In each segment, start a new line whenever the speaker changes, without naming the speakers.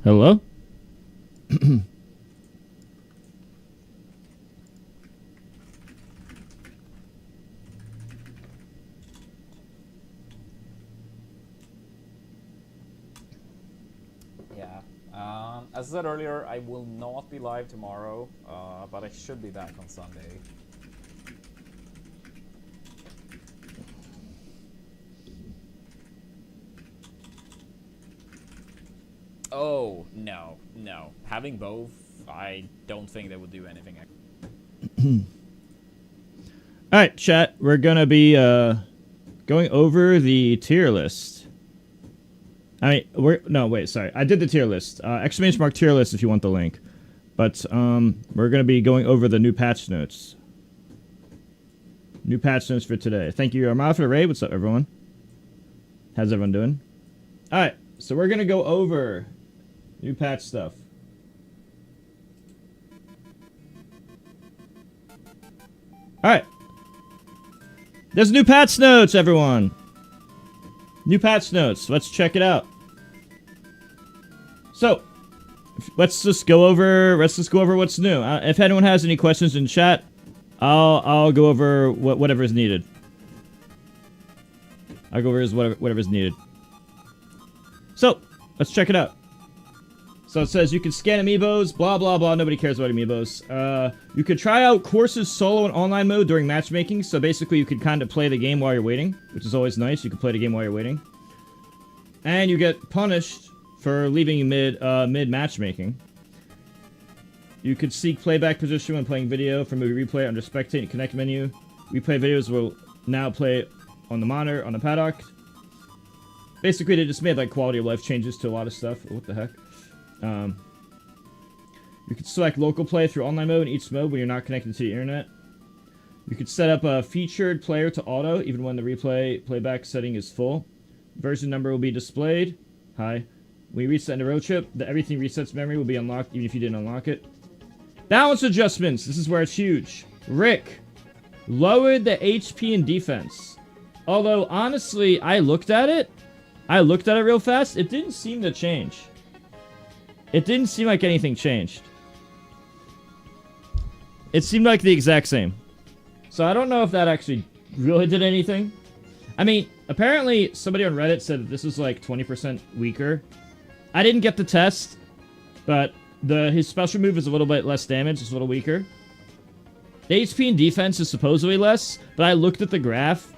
Hello?
Yeah. As I said earlier, I will not be live tomorrow, but I should be back on Sunday. Oh, no. Having both, I don't think they would do anything.
Alright, chat. We're gonna be going over the tier list. No, wait, sorry. I did the tier list. Exclamation mark tier list if you want the link. But we're gonna be going over the new patch notes. New patch notes for today. Thank you, Armada, for the raid. What's up, everyone? How's everyone doing? Alright, so we're gonna go over new patch stuff. Alright. There's new patch notes, everyone. New patch notes. Let's check it out. So, let's just go over what's new. If anyone has any questions in chat, I'll go over whatever is needed. I'll go over whatever is needed. So, let's check it out. So it says you can scan amiibos, blah blah blah, nobody cares about amiibos. You could try out courses solo and online mode during matchmaking, so basically you could kind of play the game while you're waiting, which is always nice. You can play the game while you're waiting. And you get punished for leaving mid matchmaking. You could seek playback position when playing video for movie replay under spectate and connect menu. Replay videos will now play on the monitor, on the paddock. Basically, they just made like quality of life changes to a lot of stuff. What the heck? You could select local play through online mode in each mode when you're not connected to the internet. You could set up a featured player to auto even when the playback setting is full. Version number will be displayed. Hi. When you reset the road trip, everything resets memory will be unlocked even if you didn't unlock it. Balance adjustments. This is where it's huge. Rick lowered the HP and defense. Although, honestly, I looked at it real fast. It didn't seem to change. It didn't seem like anything changed. It seemed like the exact same. So I don't know if that actually really did anything. I mean, apparently somebody on Reddit said that this was like 20% weaker. I didn't get the test, but his special move is a little bit less damage. It's a little weaker. The HP and defense is supposedly less, but I looked at the graph.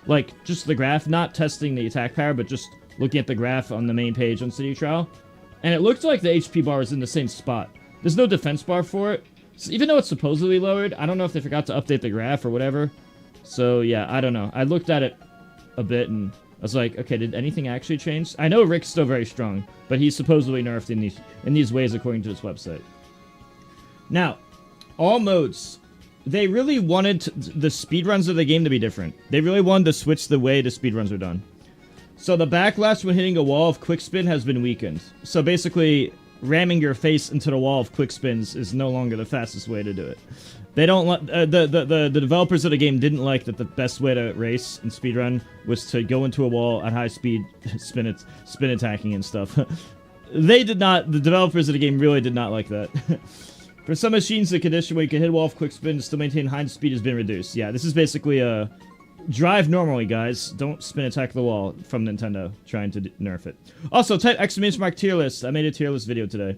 Like, just the graph, not testing the attack power, but just looking at the graph on the main page on City Trial. And it looked like the HP bar is in the same spot. There's no defense bar for it. So even though it's supposedly lowered, I don't know if they forgot to update the graph or whatever. So yeah, I don't know. I looked at it a bit and I was like, okay, did anything actually change? I know Rick's still very strong, but he's supposedly nerfed in these ways according to his website. Now, all modes. They really wanted the speedruns of the game to be different. They really wanted to switch the way the speedruns are done. So the backlash when hitting a wall of quick spin has been weakened. So basically, ramming your face into the wall of quick spins is no longer the fastest way to do it. They don't let the developers of the game didn't like that the best way to race and speedrun was to go into a wall at high speed, spin attacking and stuff. They did not. The developers of the game really did not like that. For some machines, the condition where you can hit a wall of quick spin and still maintain high speed has been reduced. Yeah, this is basically a drive normally, guys. Don't spin attack the wall from Nintendo trying to nerf it. Also, type exclamation mark tier list. I made a tier list video today.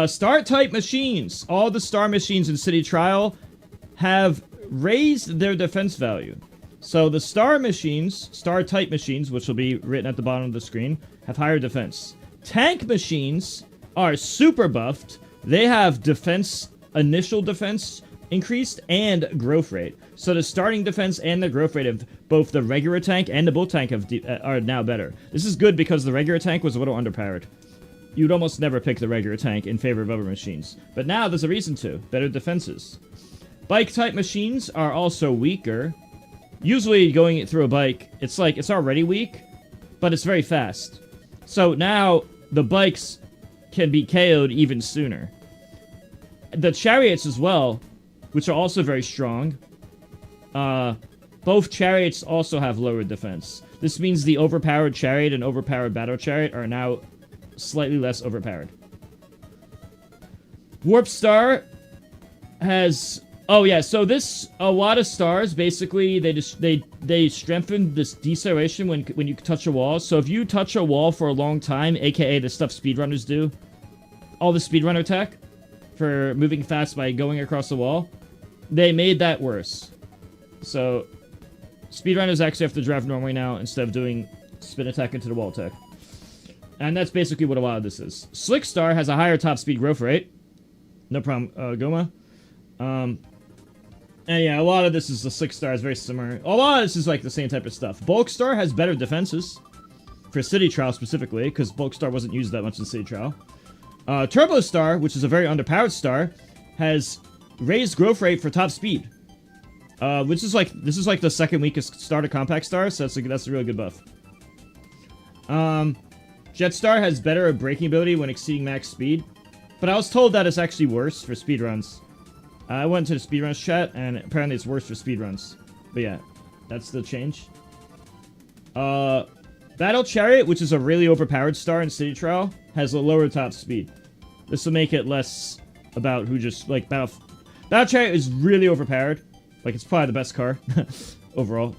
Star type machines. All the star machines in City Trial have raised their defense value. So the star machines, star type machines, which will be written at the bottom of the screen, have higher defense. Tank machines are super buffed. They have defense, initial defense increased and growth rate. So the starting defense and the growth rate of both the regular tank and the bull tank are now better. This is good because the regular tank was a little underpowered. You'd almost never pick the regular tank in favor of other machines. But now there's a reason to. Better defenses. Bike type machines are also weaker. Usually going through a bike, it's like, it's already weak, but it's very fast. So now the bikes can be KO'd even sooner. The chariots as well, which are also very strong. Both chariots also have lowered defense. This means the overpowered chariot and overpowered battle chariot are now slightly less overpowered. Warp Star has... Oh yeah, so this, a lot of stars, basically, they strengthen this deceleration when you touch a wall. So if you touch a wall for a long time, aka the stuff speedrunners do, all the speedrunner tech for moving fast by going across the wall, they made that worse. So speedrunners actually have to drive normally now instead of doing spin attack into the wall tech. And that's basically what a lot of this is. Slick Star has a higher top speed growth rate. No problem, Goma. And yeah, a lot of this is the Slick Star is very similar. A lot of this is like the same type of stuff. Bulk Star has better defenses. For City Trial specifically, because Bulk Star wasn't used that much in City Trial. Turbo Star, which is a very underpowered star, has raised growth rate for top speed. Which is like, this is like the second weakest star to Compact Star, so that's a really good buff. Jet Star has better braking ability when exceeding max speed. But I was told that it's actually worse for speedruns. I went to the speedruns chat, and apparently it's worse for speedruns. But yeah, that's the change. Battle Chariot, which is a really overpowered star in City Trial, has a lower top speed. This will make it less about who just, like, Battle Chariot is really overpowered. Like, it's probably the best car overall.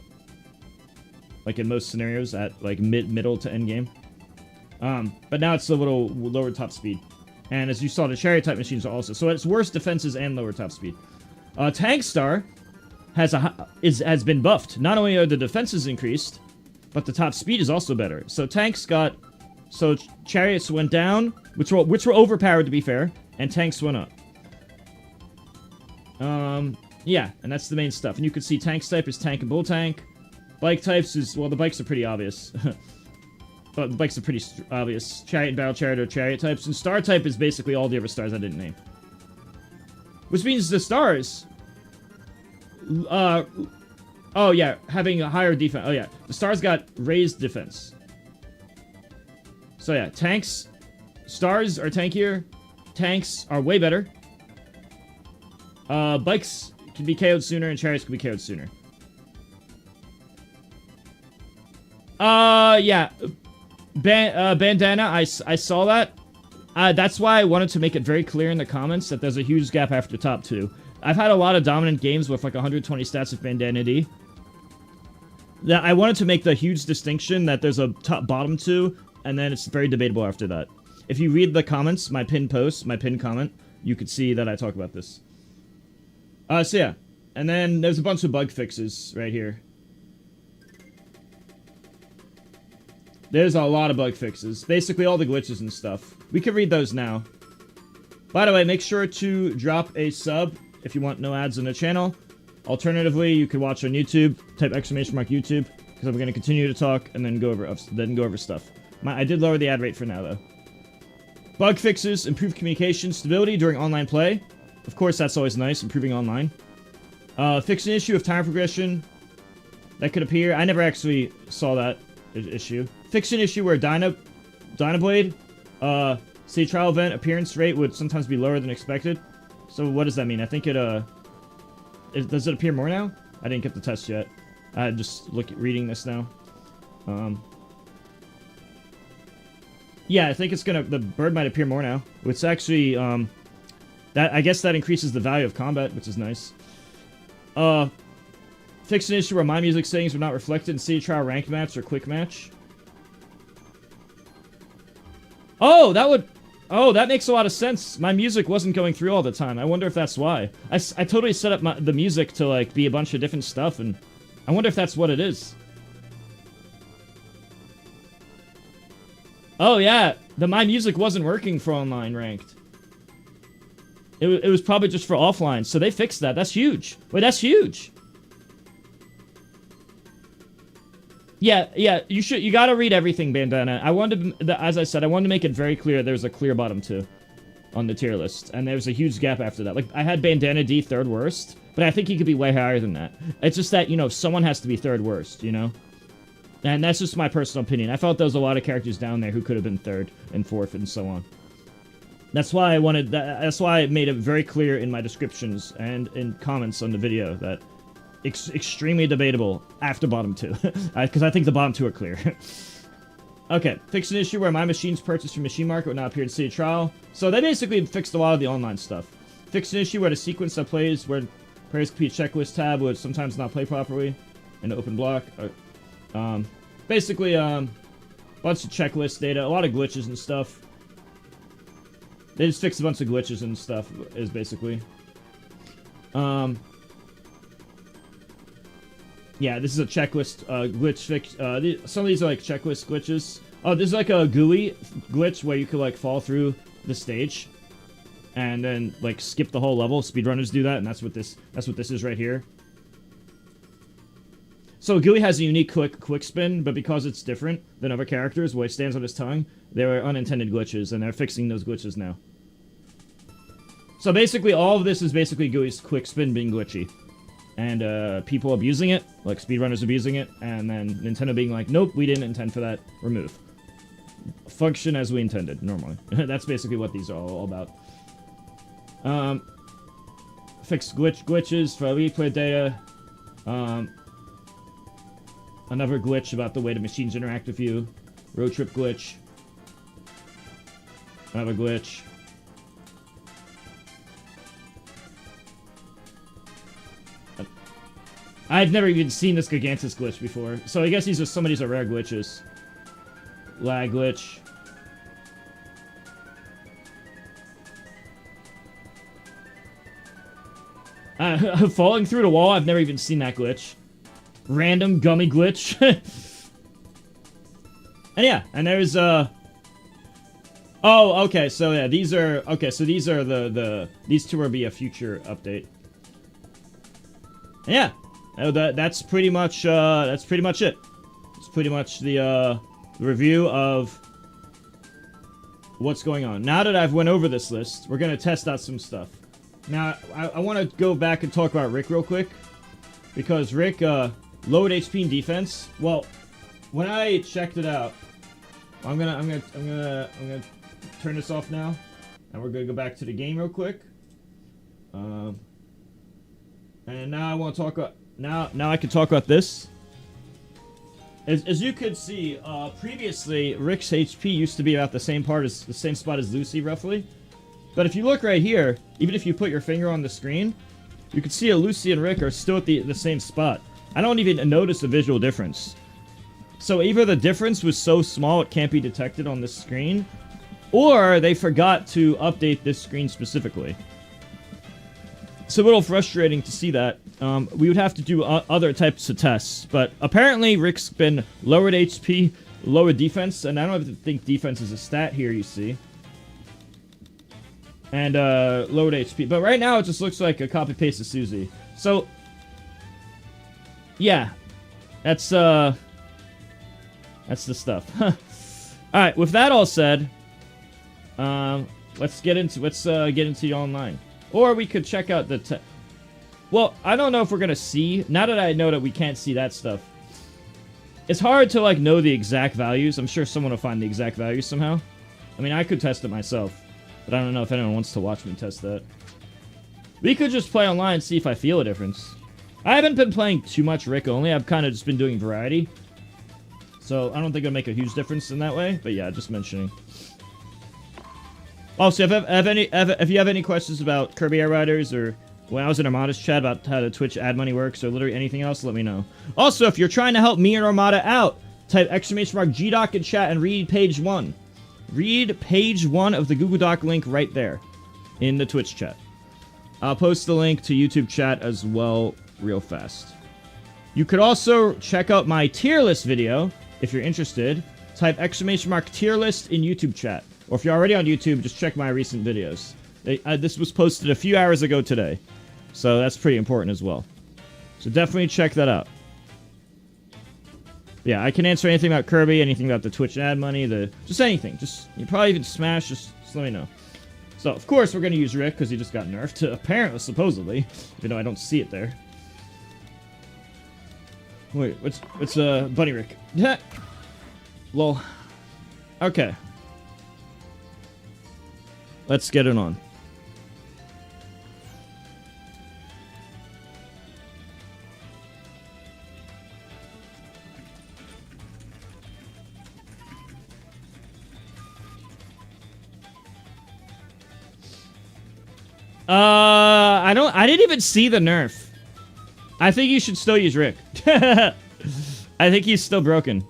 Like, in most scenarios at, like, middle to end game. But now it's a little lower top speed. And as you saw, the Chariot type machines are also. So it's worse defenses and lower top speed. Tank Star has been buffed. Not only are the defenses increased, but the top speed is also better. So tanks got... So chariots went down, which were overpowered to be fair, and tanks went up. Yeah, and that's the main stuff. And you can see tanks type is tank and bull tank. Bike types is... Well, the bikes are pretty obvious. But the bikes are pretty obvious. Chariot, battle chariot, or chariot types. And star type is basically all the other stars I didn't name. Which means the stars... Oh, yeah, having a higher defense. Oh, yeah. The stars got raised defense. So, yeah, tanks... Stars are tankier. Tanks are way better. Bikes can be KO'd sooner, and chariots can be KO'd sooner. Yeah. Bandana, I saw that. That's why I wanted to make it very clear in the comments that there's a huge gap after top 2. I've had a lot of dominant games with like 120 stats with Bandana D. That I wanted to make the huge distinction that there's a bottom 2, and then it's very debatable after that. If you read the comments, my pinned post, my pinned comment, you could see that I talk about this. So yeah. And then there's a bunch of bug fixes right here. There's a lot of bug fixes. Basically all the glitches and stuff. We can read those now. By the way, make sure to drop a sub if you want no ads on the channel. Alternatively, you could watch on YouTube. Type !YouTube because I'm going to continue to talk and then go over stuff. I did lower the ad rate for now though. Bug fixes, improved communication, stability during online play. Of course, that's always nice, improving online. Fix an issue of time progression that could appear. I never actually saw that issue. Fix an issue where Dynablade, City Trial event appearance rate would sometimes be lower than expected. So what does that mean? I think does it appear more now? I didn't get the test yet. I just reading this now. Yeah, I think it's the bird might appear more now. It's actually, I guess that increases the value of combat, which is nice. Fix an issue where my music settings were not reflected in City Trial ranked match or quick match. Oh, that makes a lot of sense. My music wasn't going through all the time. I wonder if that's why. I totally set up the music to, like, be a bunch of different stuff, and I wonder if that's what it is. Oh, yeah. My music wasn't working for online ranked. It was probably just for offline, so they fixed that. That's huge. Wait, that's huge. Yeah, you gotta read everything, Bandana. I wanted to, as I said, I wanted to make it very clear there's a clear bottom 2 on the tier list, and there's a huge gap after that. Like, I had Bandana D third worst, but I think he could be way higher than that. It's just that, you know, someone has to be third worst, you know? And that's just my personal opinion. I felt there was a lot of characters down there who could have been third and fourth and so on. That's why that's why I made it very clear in my descriptions and in comments on the video that extremely debatable after bottom 2. Because I think the bottom 2 are clear. Okay, fixed an issue where my machines purchased from Machine Market would not appear in City Trial. So they basically fixed a lot of the online stuff. Fixed an issue where the sequence that plays where players complete checklist tab would sometimes not play properly in the open block. Basically, bunch of checklist data, a lot of glitches and stuff. They just fixed a bunch of glitches and stuff, is basically. Yeah, this is a checklist glitch fix. Some of these are like checklist glitches. Oh, there's like a GUI glitch where you could like fall through the stage and then like skip the whole level. Speedrunners do that, and that's what this is right here. So GUI has a unique quick spin, but because it's different than other characters, where it stands on his tongue, there are unintended glitches, and they're fixing those glitches now. So basically, all of this is basically GUI's quick spin being glitchy. And people abusing it, like speedrunners abusing it, and then Nintendo being like, nope, we didn't intend for that, remove. Function as we intended, normally. That's basically what these are all about. Fixed glitches for replay data. Another glitch about the way the machines interact with you. Road trip glitch. Another glitch. I've never even seen this Gigantus glitch before. So I guess some of these are rare glitches. Lag glitch. Falling through the wall, I've never even seen that glitch. Random gummy glitch. And yeah, and there's oh, okay, so yeah, these are these are these two will be a future update. And yeah. That's pretty much it. It's pretty much the review of what's going on. Now that I've went over this list, we're gonna test out some stuff. Now, I want to go back and talk about Rick real quick, because Rick lowered HP and defense. Well, when I checked it out, I'm gonna turn this off now, and we're gonna go back to the game real quick. And now I want to talk about. Now I can talk about this. As you could see, previously Rick's HP used to be about the same spot as Lucy, roughly. But if you look right here, even if you put your finger on the screen, you can see that Lucy and Rick are still at the same spot. I don't even notice a visual difference. So either the difference was so small it can't be detected on this screen, or they forgot to update this screen specifically. It's a little frustrating to see that. We would have to do other types of tests, but apparently Rick's been lowered HP, lowered defense, and I don't even think defense is a stat here, you see. And lowered HP, but right now it just looks like a copy-paste of Susie. So, yeah, that's the stuff. Alright, with that all said, let's get into the online. Or we could check out the well, I don't know if we're gonna see. Now that I know that we can't see that stuff, it's hard to like know the exact values. I'm sure someone will find the exact values somehow. I mean, I could test it myself, but I don't know if anyone wants to watch me test that. We could just play online and see if I feel a difference. I haven't been playing too much Rick only. I've kind of just been doing variety, so I don't think it'll make a huge difference in that way. But yeah, just mentioning. Also, if you have any questions about Kirby Air Riders, or when I was in Armada's chat about how the Twitch ad money works, or literally anything else, let me know. Also, if you're trying to help me and Armada out, type !GDoc in chat and read page 1. Read page 1 of the Google Doc link right there in the Twitch chat. I'll post the link to YouTube chat as well real fast. You could also check out my tier list video if you're interested. Type !tier list in YouTube chat. Or if you're already on YouTube, just check my recent videos. This was posted a few hours ago today. So that's pretty important as well. So definitely check that out. Yeah, I can answer anything about Kirby, anything about the Twitch ad money, just anything. You probably even Smash, just let me know. So, of course, we're going to use Rick, because he just got nerfed, apparently, supposedly. Even though I don't see it there. Wait, what's Bunny Rick? Lol. Okay. Let's get it on. I didn't even see the nerf. I think you should still use Rick. I think he's still broken.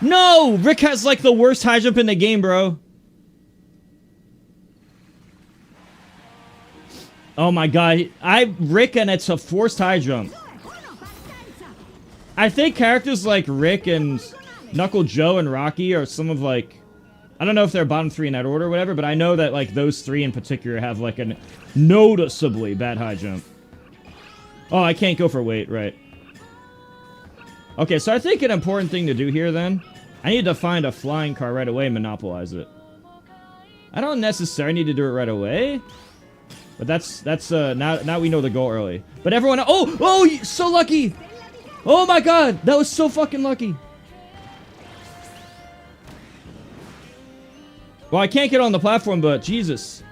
No! Rick has, like, the worst high jump in the game, bro. Oh my god. Rick, and it's a forced high jump. I think characters like Rick and Knuckle Joe and Rocky are some of, like... I don't know if they're bottom 3 in that order or whatever, but I know that, like, those 3 in particular have, like, a noticeably bad high jump. Oh, I can't go for weight, right. Okay, so I think an important thing to do here, then... I need to find a flying car right away and monopolize it. I don't necessarily need to do it right away. But now we know the goal early. But everyone... Oh, so lucky! Oh my god, that was so fucking lucky. Well, I can't get on the platform, but Jesus.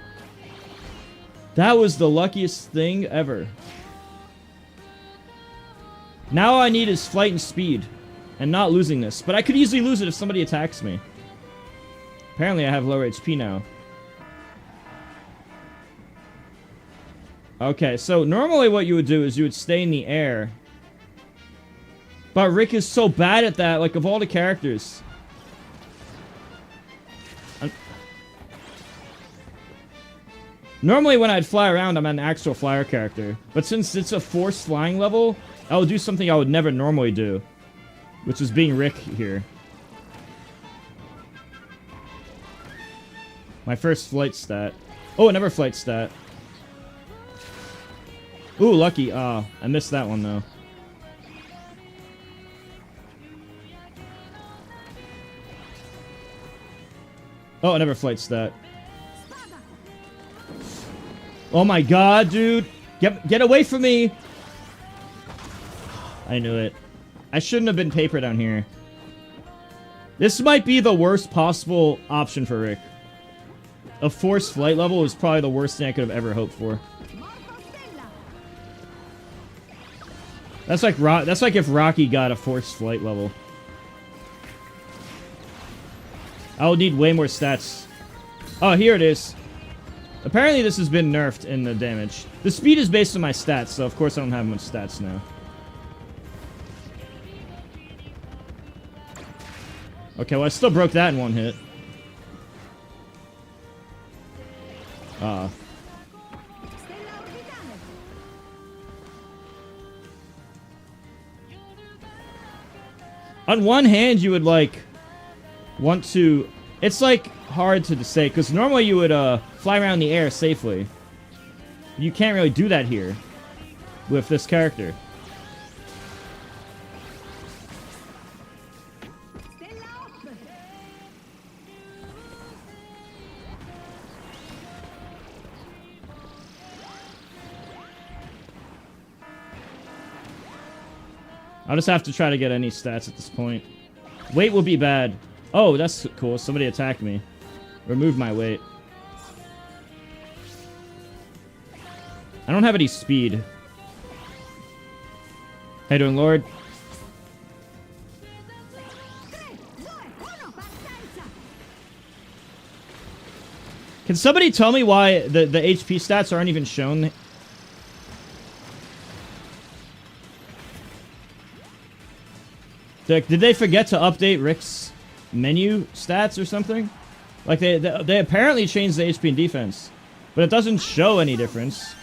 That was the luckiest thing ever. Now all I need is flight and speed. And not losing this. But I could easily lose it if somebody attacks me. Apparently I have lower HP now. Okay, so normally what you would do is you would stay in the air. But Rick is so bad at that, like, of all the characters. Normally when I'd fly around, I'm an actual flyer character. But since it's a forced flying level, I would do something I would never normally do. Which is being Rick here. My first flight stat. Oh, another flight stat. Ooh, lucky. Ah, I missed that one, though. Oh, another flight stat. Oh my god, dude. Get away from me. I knew it. I shouldn't have been paper down here. This might be the worst possible option for Rick. A forced flight level is probably the worst thing I could have ever hoped for. That's like if Rocky got a forced flight level. I would need way more stats. Oh, here it is. Apparently this has been nerfed in the damage. The speed is based on my stats, so of course I don't have much stats now. Okay, well I still broke that in one hit. On one hand, you would, like, want to... It's, like, hard to say, because normally you would, fly around the air safely. You can't really do that here with this character. I'll just have to try to get any stats at this point. Weight will be bad. Oh, that's cool. Somebody attacked me. Remove my weight. I don't have any speed. How you doing, Lord? Can somebody tell me why the HP stats aren't even shown? Did they forget to update Rick's menu stats or something? Like, they apparently changed the HP and defense, but it doesn't show any difference.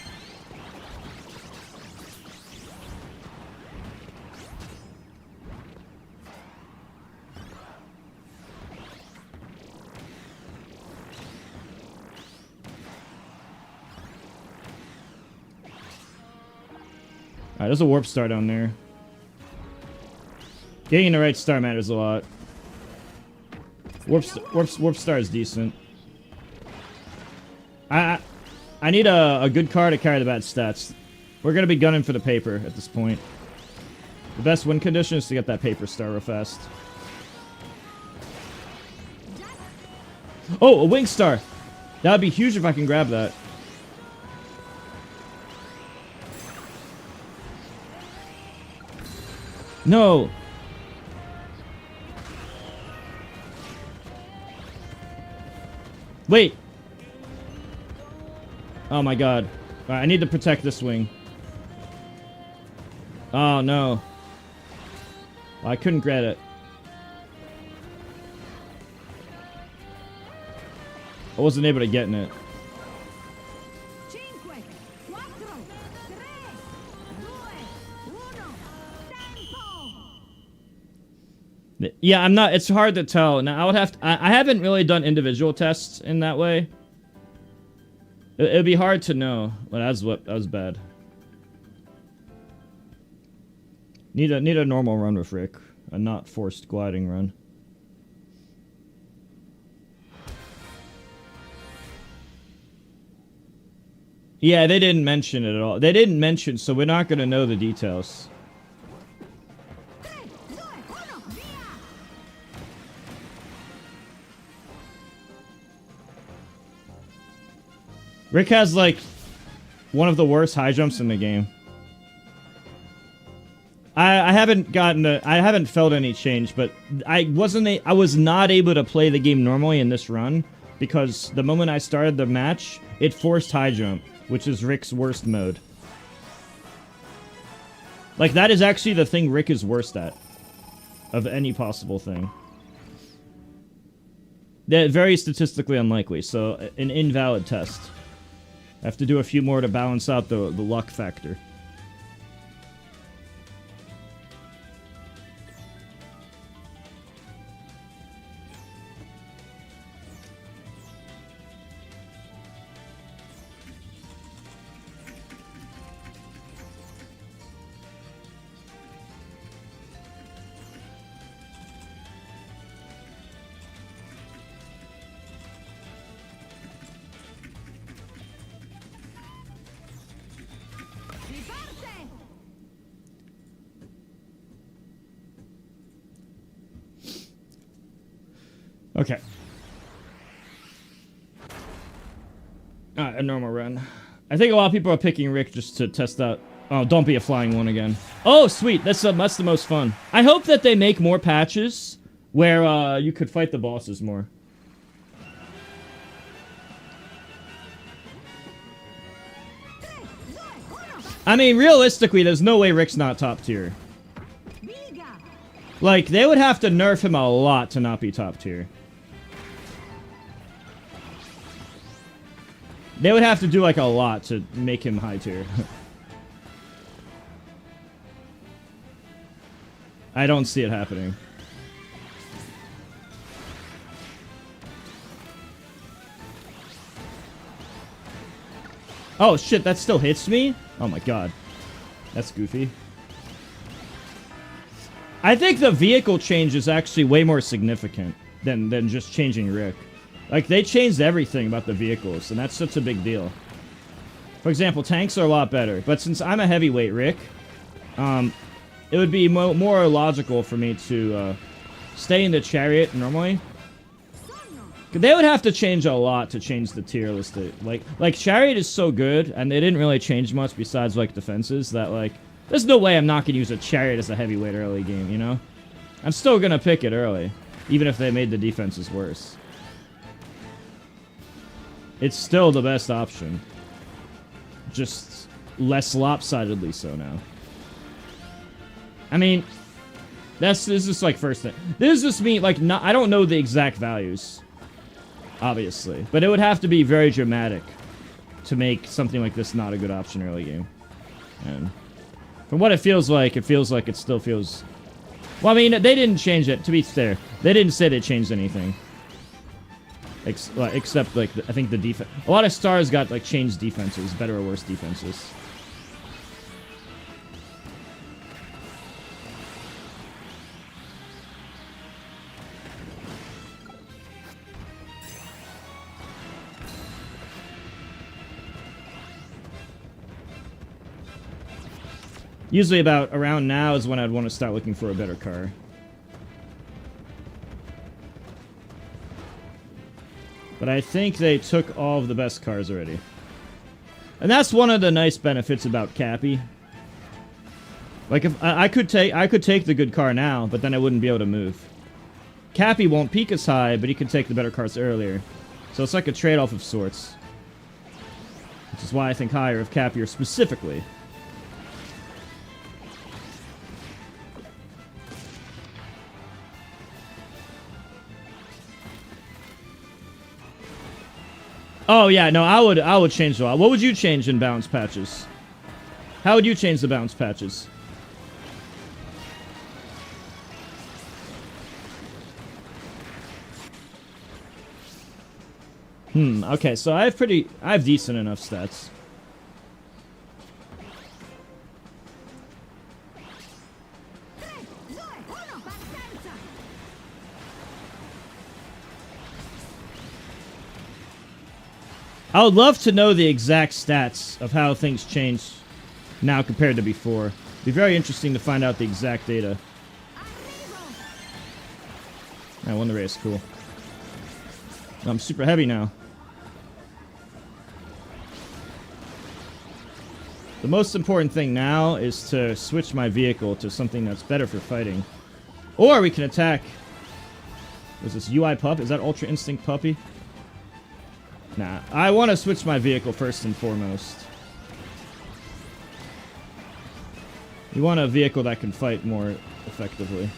Alright, there's a warp star down there. Getting the right star matters a lot. Warp star is decent. I need a good car to carry the bad stats. We're gonna be gunning for the paper at this point. The best win condition is to get that paper star real fast. Oh, a wing star! That would be huge if I can grab that. No! Wait! Oh my god. Alright, I need to protect this wing. Oh no. Well, I couldn't get it. I wasn't able to get in it. Yeah, I'm not. It's hard to tell. Now, I would have to, I haven't really done individual tests in that way. It'd be hard to know. But that was bad. Need a normal run with Rick, a not forced gliding run. Yeah, they didn't mention it at all. They didn't mention, so we're not gonna know the details. Rick has, like, one of the worst high jumps in the game. I haven't felt any change, but I was not able to play the game normally in this run because the moment I started the match, it forced high jump, which is Rick's worst mode. Like, that is actually the thing Rick is worst at of any possible thing. They're very statistically unlikely, so an invalid test. I have to do a few more to balance out the luck factor. Okay. Alright, a normal run. I think a lot of people are picking Rick just to test out... Oh, don't be a flying one again. Oh, sweet. That's the most fun. I hope that they make more patches where you could fight the bosses more. I mean, realistically, there's no way Rick's not top tier. Like, they would have to nerf him a lot to not be top tier. They would have to do, like, a lot to make him high tier. I don't see it happening. Oh, shit, that still hits me? Oh, my God. That's goofy. I think the vehicle change is actually way more significant than just changing Rick. Like, they changed everything about the vehicles, and that's such a big deal. For example, tanks are a lot better, but since I'm a heavyweight Rick, it would be more logical for me to stay in the chariot normally. They would have to change a lot to change the tier list. Like chariot is so good, and they didn't really change much besides, like, defenses, that, like, there's no way I'm not gonna use a chariot as a heavyweight early game, you know? I'm still gonna pick it early, even if they made the defenses worse. It's still the best option. Just less lopsidedly so now. I mean, this is just like first thing. This is just me, like, I don't know the exact values, obviously. But it would have to be very dramatic to make something like this not a good option early game. And from what it feels like it still feels... Well, I mean, they didn't change it, to be fair. They didn't say they changed anything. Except, like, I think the defense... A lot of stars got, like, changed defenses, better or worse defenses. Usually about around now is when I'd want to start looking for a better car. But I think they took all of the best cars already. And that's one of the nice benefits about Cappy. Like, if I could take the good car now, but then I wouldn't be able to move. Cappy won't peak as high, but he can take the better cars earlier. So it's like a trade-off of sorts. Which is why I think higher of Cappier specifically. Oh yeah, no, I would change a lot. What would you change in bounce patches? How would you change the bounce patches? Okay, so I have decent enough stats. I would love to know the exact stats of how things change now compared to before. It'd be very interesting to find out the exact data. I won the race, cool. I'm super heavy now. The most important thing now is to switch my vehicle to something that's better for fighting. Or we can attack... Was this UI Pup? Is that Ultra Instinct Puppy? Nah, I want to switch my vehicle first and foremost. You want a vehicle that can fight more effectively.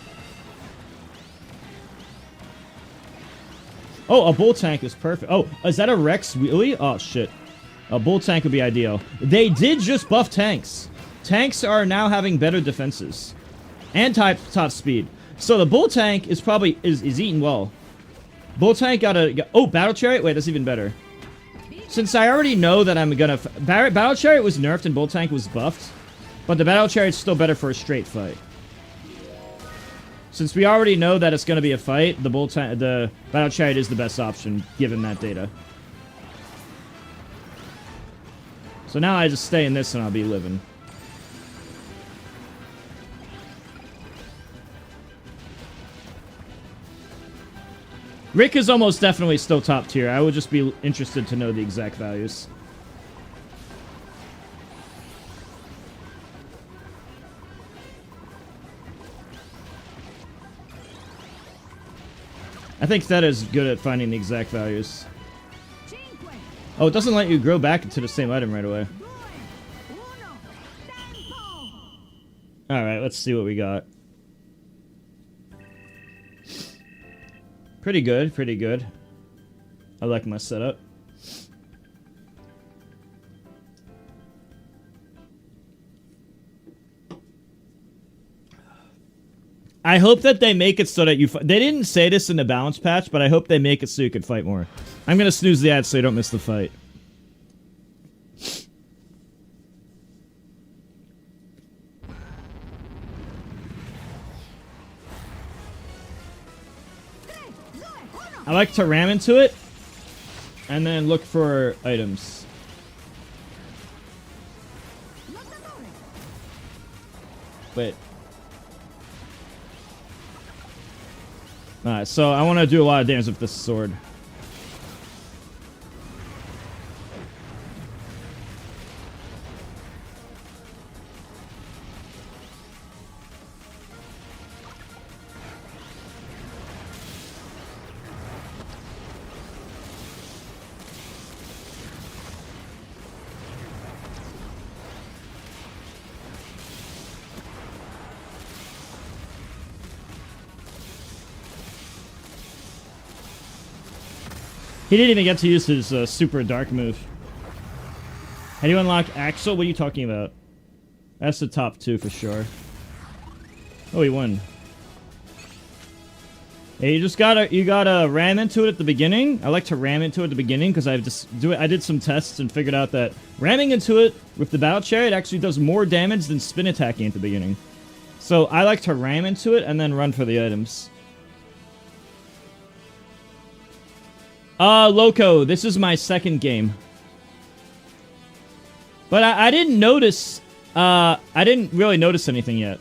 Oh, a bull tank is perfect. Oh, is that a Rex wheelie? Oh, shit. A bull tank would be ideal. They did just buff tanks. Tanks are now having better defenses. And top speed. So the bull tank is probably is eating well. Bull tank got a... Oh, Battle Chariot? Wait, that's even better. Since I already know that I'm gonna... Battle Chariot was nerfed and Bull Tank was buffed. But the Battle Chariot's still better for a straight fight. Since we already know that it's gonna be a fight, the Battle Chariot is the best option, given that data. So now I just stay in this and I'll be living. Rick is almost definitely still top tier. I would just be interested to know the exact values. I think that is good at finding the exact values. Oh, it doesn't let you grow back into the same item right away. Alright, let's see what we got. Pretty good, pretty good. I like my setup. I hope that they make it so that you... They didn't say this in the balance patch, but I hope they make it so you can fight more. I'm gonna snooze the ad so you don't miss the fight. I like to ram into it, and then look for items. Wait. Alright, so I want to do a lot of damage with this sword. He didn't even get to use his super dark move. How do you unlock Axel? What are you talking about? That's the top 2 for sure. Oh, he won. Hey, you gotta ram into it at the beginning. I like to ram into it at the beginning because I did some tests and figured out that ramming into it with the Battle Chariot actually does more damage than spin attacking at the beginning. So I like to ram into it and then run for the items. Loco, this is my second game. But I didn't notice I didn't really notice anything yet.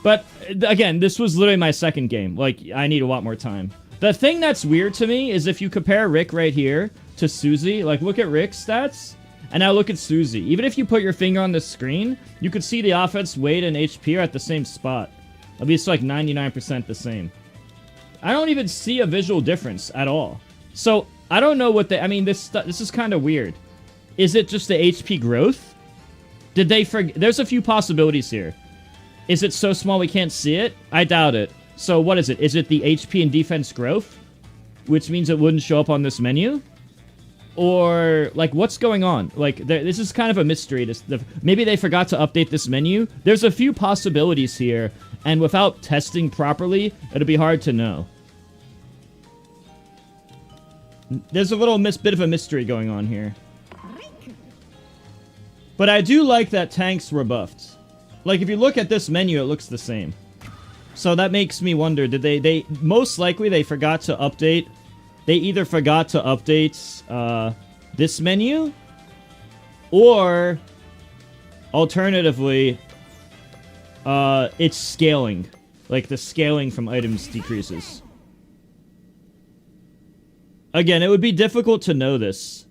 But, again, this was literally my second game. Like, I need a lot more time. The thing that's weird to me is if you compare Rick right here to Susie, like, look at Rick's stats, and now look at Susie. Even if you put your finger on the screen, you could see the offense, weight, and HP are at the same spot. At least, like, 99% the same. I don't even see a visual difference at all. So, I don't know what they... I mean, this is kind of weird. Is it just the HP growth? Did they forget... There's a few possibilities here. Is it so small we can't see it? I doubt it. So what is it? Is it the HP and defense growth? Which means it wouldn't show up on this menu? Or, like, what's going on? Like, this is kind of a mystery. Maybe they forgot to update this menu? There's a few possibilities here, and without testing properly, it'll be hard to know. There's a little bit of a mystery going on here. But I do like that tanks were buffed. Like, if you look at this menu, it looks the same. So that makes me wonder, did they most likely they forgot to update... They either forgot to update, this menu, or, alternatively, it's scaling. Like, the scaling from items decreases. Again, it would be difficult to know this.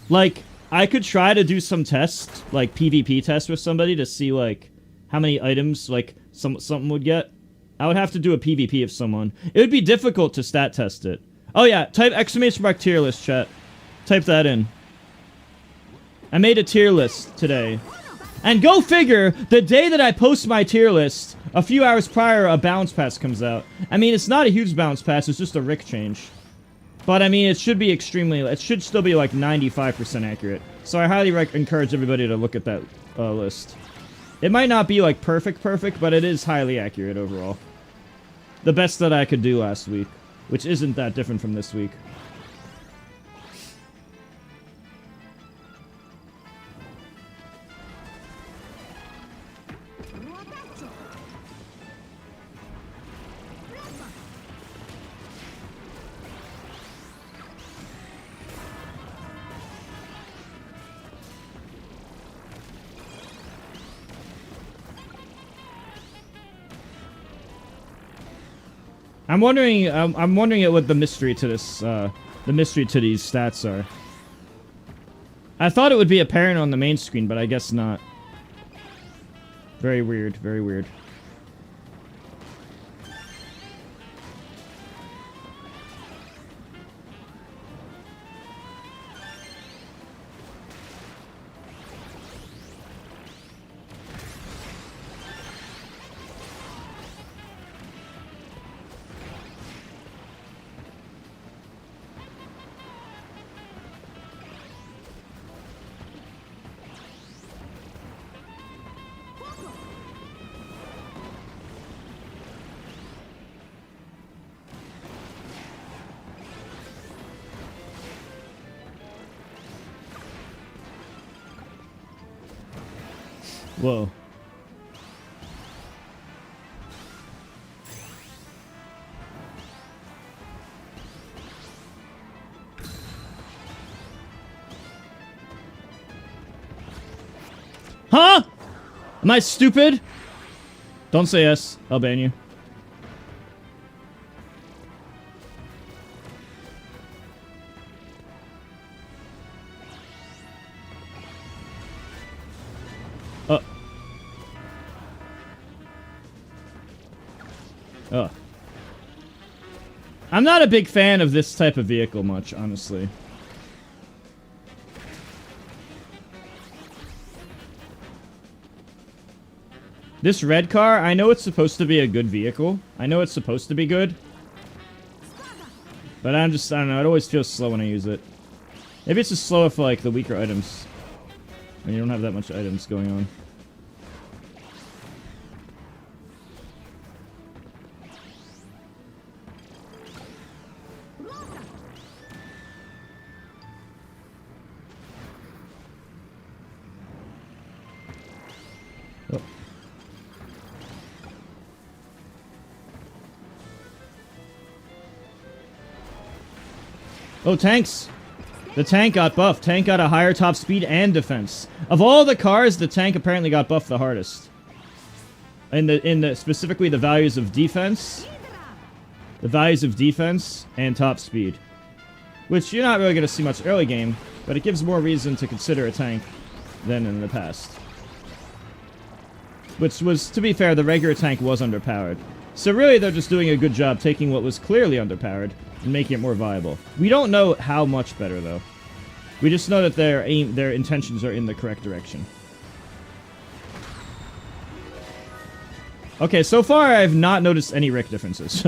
Like, I could try to do some tests, like PvP tests with somebody to see, like, how many items, like, something would get. I would have to do a PvP of someone. It would be difficult to stat test it. Oh yeah, type exclamation mark tier list, chat. Type that in. I made a tier list today. And go figure, the day that I post my tier list, a few hours prior, a bounce pass comes out. I mean, it's not a huge bounce pass, it's just a Rick change. But, I mean, it should be extremely... It should still be, like, 95% accurate. So I highly encourage everybody to look at that list. It might not be, like, perfect, but it is highly accurate overall. The best that I could do last week. Which isn't that different from this week. I'm wondering what the mystery to this, the mystery to these stats are. I thought it would be apparent on the main screen, but I guess not. Very weird, very weird. Whoa. Huh? Am I stupid? Don't say yes. I'll ban you. Oh. I'm not a big fan of this type of vehicle much, honestly. This red car, I know it's supposed to be a good vehicle. I know it's supposed to be good. But I don't know, it always feels slow when I use it. Maybe it's just slower for, like, the weaker items. When you don't have that much items going on. Oh, tanks! The tank got buffed. Tank got a higher top speed and defense. Of all the cars, the tank apparently got buffed the hardest. In the specifically the values of defense. The values of defense and top speed. Which you're not really going to see much early game, but it gives more reason to consider a tank than in the past. Which was, to be fair, the regular tank was underpowered. So really they're just doing a good job taking what was clearly underpowered and making it more viable. We don't know how much better, though. We just know that their intentions are in the correct direction. Okay, so far I have not noticed any Rick differences.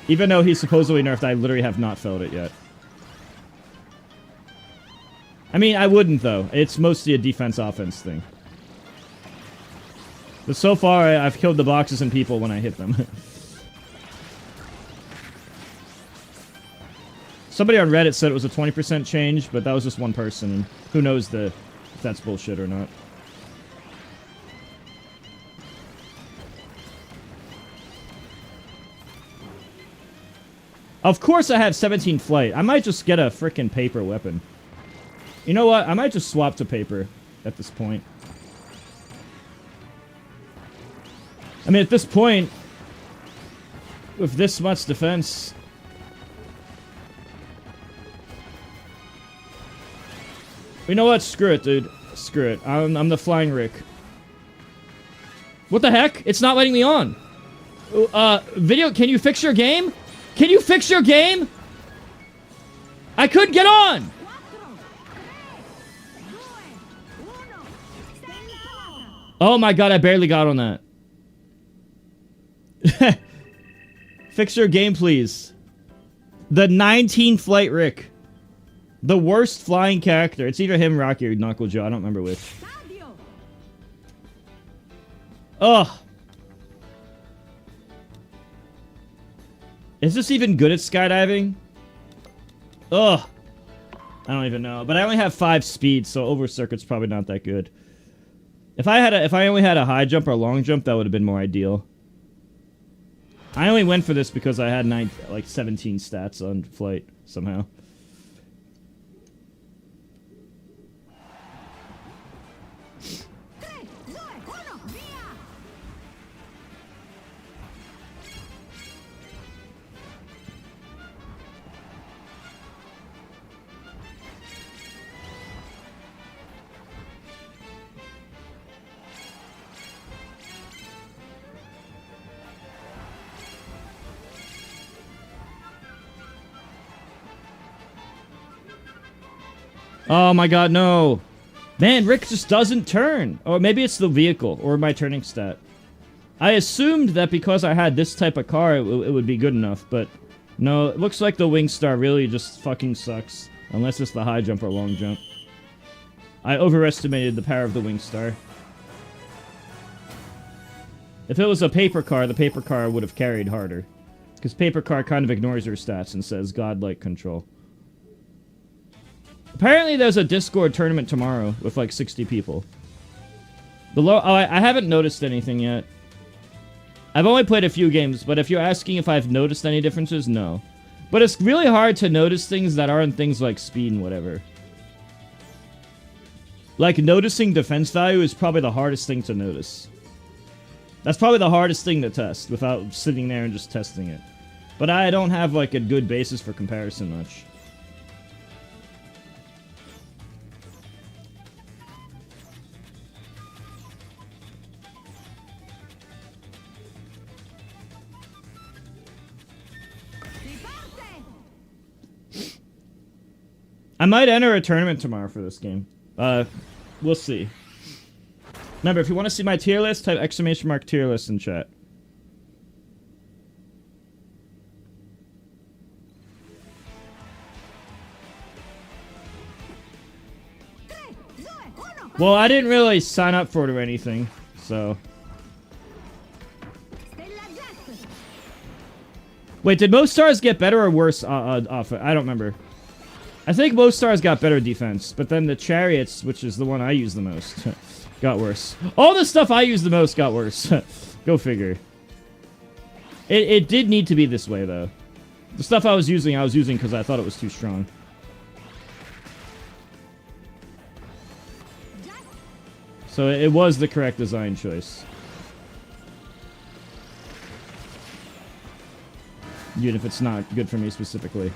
Even though he's supposedly nerfed, I literally have not felt it yet. I mean, I wouldn't, though. It's mostly a defense-offense thing. But so far, I've killed the boxes and people when I hit them. Somebody on Reddit said it was a 20% change, but that was just one person. And who knows if that's bullshit or not. Of course I have 17 flight. I might just get a frickin' paper weapon. You know what? I might just swap to paper at this point. I mean, at this point, with this much defense... You know what? Screw it, dude. Screw it. I'm the Flying Rick. What the heck? It's not letting me on. Video, can you fix your game? Can you fix your game? I couldn't get on! Oh my god, I barely got on that. Fix your game, please. The 19 Flight Rick. The worst flying character. It's either him, Rocky, or Knuckle Joe. I don't remember which. Ugh. Is this even good at skydiving? Ugh. I don't even know. But I only have 5 speed, so over circuit's probably not that good. If I only had a high jump or a long jump, that would have been more ideal. I only went for this because I had 17 stats on flight somehow. Oh my god, no. Man, Rick just doesn't turn. Or maybe it's the vehicle, or my turning stat. I assumed that because I had this type of car, it would be good enough, but no, it looks like the Wingstar really just fucking sucks. Unless it's the high jump or long jump. I overestimated the power of the Wingstar. If it was a paper car, the paper car would have carried harder. Because paper car kind of ignores your stats and says godlike control. Apparently there's a Discord tournament tomorrow with like 60 people. I haven't noticed anything yet. I've only played a few games, but if you're asking if I've noticed any differences, no. But it's really hard to notice things that aren't things like speed and whatever. Like, noticing defense value is probably the hardest thing to notice. That's probably the hardest thing to test without sitting there and just testing it. But I don't have like a good basis for comparison much. I might enter a tournament tomorrow for this game. We'll see. Remember, if you want to see my tier list, type !mark tier list in chat. Well, I didn't really sign up for it or anything, so... Wait, did most stars get better or worse off it? I don't remember. I think most stars got better defense, but then the chariots, which is the one I use the most, got worse. All the stuff I use the most got worse. Go figure. It did need to be this way, though. The stuff I was using because I thought it was too strong. So it was the correct design choice. Even if it's not good for me specifically.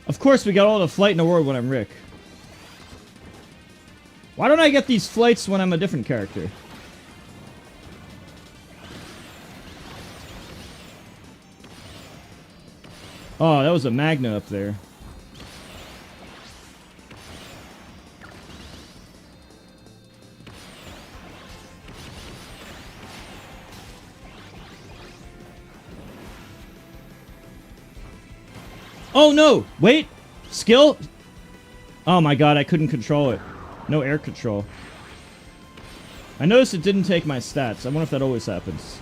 Of course, we got all the flight in the world when I'm Rick. Why don't I get these flights when I'm a different character? Oh, that was a Magna up there. Oh no! Wait! Skill? Oh my god, I couldn't control it. No air control. I noticed it didn't take my stats. I wonder if that always happens.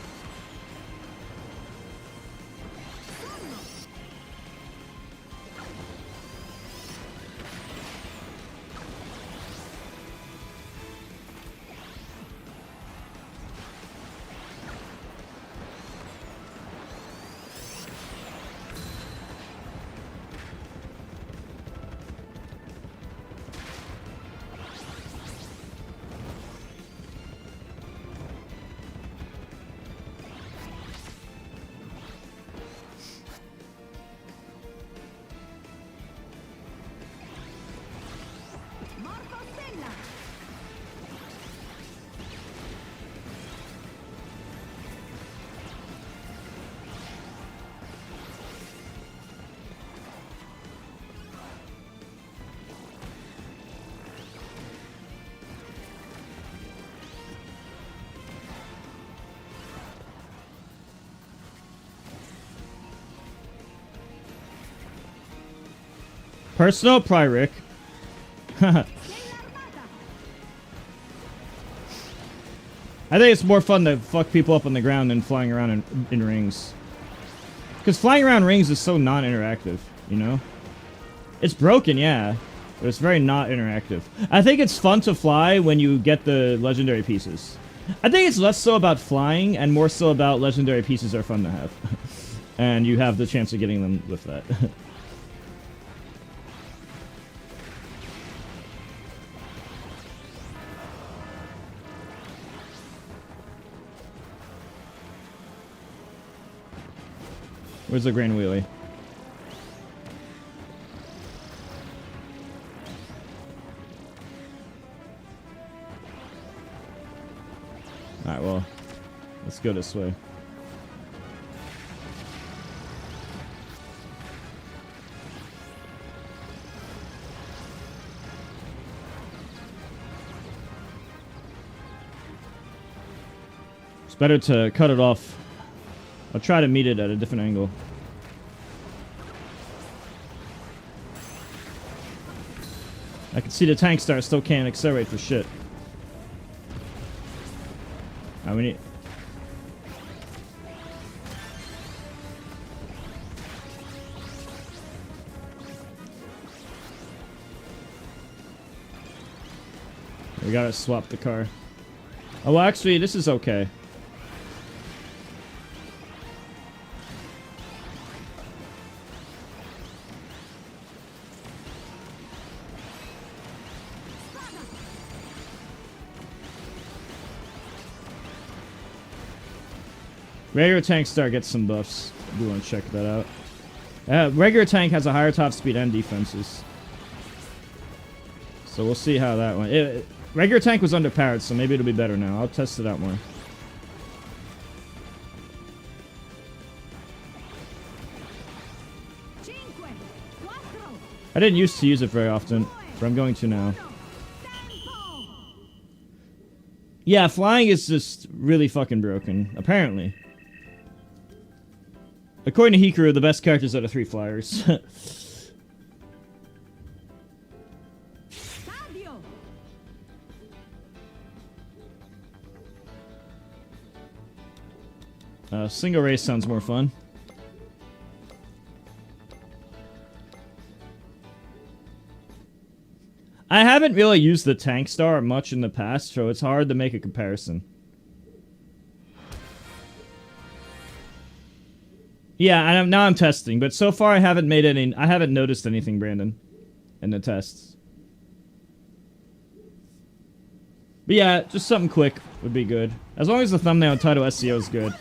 Personal Prioric. I think it's more fun to fuck people up on the ground than flying around in rings. Because flying around rings is so non-interactive, you know? It's broken, yeah. But it's very not interactive. I think it's fun to fly when you get the legendary pieces. I think it's less so about flying and more so about legendary pieces are fun to have. And you have the chance of getting them with that. Where's the Grand Wheelie? Alright, well, let's go this way. It's better to cut it off. I'll try to meet it at a different angle. I can see the tank star still can't accelerate for shit. We need... We gotta swap the car. Oh, well, actually, this is okay. Regular tank star gets some buffs. I do want to check that out. Regular tank has a higher top speed and defenses. So we'll see how that went. Regular tank was underpowered, so maybe it'll be better now. I'll test it out more. I didn't used to use it very often, but I'm going to now. Yeah, flying is just really fucking broken, apparently. According to Hikaru, the best characters are the 3 flyers. Single race sounds more fun. I haven't really used the tank star much in the past, so it's hard to make a comparison. Yeah, now I'm testing, but so far I haven't noticed anything, Brandon, in the tests. But yeah, just something quick would be good. As long as the thumbnail and title SEO is good.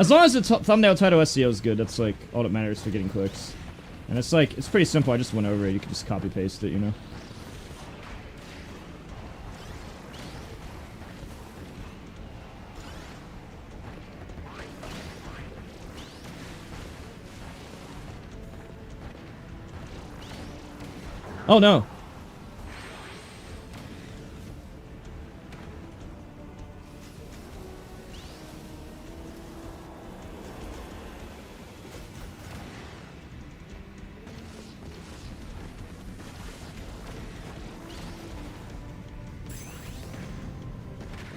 As long as the thumbnail title SEO is good, that's like all that matters for getting clicks. And it's like, it's pretty simple. I just went over it. You can just copy paste it, you know? Oh no.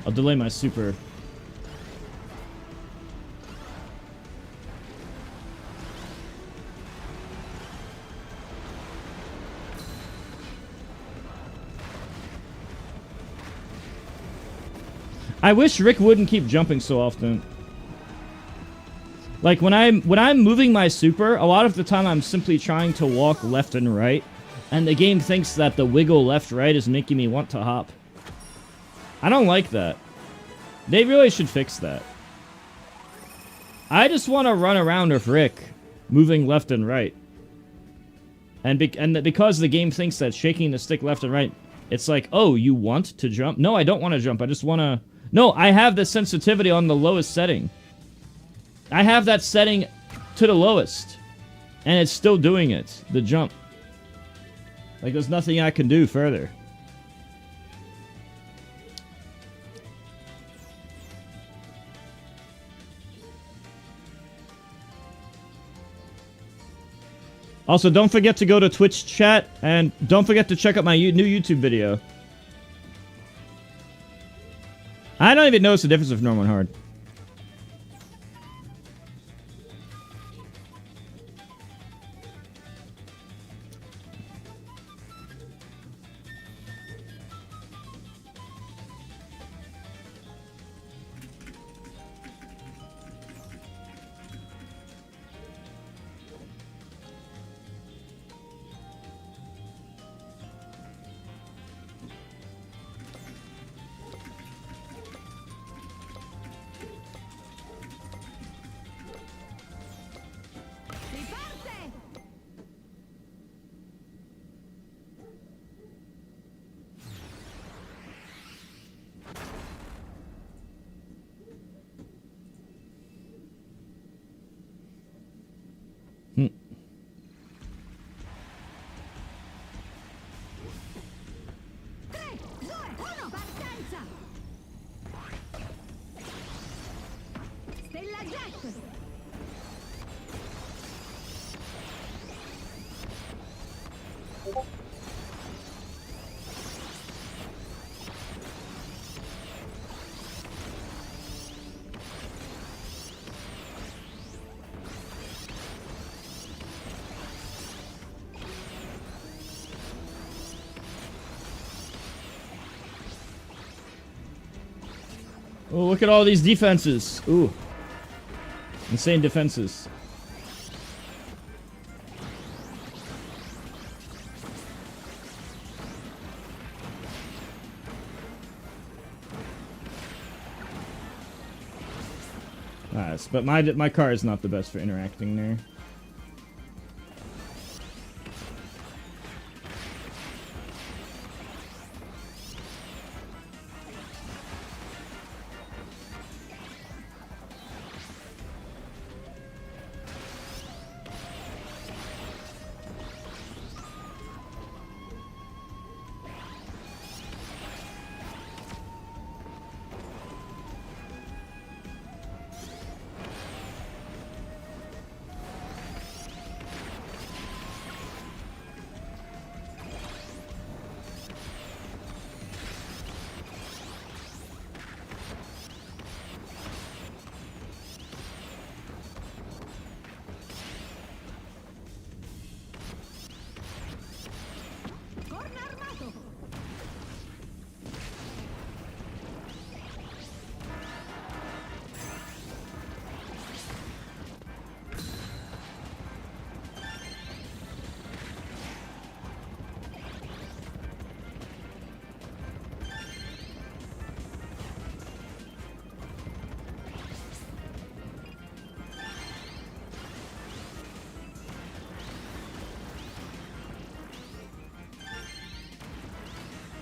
I'll delay my super. I wish Rick wouldn't keep jumping so often. Like when I'm moving my super, a lot of the time I'm simply trying to walk left and right, and the game thinks that the wiggle left right is making me want to hop. I don't like that. They really should fix that. I just want to run around with Rick, moving left and right. And because the game thinks that shaking the stick left and right, it's like, oh, you want to jump? No, I don't want to jump. I just want to... No, I have the sensitivity on the lowest setting. I have that setting to the lowest. And it's still doing it, the jump. Like, there's nothing I can do further. Also, don't forget to go to Twitch chat, and don't forget to check out my new YouTube video. I don't even notice the difference of normal and hard. Oh, look at all these defenses. Ooh. Insane defenses. Nice, but my car is not the best for interacting there.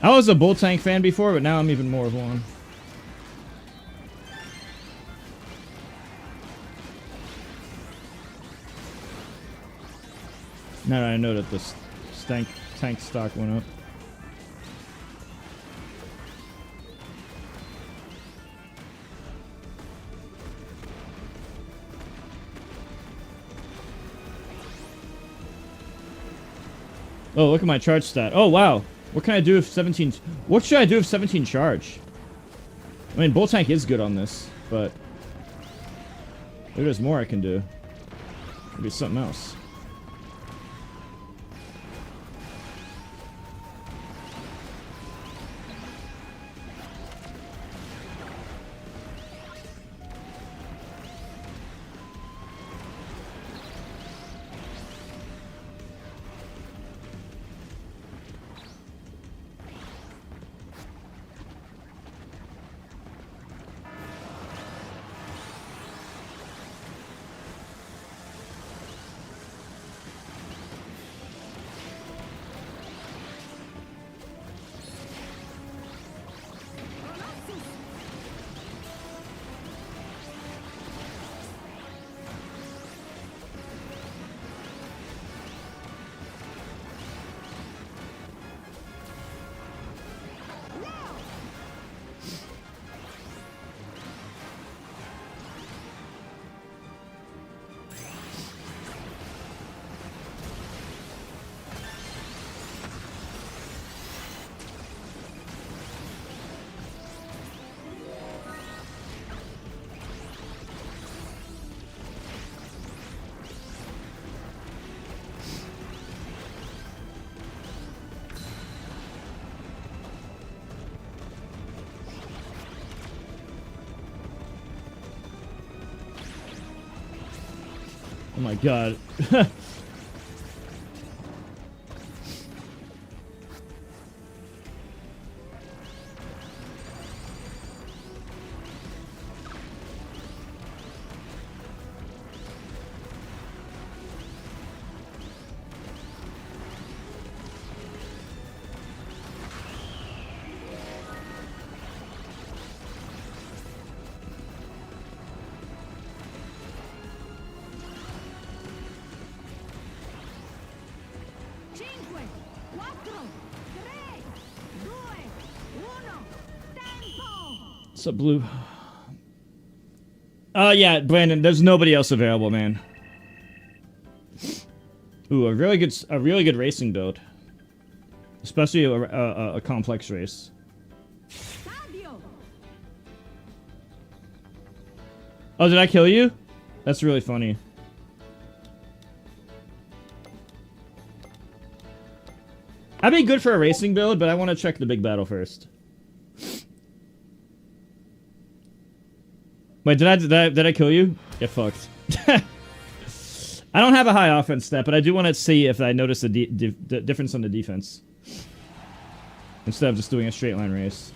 I was a Bull Tank fan before, but now I'm even more of one. Now that I know that the tank stock went up. Oh, look at my charge stat. Oh, wow. What can I do if 17... What should I do if 17 charge? I mean, Bull Tank is good on this, but... Maybe there's more I can do. Maybe something else. Oh my god. What's up, Blue? Yeah, Brandon, there's nobody else available, man. Ooh, a really good racing build. Especially a complex race. Oh, did I kill you? That's really funny. I'd be good for a racing build, but I want to check the big battle first. Wait, did I kill you? Get fucked. I don't have a high offense stat, but I do want to see if I notice a difference on the defense. Instead of just doing a straight line race.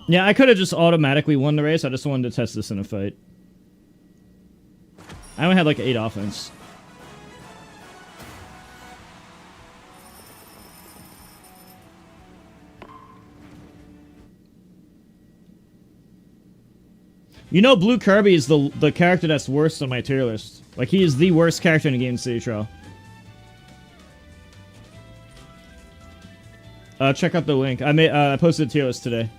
Yeah, I could have just automatically won the race. I just wanted to test this in a fight. I only had like 8 offense. You know, Blue Kirby is the character that's worst on my tier list. Like, he is the worst character in a game City Trial. Check out the link. I posted a tier list today.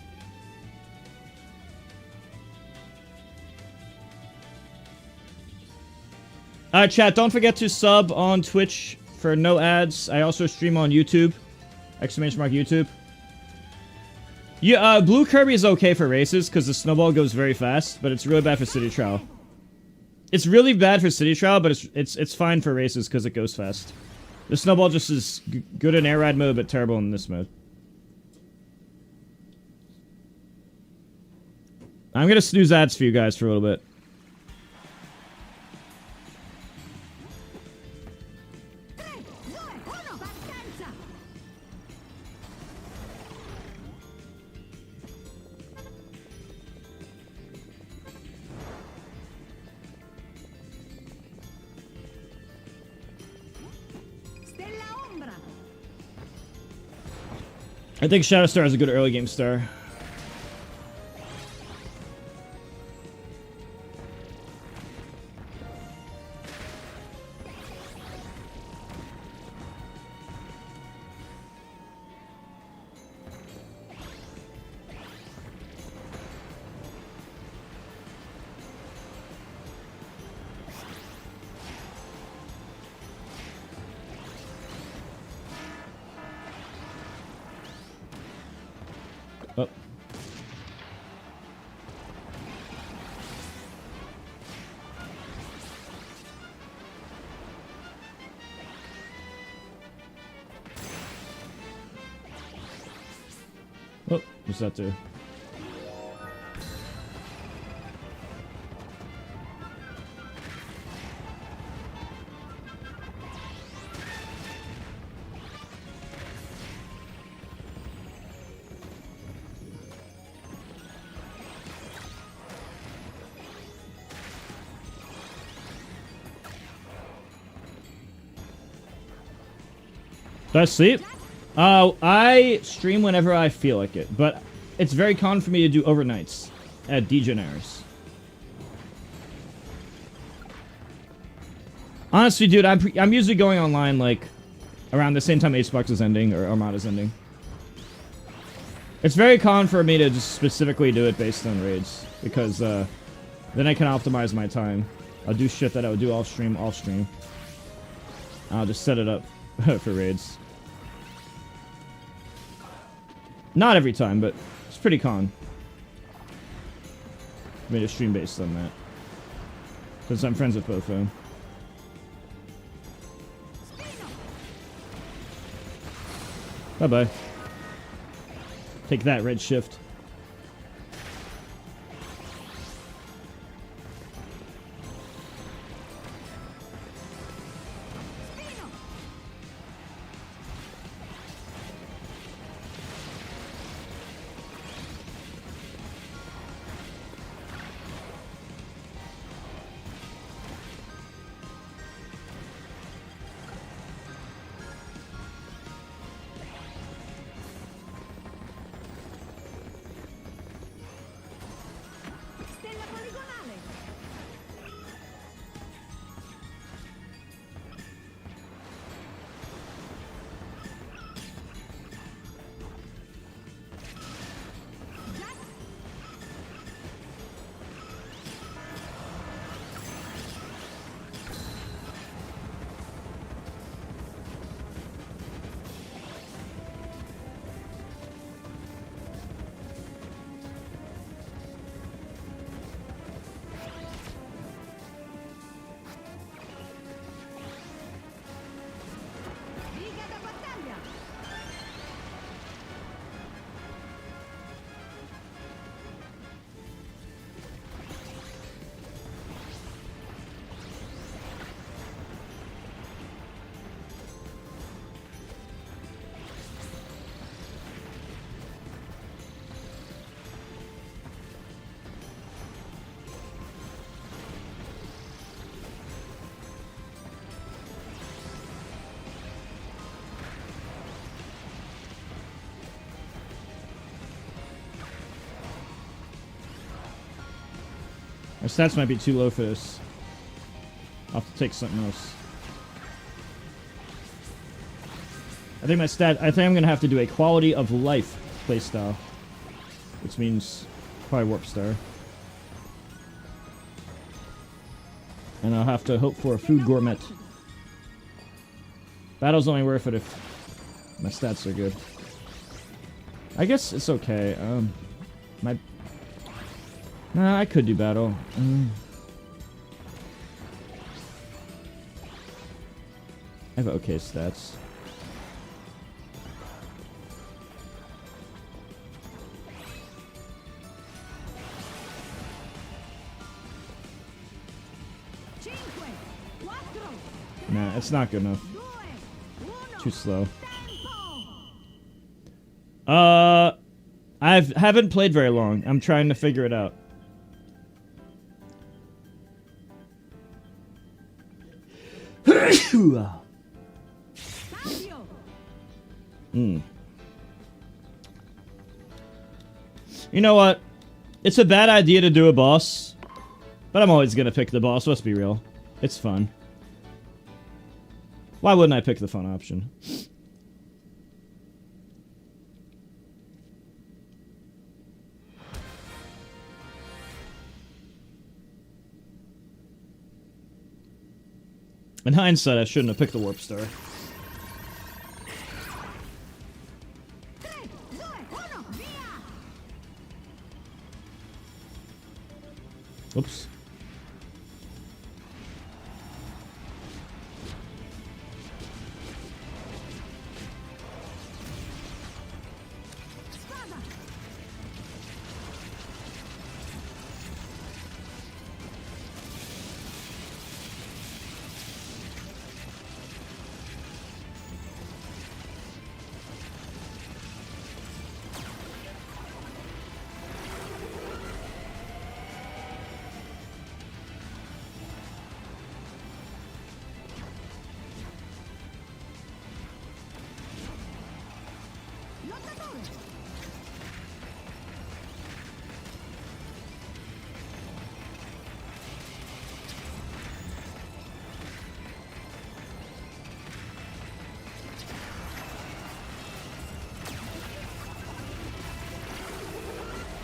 Chat, don't forget to sub on Twitch for no ads. I also stream on YouTube. Exclamation mark YouTube. Yeah, Blue Kirby is okay for races because the snowball goes very fast, but it's really bad for City Trial. It's really bad for City Trial, but it's fine for races because it goes fast. The snowball just is good in air ride mode, but terrible in this mode. I'm gonna snooze ads for you guys for a little bit. I think Shadowstar is a good early game star. Oh. Oh, what's that do? Did I sleep? I stream whenever I feel like it, but it's very common for me to do overnights at DGeneres. Honestly, dude, I'm usually going online like around the same time Acebox is ending or Armada's ending. It's very common for me to just specifically do it based on raids because then I can optimize my time. I'll do shit that I would do off stream. I'll just set it up for raids. Not every time, but it's pretty common. Made a stream based on that. Because I'm friends with both of them. Bye-bye. Take that, red shift. My stats might be too low for this. I'll have to take something else. I think I'm gonna have to do a quality of life playstyle, which means probably Warp Star. And I'll have to hope for a food gourmet. Battle's only worth it if my stats are good. I guess it's okay. Nah, I could do battle. I have okay stats. Nah, it's not good enough. Too slow. I haven't played very long. I'm trying to figure it out. You know what? It's a bad idea to do a boss, but I'm always gonna pick the boss, let's be real. It's fun. Why wouldn't I pick the fun option? In hindsight, I shouldn't have picked the Warp Star. Oops.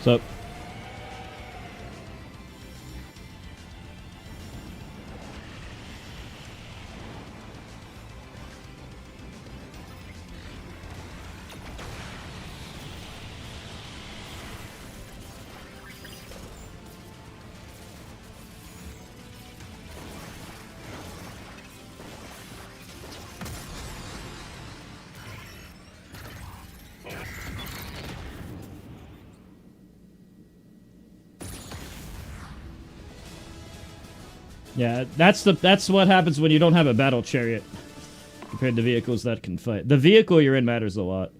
What's up? Yeah, that's what happens when you don't have a battle chariot compared to vehicles that can fight. The vehicle you're in matters a lot.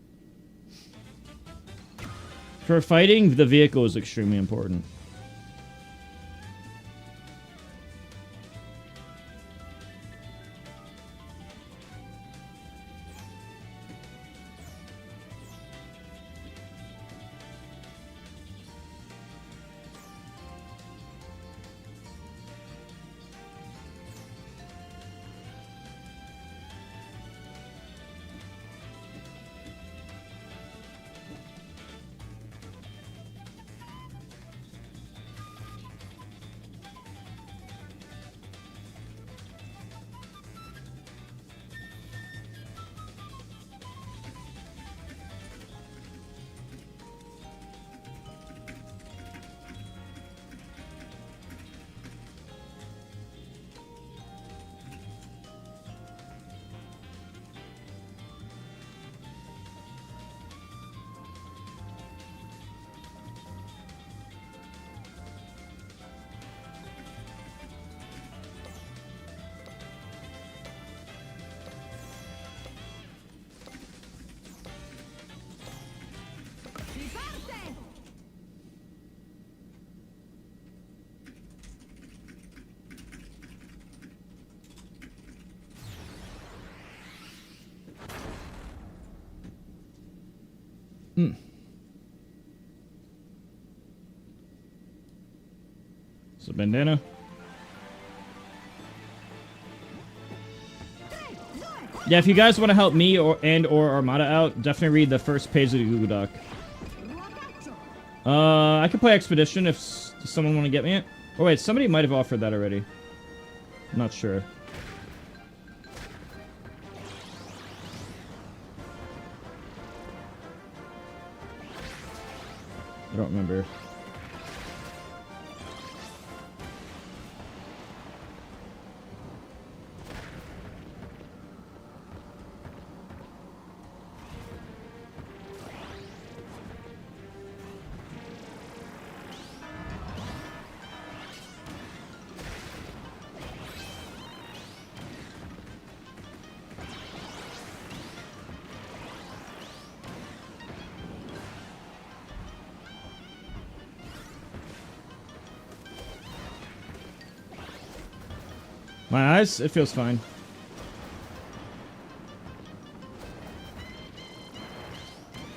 For fighting, the vehicle is extremely important. So bandana. Yeah, if you guys want to help me or Armada out, definitely read the first page of the Google Doc. I could play Expedition if someone want to get me it. Oh wait, somebody might have offered that already. I'm not sure. I don't remember. My eyes? It feels fine.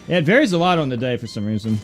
Yeah, it varies a lot on the day for some reason.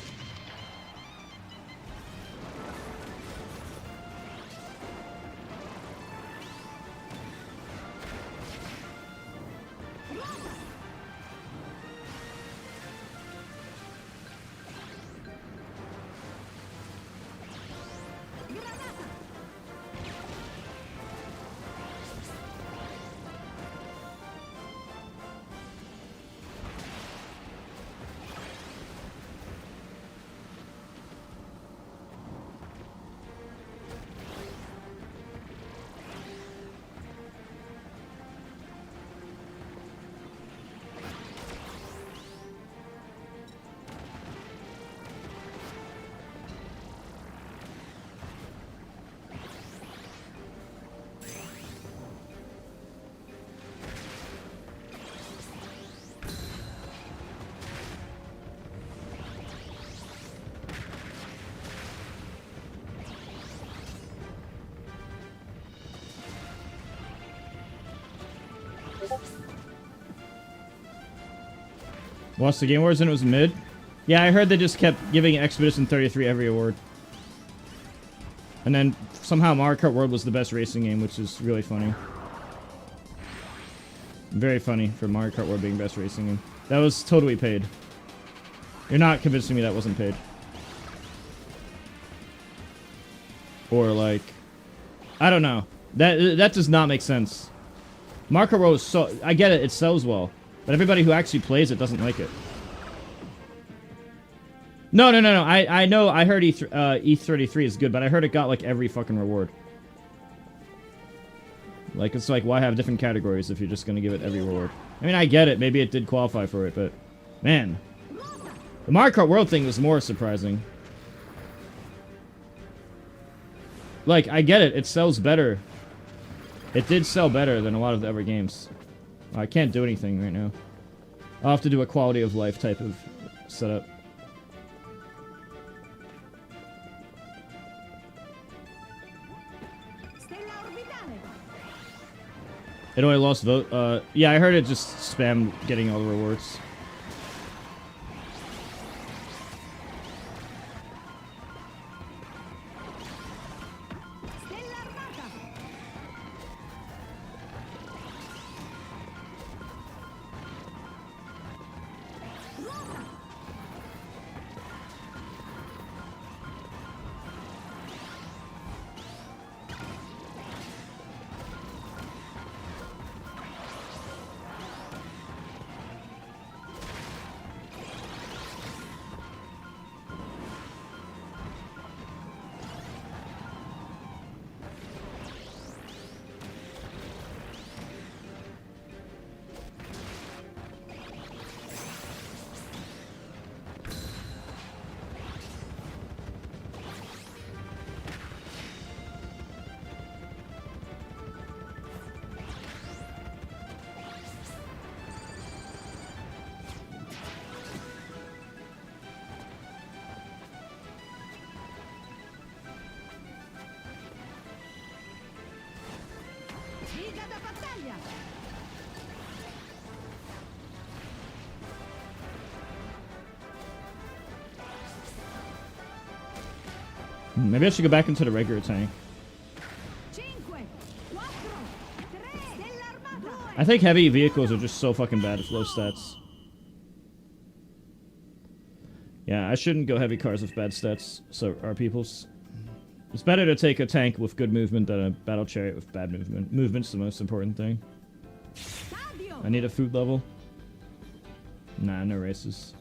Lost the Game Awards and it was mid? Yeah, I heard they just kept giving Expedition 33 every award. And then somehow Mario Kart World was the best racing game, which is really funny. Very funny for Mario Kart World being best racing game. That was totally paid. You're not convincing me that wasn't paid. Or like... I don't know. That does not make sense. Mario Kart World is so... I get it, it sells well. But everybody who actually plays it doesn't like it. No. I know, I heard E33 is good, but I heard it got, like, every fucking reward. Like, it's like, why have different categories if you're just gonna give it every reward? I mean, I get it. Maybe it did qualify for it, but... Man. The Mario Kart World thing was more surprising. Like, I get it. It sells better. It did sell better than a lot of the other games. I can't do anything right now. I'll have to do a quality of life type of setup. It only lost vote. Yeah, I heard it just spam getting all the rewards. Maybe I should go back into the regular tank. I think heavy vehicles are just so fucking bad with low stats. Yeah, I shouldn't go heavy cars with bad stats, so our peoples. It's better to take a tank with good movement than a battle chariot with bad movement. Movement's the most important thing. I need a food level. Nah, no races.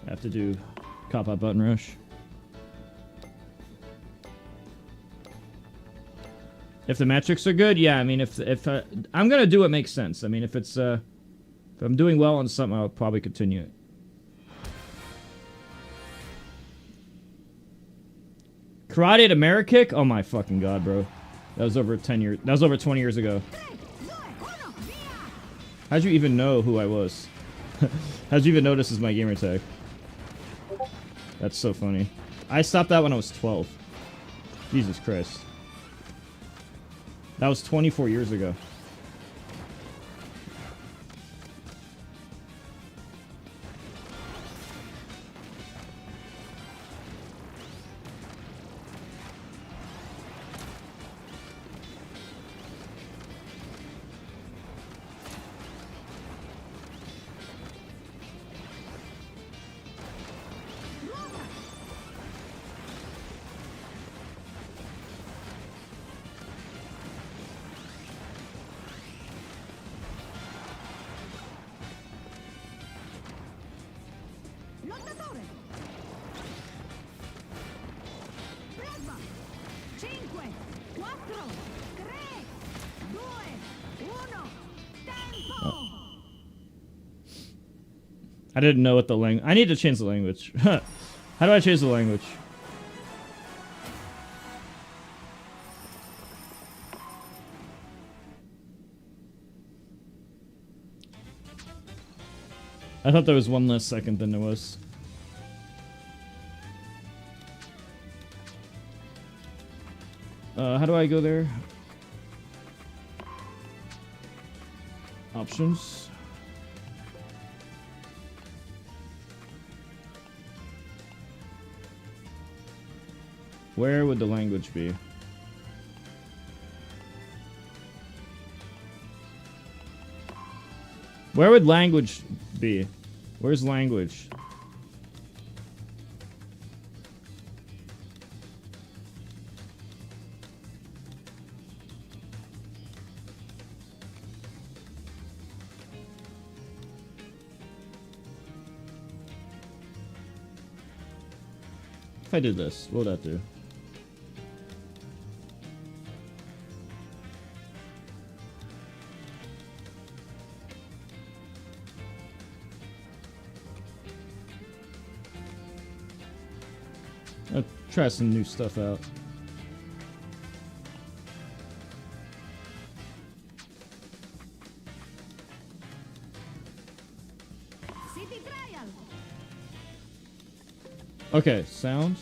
I have to do cop-out button rush. If the metrics are good, yeah, I mean, if I'm gonna do what makes sense. I mean, if it's, if I'm doing well on something, I'll probably continue it. Karate at Amerikick? Oh my fucking god, bro. That was over 10 years, that was over 20 years ago. How'd you even know who I was? How'd you even know this is my gamer tag? That's so funny. I stopped that when I was 12. Jesus Christ. That was 24 years ago. I didn't know what the language... I need to change the language. How do I change the language? I thought there was one less second than there was. How do I go there? Options. Where would the language be? Where would language be? Where's language? If I did this, what would that do? I'll try some new stuff out. Okay, sound.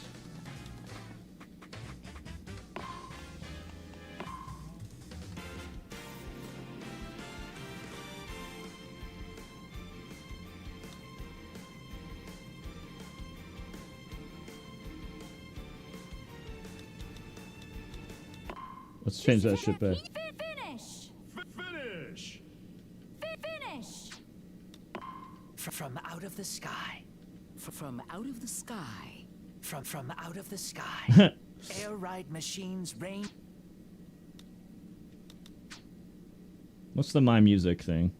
Let's change that shit back.
Finish.
Finish!
Finish.
From out of the sky.
From out of the sky.
From out of the sky. Air ride machines rain.
What's the my music thing?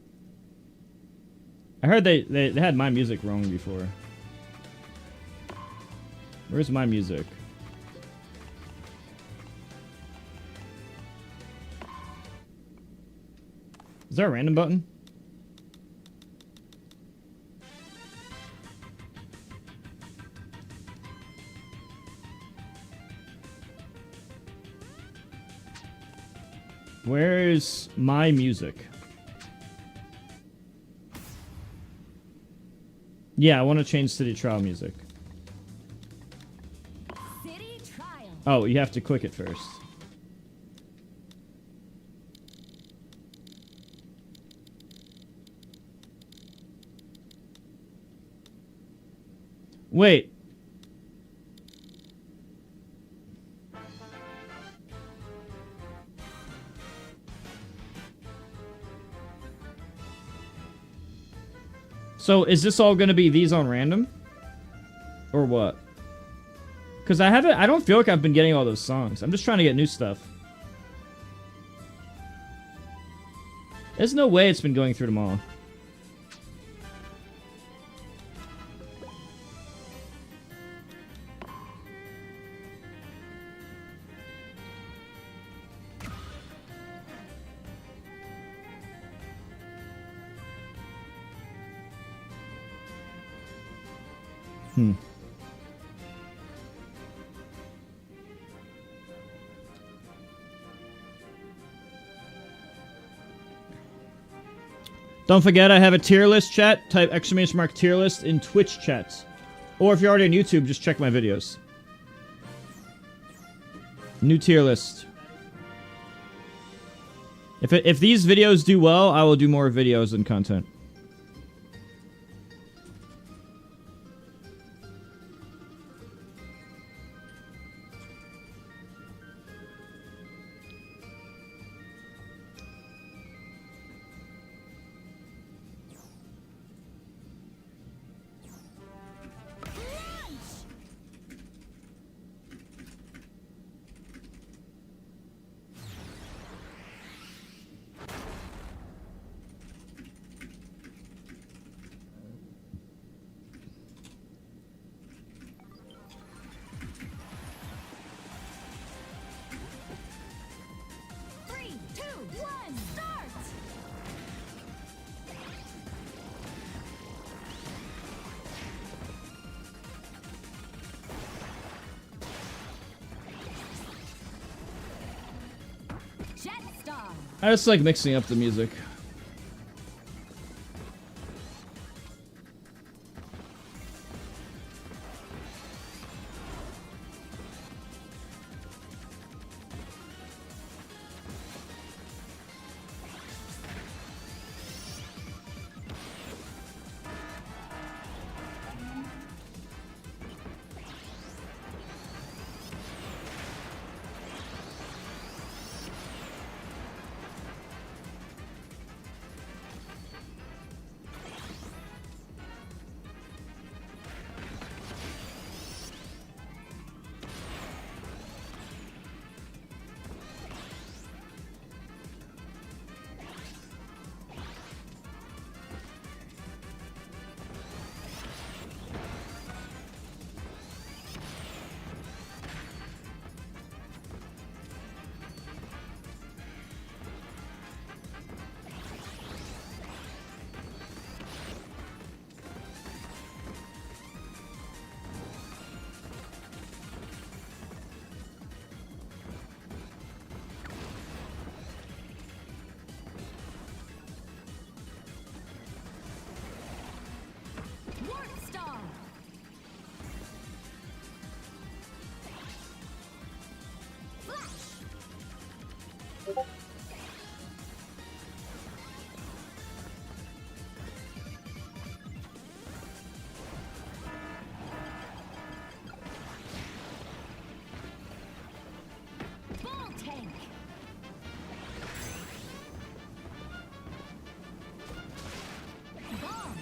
I heard they had my music wrong before. Where's my music? Is there a random button? Where's my music? Yeah, I want to change City Trial music.
City Trial.
Oh, you have to click it first. Wait. So is this all gonna be these on random? Or what? Because I don't feel like I've been getting all those songs. I'm just trying to get new stuff. There's no way it's been going through them all. Don't forget, I have a tier list chat. Type !mark tier list in Twitch chats. Or if you're already on YouTube, just check my videos. New tier list. If these videos do well, I will do more videos and content.
Three, two, one, start! Jet Star.
I just like mixing up the music.
Warp Star. Flash. Bull Tank. Bomb.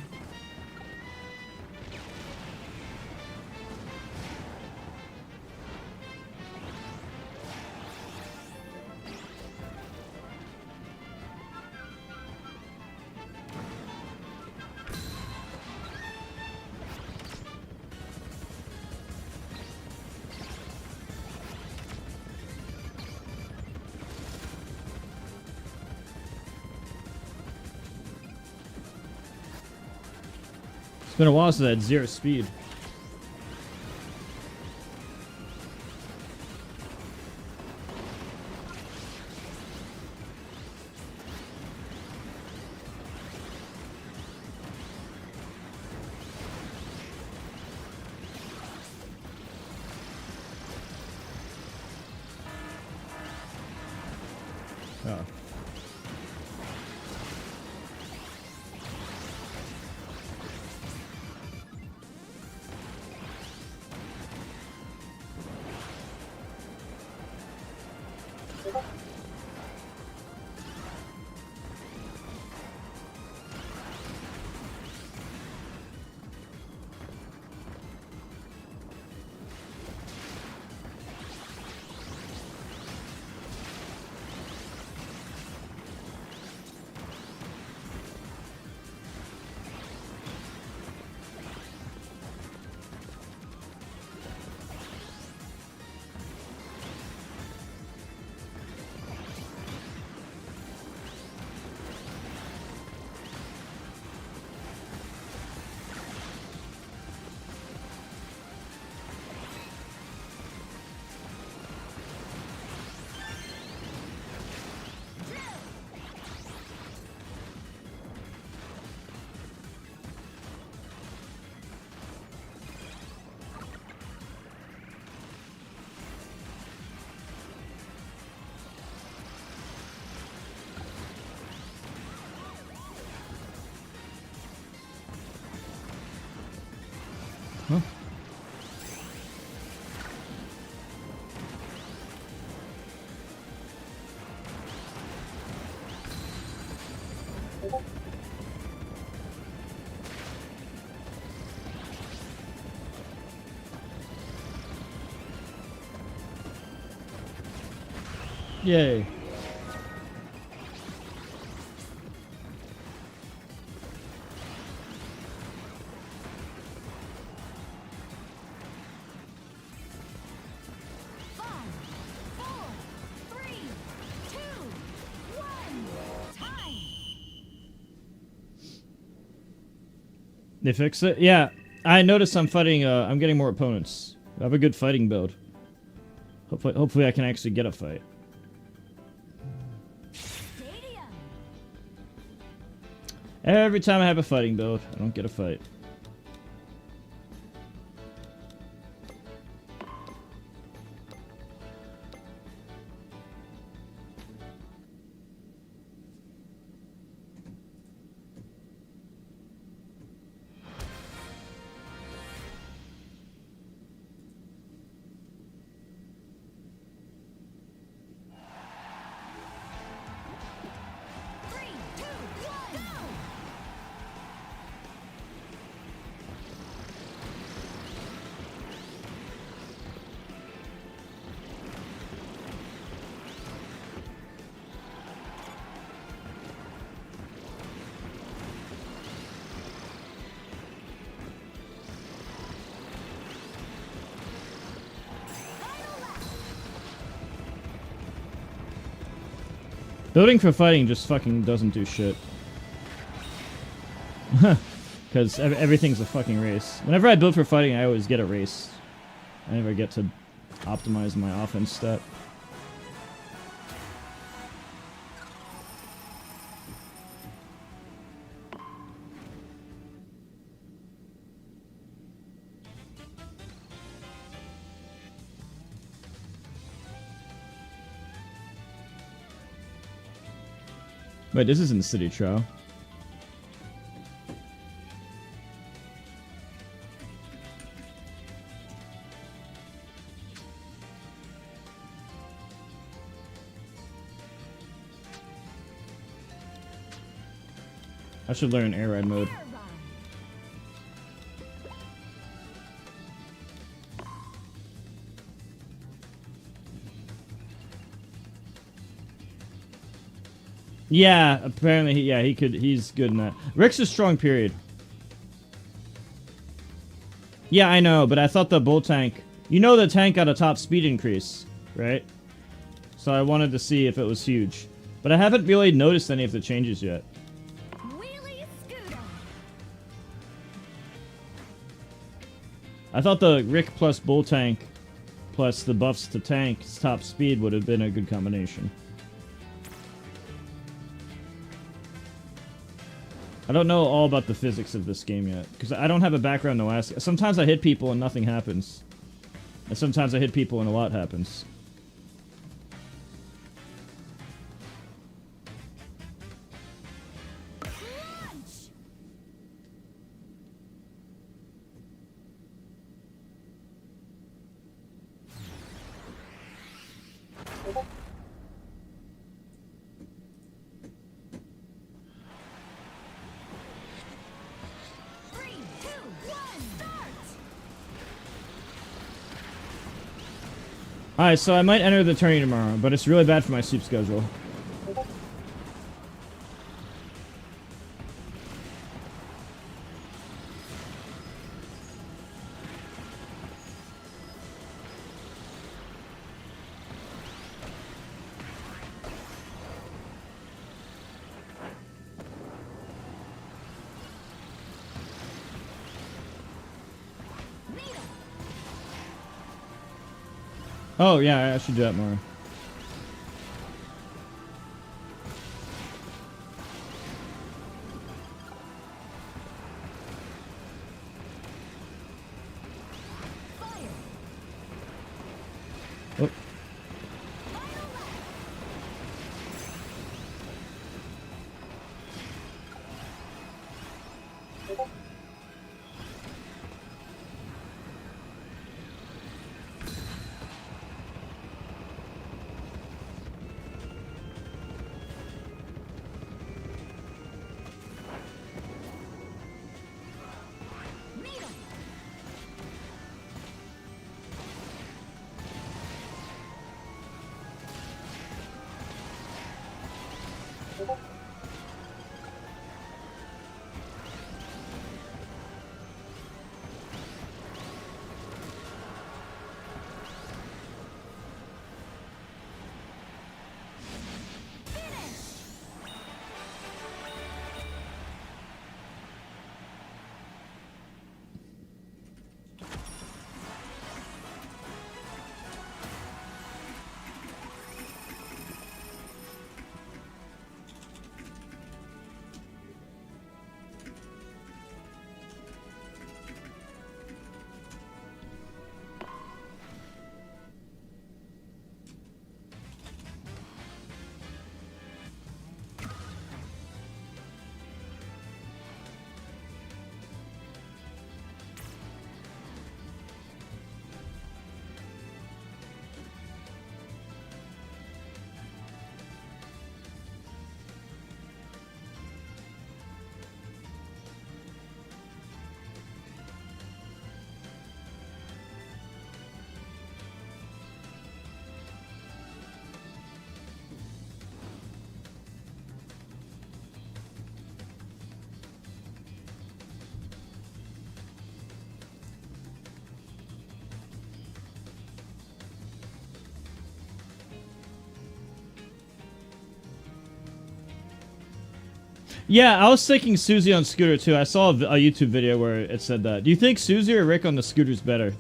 It's been a while since I had 0 speed. Oh. Yay.
Five, four, three, two, one. Time.
They fixed it? Yeah. I noticed I'm fighting, I'm getting more opponents. I have a good fighting build. Hopefully I can actually get a fight.
Stadium.
Every time I have a fighting build, I don't get a fight.
Three, two, one, go.
Building for fighting just fucking doesn't do shit. Because everything's a fucking race. Whenever I build for fighting, I always get a race. I never get to optimize my offense stat. Wait, this isn't City Trial. I should learn air ride mode.
Air ride.
Yeah, apparently, he's good in that. Rick's a strong, period. Yeah, I know, but I thought the bull tank... You know the tank got a top speed increase, right? So I wanted to see if it was huge. But I haven't really noticed any of the changes yet.
Wheelie scooter.
I thought the Rick plus bull tank plus the buffs to tank's top speed would have been a good combination. I don't know all about the physics of this game yet, because I don't have a background to ask. Sometimes I hit people and nothing happens. And sometimes I hit people and a lot happens.
Launch. Three, two, one, start.
Alright, so I might enter the tourney tomorrow, but it's really bad for my sleep schedule.
Needle.
Oh, yeah, I should do that more.
Fire.
Oh.
Final lap. Needle. 3,
Yeah, I was thinking Susie on scooter too. I saw a YouTube video where it said that. Do you think Susie or Rick on the scooter's better?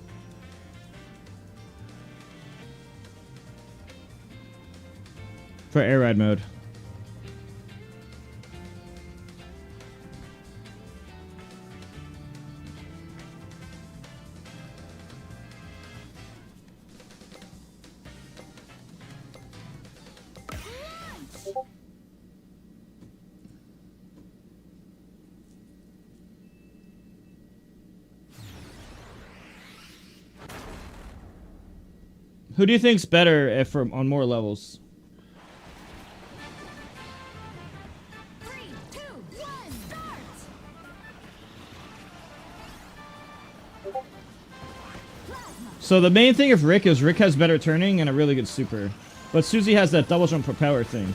For air ride mode. Who do you think's better if on more levels?
3, 2, 1, start! Plasma.
So the main thing of Rick is Rick has better turning and a really good super. But Susie has that double jump propeller thing.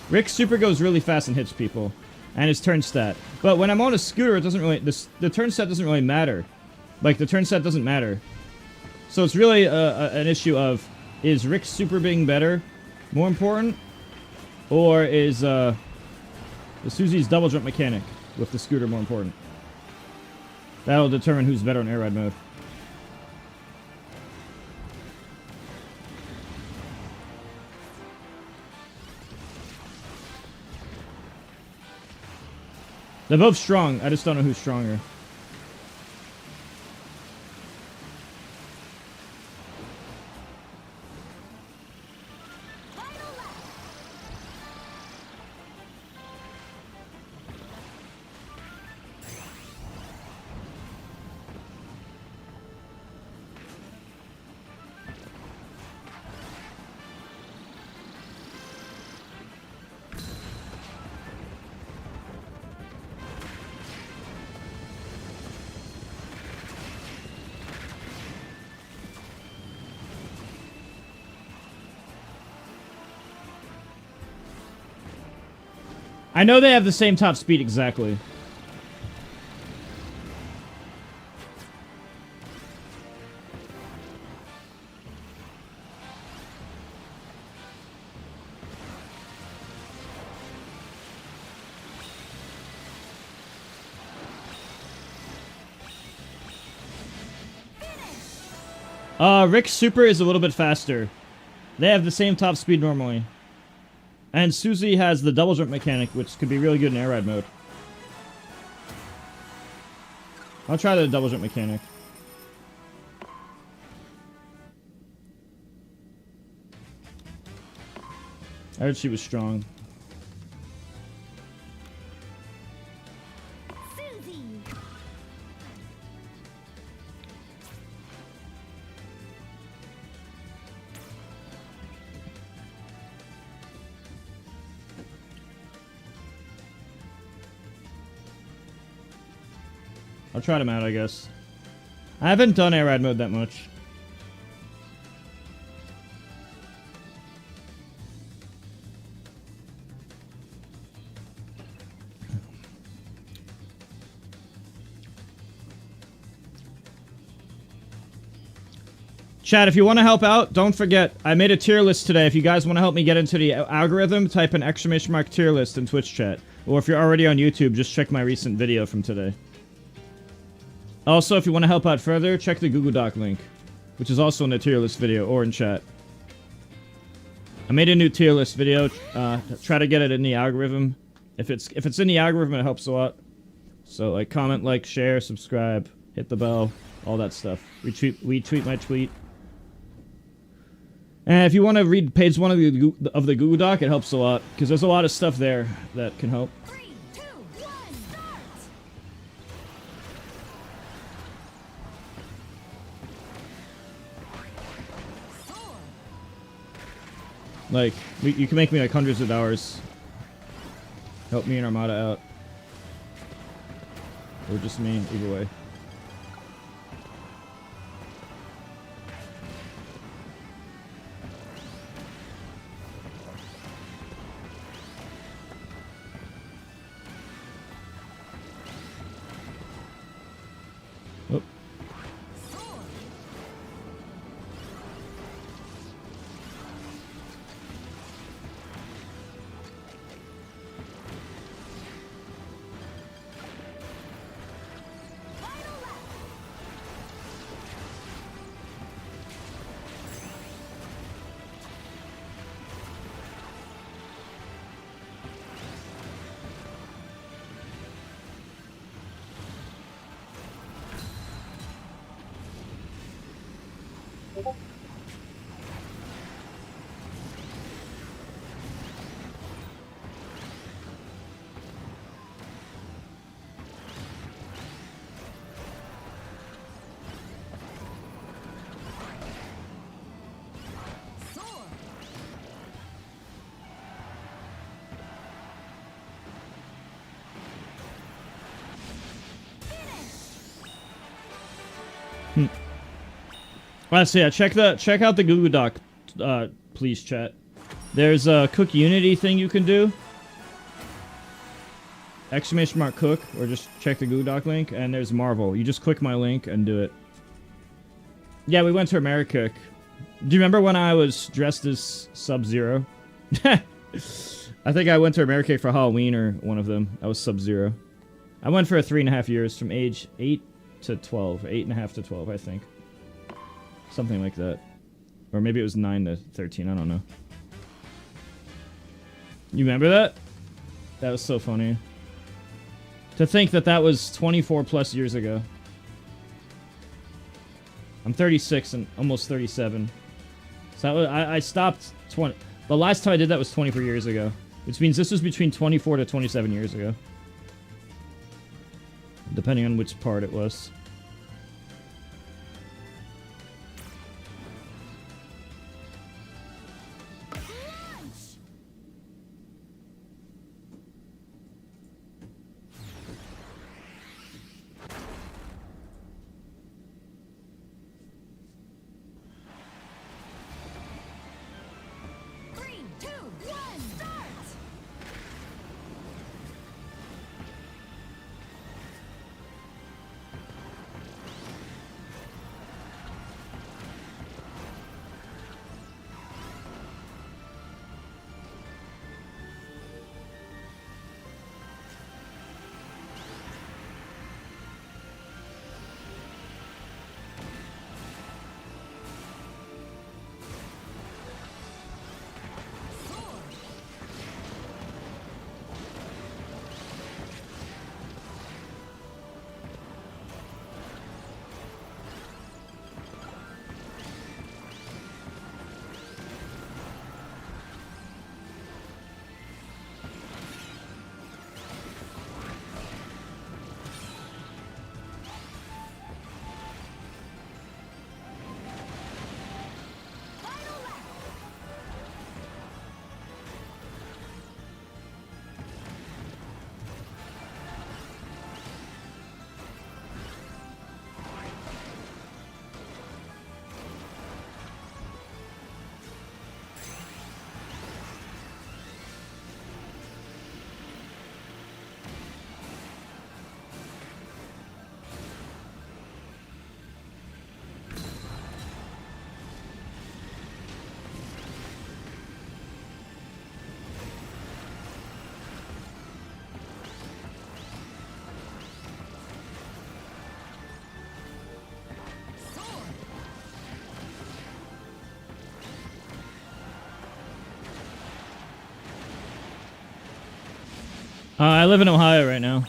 Rick's super goes really fast and hits people. And his turn stat. But when I'm on a scooter, it doesn't really... The turn stat doesn't really matter. Like, the turn stat doesn't matter. So it's really an issue of, is Rick's super being better more important? Or is the Susie's double jump mechanic with the scooter more important? That'll determine who's better in air ride mode. They're both strong, I just don't know who's stronger.
Final lap.
I know they have the same top speed exactly. Rick's super is a little bit faster. They have the same top speed normally. And Susie has the double jump mechanic, which could be really good in air ride mode. I'll try the double jump mechanic. I heard she was strong.
Susie.
I'll try them out, I guess. I haven't done air ride mode that much. Chat, if you want to help out, don't forget, I made a tier list today. If you guys want to help me get into the algorithm, type in ! tier list in Twitch chat. Or if you're already on YouTube, just check my recent video from today. Also, if you want to help out further, check the Google Doc link, which is also in the tier list video or in chat. I made a new tier list video, try to get it in the algorithm. If it's in the algorithm, it helps a lot. So, like, comment, like, share, subscribe, hit the bell, all that stuff. Retweet my tweet. And if you want to read page 1 of the Google Doc, it helps a lot, because there's a lot of stuff there that can help.
3, 2, 1, start! Soar!
Like, you can make me like hundreds of hours. Help me and Armada out. Or just me, either way. Oh.
Soar! Final lap! Soar!
Let's see. Check out the Google Doc, please, chat. There's a Cook Unity thing you can do. ! Cook, or just check the Google Doc link, and there's Marvel. You just click my link and do it. Yeah, we went to America. Do you remember when I was dressed as Sub-Zero? I think I went to America for Halloween or one of them. I was Sub-Zero. I went for 3.5 years, from age 8 to 12. 8.5 to 12, I think. Something like that. Or maybe it was 9 to 13, I don't know. You remember that? That was so funny. To think that that was 24 plus years ago. I'm 36 and almost 37. So I stopped 20. The last time I did that was 24 years ago. Which means this was between 24 to 27 years ago. Depending on which part it was.
Launch! Three, two, one, start!
I live in Ohio right now.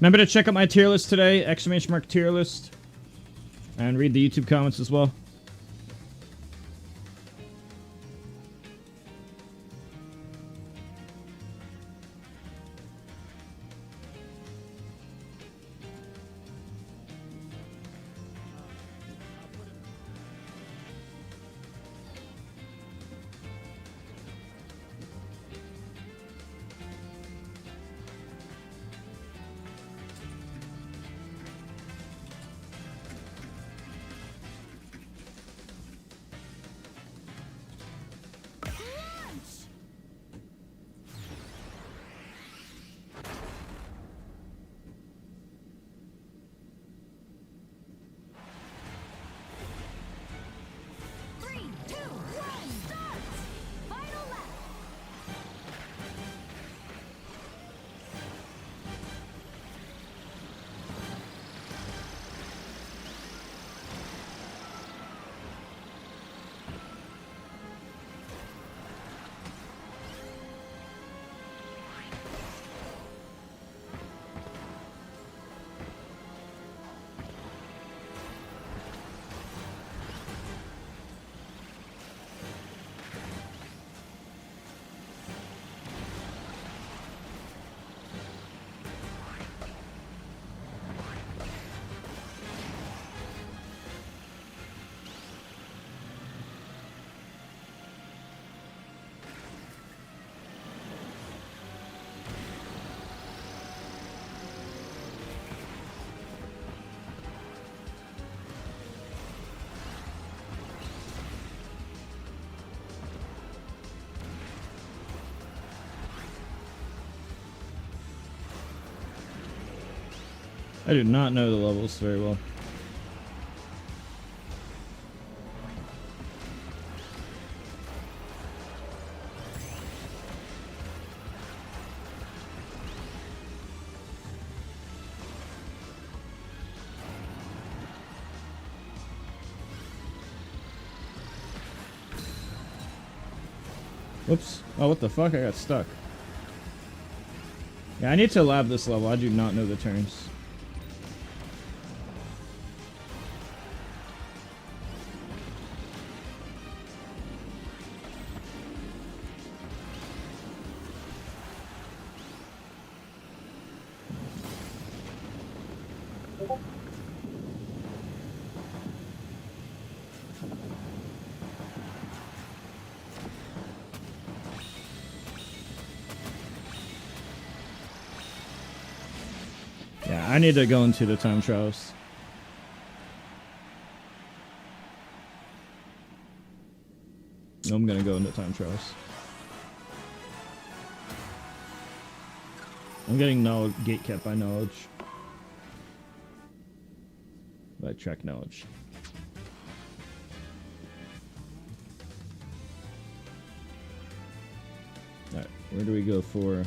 Remember to check out my tier list today, ! tier list. And read the YouTube comments as well.
Launch! 3, 2, 1, start! Final lap!
I do not know the levels very well. Whoops. Oh, what the fuck? I got stuck. Yeah, I need to lab this level. I do not know the turns. Yeah, I need to go into the time trials. I'm gonna go into time trials. I'm getting knowledge gate kept by knowledge. By track knowledge. Alright, where do we go for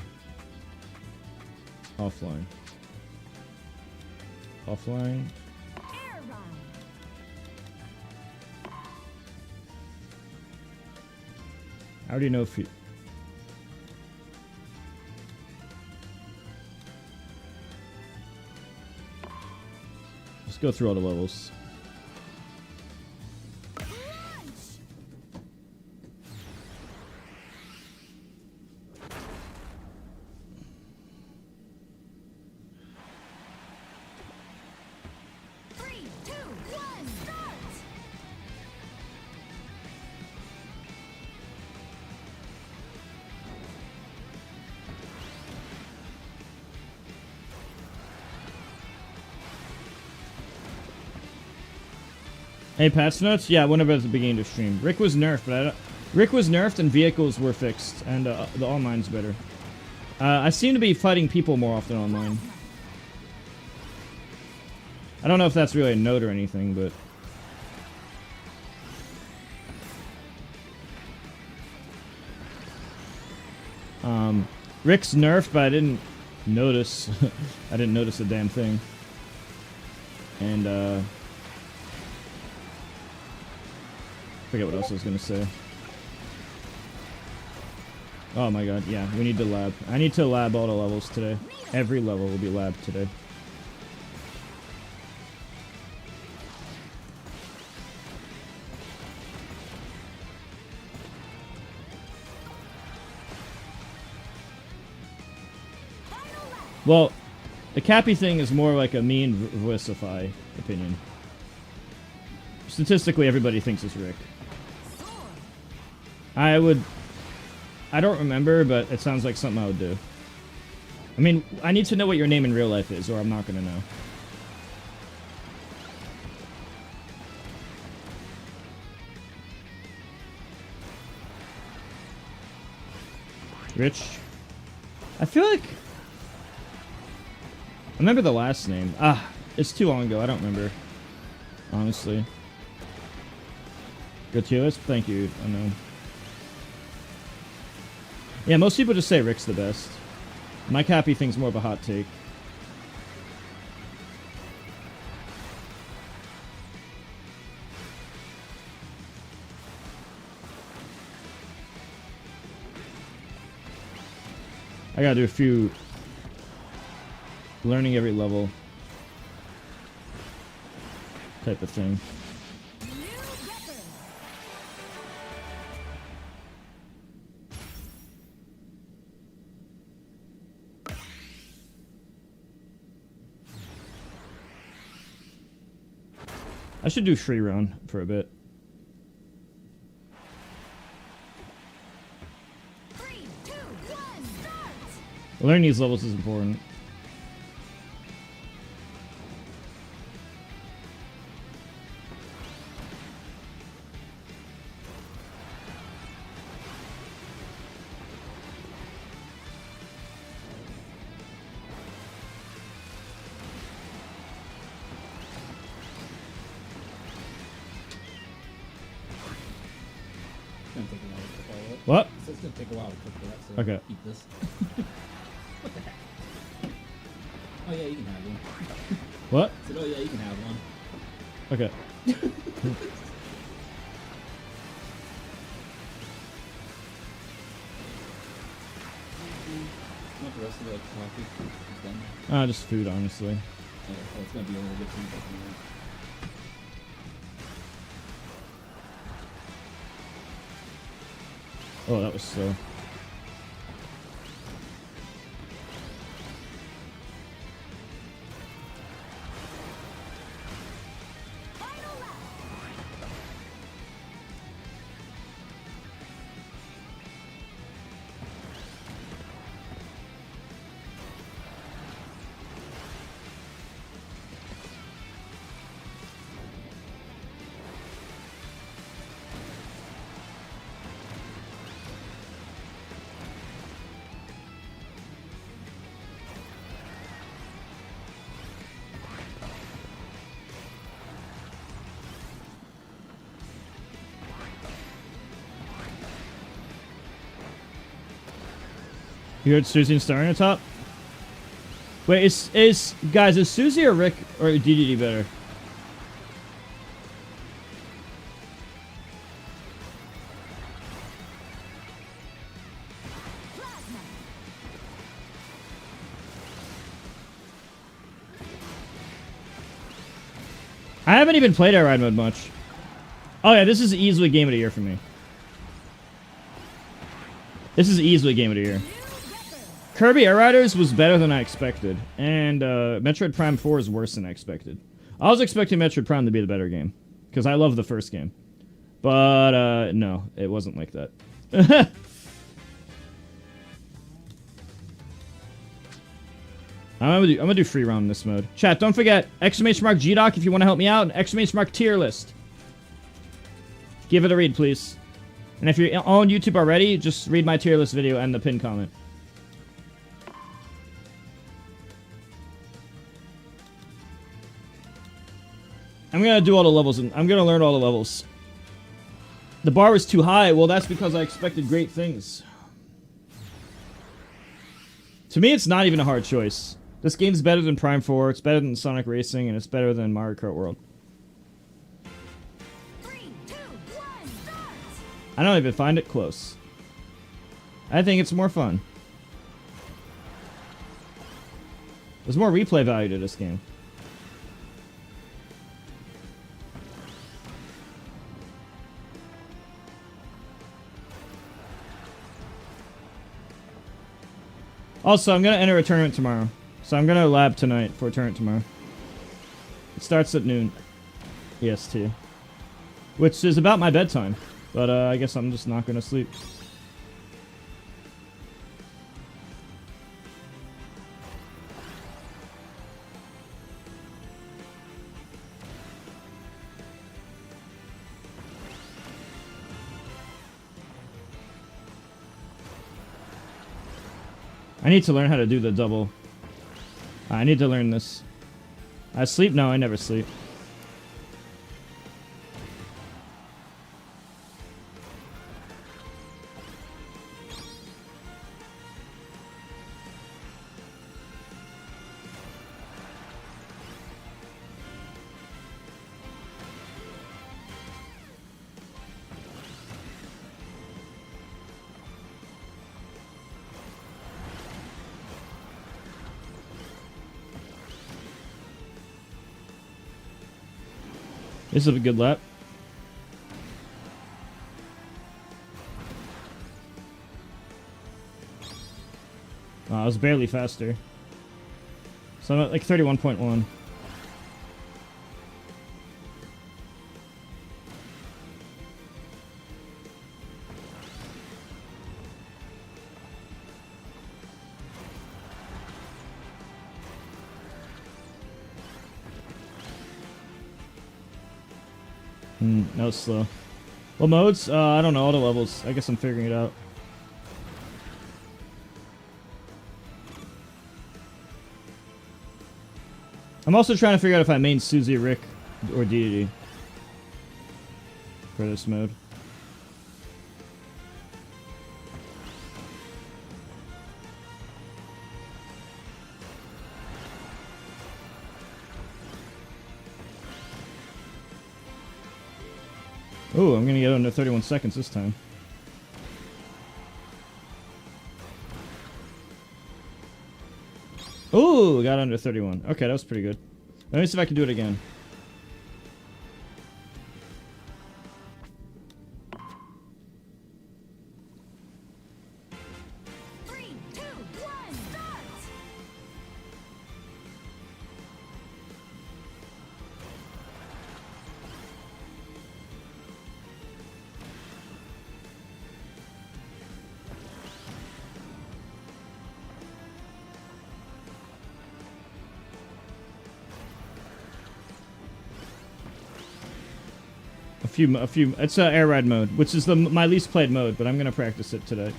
offline? Offline.
Air ride!
I already know if you... Let's go through all the levels.
Launch!
Hey, patch notes? Yeah, whenever at the beginning of stream. Rick was nerfed, but I don't... Rick was nerfed and vehicles were fixed, and the online's better. I seem to be fighting people more often online. I don't know if that's really a note or anything, but... Rick's nerfed, but I didn't notice. I didn't notice a damn thing. And, forget what else I was gonna say. Oh my god, yeah, we need to lab. I need to lab all the levels today. Every level will be labbed today. Well, the Cappy thing is more like a me and Voicify opinion. Statistically, everybody thinks it's Rick. I don't remember, but it sounds like something I would do. I mean, I need to know what your name in real life is, or I'm not gonna know. Rich? I feel like... I remember the last name. Ah, it's too long ago. I don't remember. Honestly. Gratuitous? Thank you. I know. Yeah, most people just say Rick's the best. Mike Happy thing's more of a hot take. I gotta do a few... learning every level type of thing. I should do free run for a bit.
3, 2, 1, start!
Learning these levels is important.
It's gonna take a while to follow up.
What?
So it's gonna take a while to cook that, so
Okay.
eat this. What the heck? Oh yeah, you can have one.
What?
I said, oh yeah, you can have one.
Okay.
Want the rest of the coffee? It's done.
Just food, honestly.
Oh, so it's gonna be a little bit too much.
Oh, that was slow.
Final lap!
You heard Susie and Star on the top? Wait, guys, is Susie or Rick or DDD better?
Plasma!
I haven't even played Air Ride mode much. Oh yeah, this is easily game of the year for me. This is easily game of the year. Kirby Air Riders was better than I expected, and Metroid Prime 4 is worse than I expected. I was expecting Metroid Prime to be the better game, because I love the first game. But, no, it wasn't like that. I'm gonna do free round in this mode. Chat, don't forget, !GDoc if you want to help me out, and !tier list. Give it a read, please. And if you're on YouTube already, just read my tier list video and the pinned comment. I'm gonna do all the levels, and I'm gonna learn all the levels. The bar was too high. Well, that's because I expected great things. To me, it's not even a hard choice. This game's better than Prime 4, it's better than Sonic Racing, and it's better than Mario Kart World.
3, 2, 1, start!
I don't even find it close. I think it's more fun. There's more replay value to this game. Also, I'm going to enter a tournament tomorrow. So I'm going to lab tonight for a tournament tomorrow. It starts at noon. EST. Which is about my bedtime. But I guess I'm just not going to sleep. I need to learn how to do the double. I need to learn this. I sleep? No, I never sleep. This is a good lap. Oh, I was barely faster. So I'm at like 31.1. No, it's slow. What modes? I don't know, all the levels. I guess I'm figuring it out. I'm also trying to figure out if I main Suzy, Rick, or Dedede for this mode. Ooh, I'm gonna get under 31 seconds this time. Ooh, got under 31. Okay, that was pretty good. Let me see if I can do it again.
Three, two, one, start!
A few. It's air ride mode, which is my least played mode, but I'm gonna practice it today.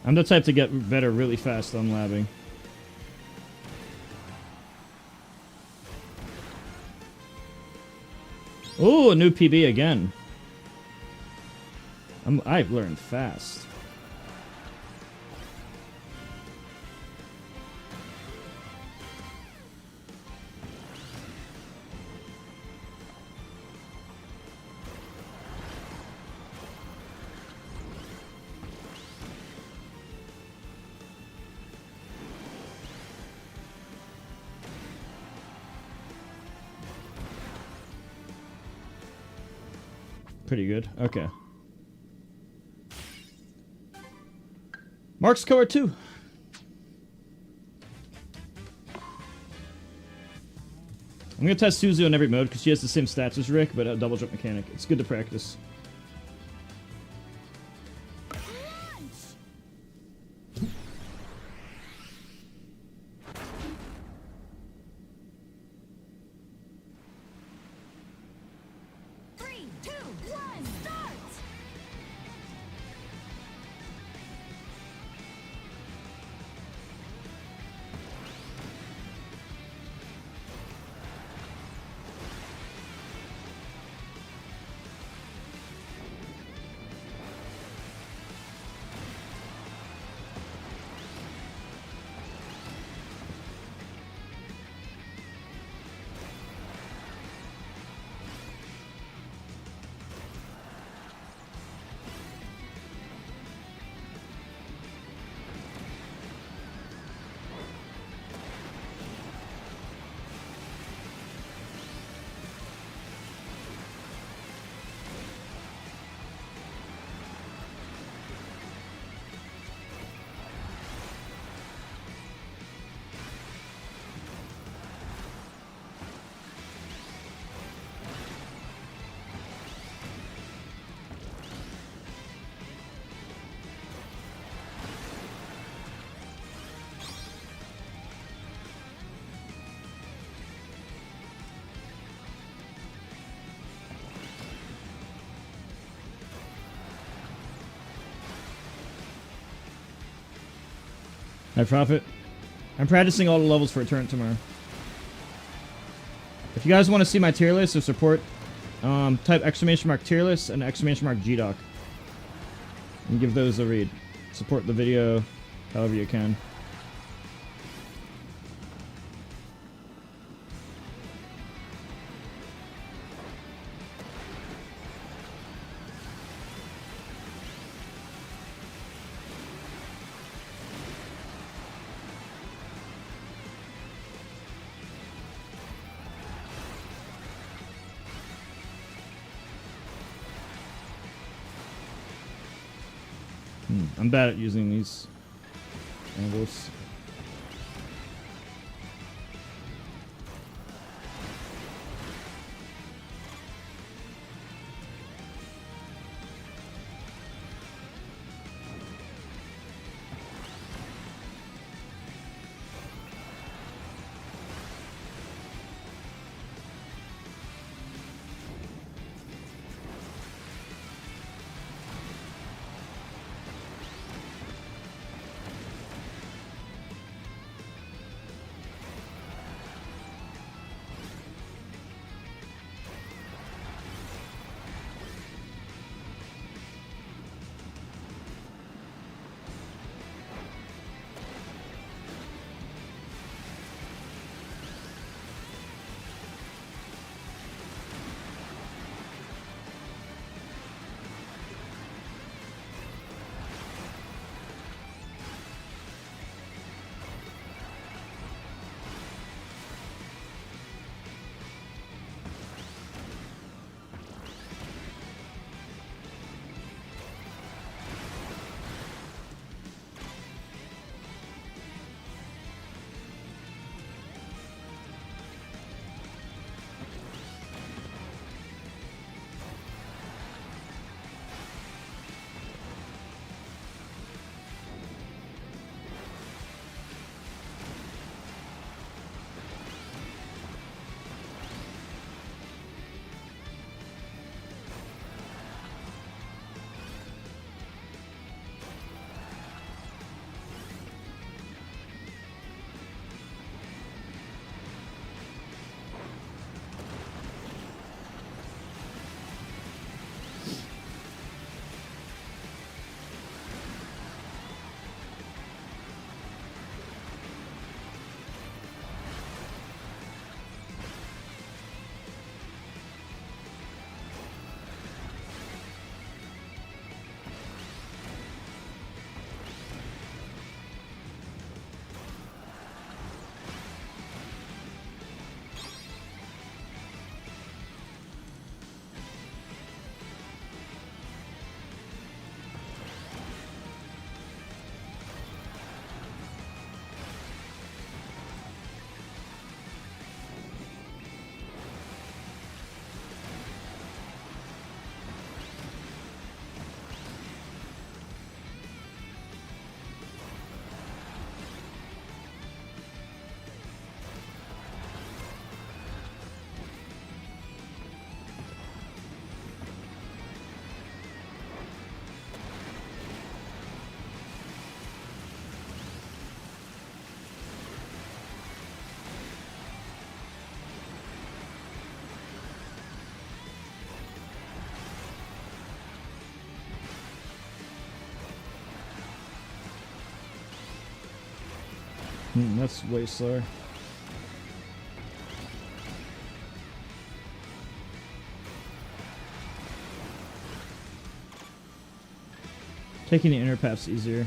I'm the type to get better really fast on labbing. Ooh, a new PB again. I've learned fast. Pretty good. Okay. Mark's cover 2. I'm gonna test Suzu in every mode because she has the same stats as Rick, but a double jump mechanic. It's good to practice.
Launch. 3, 2, 1, start.
Hi, Prophet. I'm practicing all the levels for a turn tomorrow. If you guys want to see my tier list of support, type !! tier list and ! GDoc. And give those a read. Support the video however you can. I'm bad at using these angles. That's way slower. Taking the inner path's easier.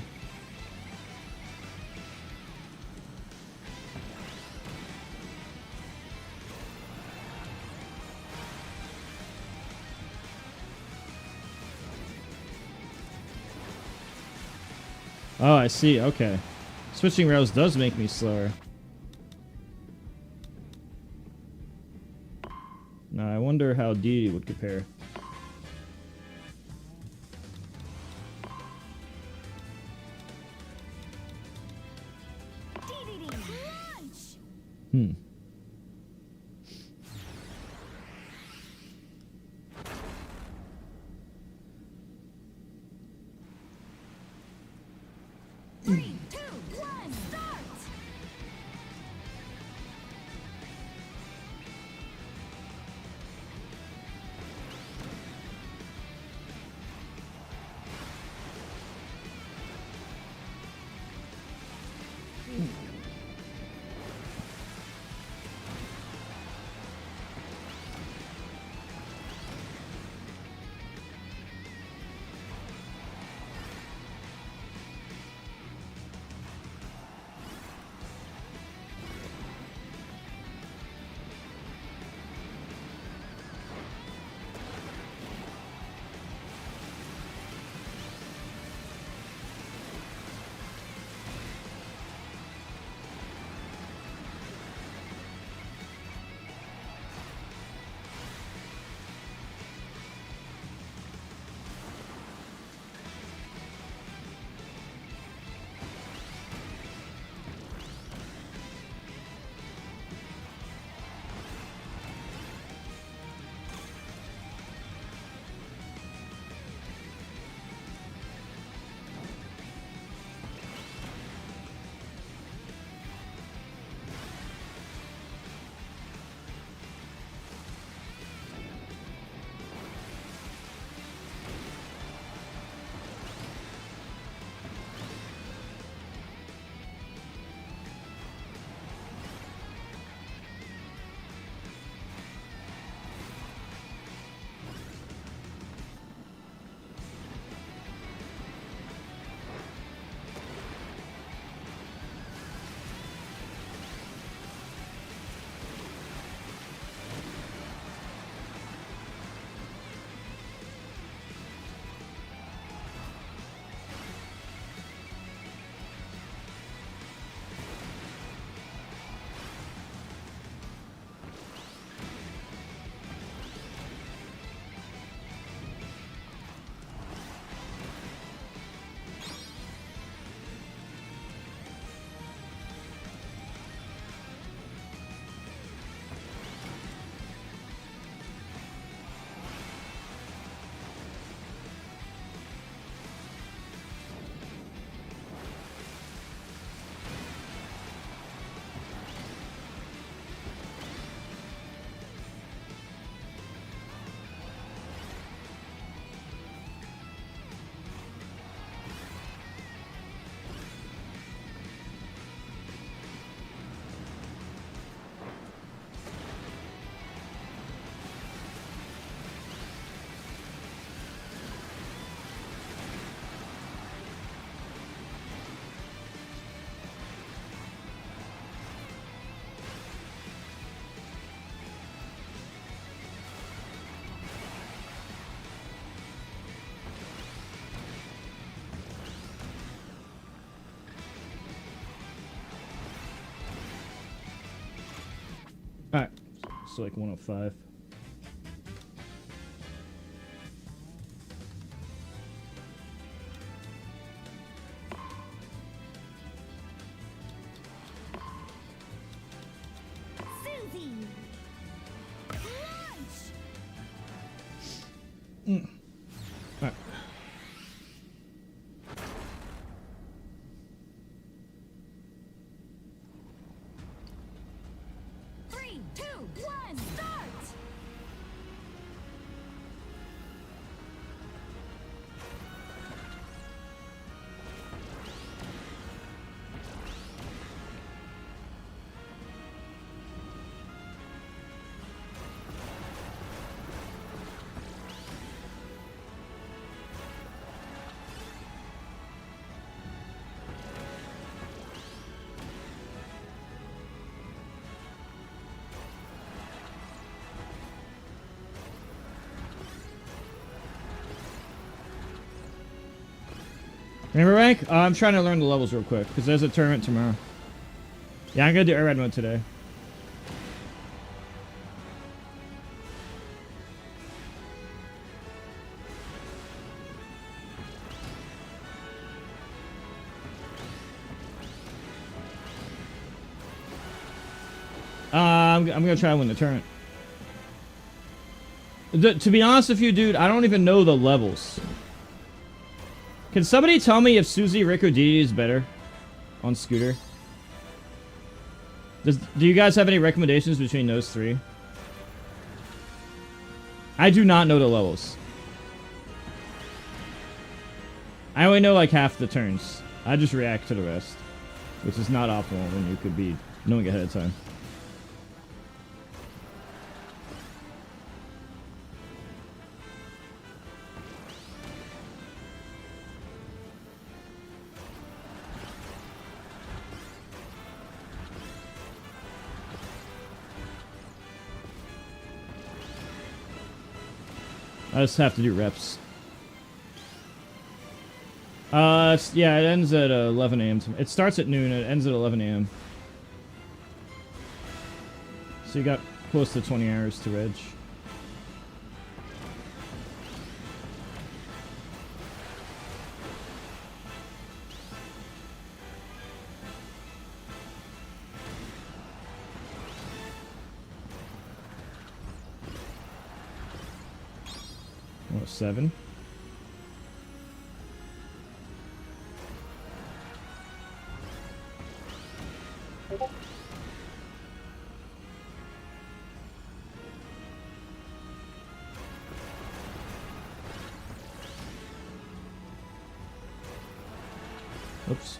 Oh, I see. Okay. Switching rails does make me slower. Now, I wonder how D would compare.
DDD. Launch.
Hmm.
Three, two, one, start.
Alright. So like 105.
Susie. Launch.
Alright.
Three, two, one, start.
Rainbow rank? I'm trying to learn the levels real quick because there's a tournament tomorrow. Yeah, I'm gonna do air ride mode today. I'm gonna try to win the tournament. To be honest with you, dude, I don't even know the levels. Can somebody tell me if Susie, Rick, or Dee is better on scooter? Do you guys have any recommendations between those three? I do not know the levels. I only know like half the turns. I just react to the rest, which is not optimal when you could be knowing ahead of time. I just have to do reps. Yeah, it ends at 11 a.m. It starts at noon, it ends at 11 a.m. So you got close to 20 hours to reg. What, 7? Oops.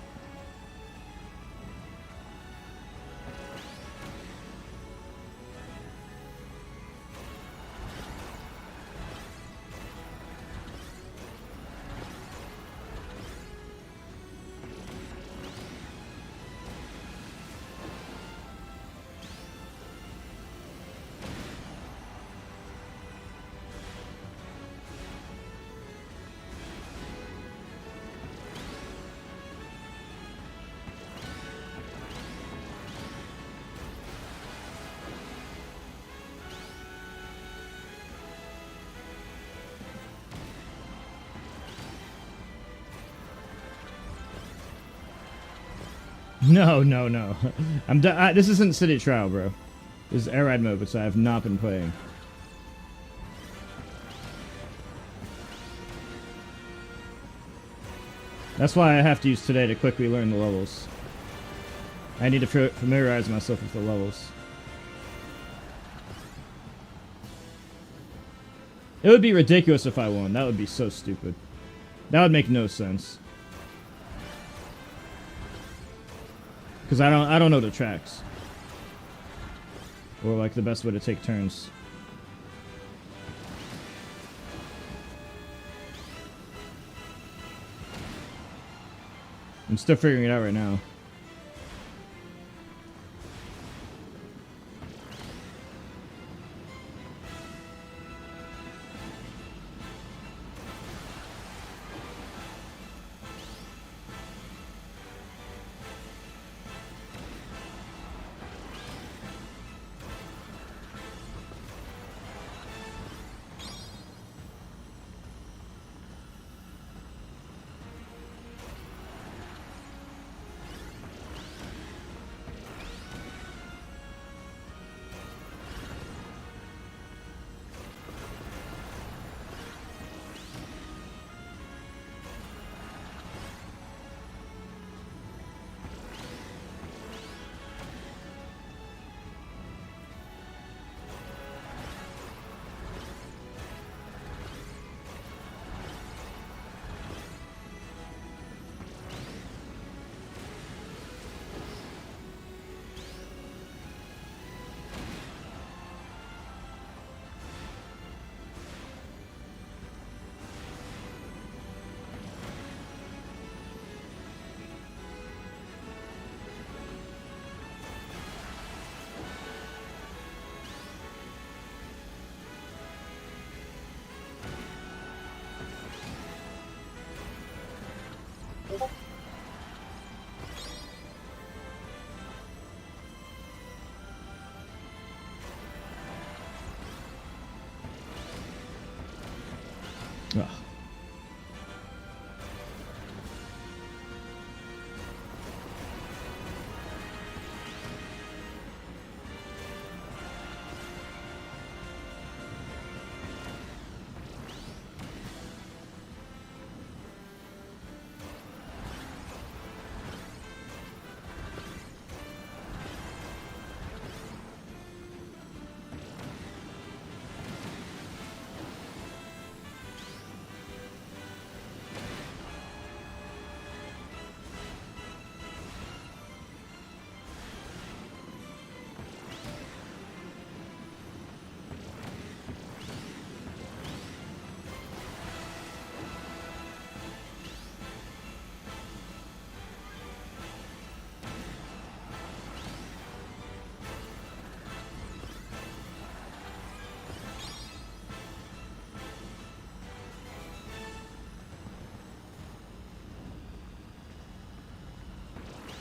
No, no, no. I'm done. This isn't City Trial, bro. This is air ride mode, which I have not been playing. That's why I have to use today to quickly learn the levels. I need to familiarize myself with the levels. It would be ridiculous if I won. That would be so stupid. That would make no sense. Because I don't know the tracks. Or like the best way to take turns. I'm still figuring it out right now. Ugh.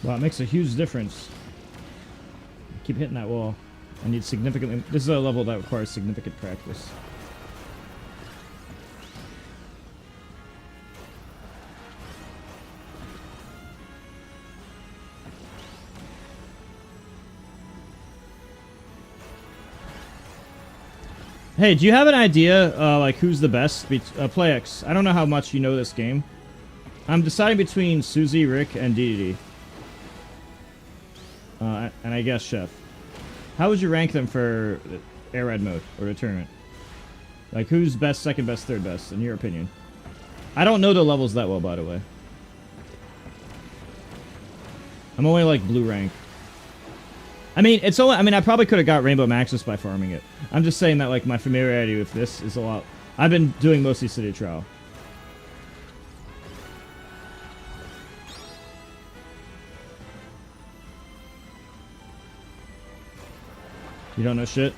Wow, it makes a huge difference. Keep hitting that wall. I need significantly... This is a level that requires significant practice. Hey, do you have an idea, like, who's the best? PlayX, I don't know how much you know this game. I'm deciding between Susie, Rick, and DDD. And I guess Chef. How would you rank them for air ride mode or the tournament? Like, who's best, second best, third best, in your opinion? I don't know the levels that well, by the way. I'm only like blue rank. I mean, it's only. I mean, I probably could have got Rainbow Maxus by farming it. I'm just saying that like my familiarity with this is a lot. I've been doing mostly City Trial. You don't know shit?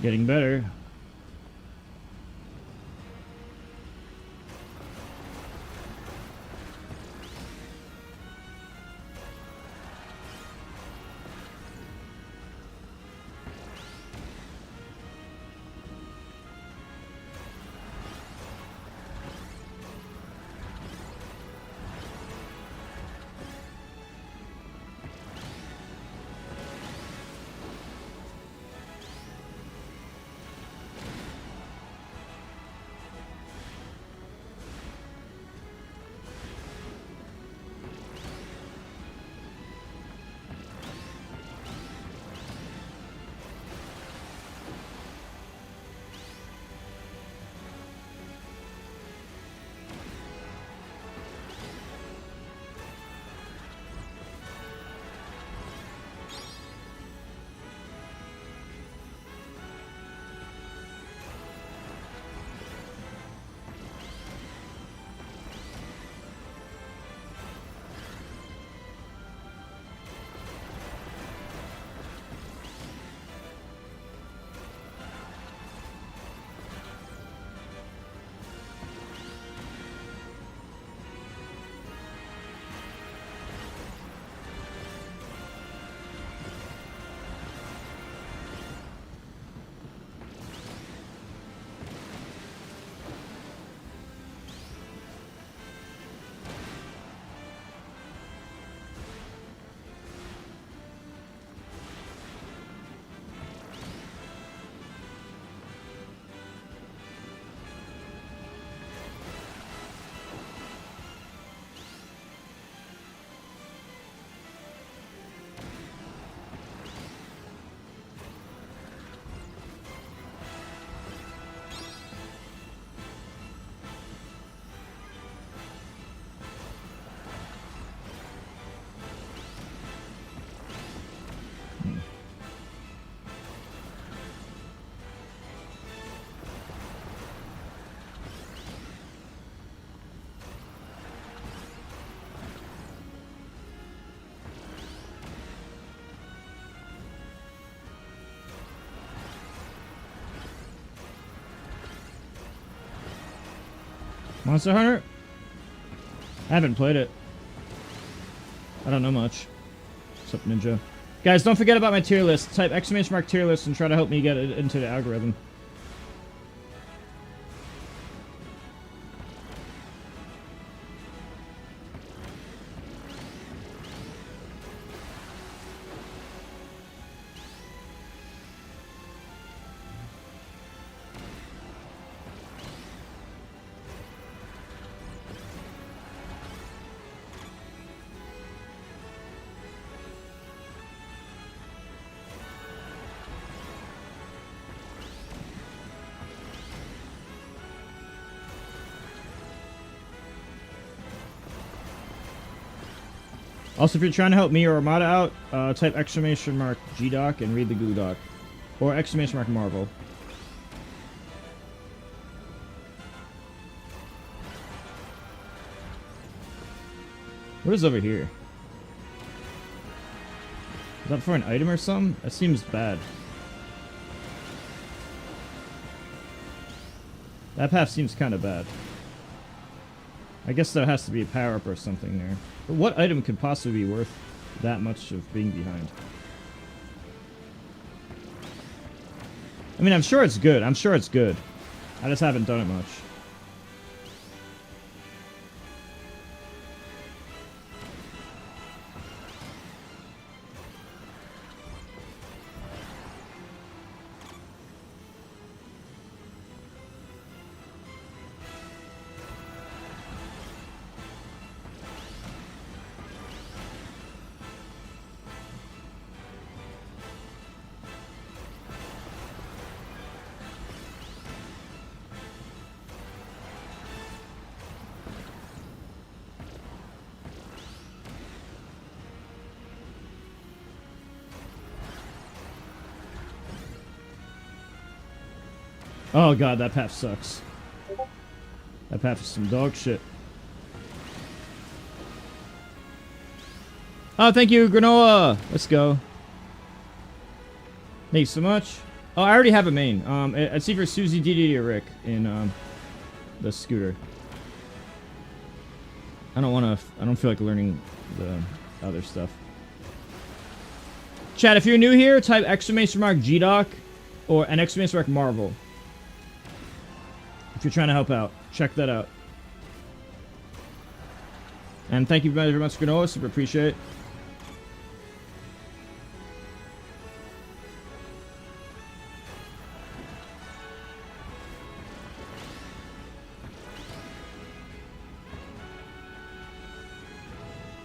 Getting better. Monster Hunter? I haven't played it. I don't know much. What's up, Ninja? Guys, don't forget about my tier list. Type !! tier list and try to help me get it into the algorithm. Also, if you're trying to help me or Armada out, type ! GDoc and read the Goo Doc. Or ! Marvel. What is over here? Is that for an item or something? That seems bad. That path seems kind of bad. I guess there has to be a power-up or something there. But what item could possibly be worth that much of being behind? I mean, I'm sure it's good. I'm sure it's good. I just haven't done it much. Oh god, that path sucks. That path is some dog shit. Oh, thank you, Granola! Let's go. Thanks so much. Oh, I already have a main. I'd see for Susie, DD, or Rick in the scooter. I don't feel like learning the other stuff. Chat, if you're new here, type ! GDoc or an ! Marvel. If you're trying to help out, check that out. And thank you very much, Granola. Super appreciate it.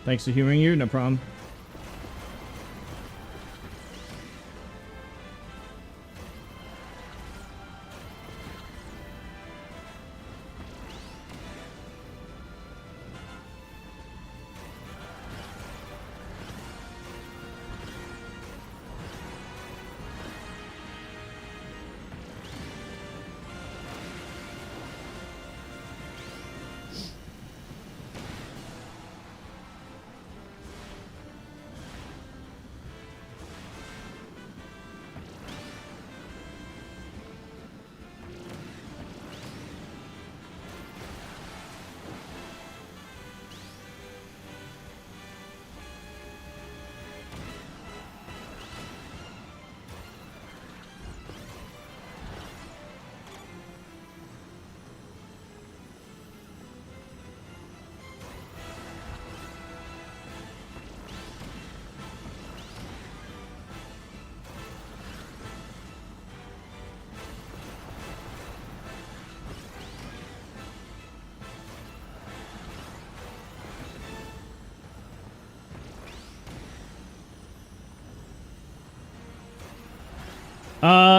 Thanks for humoring you. No problem.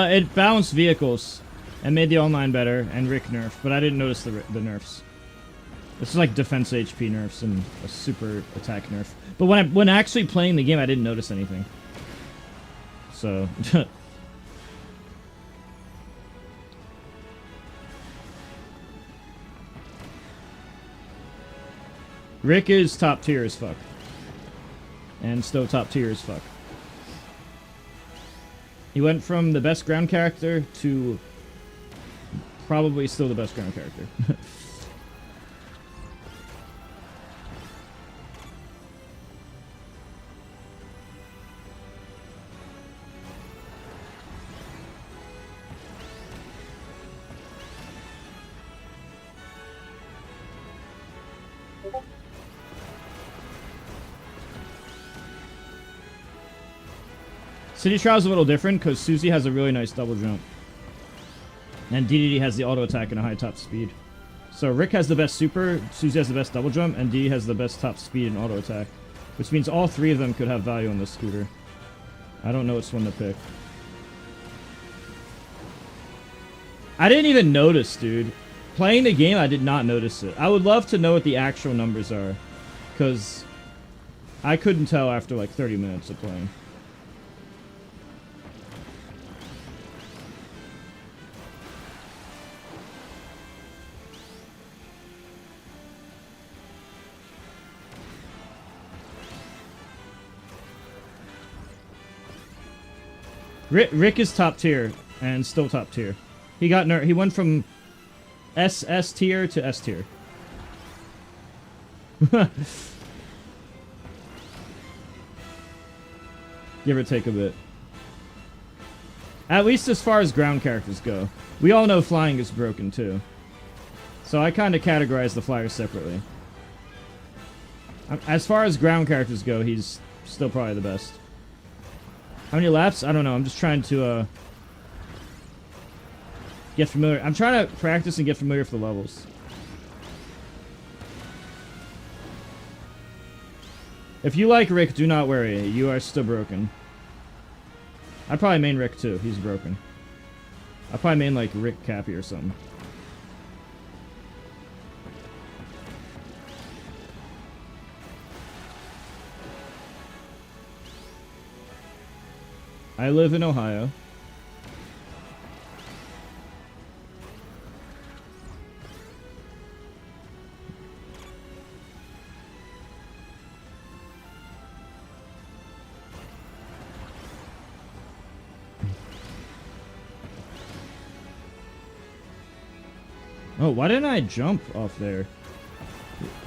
It balanced vehicles and made the online better and Rick nerf, but I didn't notice the nerfs. This is like defense HP nerfs and a super attack nerf. But when actually playing the game, I didn't notice anything. So Rick is top tier as fuck. And still top tier as fuck. He went from the best ground character to probably still the best ground character. City Trial's a little different because Susie has a really nice double jump. And DDD has the auto attack and a high top speed. So Rick has the best super, Susie has the best double jump, and DDD has the best top speed and auto attack. Which means all three of them could have value on this scooter. I don't know which one to pick. I didn't even notice, dude. Playing the game, I did not notice it. I would love to know what the actual numbers are. Because I couldn't tell after like 30 minutes of playing. Rick is top tier and still top tier. He got he went from SS tier to S tier. Give or take a bit. At least as far as ground characters go. We all know flying is broken too. So I kind of categorize the flyers separately. As far as ground characters go, he's still probably the best. How many laps? I don't know. I'm just trying to get familiar. I'm trying to practice and get familiar with the levels. If you like Rick, do not worry. You are still broken. I'd probably main Rick too. He's broken. I'd probably main like Rick Cappy or something. I live in Ohio. Oh, why didn't I jump off there?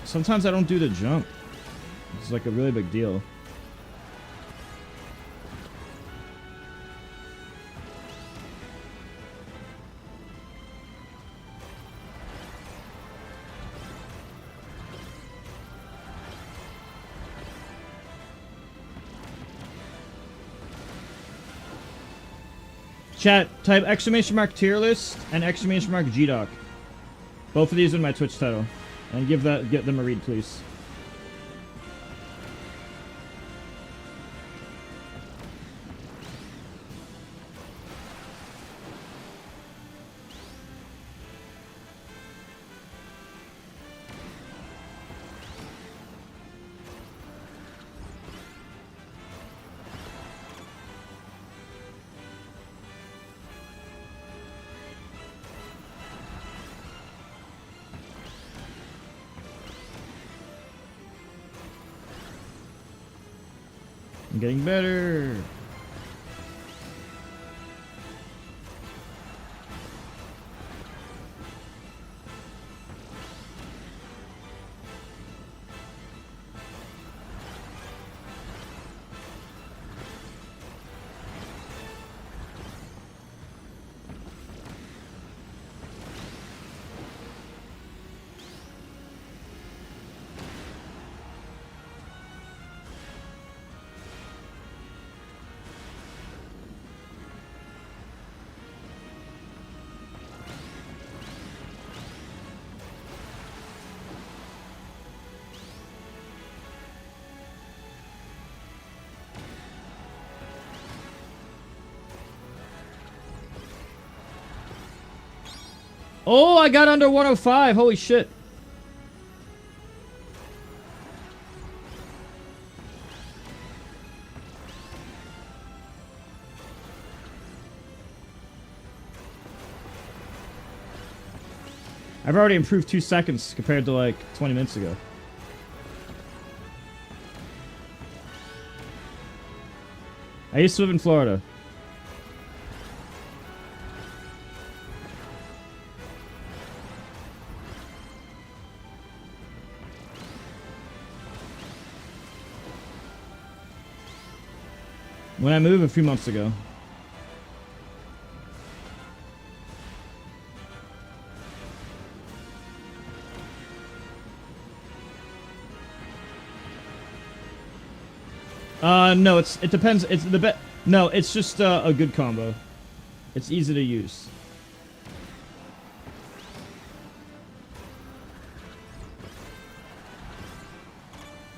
Sometimes I don't do the jump. It's like a really big deal. Chat, type exclamation mark tier list and exclamation mark GDoc. Both of these are in my Twitch title. And get them a read, please. I'm getting better. Oh, I got under 105. Holy shit. I've already improved 2 seconds compared to like 20 minutes ago. I used to live in Florida. When I moved a few months ago. No, it depends. It's the bet. No, it's just a good combo. It's easy to use.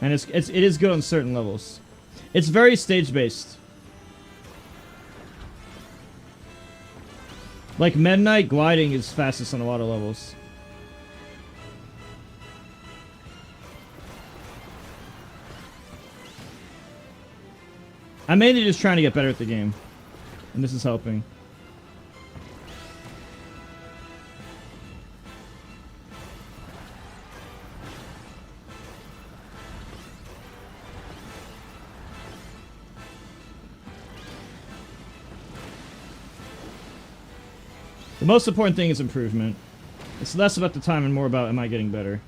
And it is good on certain levels. It's very stage based. Like Midnight gliding is fastest on a lot of levels. I'm mainly just trying to get better at the game, and this is helping. The most important thing is improvement. It's less about the time and more about am I getting better.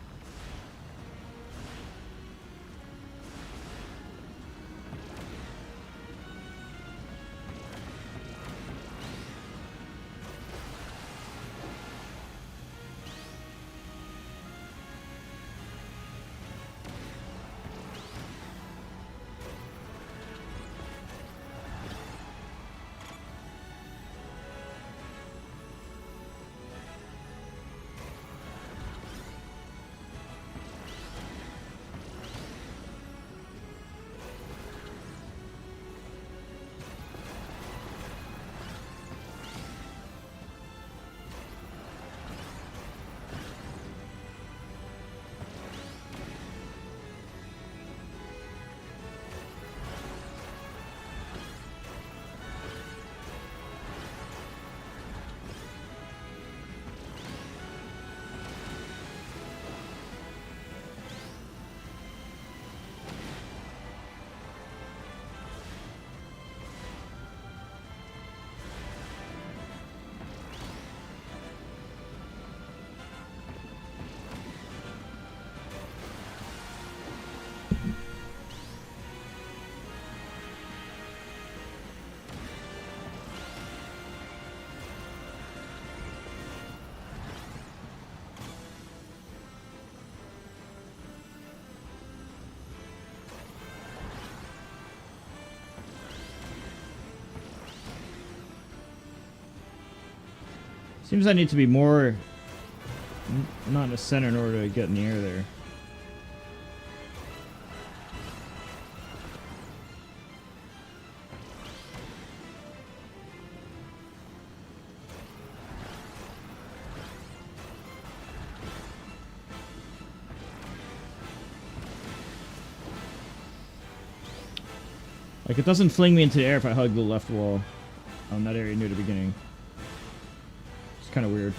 Seems I need to be more not in the center in order to get in the air there. Like, it doesn't fling me into the air if I hug the left wall on that area near the beginning. It's kind of weird.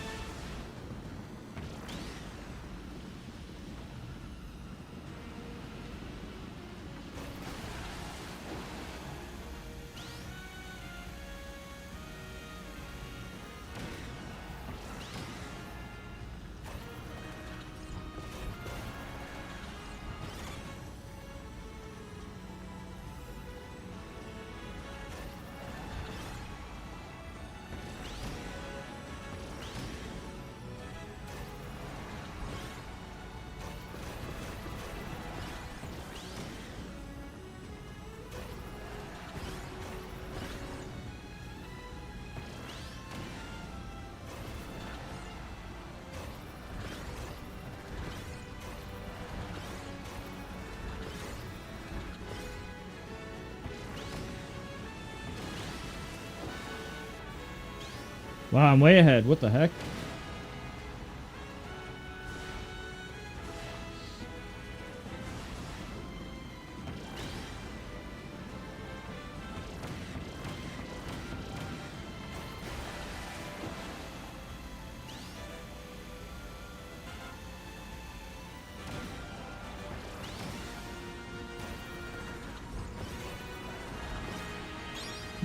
Wow, I'm way ahead. What the heck?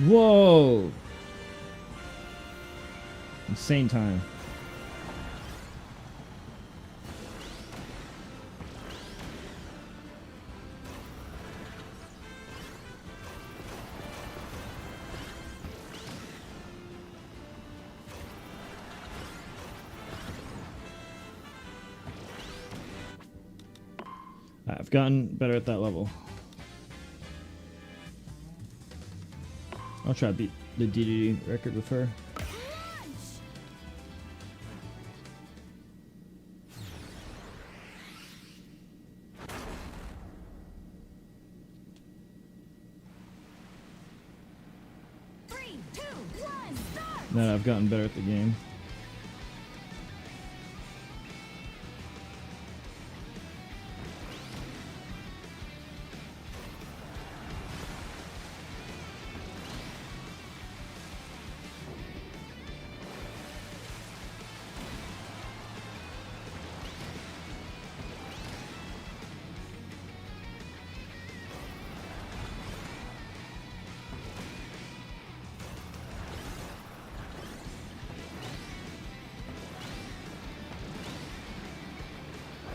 Whoa! Insane time. I've gotten better at that level. I'll try to beat the DDD record with her.
Launch. 3, 2, 1, start.
Now I've gotten better at the game.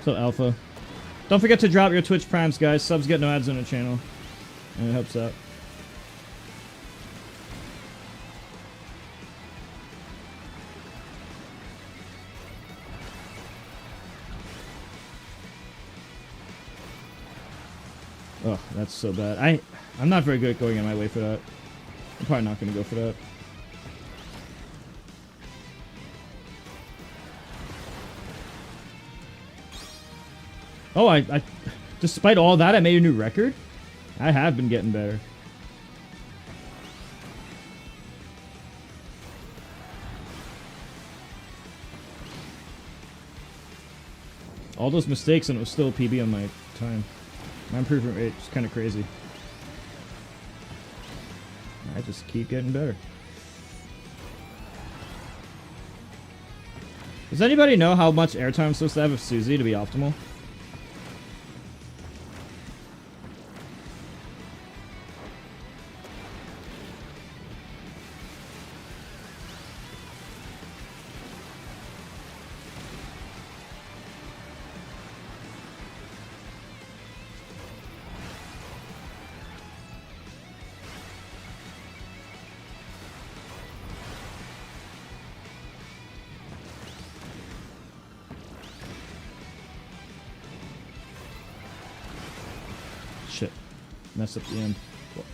So Alpha, don't forget to drop your Twitch primes, guys. Subs get no ads on the channel, and it helps out. Oh, that's so bad. I'm not very good at going in my way for that. I'm probably not going to go for that. Oh, I despite all that, I made a new record? I have been getting better. All those mistakes and it was still a PB on my time. My improvement rate is kind of crazy. I just keep getting better. Does anybody know how much airtime I'm supposed to have with Susie to be optimal? Shit. Messed up the end. Cool.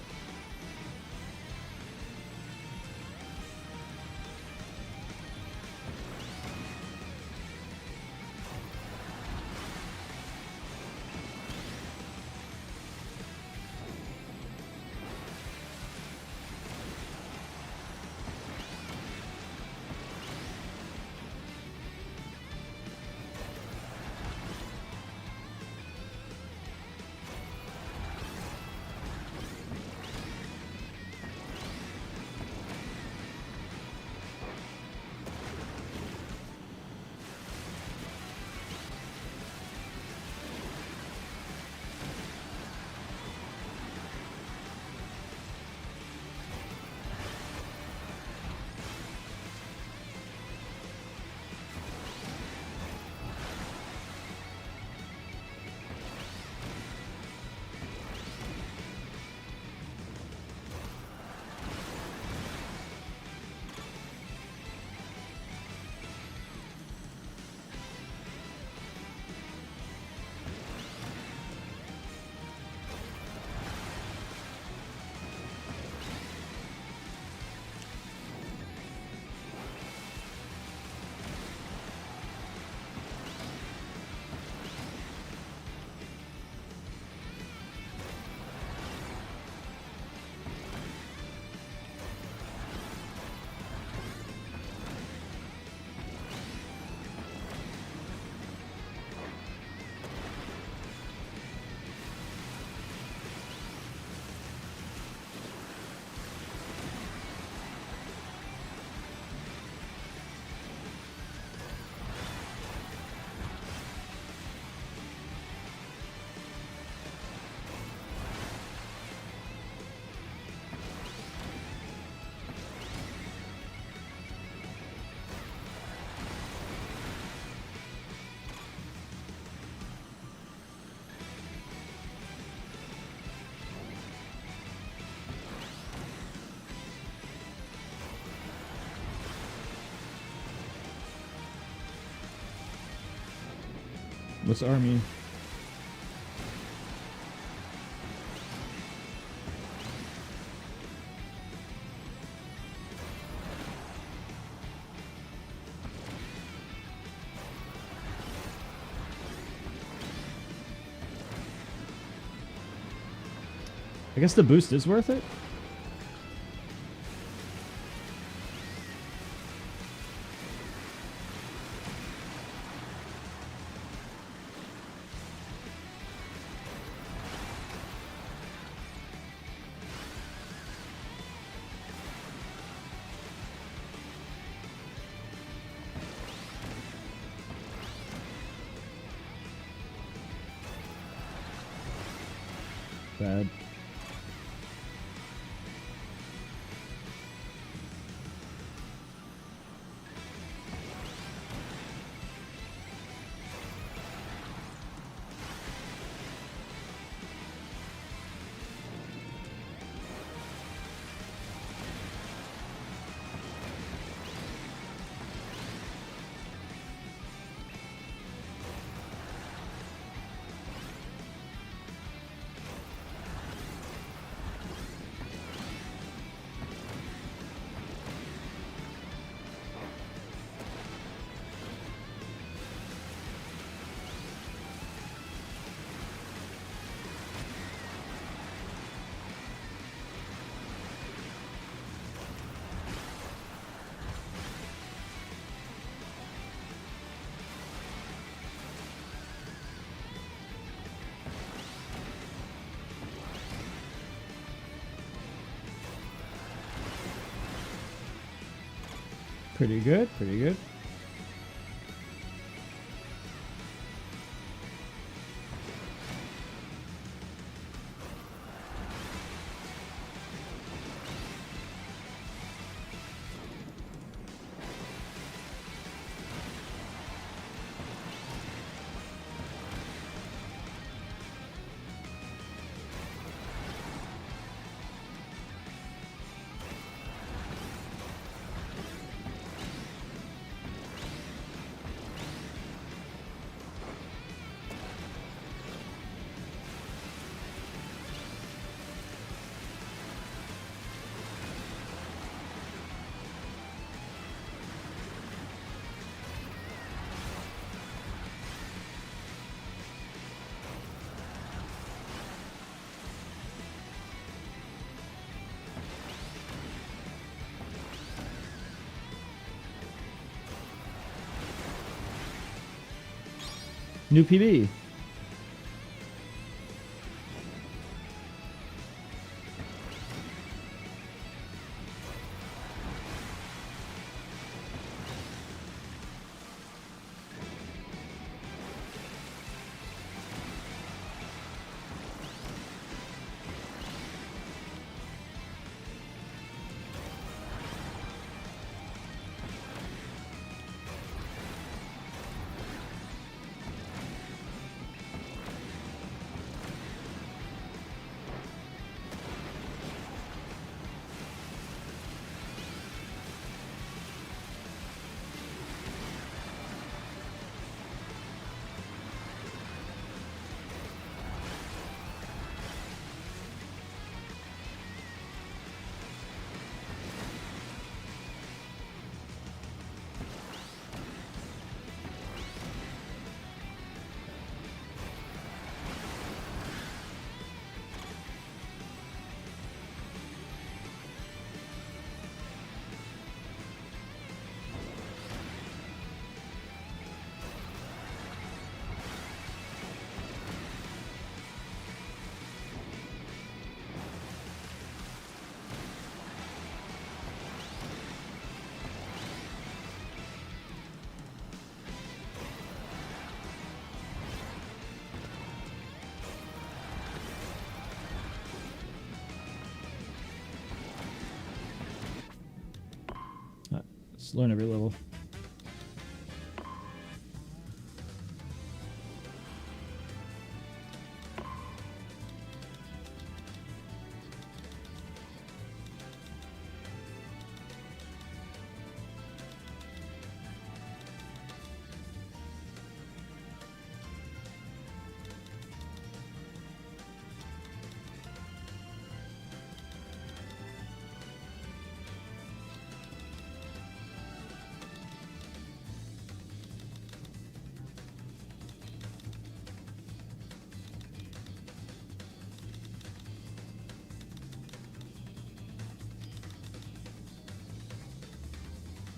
What's army? guess the boost is worth it. Bad. Pretty good, pretty good. New PB. Let's learn every level.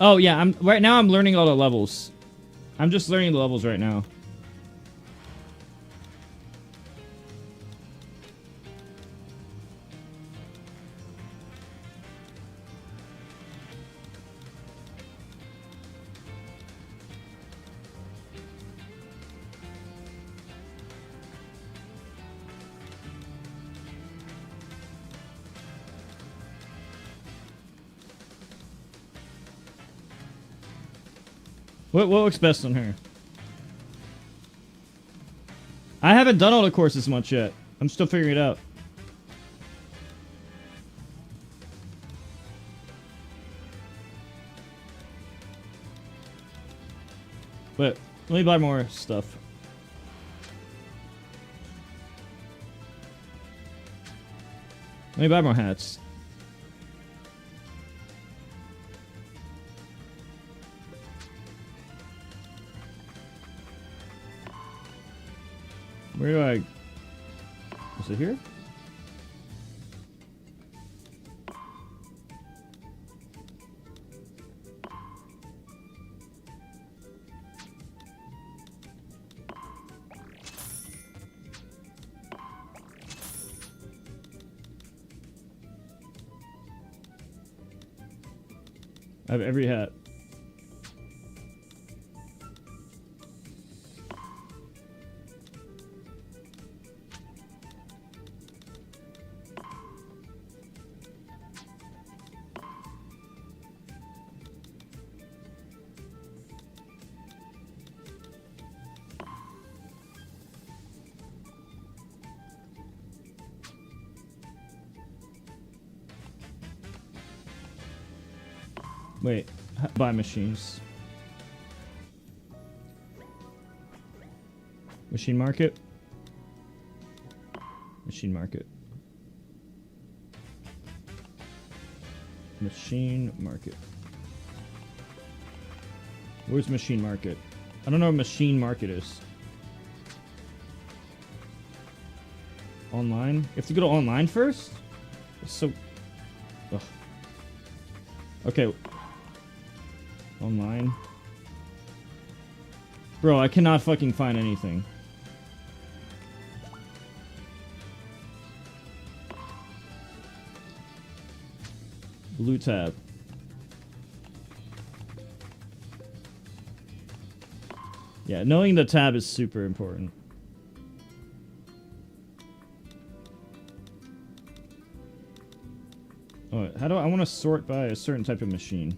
Oh yeah, I'm right now. I'm learning all the levels. I'm just learning the levels right now. What looks best on her? I haven't done all the courses much yet. I'm still figuring it out. But let me buy more stuff. Let me buy more hats. Where do I... Is it here? I have every hat. Wait, buy machines. Machine market. Machine market. Machine market. Where's machine market? I don't know what machine market is. Online? You have to go to online first? It's so... Ugh. Okay. Online. Bro, I cannot fucking find anything. Blue tab. Yeah, knowing the tab is super important. Oh, how do I want to sort by a certain type of machine?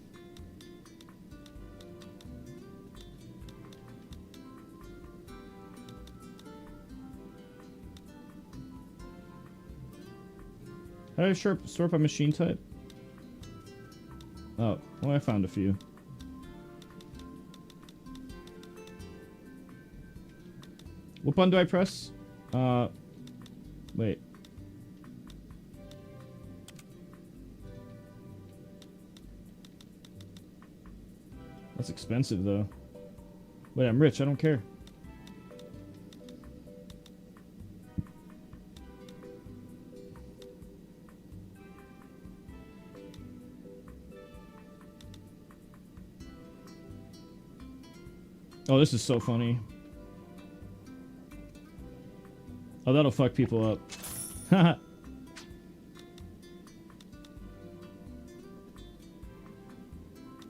How do I sort by machine type? Oh, well, I found a few. What button do I press? Wait. That's expensive, though. Wait, I'm rich. I don't care. Oh, this is so funny. Oh, that'll fuck people up. Haha.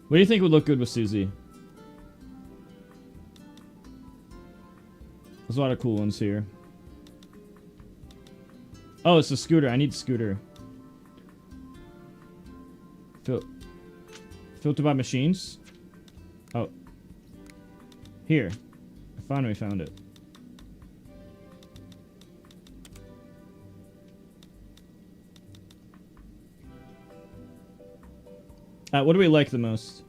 What do you think would look good with Susie? There's a lot of cool ones here. Oh, it's a scooter. I need scooter. Filter by machines? Oh. Here. I finally found it. What do we like the most?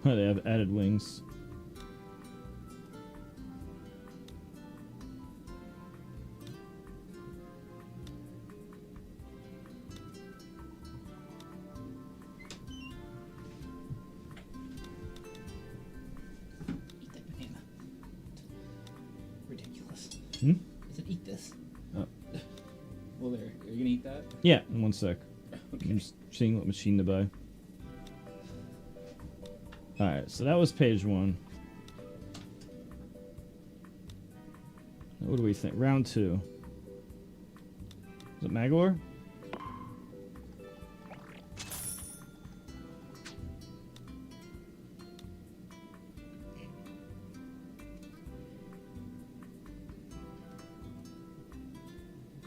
Oh, they have added wings. Hmm?
I said eat this.
Oh.
Well, there. Are you gonna eat that?
Yeah, in 1 sec.
Okay.
I'm just seeing what machine to buy. Alright, so that was page 1. What do we think? Round 2. Is it Magor?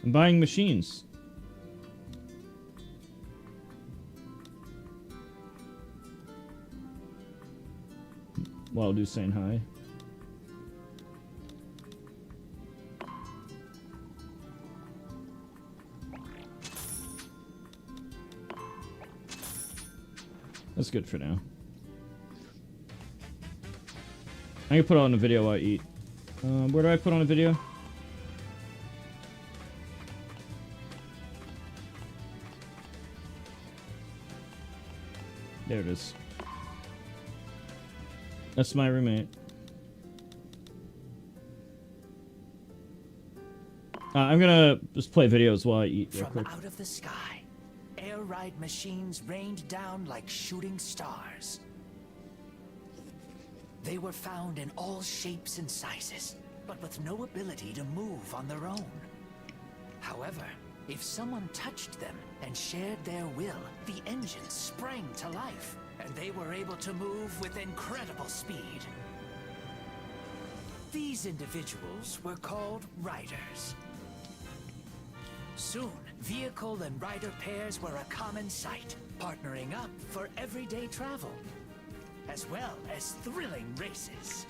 I'm buying machines. While do saying hi. That's good for now. I can put on a video while I eat. Where do I put on a video? There it is. That's my roommate. I'm gonna just play videos while I eat real
From
quick.
out of the sky, air ride machines rained down like shooting stars. They were found in all shapes and sizes, but with no ability to move on their own. However, if someone touched them and shared their will, the engines sprang to life, and they were able to move with incredible speed. These individuals were called riders. Soon, vehicle and rider pairs were a common sight, partnering up for everyday travel, as well as thrilling races.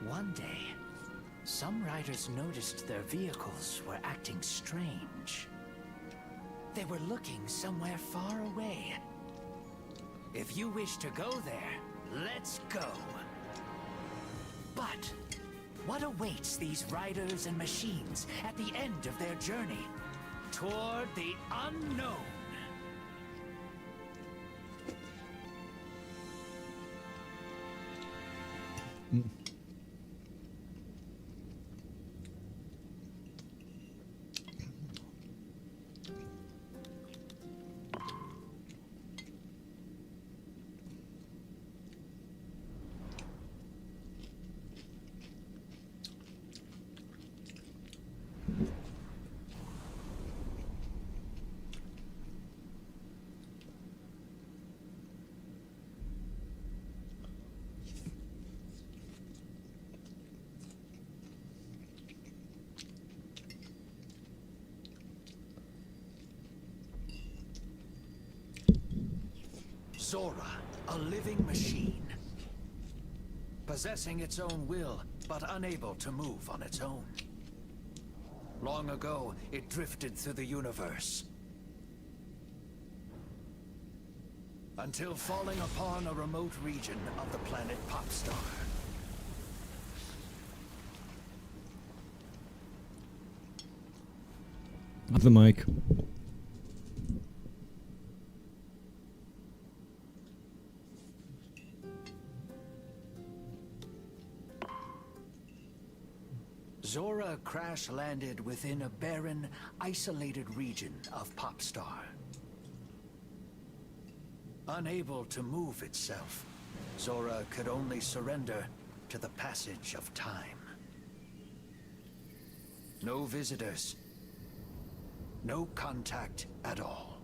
One day, some riders noticed their vehicles were acting strange. They were looking somewhere far away. If you wish to go there, let's go. But what awaits these riders and machines at the end of their journey toward the unknown? Zora, a living machine. Possessing its own will, but unable to move on its own. Long ago, it drifted through the universe. Until falling upon a remote region of the planet Popstar.
The mic.
Zora crash-landed within a barren, isolated region of Popstar. Unable to move itself, Zora could only surrender to the passage of time. No visitors. No contact at all.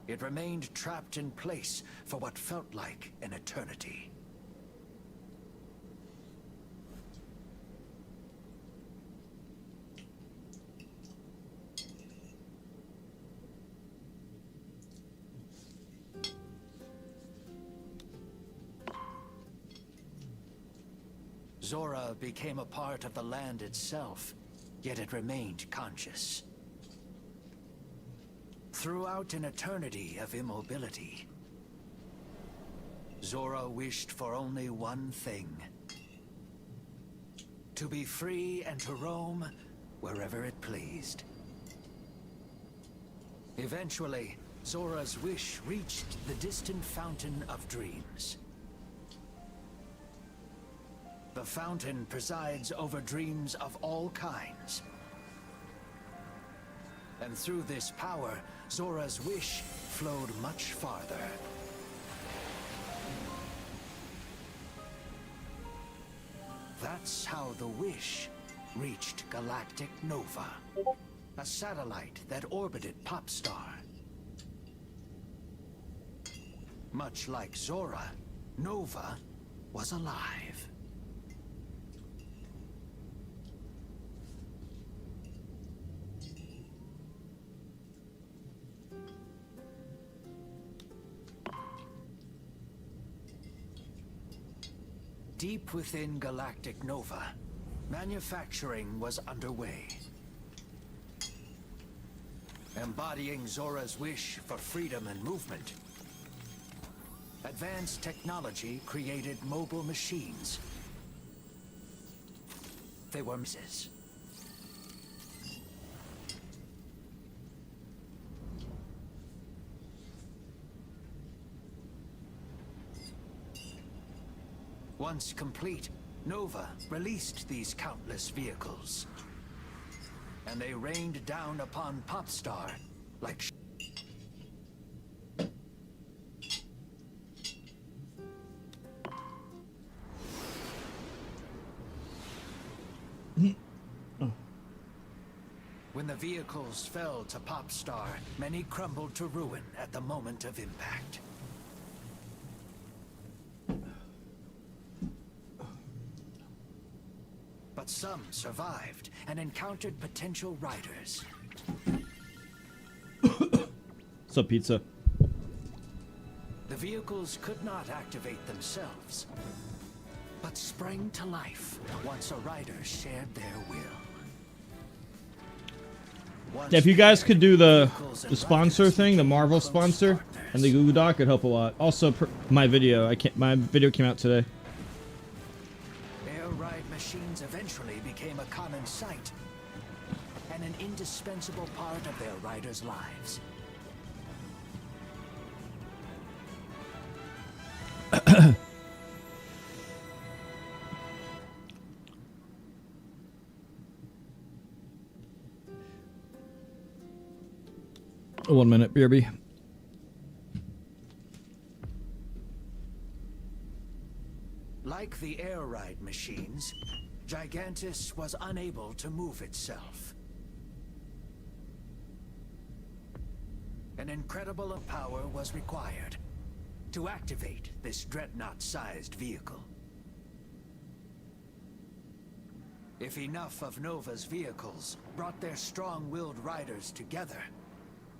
It remained trapped in place for what felt like an eternity. Zora became a part of the land itself, yet it remained conscious. Throughout an eternity of immobility, Zora wished for only one thing. To be free and to roam wherever it pleased. Eventually, Zora's wish reached the distant fountain of dreams. The fountain presides over dreams of all kinds. And through this power, Zora's wish flowed much farther. That's how the wish reached Galactic Nova, a satellite that orbited Popstar. Much like Zora, Nova was alive. Deep within Galactic Nova, manufacturing was underway. Embodying Zora's wish for freedom and movement, advanced technology created mobile machines. They were misses. Once complete, Nova released these countless vehicles. And they rained down upon Popstar like When the vehicles fell to Popstar, many crumbled to ruin at the moment of impact. But some survived and encountered potential riders.
What's up, pizza?
The vehicles could not activate themselves, but sprang to life once a rider shared their will. Once
Yeah, if you guys could do the
vehicles and
sponsor
riders
thing, the
became
Marvel
close
sponsor,
partners.
and the Google Doc would help a lot. Also, my video. My video came out today.
Air ride machines eventually became a common sight and an indispensable part of their riders' lives.
One minute, BRB.
Like the air ride machines, Gigantus was unable to move itself. An incredible power was required to activate this dreadnought-sized vehicle. If enough of Nova's vehicles brought their strong-willed riders together,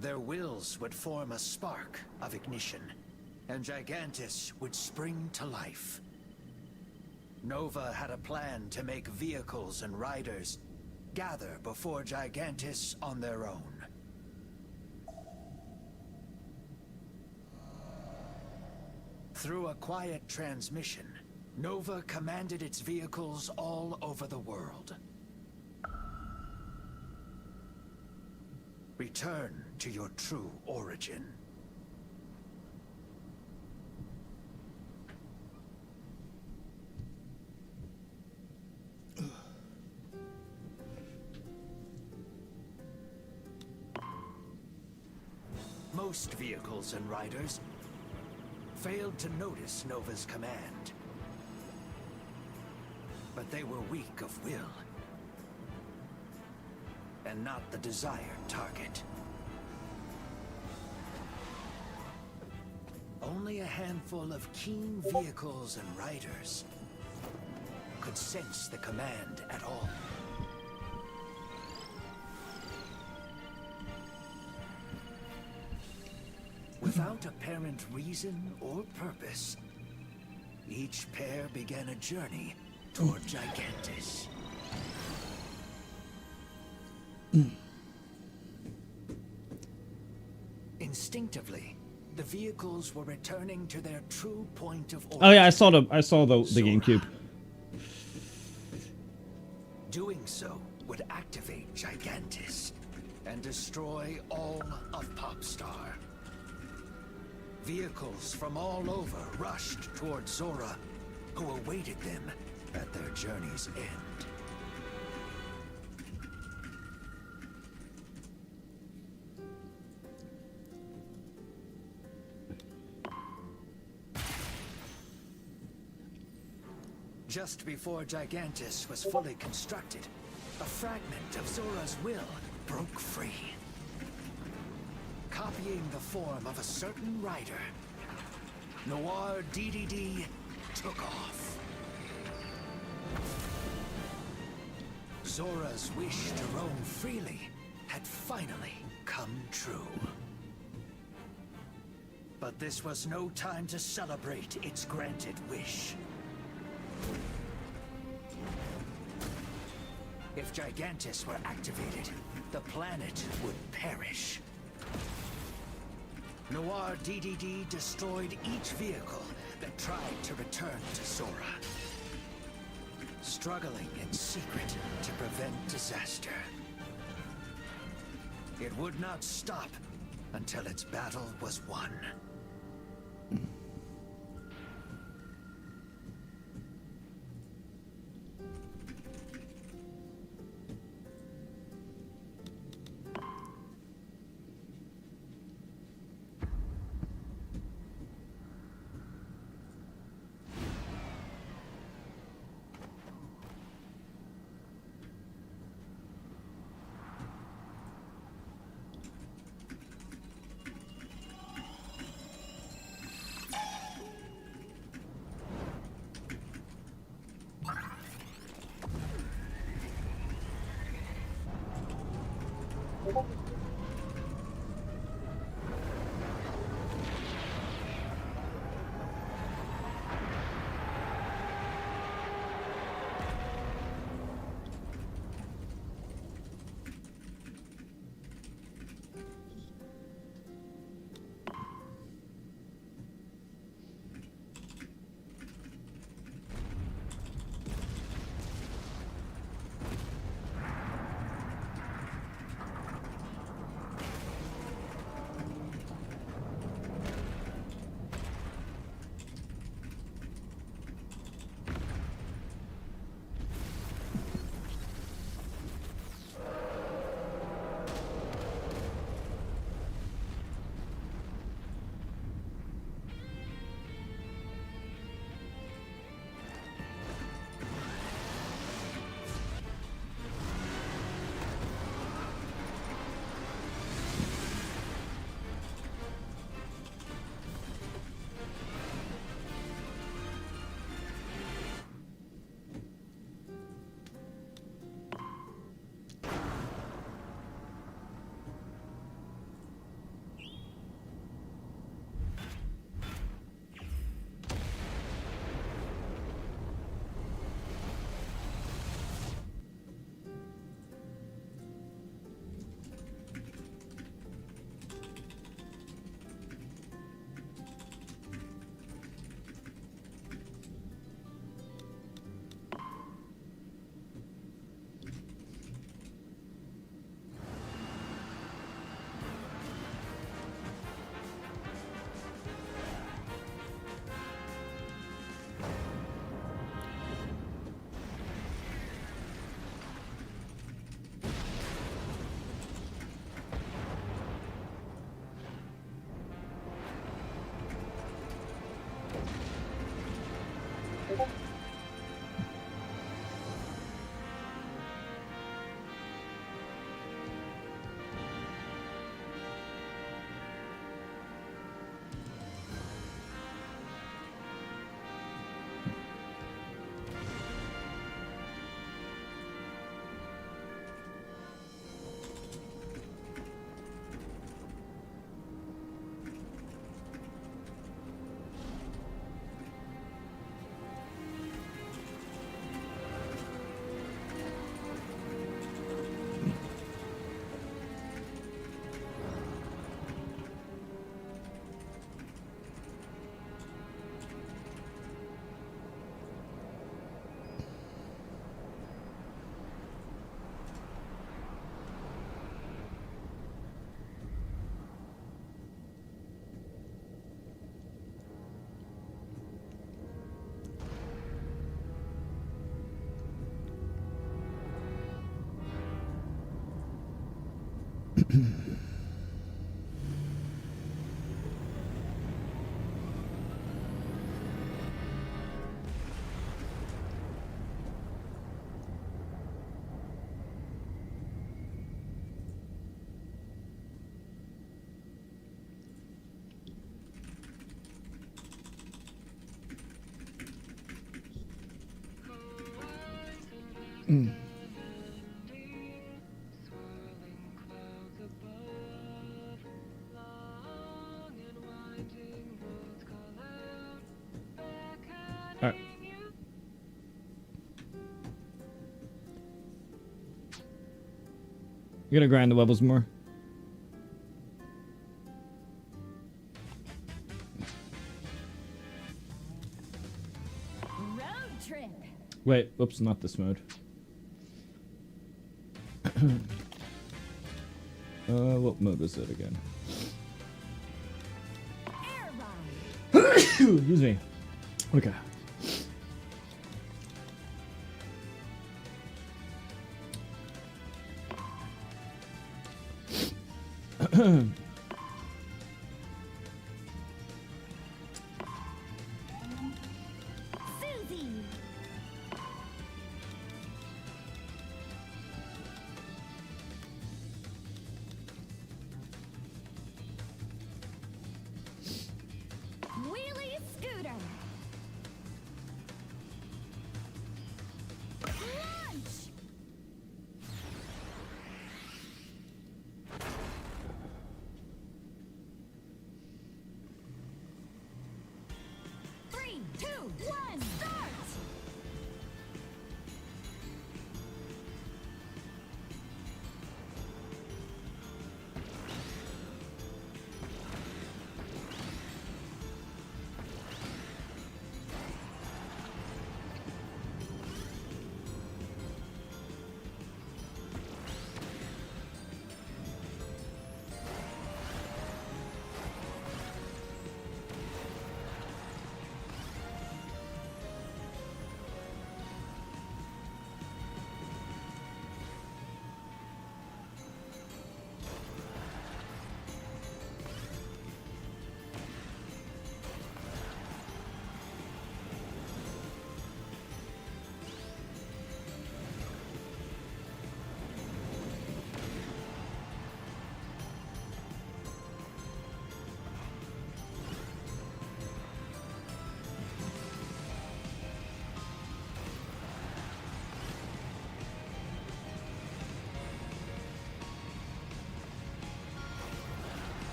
their wills would form a spark of ignition, and Gigantus would spring to life. Nova had a plan to make vehicles and riders gather before Gigantus on their own. Through a quiet transmission, Nova commanded its vehicles all over the world. Return to your true origin. Most vehicles and riders failed to notice Nova's command. But they were weak of will, and not the desired target. Only a handful of keen vehicles and riders could sense the command at all. Without apparent reason or purpose, each pair began a journey toward Gigantus. Instinctively, the vehicles were returning to their true point of origin.
Oh yeah, I saw the GameCube.
Doing so would activate Gigantus and destroy all of Popstar. Vehicles from all over rushed toward Zora, who awaited them at their journey's end. Just before Gigantus was fully constructed, a fragment of Zora's will broke free. Copying the form of a certain rider, Noir DDD took off. Zora's wish to roam freely had finally come true. But this was no time to celebrate its granted wish. If Gigantus were activated, the planet would perish. Noir DDD destroyed each vehicle that tried to return to Zora, struggling in secret to prevent disaster. It would not stop until its battle was won.
Alright. You're gonna grind the levels more.
Road trip.
Wait, oops, not this mode. What mode was it again?
Air ride.
Excuse me. Okay.
Susie. Wheelie scooter. Lunch. Three, two, one, start.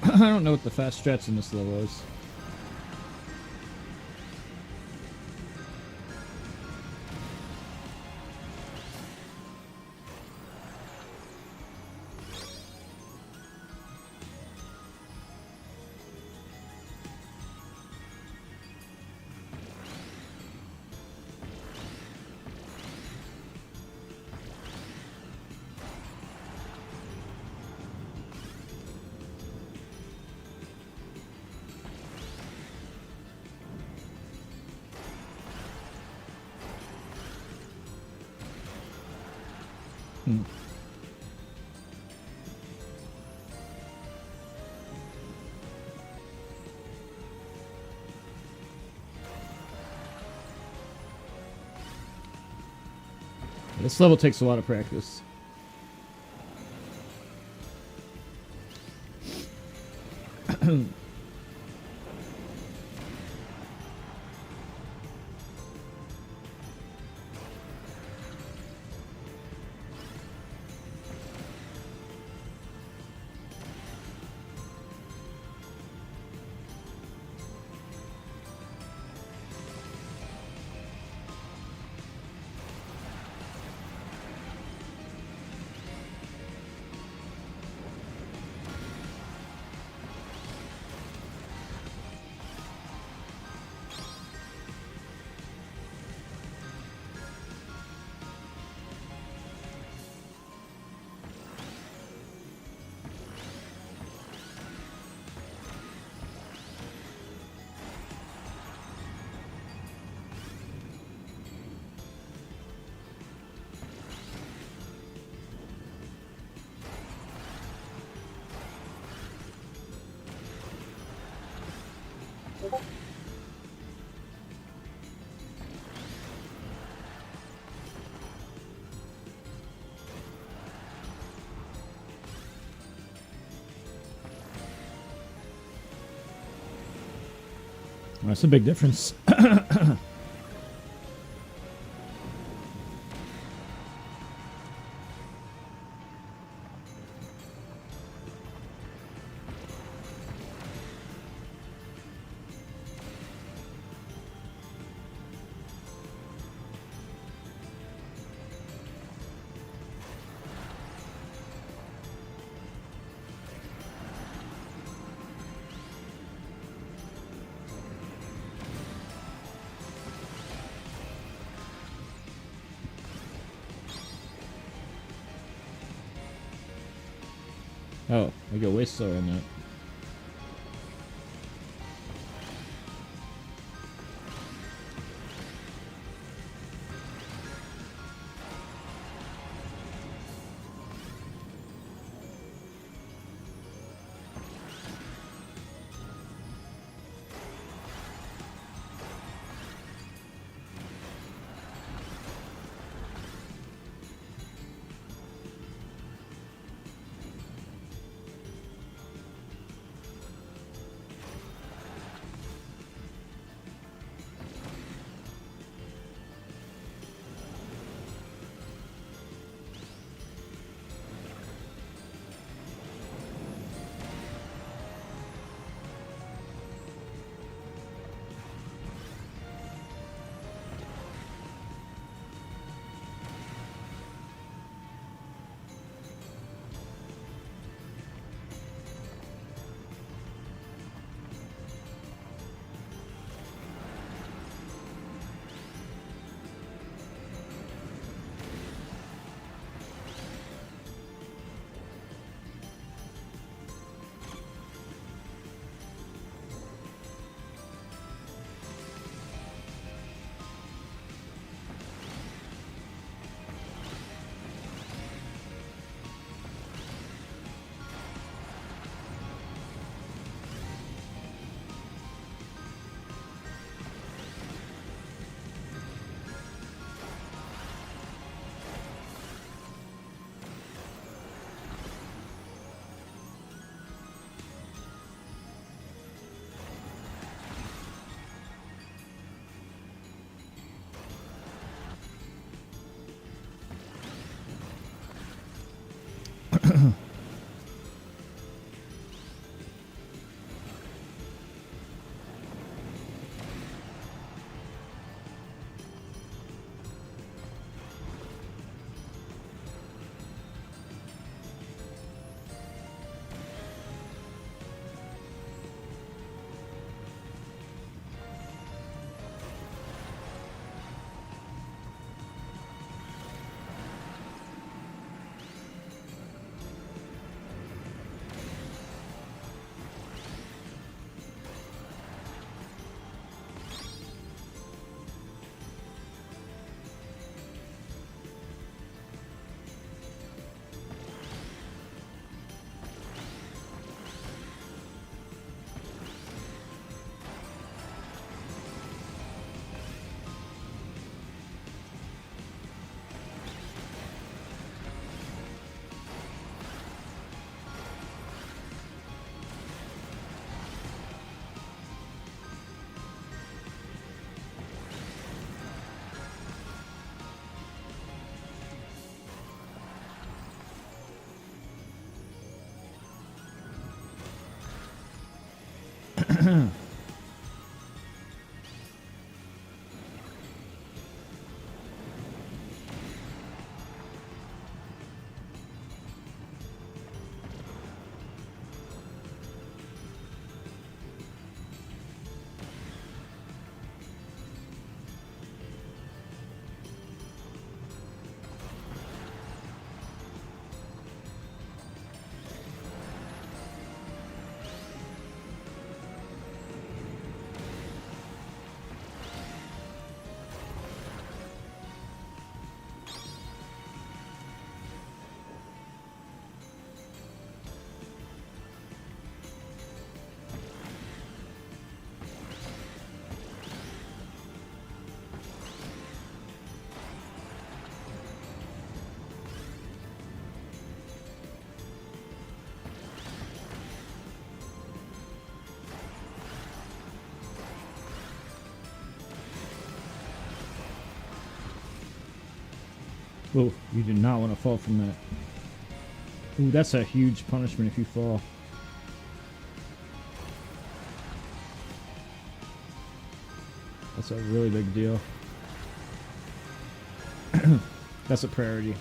I don't know what the fast strats in this level is. This level takes a lot of practice. That's a big difference. Oh, I go way slower on that. Oh, you do not want to fall from that. Ooh, that's a huge punishment if you fall. That's a really big deal. That's a priority.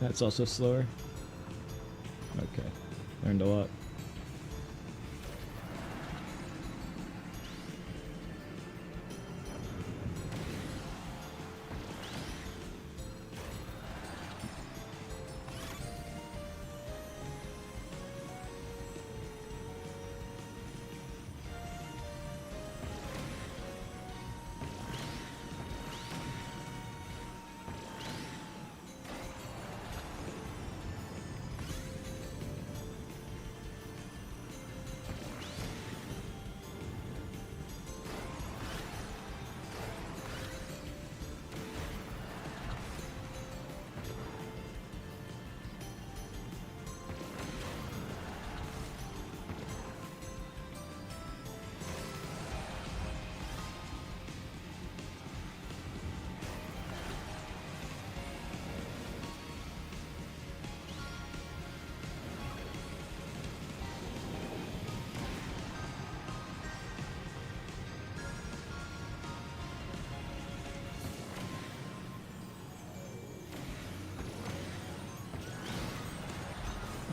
That's also slower. Okay. Learned a lot.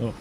Oh.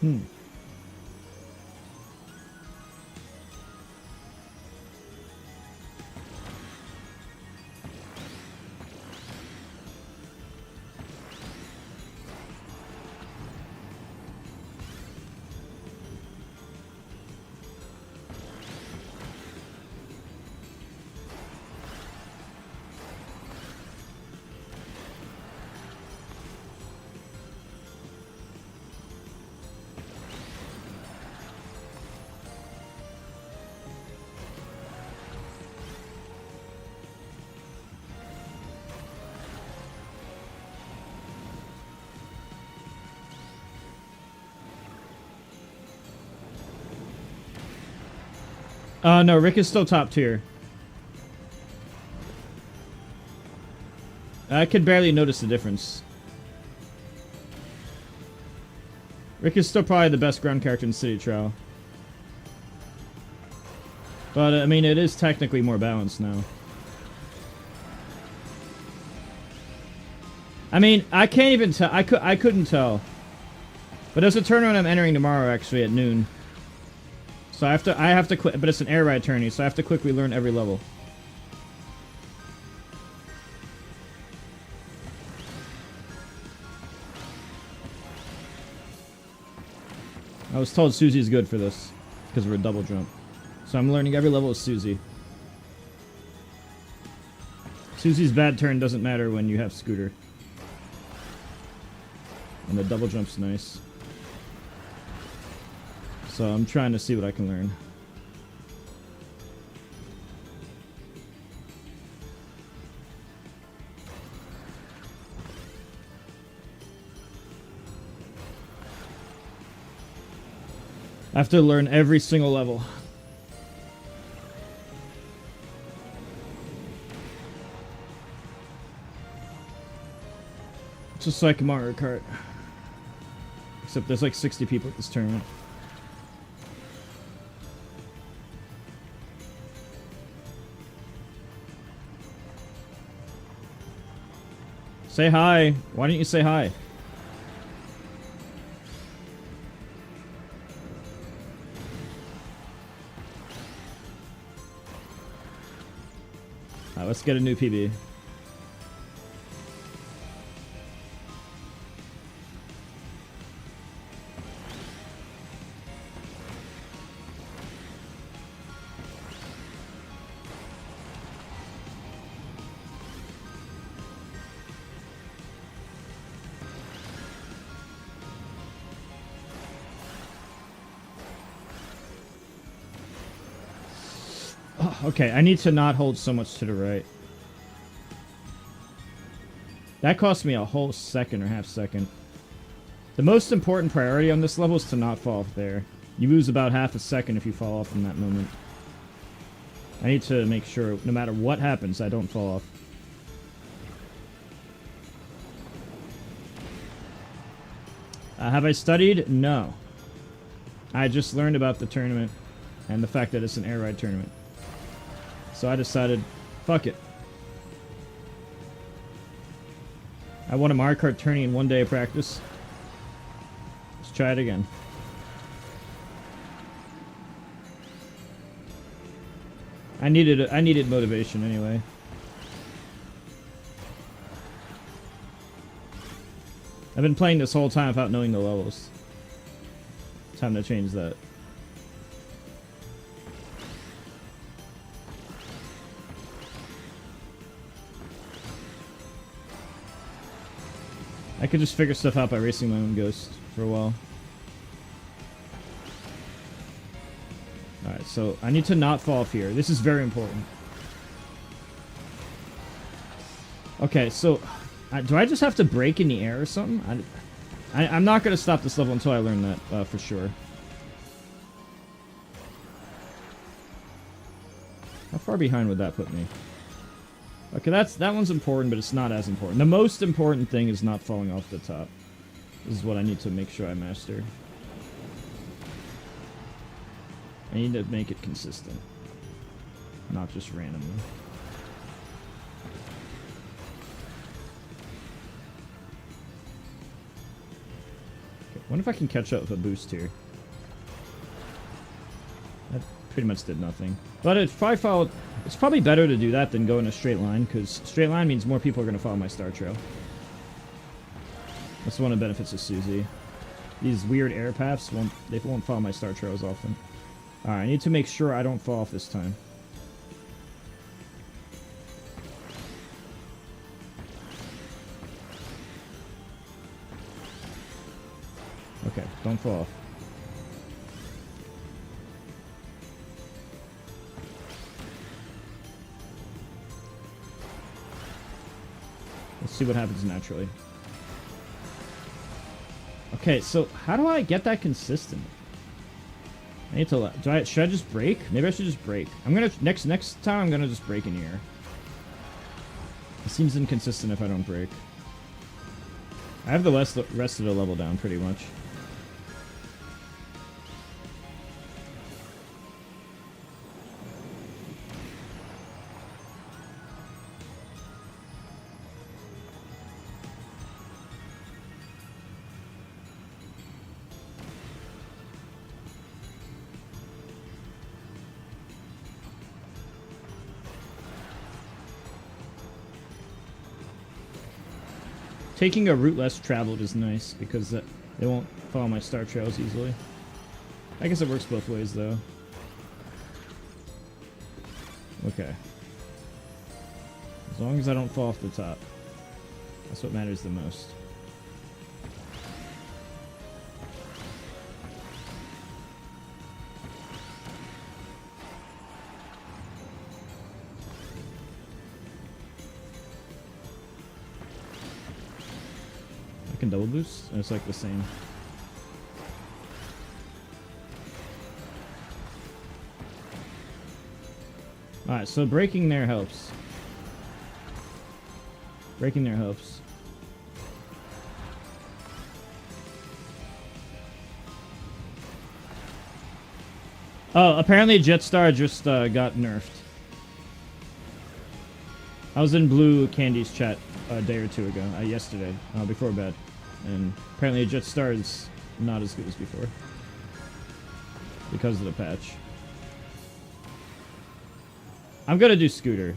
Hmm. No, Rick is still top tier. I could barely notice the difference. Rick is still probably the best ground character in City Trial. But, I mean, it is technically more balanced now. I mean, I can't even tell. I couldn't tell. But there's a tournament I'm entering tomorrow, actually, at noon. So I have to quit, but it's an air ride tourney, so I have to quickly learn every level. I was told Susie's good for this because of her double jump. So I'm learning every level of Susie. Susie's bad turn doesn't matter when you have Scooter. And the double jump's nice. So I'm trying to see what I can learn. I have to learn every single level. Just like Mario Kart. Except there's like 60 people at this tournament. Say hi. Why didn't you say hi? Alright, let's get a new PB. Okay, I need to not hold so much to the right. That cost me a whole second or half second. The most important priority on this level is to not fall off there. You lose about half a second if you fall off in that moment. I need to make sure, no matter what happens, I don't fall off. Have I studied? No. I just learned about the tournament and the fact that it's an air ride tournament. So I decided, fuck it. I won a Mario Kart tourney in 1 day of practice. Let's try it again. I needed motivation anyway. I've been playing this whole time without knowing the levels. Time to change that. I could just figure stuff out by racing my own ghost for a while. Alright, so I need to not fall off here. This is very important. Okay, so do I just have to brake in the air or something? I'm not going to stop this level until I learn that for sure. How far behind would that put me? Okay, that one's important, but it's not as important. The most important thing is not falling off the top. This is what I need to make sure I master. I need to make it consistent, not just randomly. Okay, wonder if I can catch up with a boost here. That pretty much did nothing. But it's probably better to do that than go in a straight line, because straight line means more people are going to follow my star trail. That's one of the benefits of Susie. These weird air paths won't follow my star trail as often. Alright, I need to make sure I don't fall off this time. Okay, don't fall off. Let's see what happens naturally. Okay, so how do I get that consistent? I need to. Should I just break? Maybe I should just break. I'm gonna next time. I'm gonna just break in here. It seems inconsistent if I don't break. I have the rest of the level down pretty much. Taking a route less traveled is nice because they won't follow my star trails easily. I guess it works both ways though. Okay. As long as I don't fall off the top. That's what matters the most. I can double boost, and it's like the same. Alright, so breaking there helps. Breaking there helps. Oh, apparently Jetstar just got nerfed. I was in Blue Candy's chat a day or two ago, yesterday, before bed. And apparently Jetstar is not as good as before. Because of the patch. I'm gonna do Scooter.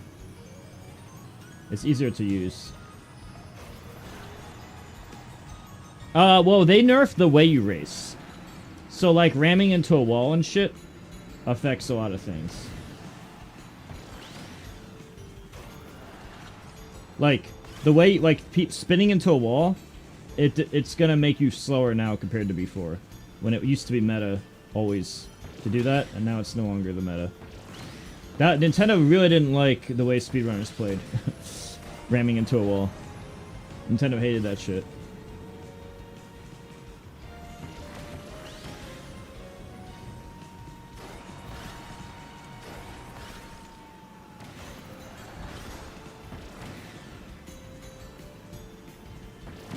It's easier to use. Well, they nerfed the way you race. So, like, ramming into a wall and shit affects a lot of things. Like, the way, like, spinning into a wall, it's gonna make you slower now compared to before. When it used to be meta, always, to do that, and now it's no longer the meta. That Nintendo really didn't like the way speedrunners played. Ramming into a wall. Nintendo hated that shit.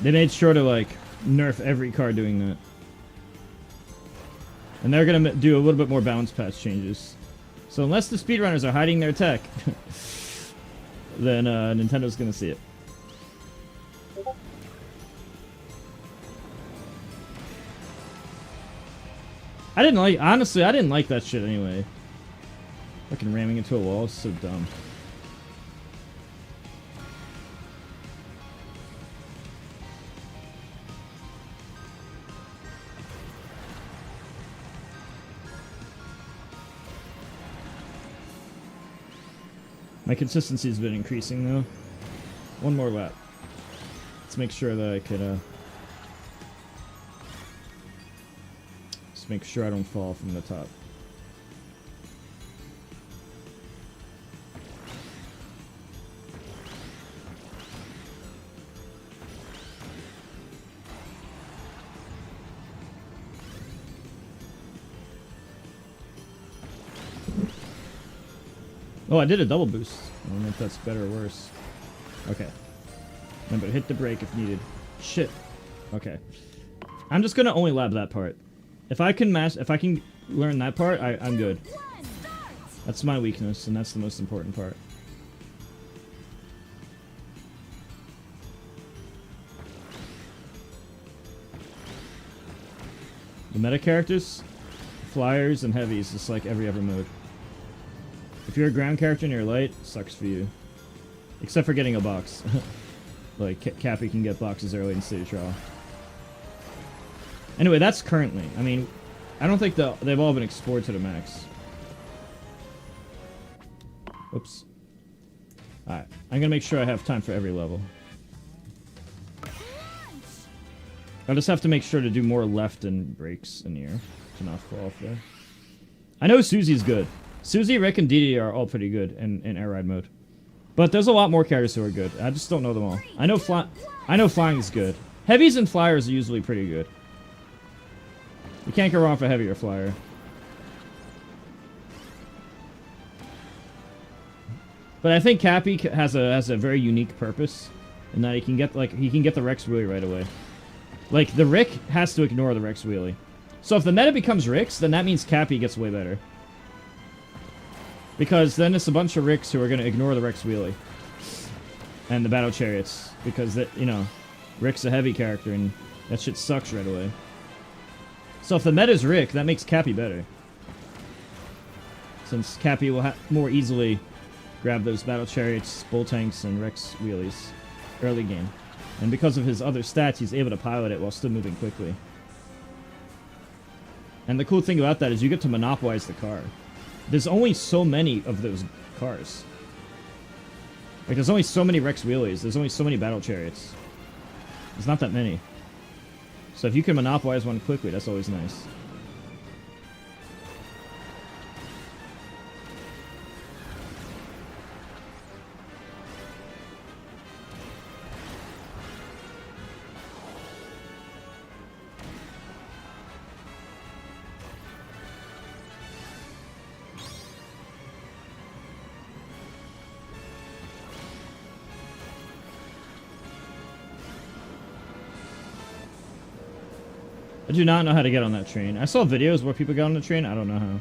They made sure to, like, nerf every car doing that. And they're gonna do a little bit more balance patch changes. So unless the speedrunners are hiding their tech, then Nintendo's gonna see it. Honestly, I didn't like that shit anyway. Fucking ramming into a wall is so dumb. My consistency has been increasing, though. One more lap. Let's make sure that I could, just make sure I don't fall from the top. Oh, I did a double boost. I don't know if that's better or worse. Okay. Remember, hit the brake if needed. Shit. Okay. I'm just gonna only lab that part. If I can learn that part, I'm good. That's my weakness, and that's the most important part. The meta characters, flyers, and heavies, just like every other mode. If you're a ground character and you're light, sucks for you. Except for getting a box. Like, Cappy can get boxes early in City Trial. Anyway, that's currently. I mean, I don't think they've all been explored to the max. Oops. Alright, I'm gonna make sure I have time for every level. I just have to make sure to do more left and brakes in here to not fall off there. I know Susie's good. Susie, Rick, and Dee Dee are all pretty good in air ride mode. But there's a lot more characters who are good. I just don't know them all. I know flying's good. Heavies and flyers are usually pretty good. You can't go wrong for heavy or flyer. But I think Cappy has a very unique purpose, in that he can get the Rex Wheelie right away. Like the Rick has to ignore the Rex Wheelie. So if the meta becomes Ricks, then that means Cappy gets way better. Because then it's a bunch of Ricks who are gonna ignore the Rex Wheelie and the Battle Chariots, because that, you know, Rick's a heavy character and that shit sucks right away. So if the meta's Rick, that makes Cappy better. Since Cappy will more easily grab those Battle Chariots, Bull Tanks, and Rex Wheelies early game. And because of his other stats, he's able to pilot it while still moving quickly. And the cool thing about that is you get to monopolize the car. There's only so many of those cars. Like, there's only so many Rex Wheelies. There's only so many Battle Chariots. There's not that many. So if you can monopolize one quickly, that's always nice. I do not know how to get on that train. I saw videos where people got on the train. I don't know how.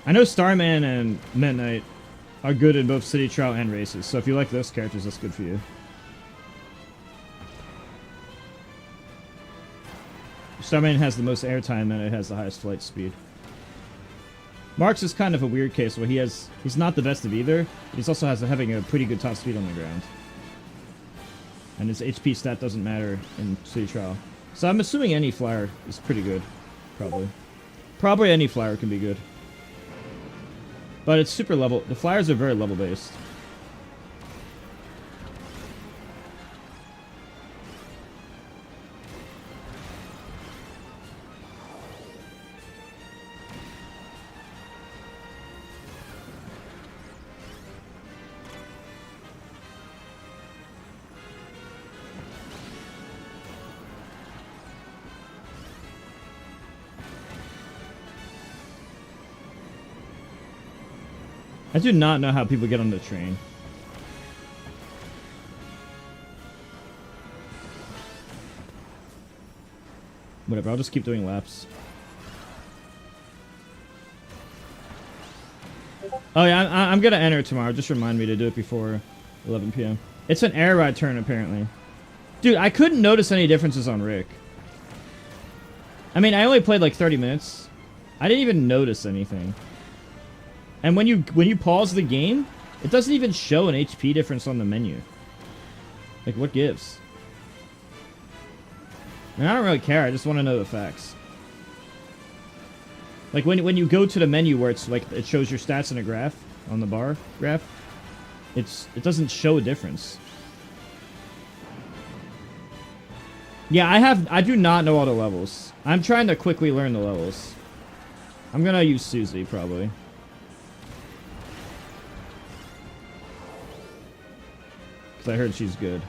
I know Starman and Midnight are good in both City Trial and races, so if you like those characters, that's good for you. Starman has the most airtime and it has the highest flight speed. Marks is kind of a weird case where he's not the best of either, but he's also having a pretty good top speed on the ground. And his HP stat doesn't matter in City Trial. So I'm assuming any flyer is pretty good. Probably. Probably any flyer can be good. But it's super level. The flyers are very level based. I do not know how people get on the train. Whatever, I'll just keep doing laps. Oh yeah, I'm gonna enter tomorrow. Just remind me to do it before 11 p.m. It's an air ride turn, apparently. Dude, I couldn't notice any differences on Rick. I mean, I only played like 30 minutes. I didn't even notice anything. And when you pause the game, it doesn't even show an HP difference on the menu. Like, what gives? And I don't really care, I just want to know the facts. Like, when you go to the menu where it's like, it shows your stats in a graph, on the bar graph, it doesn't show a difference. Yeah, I do not know all the levels. I'm trying to quickly learn the levels. I'm gonna use Susie, probably. Because I heard she's good.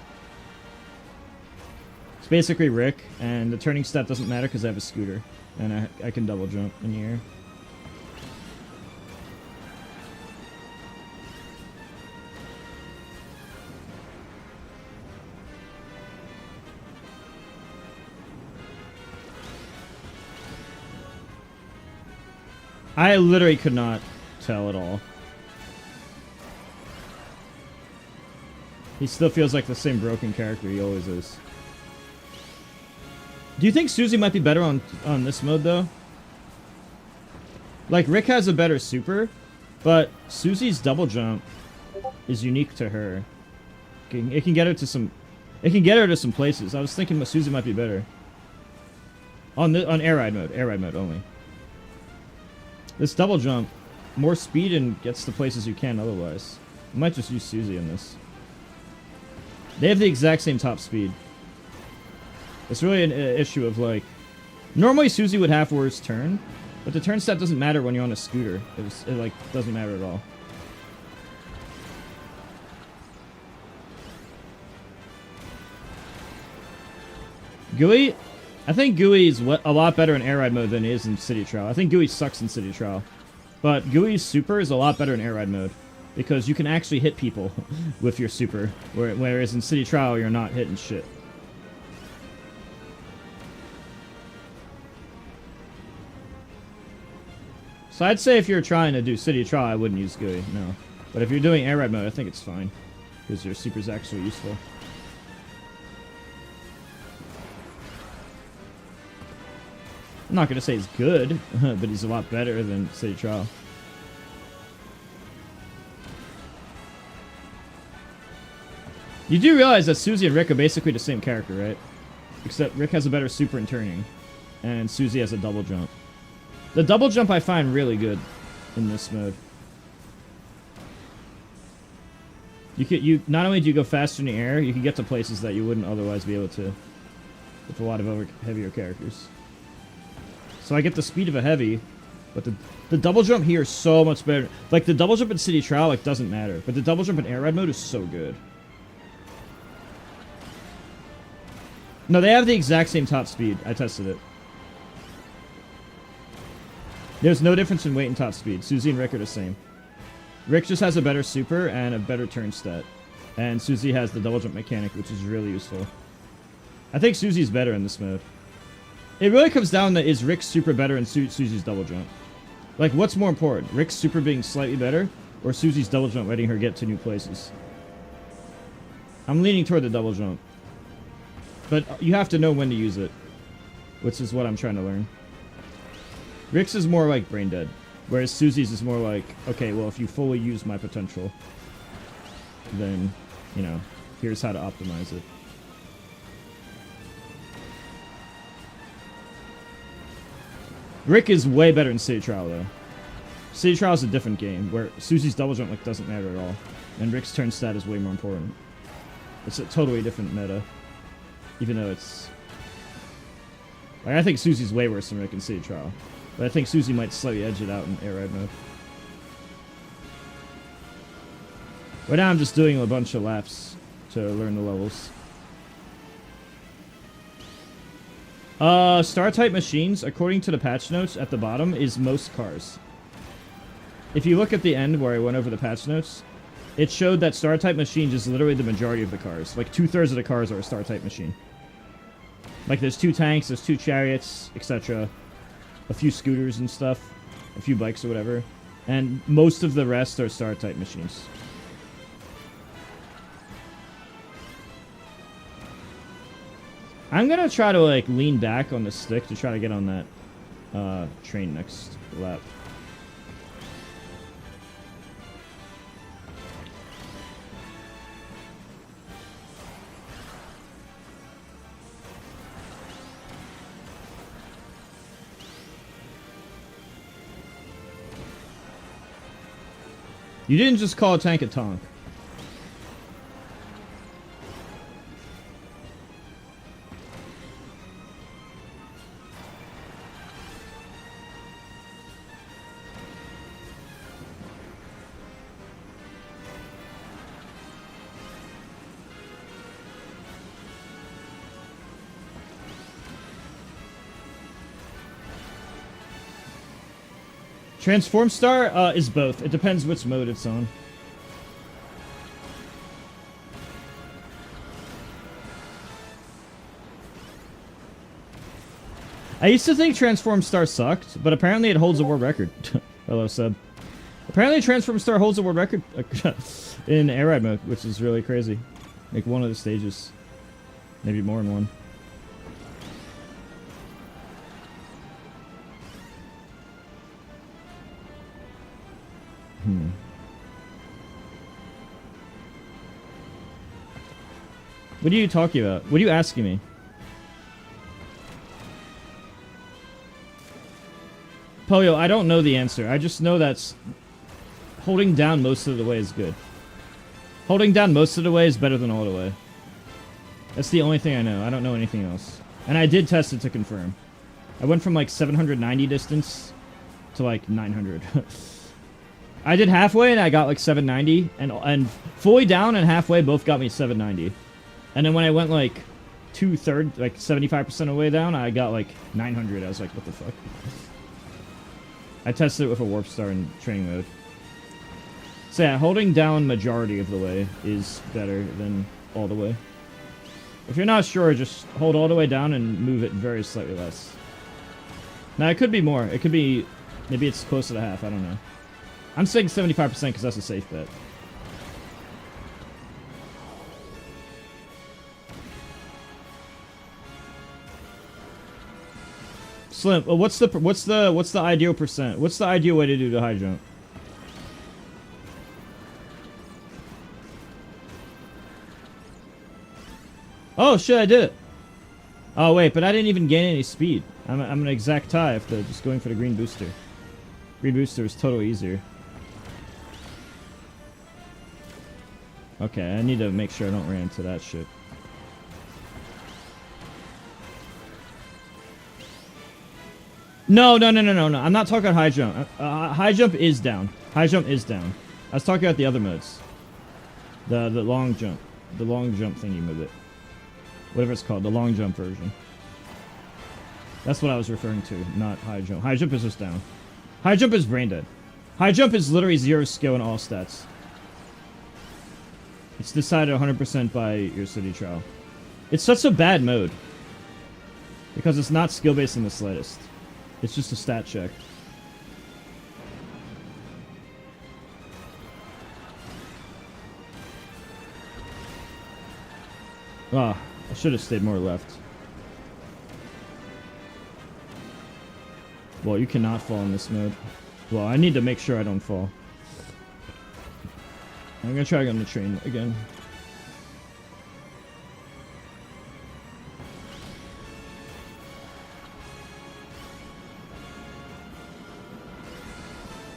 It's basically Rick, and the turning step doesn't matter because I have a scooter. And I can double jump in the air. I literally could not tell at all. He still feels like the same broken character he always is. Do you think Susie might be better on this mode, though? Like, Rick has a better super, but Susie's double jump is unique to her. It can get her to some... It can get her to some places. I was thinking Susie might be better. On air ride mode only. This double jump, more speed and gets to places you can otherwise. I might just use Susie in this. They have the exact same top speed. It's really an issue of, like... Normally Susie would have worse turn, But the turn stat doesn't matter when you're on a scooter. It like doesn't matter at all. GUI, I think GUI is a lot better in air ride mode than it is in City Trial. I think GUI sucks in City Trial. But GUI's super is a lot better in air ride mode. Because you can actually hit people with your super. Whereas in City Trial, you're not hitting shit. So I'd say if you're trying to do City Trial, I wouldn't use GUI, no. But if you're doing air ride mode, I think it's fine. Because your super's actually useful. I'm not going to say he's good, but he's a lot better than City Trial. You do realize that Susie and Rick are basically the same character, right? Except Rick has a better super in turning, and Susie has a double jump. The double jump I find really good in this mode. You not only do you go faster in the air, you can get to places that you wouldn't otherwise be able to with a lot of heavier characters. So I get the speed of a heavy, but the double jump here is so much better. Like, the double jump in City Trial, like, doesn't matter. But the double jump in air ride mode is so good. No, they have the exact same top speed. I tested it. There's no difference in weight and top speed. Susie and Rick are the same. Rick just has a better super and a better turn stat. And Susie has the double jump mechanic, which is really useful. I think Susie's better in this mode. It really comes down to, is Rick's super better than Susie's double jump? Like, what's more important? Rick's super being slightly better, or Susie's double jump letting her get to new places? I'm leaning toward the double jump. But you have to know when to use it, which is what I'm trying to learn. Rick's is more like brain dead, whereas Susie's is more like, okay, well, if you fully use my potential, then, you know, here's how to optimize it. Rick is way better in City Trial, though. City Trial is a different game, where Susie's double jump like doesn't matter at all, and Rick's turn stat is way more important. It's a totally different meta, even though it's... Like, I think Susie's way worse than Rick in City Trial, but I think Susie might slightly edge it out in air ride mode. Right now I'm just doing a bunch of laps to learn the levels. Star-type machines, according to the patch notes at the bottom, is most cars. If you look at the end where I went over the patch notes, it showed that star-type machines is literally the majority of the cars. Like, 2/3 of the cars are a star-type machine. Like, there's 2 tanks, there's 2 chariots, etc. A few scooters and stuff. A few bikes or whatever. And most of the rest are star-type machines. I'm gonna try to, like, lean back on the stick to try to get on that train next lap. You didn't just call a tank a tonk. Transform Star is both. It depends which mode it's on. I used to think Transform Star sucked, but apparently it holds a world record. Hello, Seb. Apparently Transform Star holds a world record in air ride mode, which is really crazy. Like one of the stages. Maybe more than one. What are you talking about? What are you asking me? Poyo, I don't know the answer. I just know that holding down most of the way is good. Holding down most of the way is better than all the way. That's the only thing I know. I don't know anything else. And I did test it to confirm. I went from like 790 distance to like 900. I did halfway and I got like 790, and fully down and halfway both got me 790. And then when I went like 2/3, like 75% of the way down, I got like 900. I was like, what the fuck? I tested it with a warp star in training mode. So yeah, holding down majority of the way is better than all the way. If you're not sure, just hold all the way down and move it very slightly less. Now, it could be more. It could be... Maybe it's closer to half. I don't know. I'm saying 75% because that's a safe bet. Slim, what's the ideal percent? What's the ideal way to do the high jump? Oh shit, I did it. Oh wait, but I didn't even gain any speed. I'm an exact tie after just going for the green booster. Green booster is totally easier. Okay, I need to make sure I don't ran into that shit. No. I'm not talking about high jump. High jump is down. High jump is down. I was talking about the other modes. The long jump. The long jump thingy with it. Whatever it's called. The long jump version. That's what I was referring to, not high jump. High jump is just down. High jump is brain dead. High jump is literally 0 skill in all stats. It's decided 100% by your city trial. It's such a bad mode. Because it's not skill based in the slightest. It's just a stat check. Ah, I should have stayed more left. Well, you cannot fall in this mode. Well, I need to make sure I don't fall. I'm gonna try on the train again.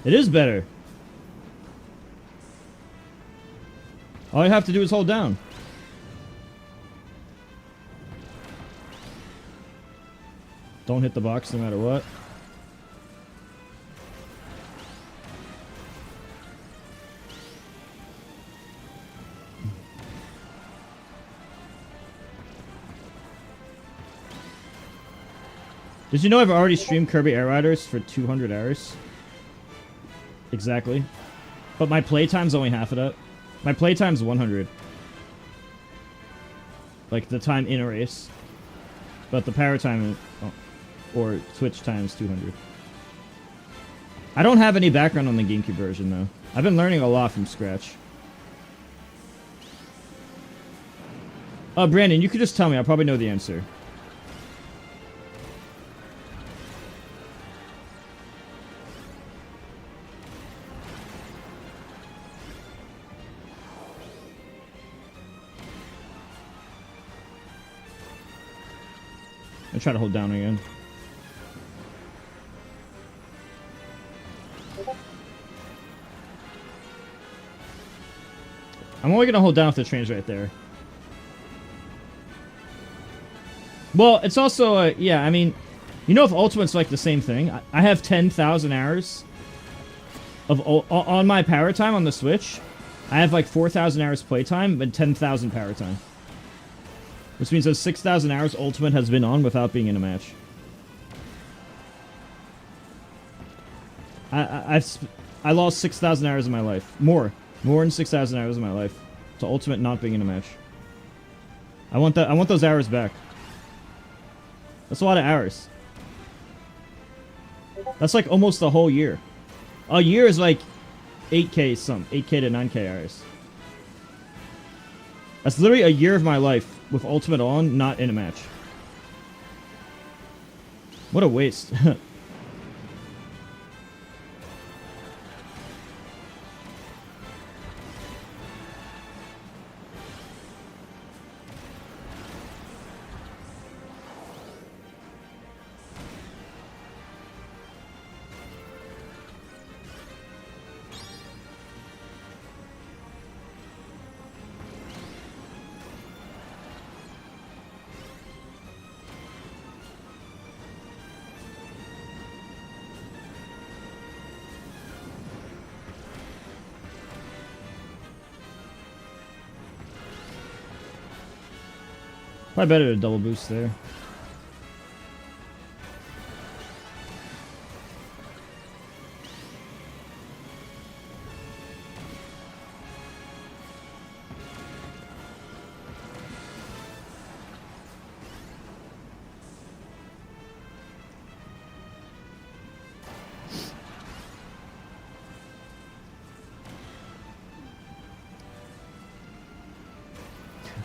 It is better. All you have to do is hold down. Don't hit the box no matter what. Did you know I've already streamed Kirby Air Riders for 200 hours? Exactly. But my playtime's only half of that. My playtime's 100. Like, the time in a race. But the power time, or Twitch time, is 200. I don't have any background on the GameCube version, though. I've been learning a lot from scratch. Brandon, you could just tell me. I'll probably know the answer. I try to hold down again. I'm only gonna hold down if the train's right there. Well, it's also, yeah, I mean, you know if Ultimate's like the same thing? I have 10,000 hours of on my power time on the Switch. I have like 4,000 hours playtime, but 10,000 power time. Which means those 6,000 hours Ultimate has been on without being in a match. I lost 6,000 hours of my life. More than 6,000 hours of my life to Ultimate not being in a match. I want those hours back. That's a lot of hours. That's like almost a whole year. A year is like 8K something. 8K to 9K hours. That's literally a year of my life with Ultimate on, not in a match. What a waste. Probably better to double boost there.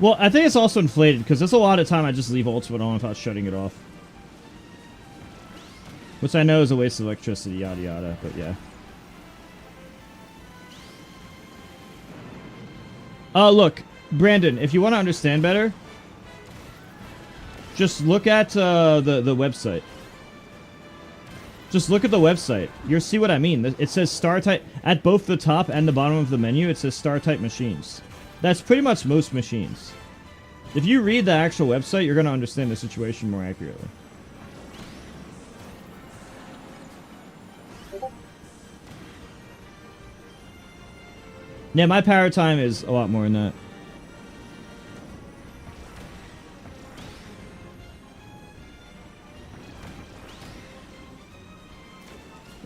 Well, I think it's also inflated because there's a lot of time I just leave ultimate on without shutting it off. Which I know is a waste of electricity, yada yada, but yeah. Look, Brandon, if you want to understand better, just look at the website. Just look at the website. You'll see what I mean. It says star type at both the top and the bottom of the menu. It says star type machines. That's pretty much most machines. If you read the actual website, you're going to understand the situation more accurately. Yeah, my power time is a lot more than that.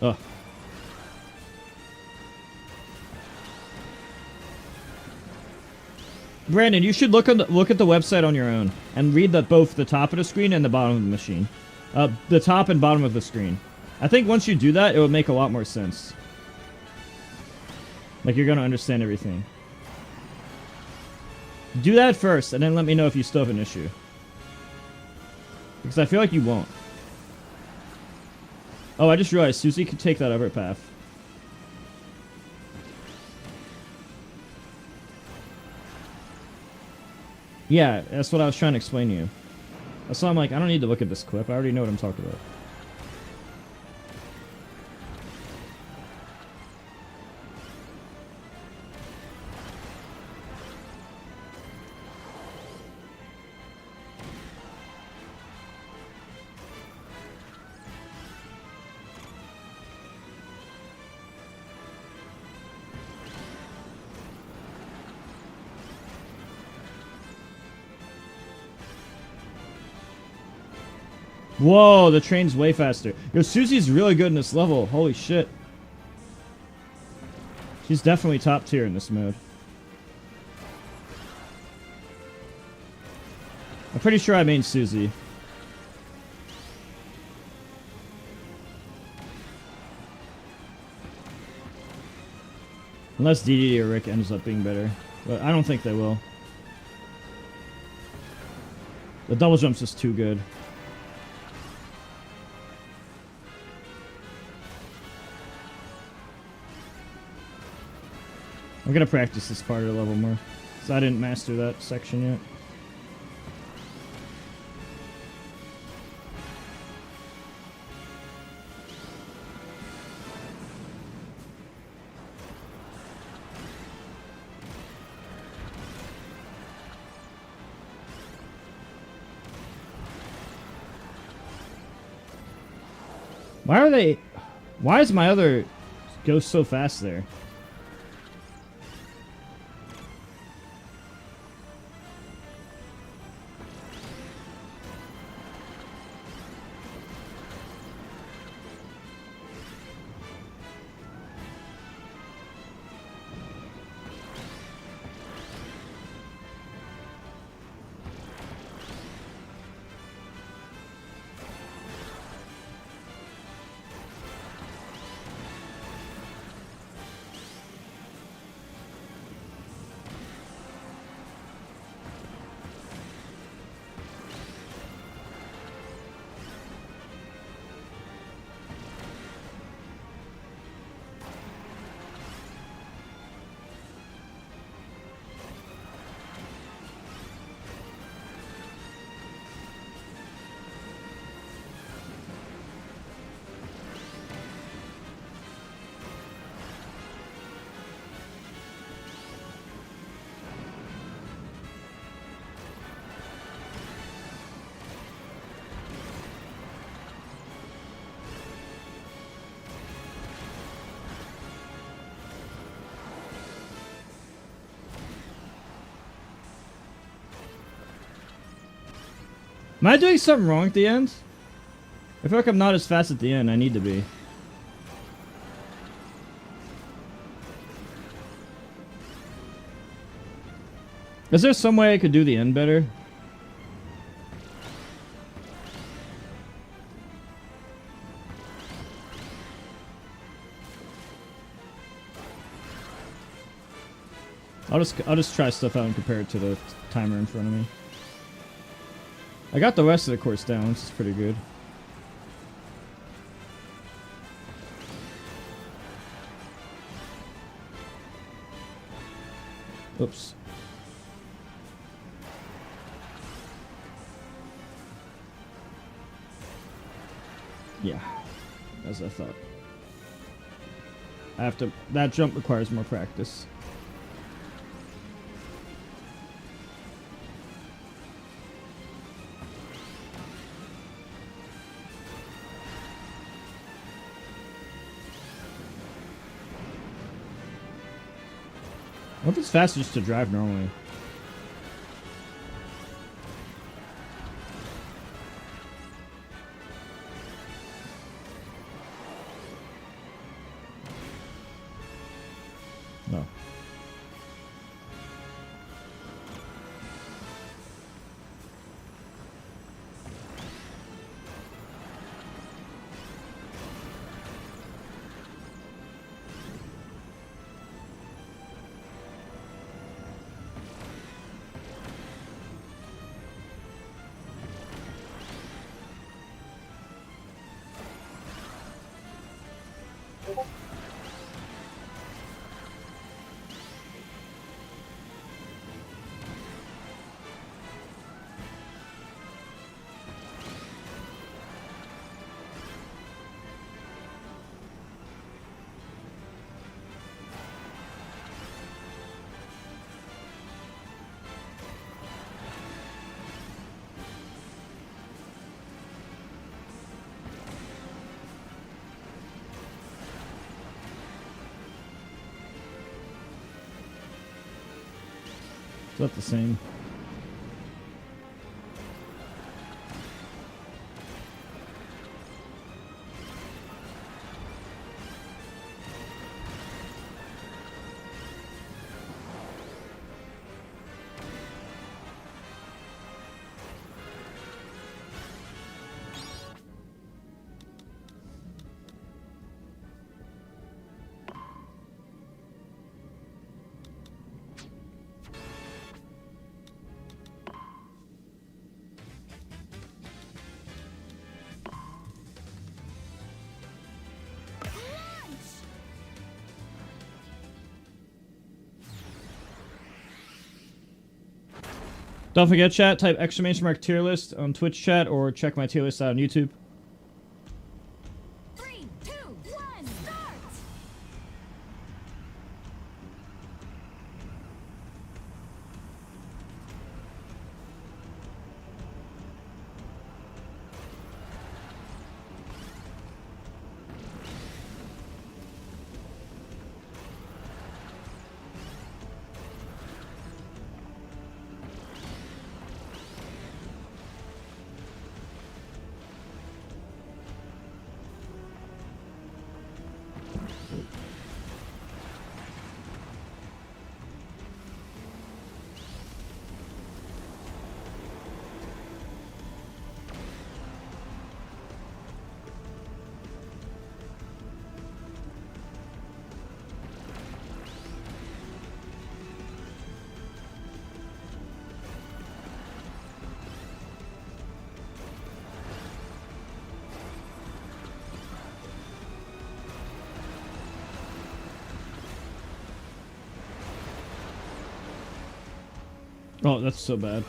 Ugh. Brandon, you should look at the website on your own and read both the top of the screen and the bottom of the machine. The top and bottom of the screen. I think once you do that, it will make a lot more sense. Like, you're going to understand everything. Do that first, and then let me know if you still have an issue. Because I feel like you won't. Oh, I just realized Susie could take that upper path. Yeah, that's what I was trying to explain to you. So I'm like, I don't need to look at this clip. I already know what I'm talking about. Whoa, the train's way faster. Yo, Susie's really good in this level. Holy shit. She's definitely top tier in this mode. I'm pretty sure I main Susie. Unless DD or Rick ends up being better. But I don't think they will. The double jump's just too good. I'm gonna practice this part of the level more, because I didn't master that section yet. Why is my other ghost so fast there? Am I doing something wrong at the end? I feel like I'm not as fast at the end. I need to be. Is there some way I could do the end better? I'll just try stuff out and compare it to the timer in front of me. I got the rest of the course down, which is pretty good. Oops. Yeah, as I thought. I have to. That jump requires more practice. I hope it's faster just to drive normally. No. It's not the same. Don't forget, chat, type exclamation mark tier list on Twitch chat or check my tier list out on YouTube.
3, 2, 1, start!
Oh, that's so bad.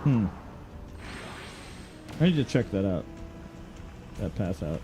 I need to check that out. That path out.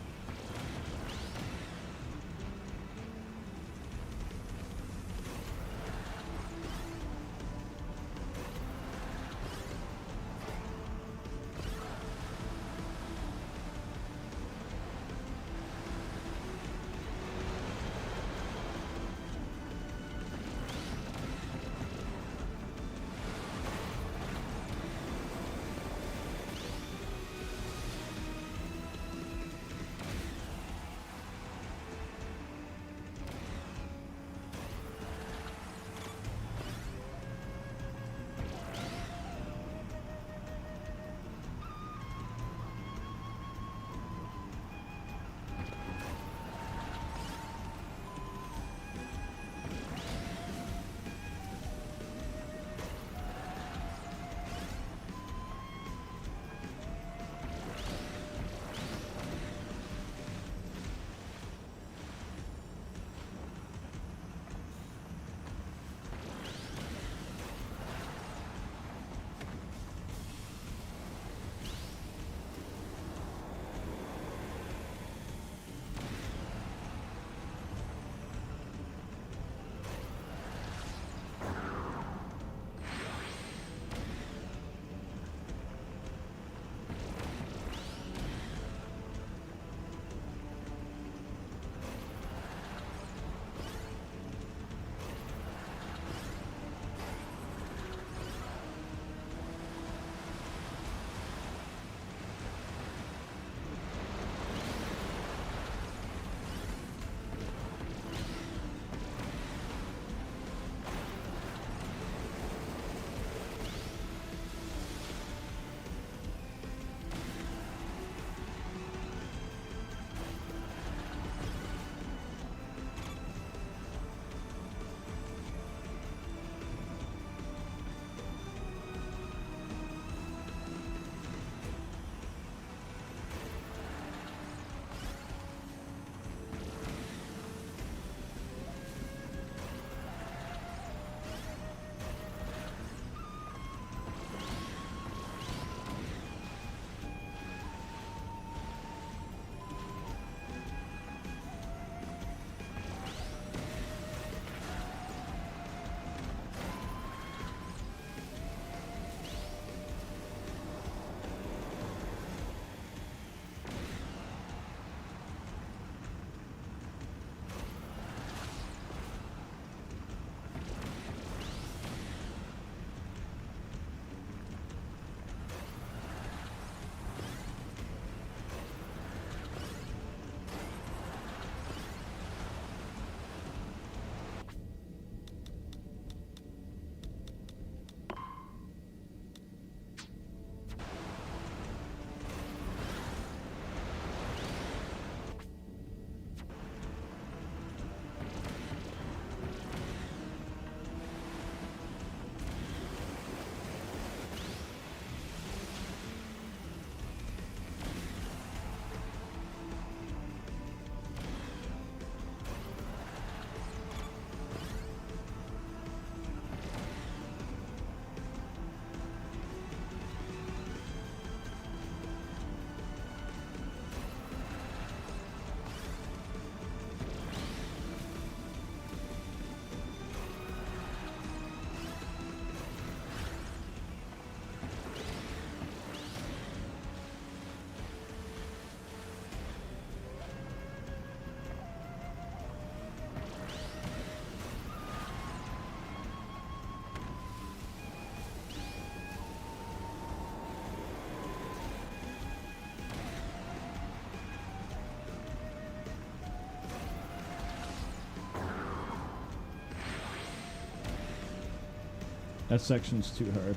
That section's too hard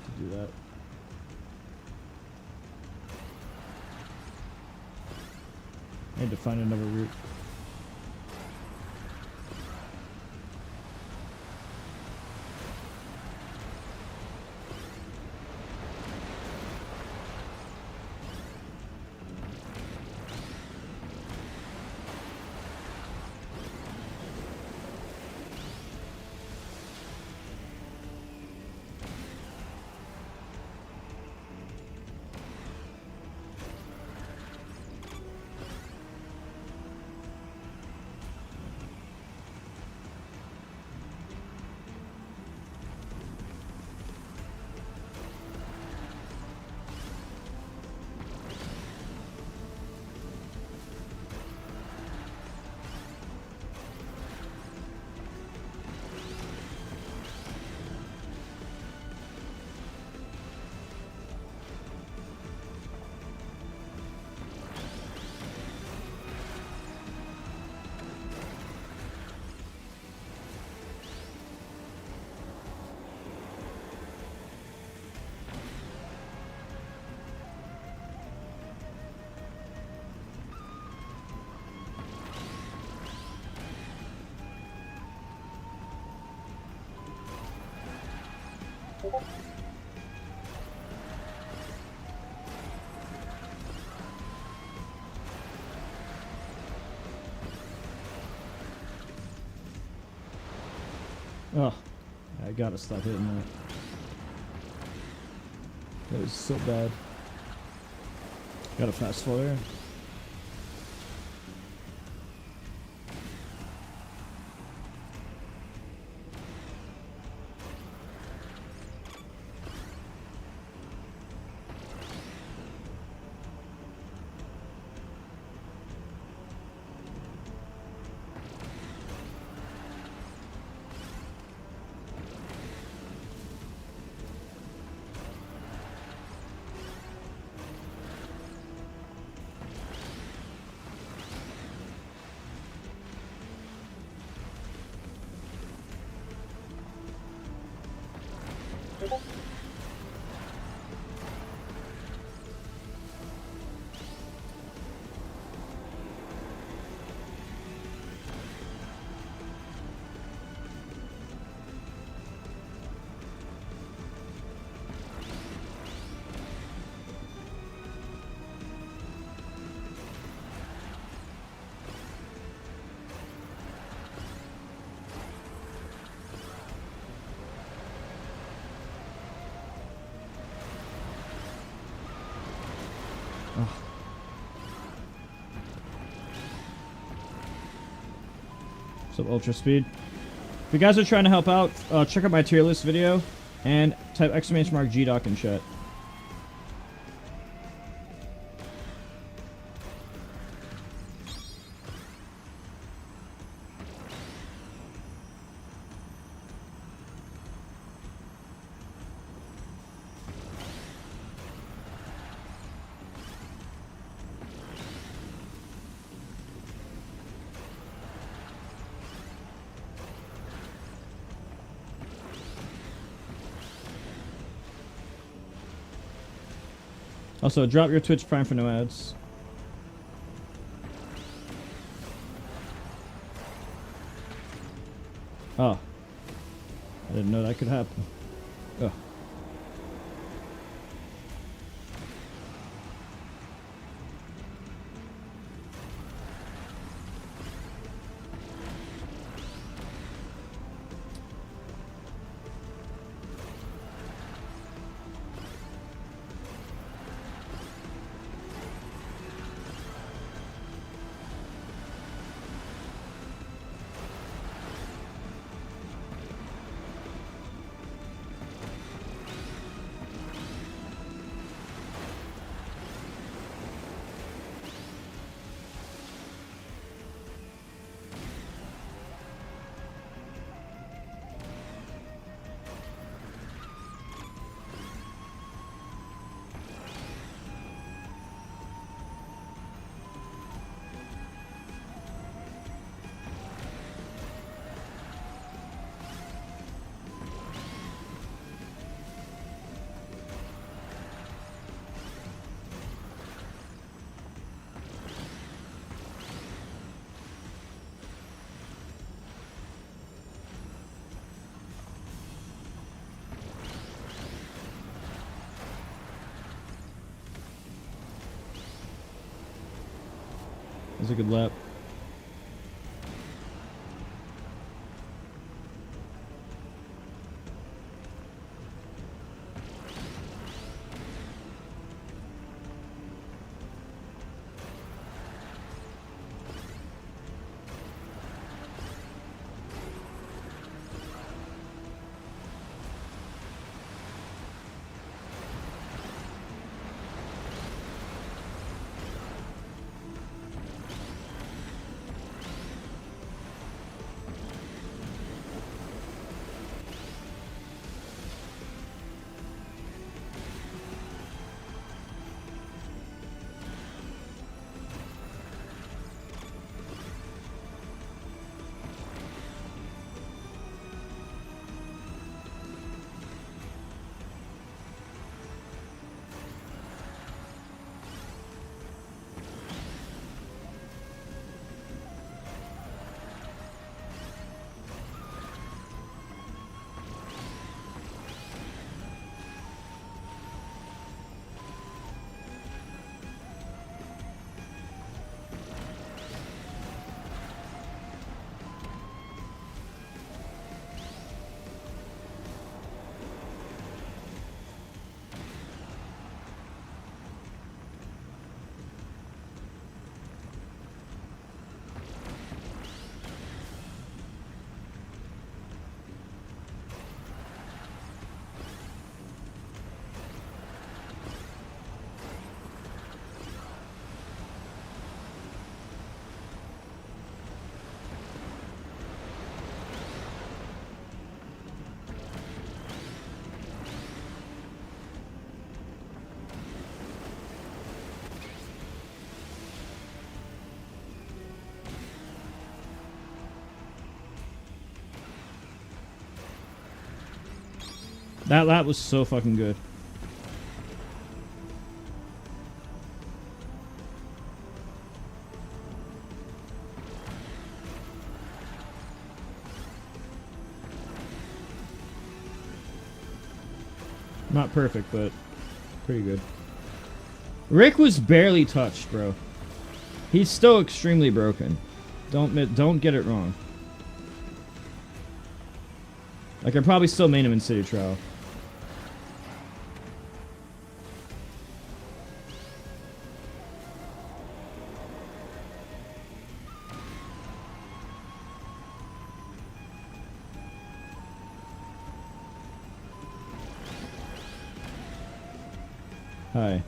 to do that. I need to find another route. Oh, I gotta stop hitting that. That was so bad. Gotta fast forward. So ultra speed. If you guys are trying to help out, check out my tier list video and type !GDoc in chat. Also, drop your Twitch Prime for no ads. Oh. I didn't know that could happen. Oh. That was a good lap. That was so fucking good. Not perfect, but pretty good. Rick was barely touched, bro. He's still extremely broken. Don't get it wrong. Like, I probably still main him in City Trial. Hi.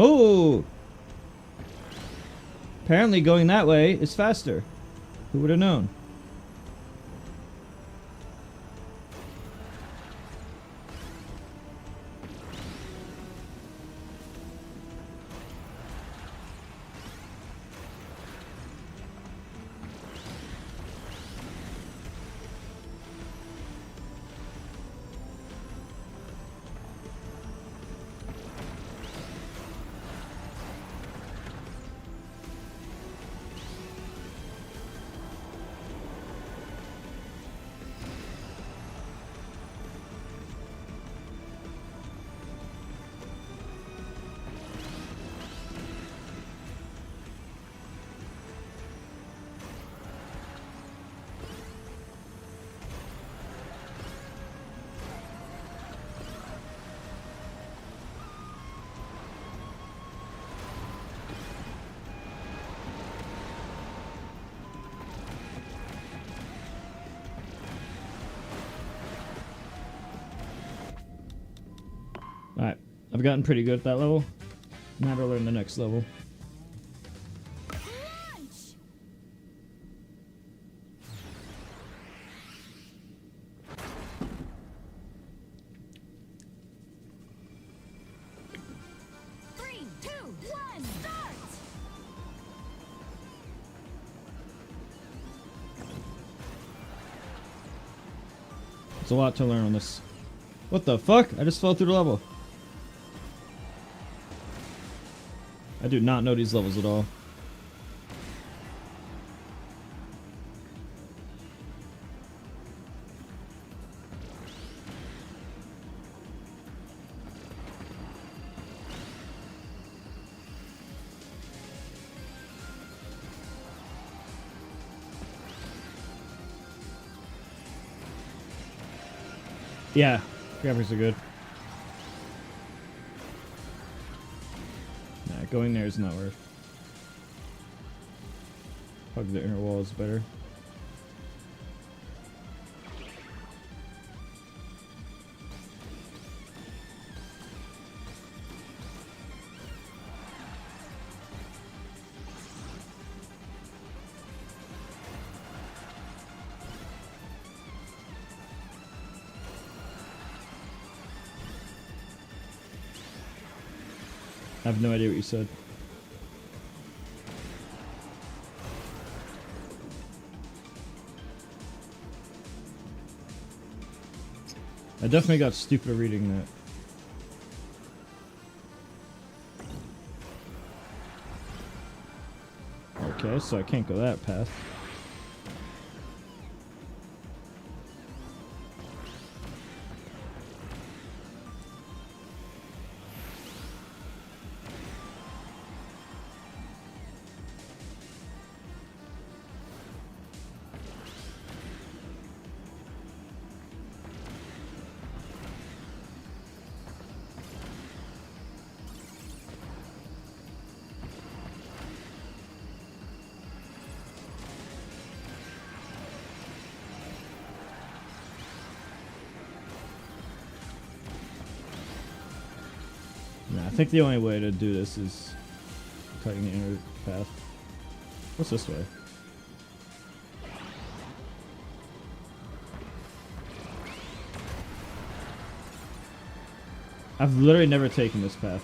Oh! Apparently going that way is faster. Who would have known? Alright, I've gotten pretty good at that level. Now to learn the next level.
Launch! 3, 2, 1, start!
It's a lot to learn on this. What the fuck? I just fell through the level. I do not know these levels at all. Yeah, graphics are good. Nah, going there is not worth. Hug the inner wall is better. I have no idea what you said. I definitely got stupid reading that. Okay, so I can't go that path. Nah, I think the only way to do this is cutting the inner path. What's this way? I've literally never taken this path.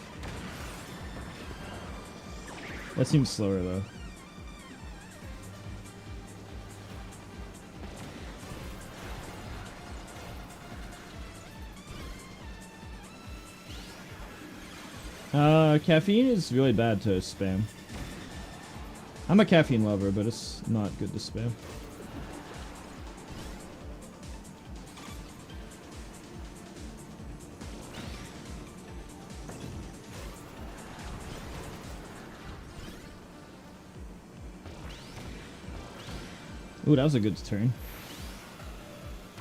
That seems slower though. Caffeine is really bad to spam. I'm a caffeine lover, but it's not good to spam. Ooh, that was a good turn.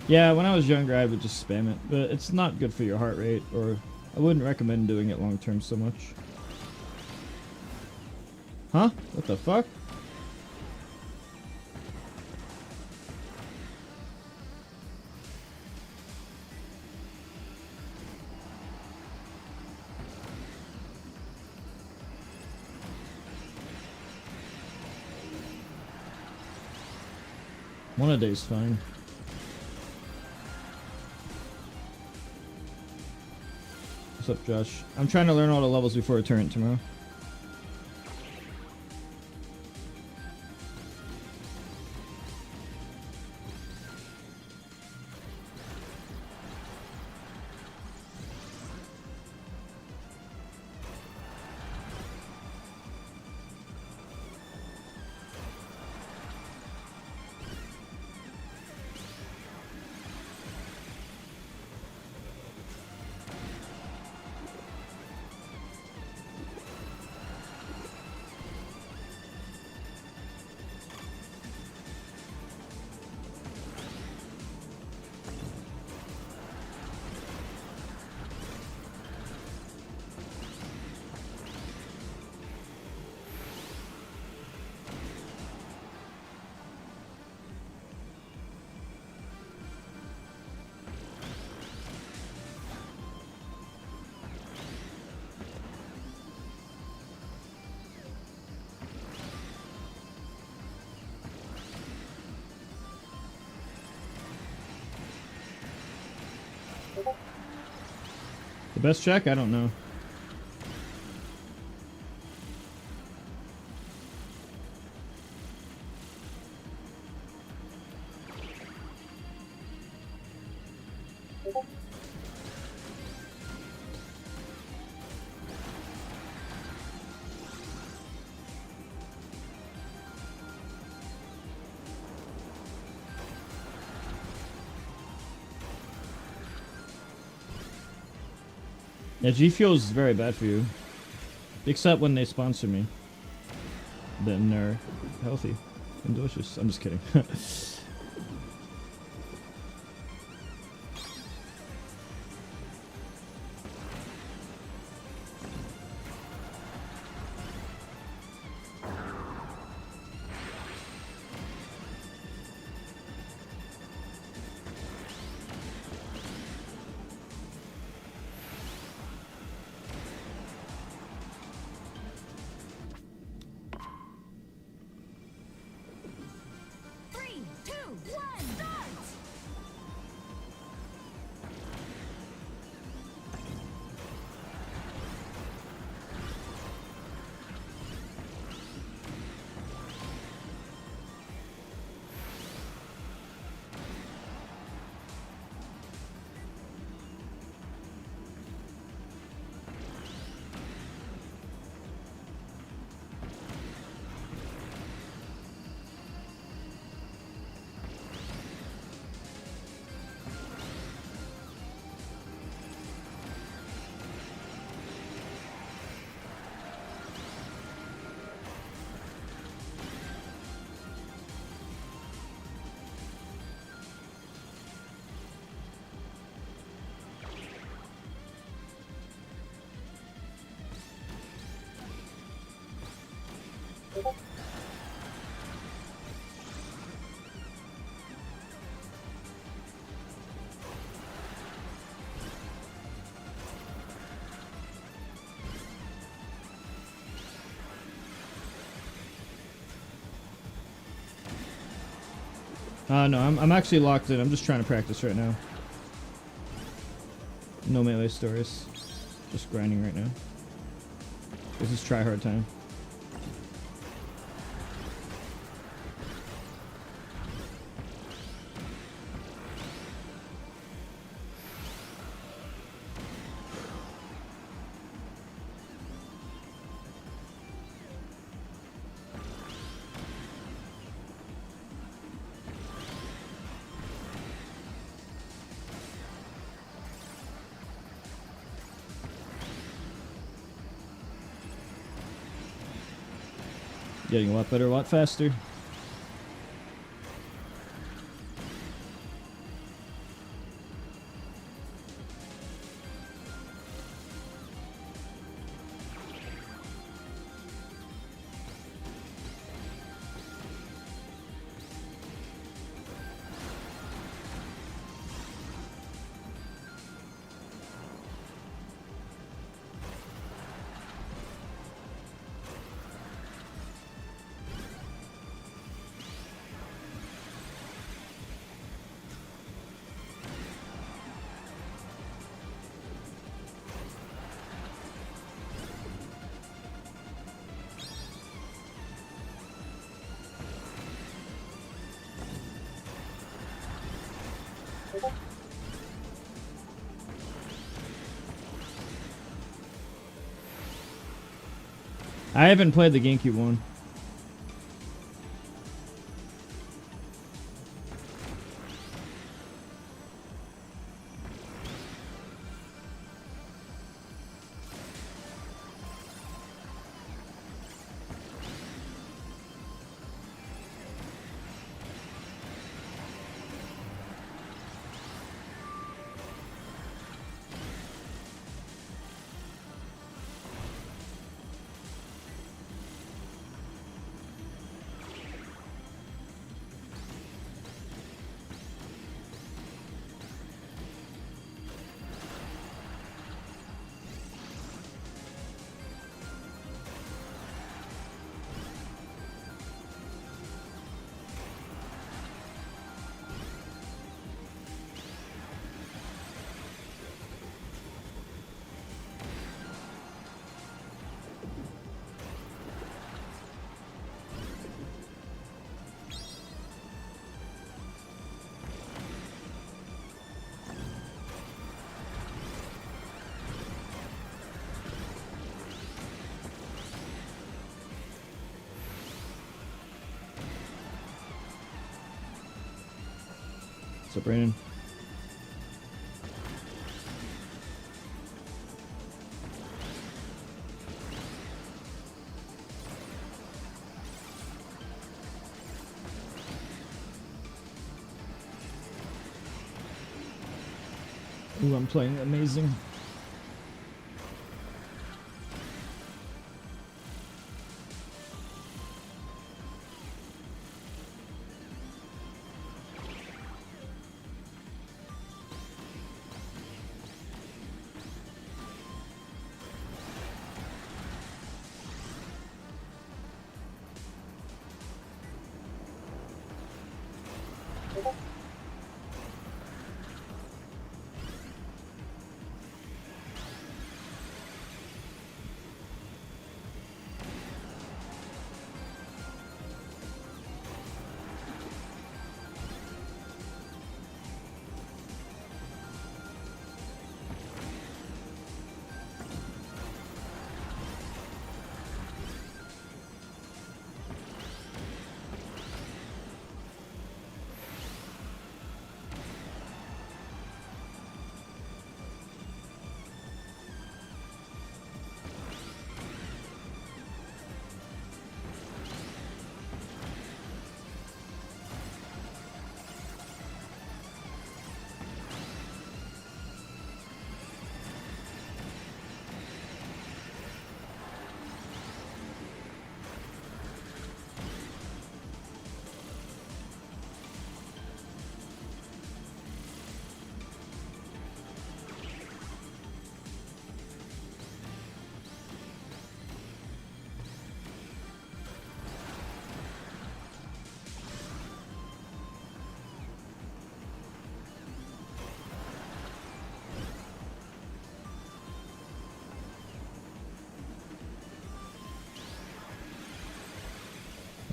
Yeah, when I was younger, I would just spam it, but it's not good for your heart rate, or I wouldn't recommend doing it long term so much. Huh? What the fuck? One a day's fine. What's up, Josh? I'm trying to learn all the levels before a tournament tomorrow. The best check? I don't know. Yeah, G Fuel is very bad for you. Except when they sponsor me. Then they're healthy and delicious. I'm just kidding.
Three, two, one, start!
No, I'm actually locked in. I'm just trying to practice right now. No melee stories. Just grinding right now. This is try hard time. Getting a lot better, a lot faster. I haven't played the GameCube one. What's up, Brandon? Ooh, I'm playing amazing.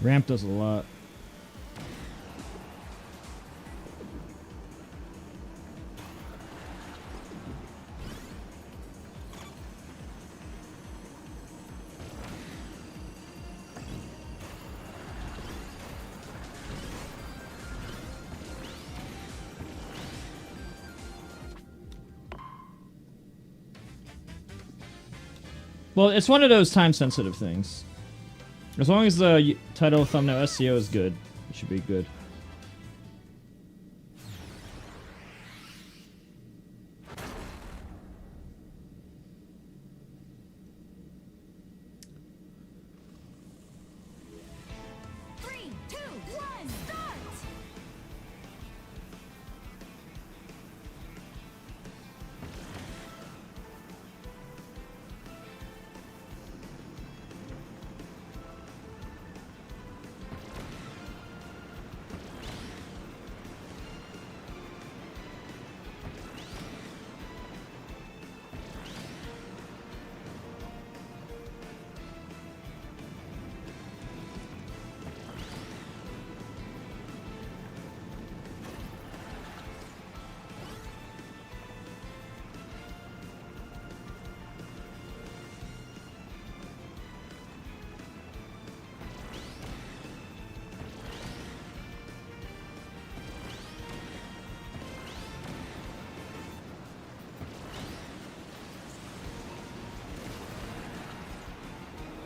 Ramp does a lot. Well, it's one of those time-sensitive things. As long as the title, thumbnail, SEO is good, it should be good.
Three, two, one, start!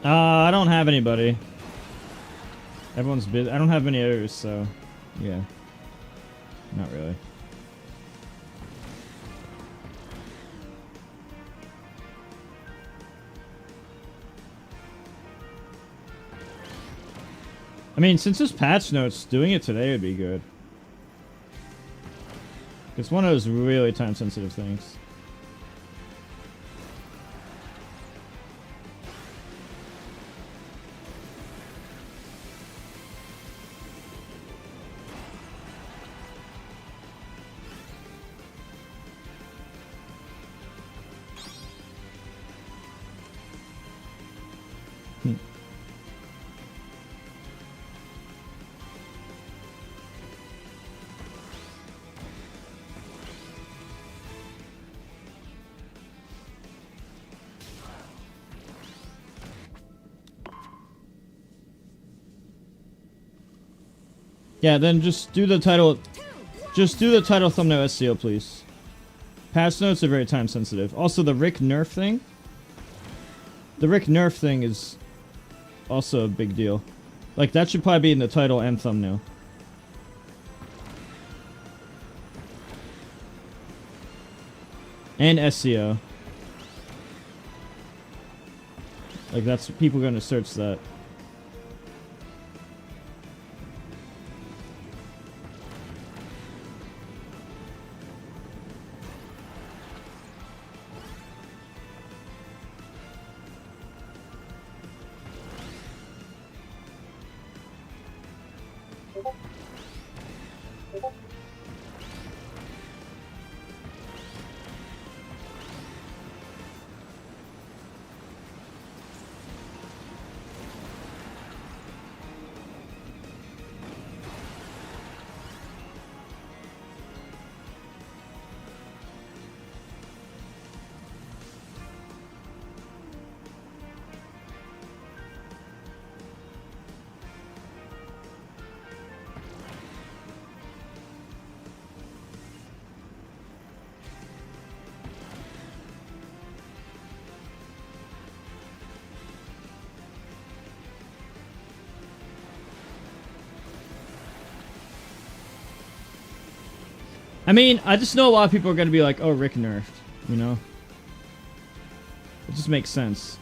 I don't have anybody. Everyone's busy. I don't have any others, so yeah. Not really. I mean, since this patch notes, doing it today would be good. It's one of those really time-sensitive things. Yeah, then just do the title. Just do the title, thumbnail, SEO, please. Patch notes are very time sensitive. Also, the Rick Nerf thing. The Rick Nerf thing is also a big deal. Like, that should probably be in the title and thumbnail. And SEO. Like, that's people going to search that. I mean, I just know a lot of people are going to be like, oh, Rick nerfed, you know? It just makes sense.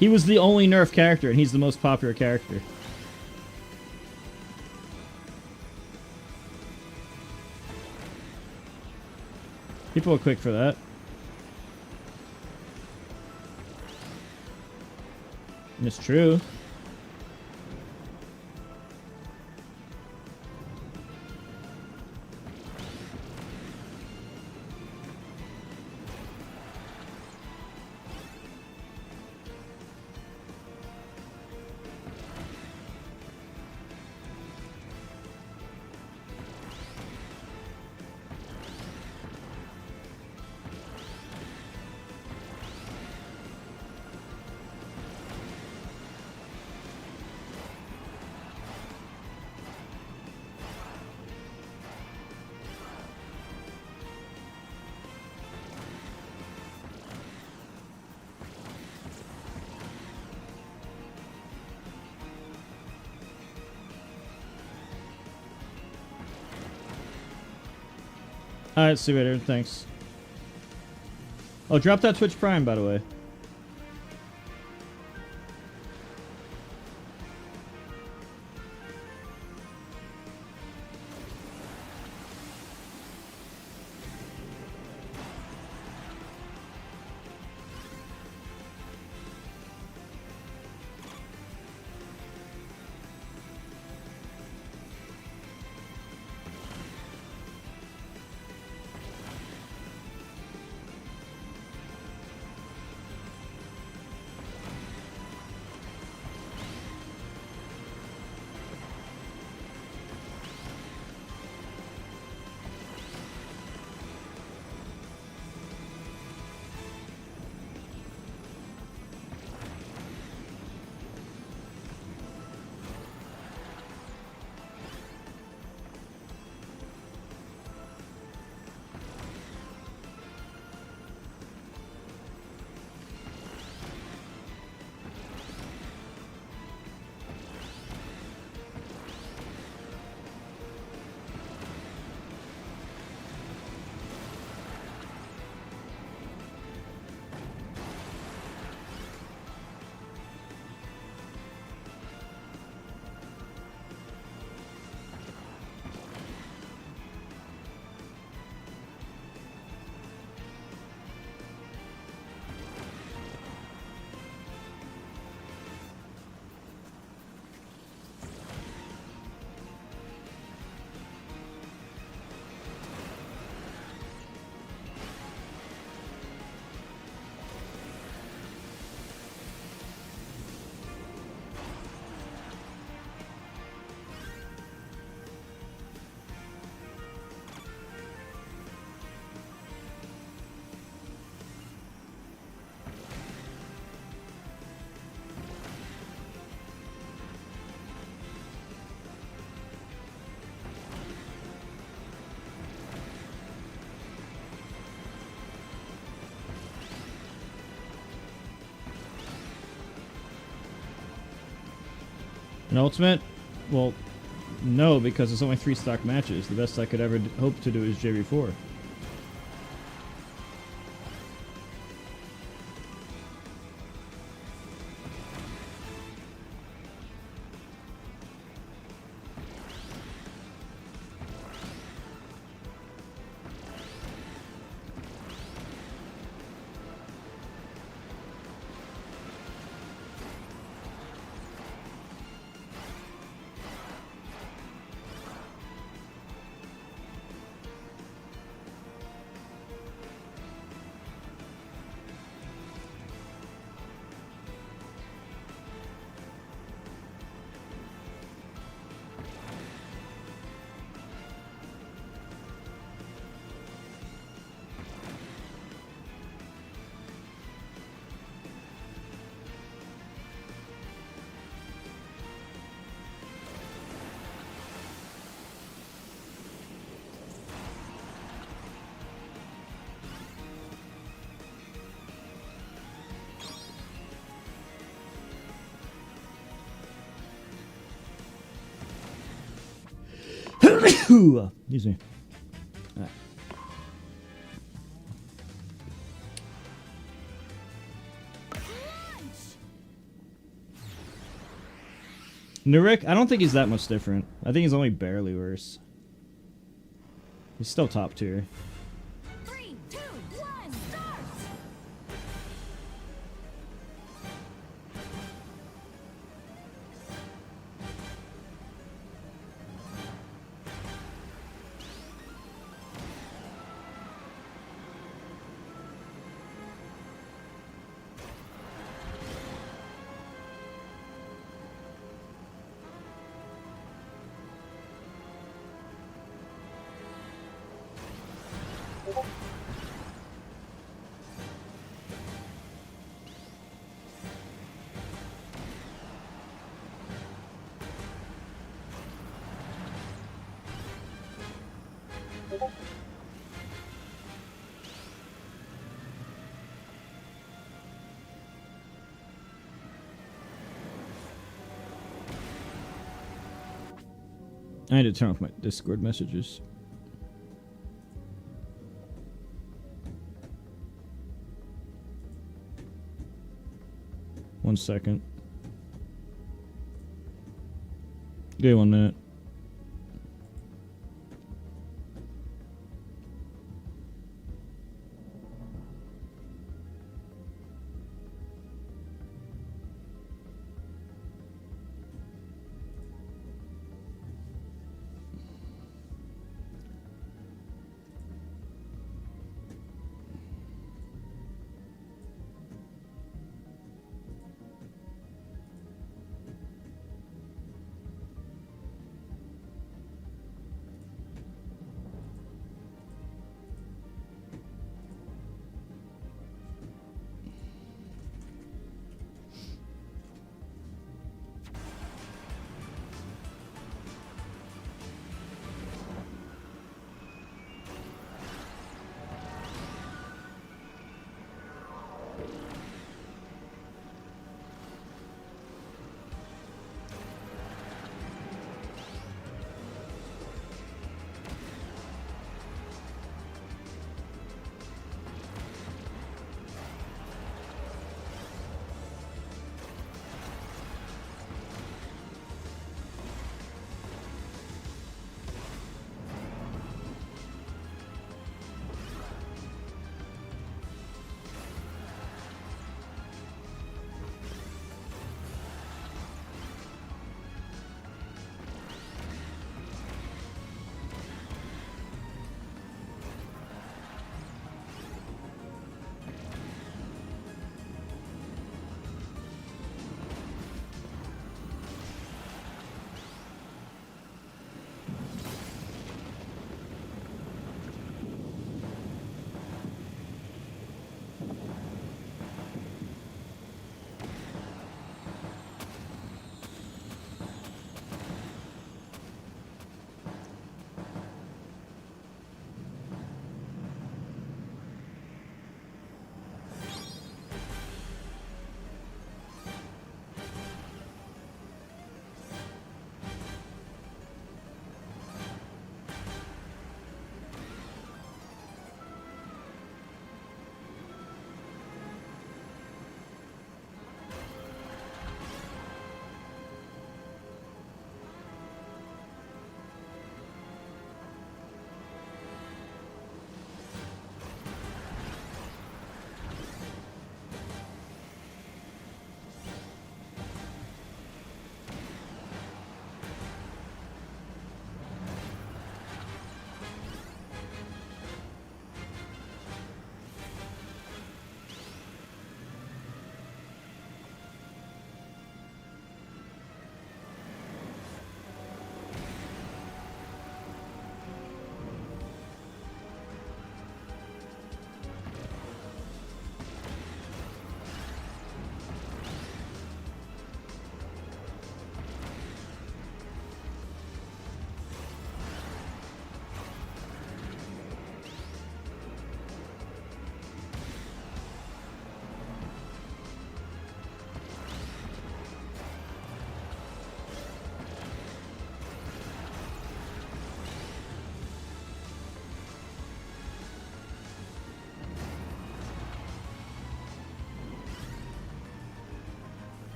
He was the only nerf character, and he's the most popular character. People are quick for that. And it's true. Alright, see you later. Thanks. Oh, drop that Twitch Prime, by the way. An ultimate? Well, no, because it's only 3 stock matches. The best I could ever hope to do is JV4. Excuse me. Right. Nurik, I don't think he's that much different. I think he's only barely worse. He's still top tier.
3, 2, 1, start!
I need to turn off my Discord messages. 1 second. Give me 1 minute.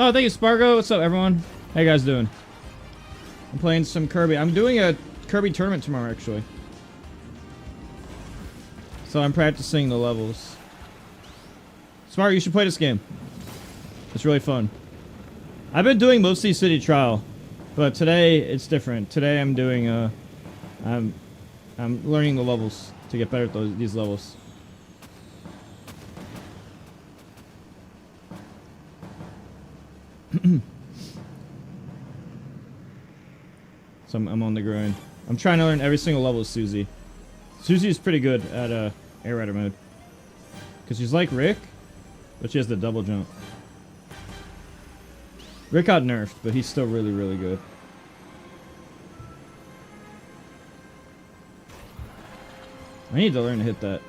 Oh, thank you, Spargo. What's up, everyone? How you guys doing? I'm playing some Kirby. I'm doing a Kirby tournament tomorrow, actually. So I'm practicing the levels. Smart, you should play this game. It's really fun. I've been doing mostly City Trial, but today it's different. Today I'm doing I'm learning the levels to get better at these levels. So I'm on the grind. I'm trying to learn every single level of Susie. Susie's pretty good at Air Rider mode. Because she's like Rick, but she has the double jump. Rick got nerfed, but he's still really, really good. I need to learn to hit that.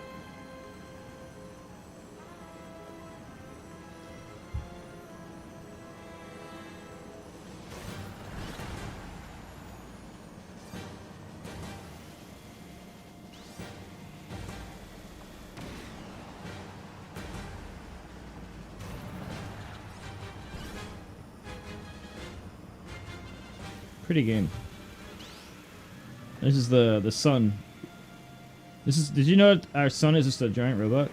Pretty game. This is the sun. This is. Did you know that our sun is just a giant robot?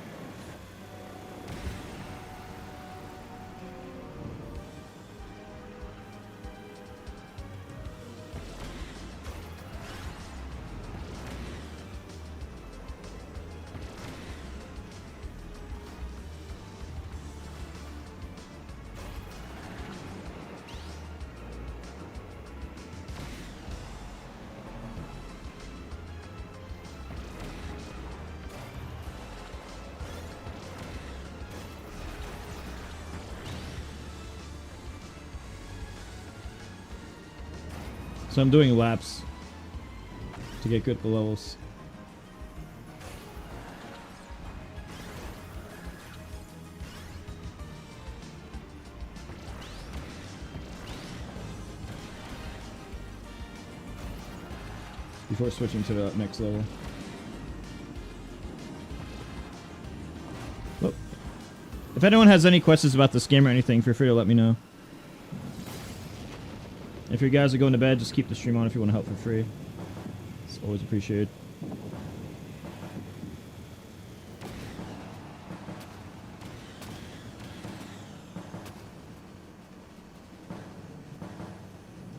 So I'm doing laps to get good at the levels. Before switching to the next level. Well, if anyone has any questions about this game or anything, feel free to let me know. If you guys are going to bed, just keep the stream on if you want to help for free. It's always appreciated.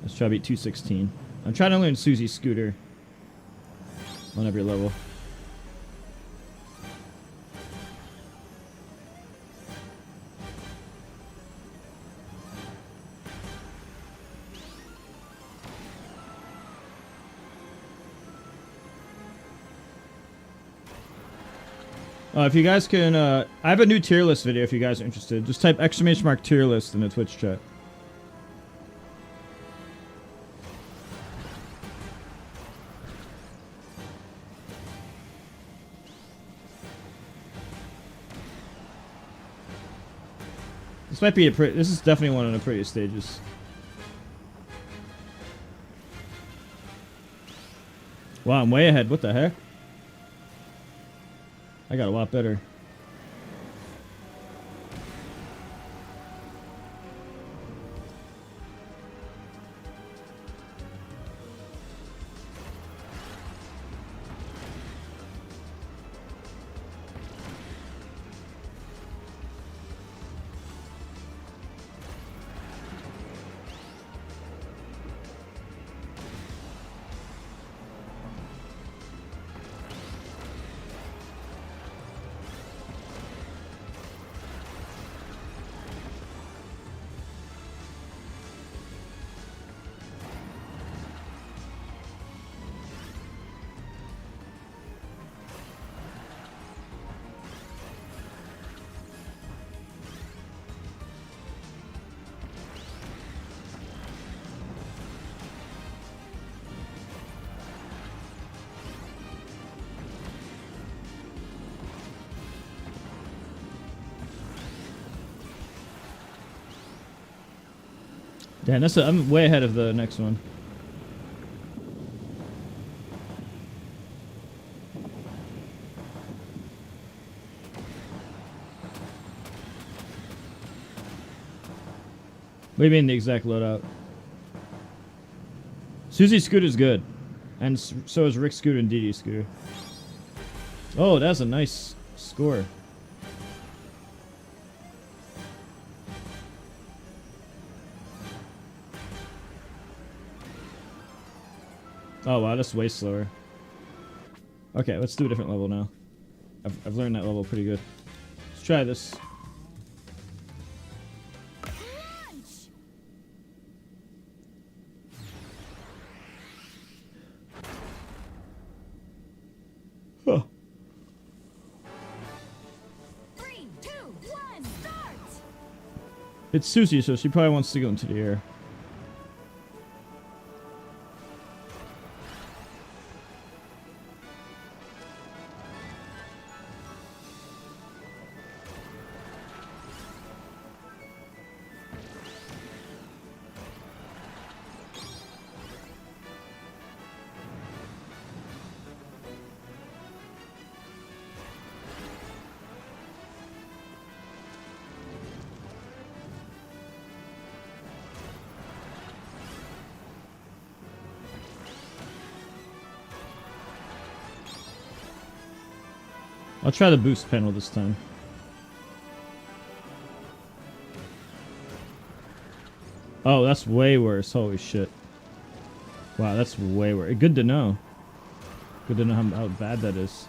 Let's try to beat 216. I'm trying to learn Susie's scooter on every level. If you guys can, I have a new tier list video if you guys are interested. Just type !mark tier list in the Twitch chat. This might be a this is definitely one of the prettiest stages. Wow, I'm way ahead. What the heck? I got a lot better. Damn, I'm way ahead of the next one. do you mean the exact loadout? Susie's scooter's good. And so is Rick's scooter and Dee Dee's scooter. Oh, that's a nice score. Oh wow, that's way slower. Okay, let's do a different level now. I've learned that level pretty good. Let's try this.
Crunch!
Huh.
3, 2, 1, start!
It's Susie, so she probably wants to go into the air. I'll try the boost panel this time. Oh, that's way worse. Holy shit. Wow, that's way worse. Good to know. Good to know how bad that is.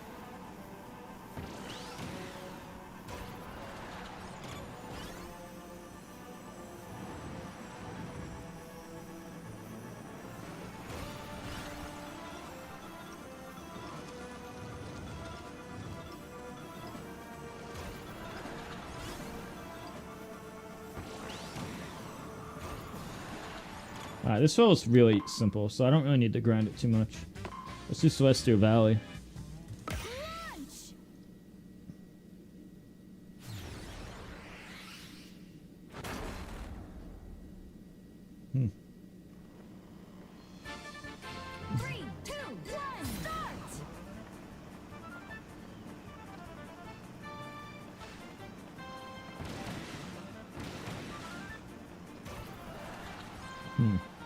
Alright, this level is really simple, so I don't really need to grind it too much. Let's do Celestial Valley.
Crunch!
Hmm.
3, 2, 1, start!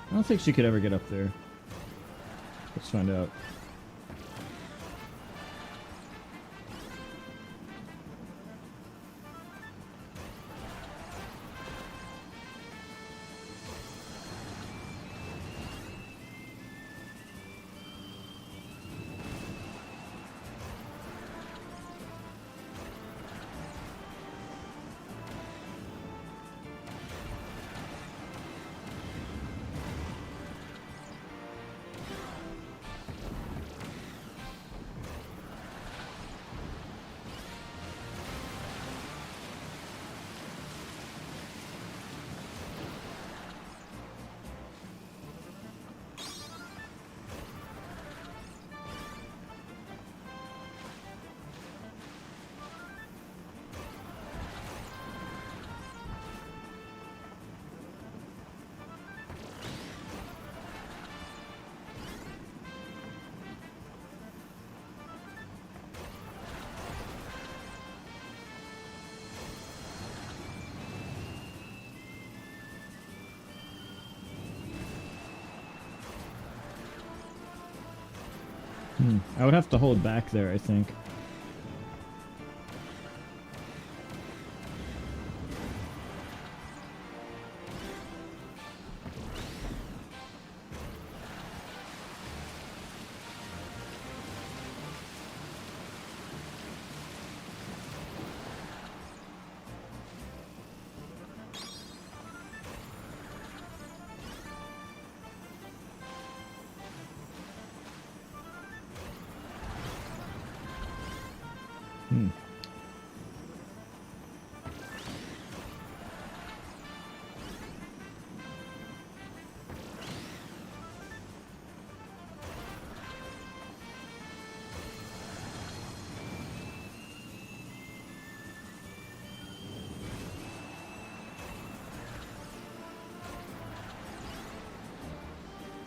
I don't think she could ever get up there. Let's find out. I would have to hold back there, I think.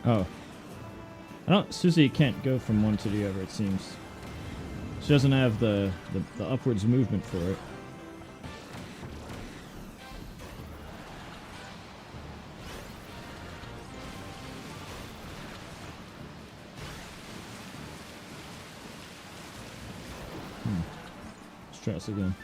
Oh. Susie can't go from one to the other, it seems. She doesn't have the upwards movement for it. Try this again.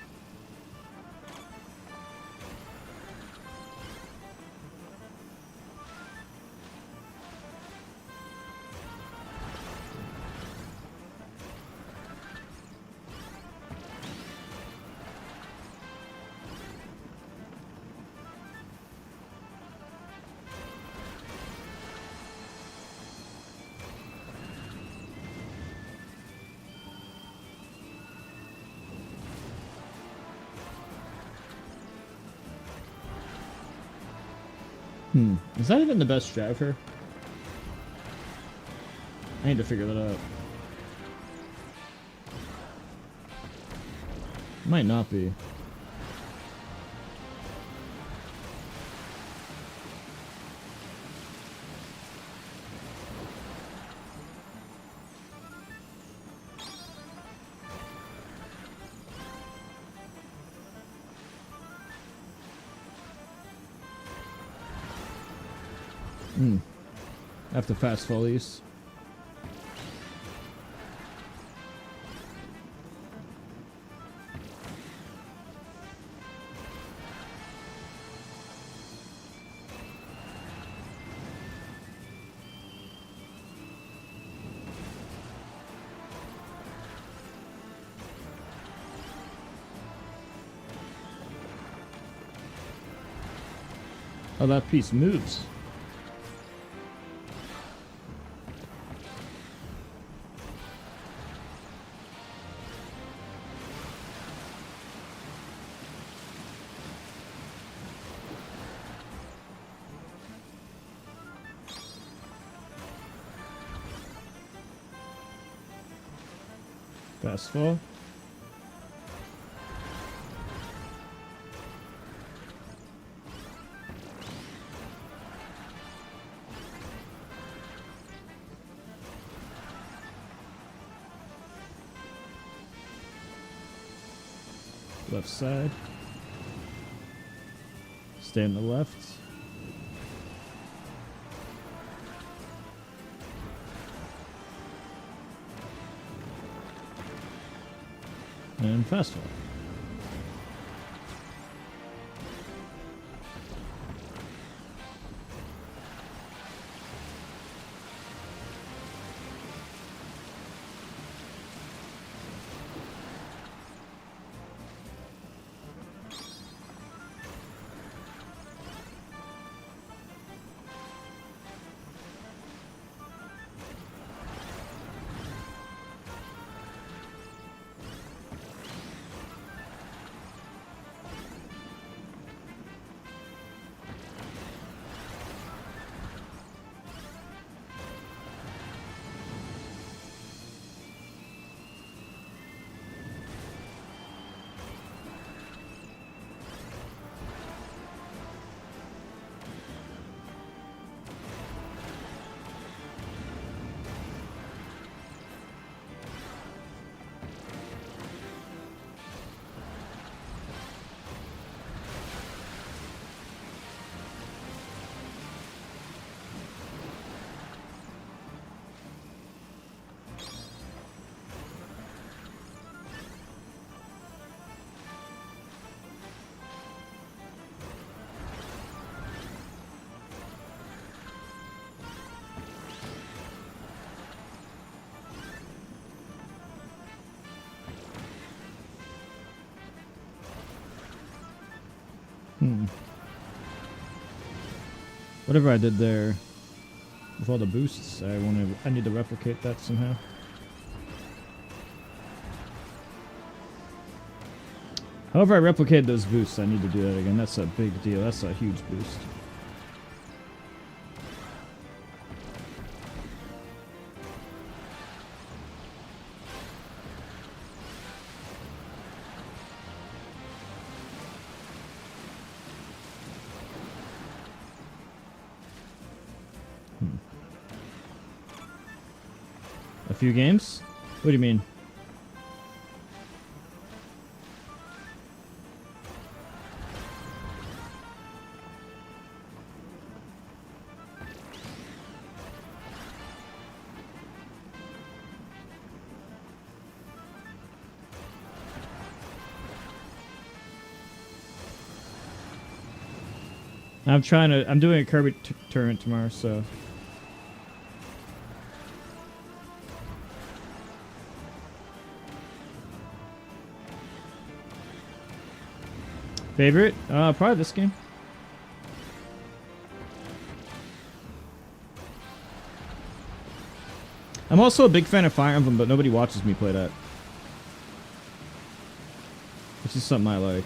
Is that even the best strat for her? I need to figure that out. Might not be. I have to fast fall these. Oh, that piece moves. Fast fall. Left side. Stay on the left. And fast fall. Whatever I did there with all the boosts, I need to replicate that somehow. However I replicated those boosts, I need to do that again. That's a big deal. That's a huge boost. A few games? What do you mean? I'm doing a Kirby tournament tomorrow, so. Favorite? Probably this game. I'm also a big fan of Fire Emblem, but nobody watches me play that. Which is something I like.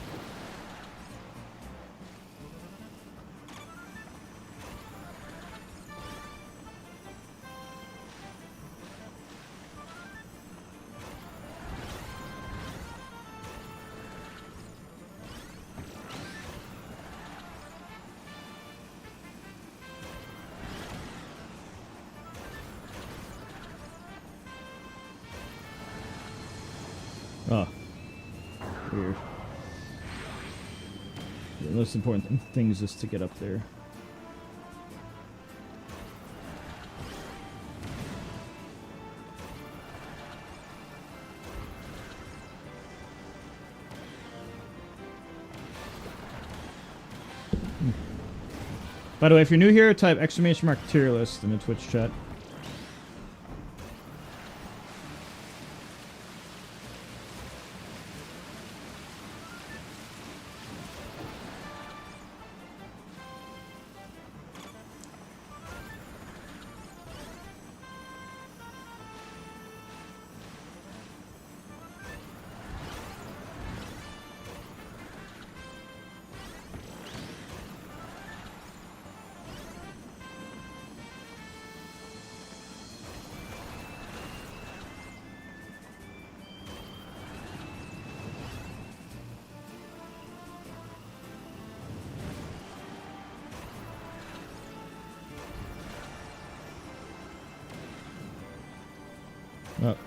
Oh. Weird. The most important thing is just to get up there. By the way, if you're new here, type exclamation mark tier list in the Twitch chat. Oh. What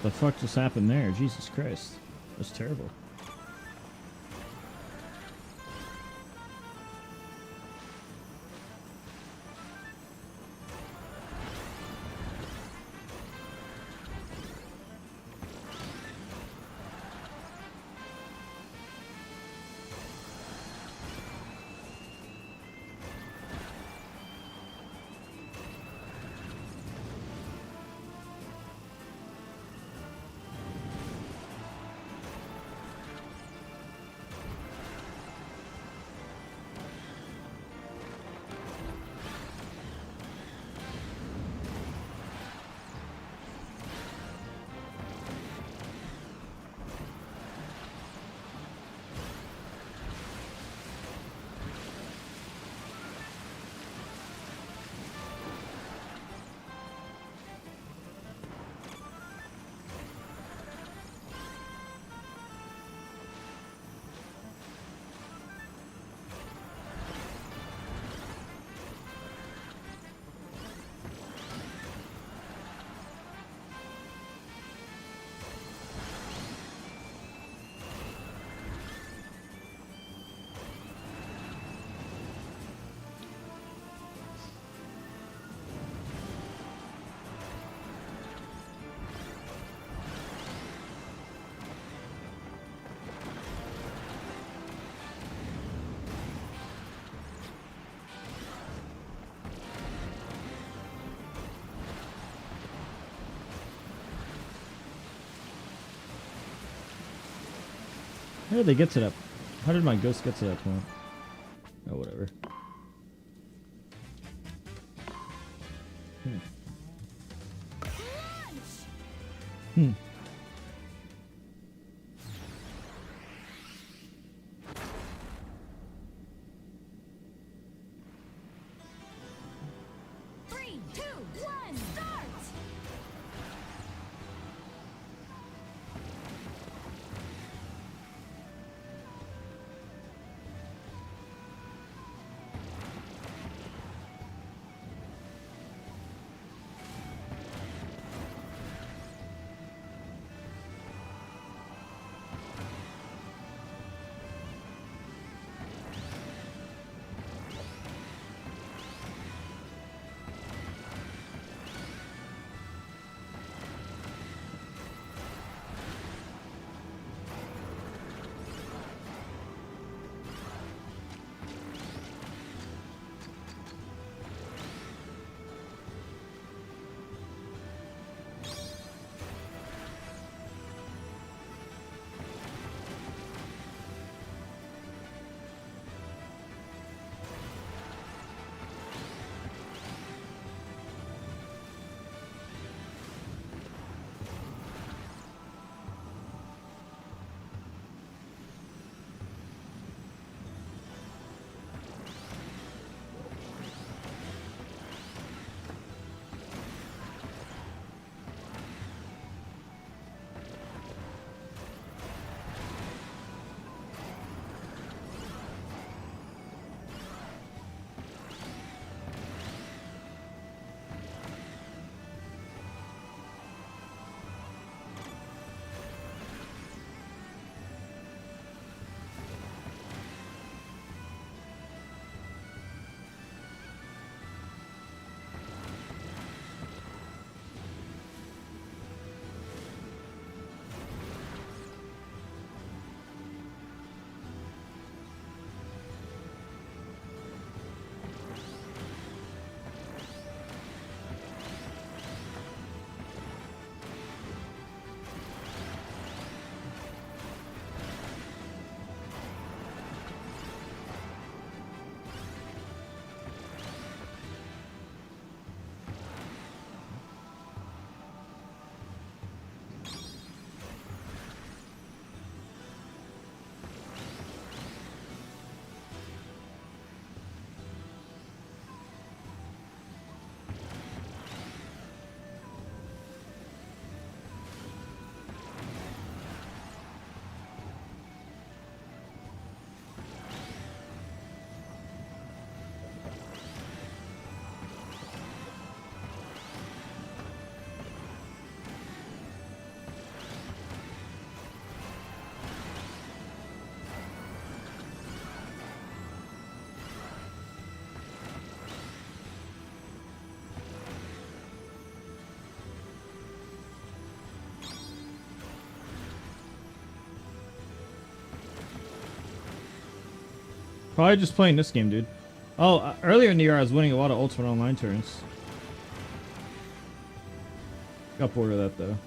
the fuck just happened there? Jesus Christ. That's terrible. How did they get to that? How did my ghost get to that point? Oh, whatever. Hmm.
3, 2, 1, start!
Probably just playing this game, dude. Oh, earlier in the year I was winning a lot of Ultimate Online turns. Got bored of that though.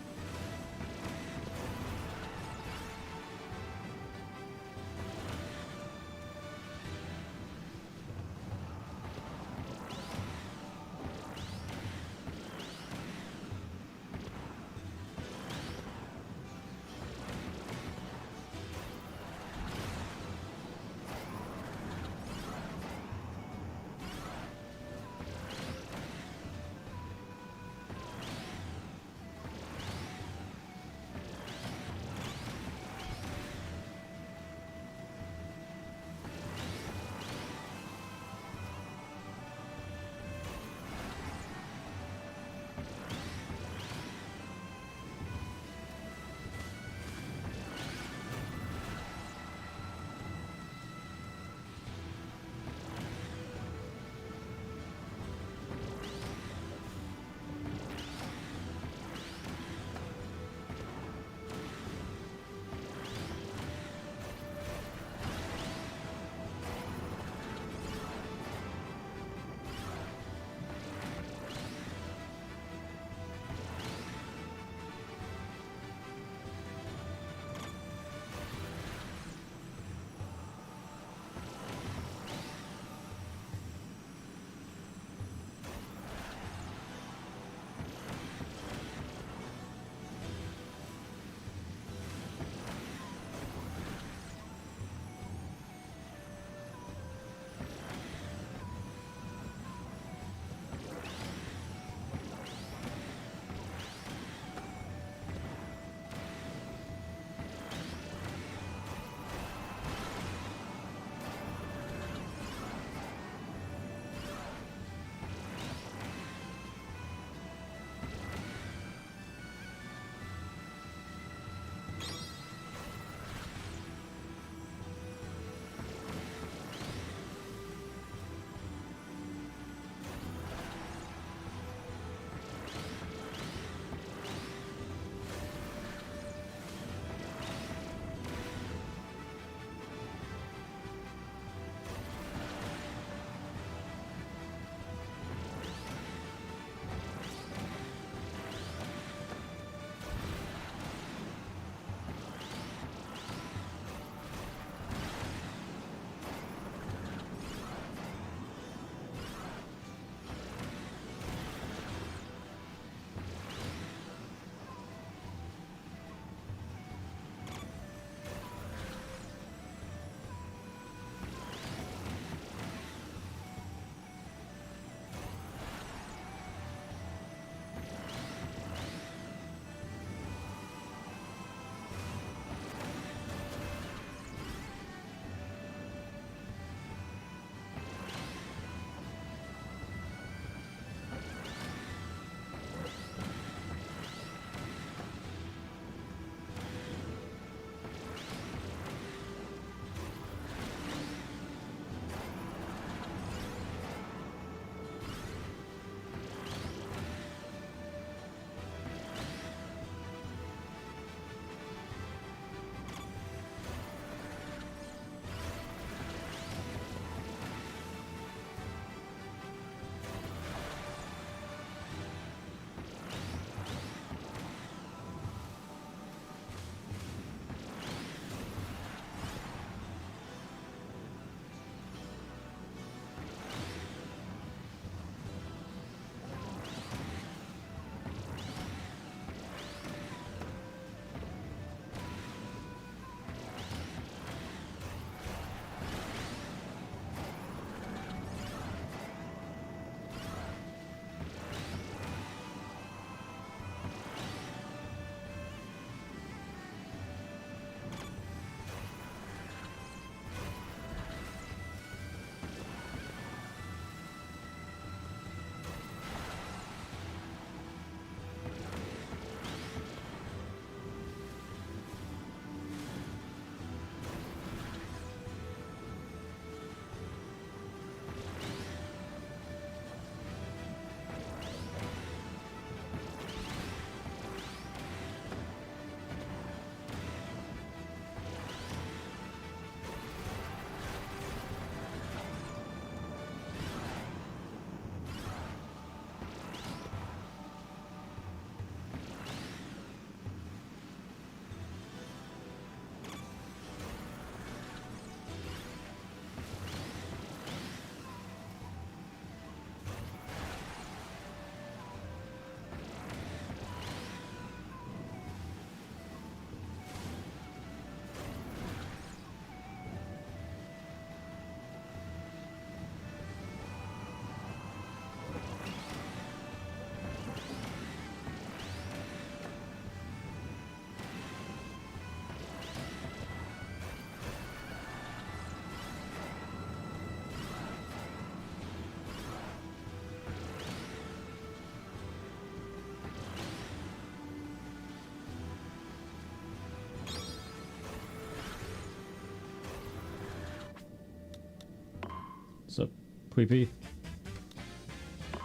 What's up, Queepy?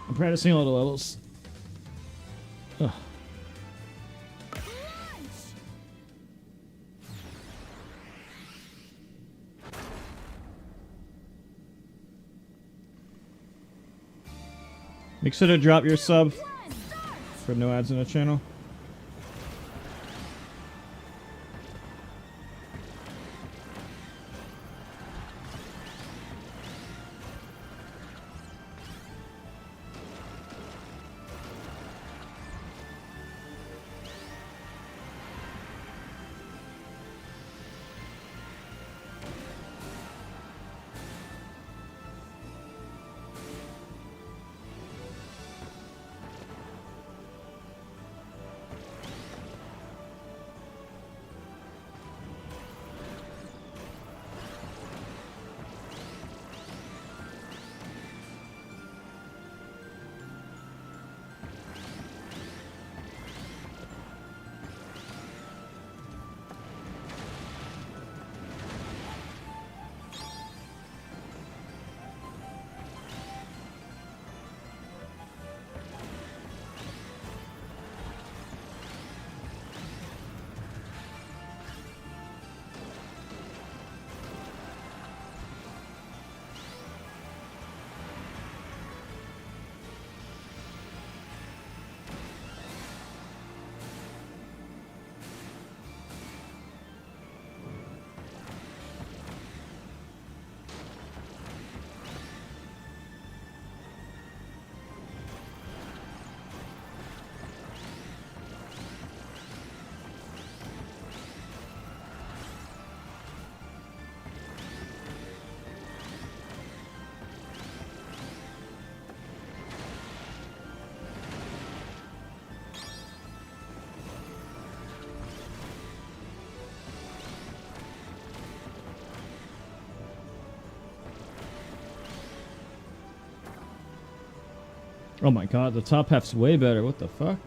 I'm practicing all the levels. Ugh. Make sure to drop your sub for no ads in the channel. Oh my god, the top half's way better. What the fuck?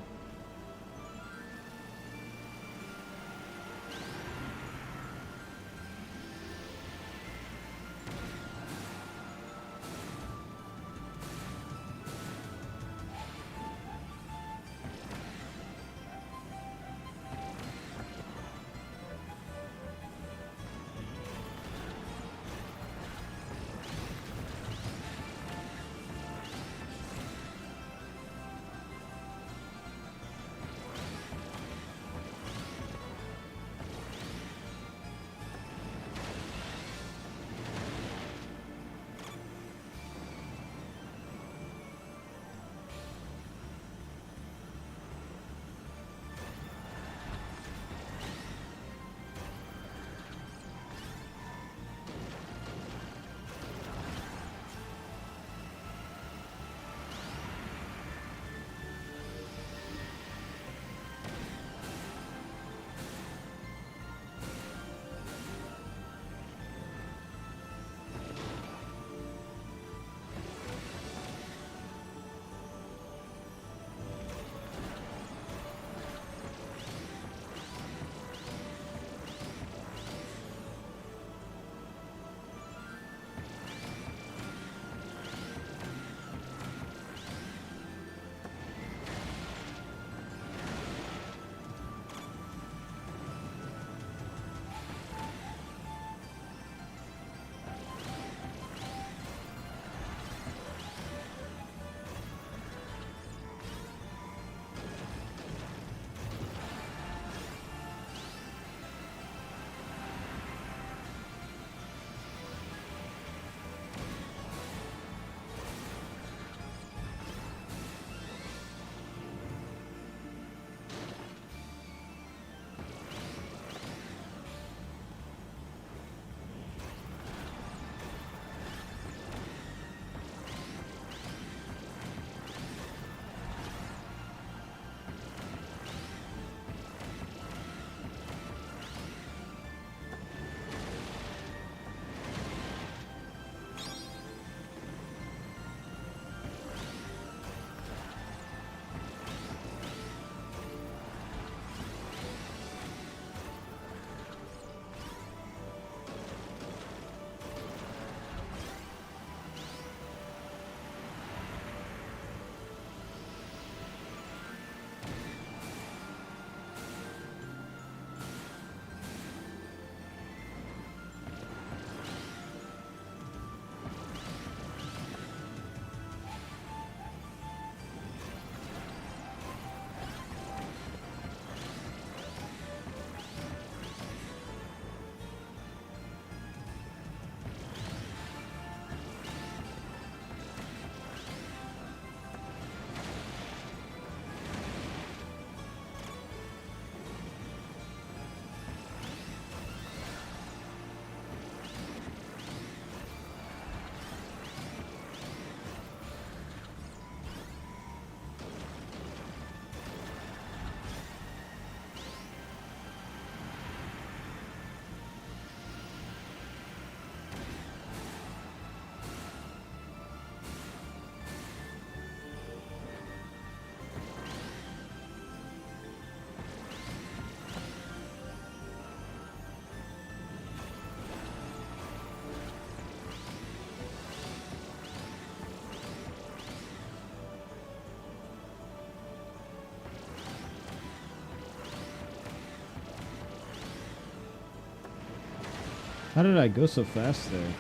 How did I go so fast there?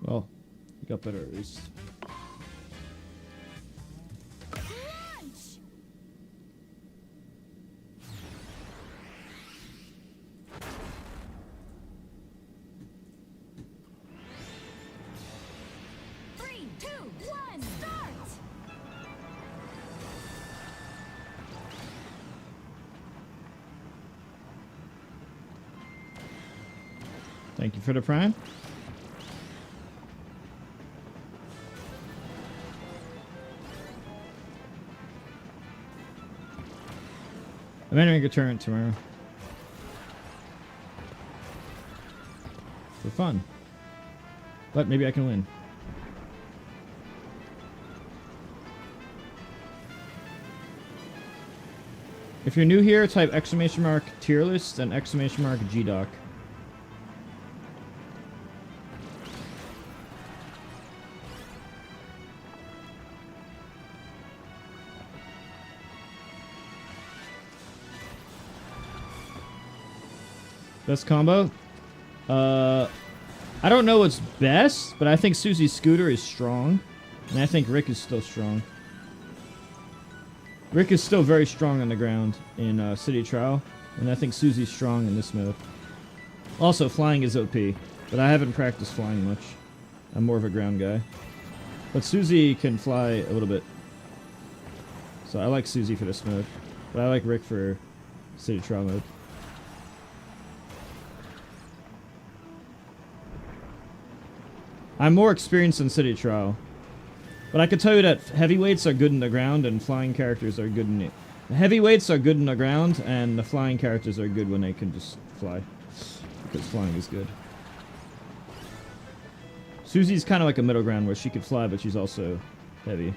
Well, you got better at least.
Launch! 3, 2, 1, start!
Thank you for the prime. I'm entering a tournament tomorrow. For fun. But maybe I can win. If you're new here, type exclamation mark tier list and exclamation mark GDoc. Best combo? I don't know what's best, but I think Susie's Scooter is strong. And I think Rick is still strong. Rick is still very strong on the ground in City Trial. And I think Susie's strong in this mode. Also, flying is OP. But I haven't practiced flying much. I'm more of a ground guy. But Susie can fly a little bit. So I like Susie for this mode. But I like Rick for City Trial mode. I'm more experienced in City Trial. But I could tell you that heavyweights are good in the ground and flying characters are good in the... Heavyweights are good in the ground and the flying characters are good when they can just fly. Because flying is good. Susie's kind of like a middle ground where she could fly but she's also heavy.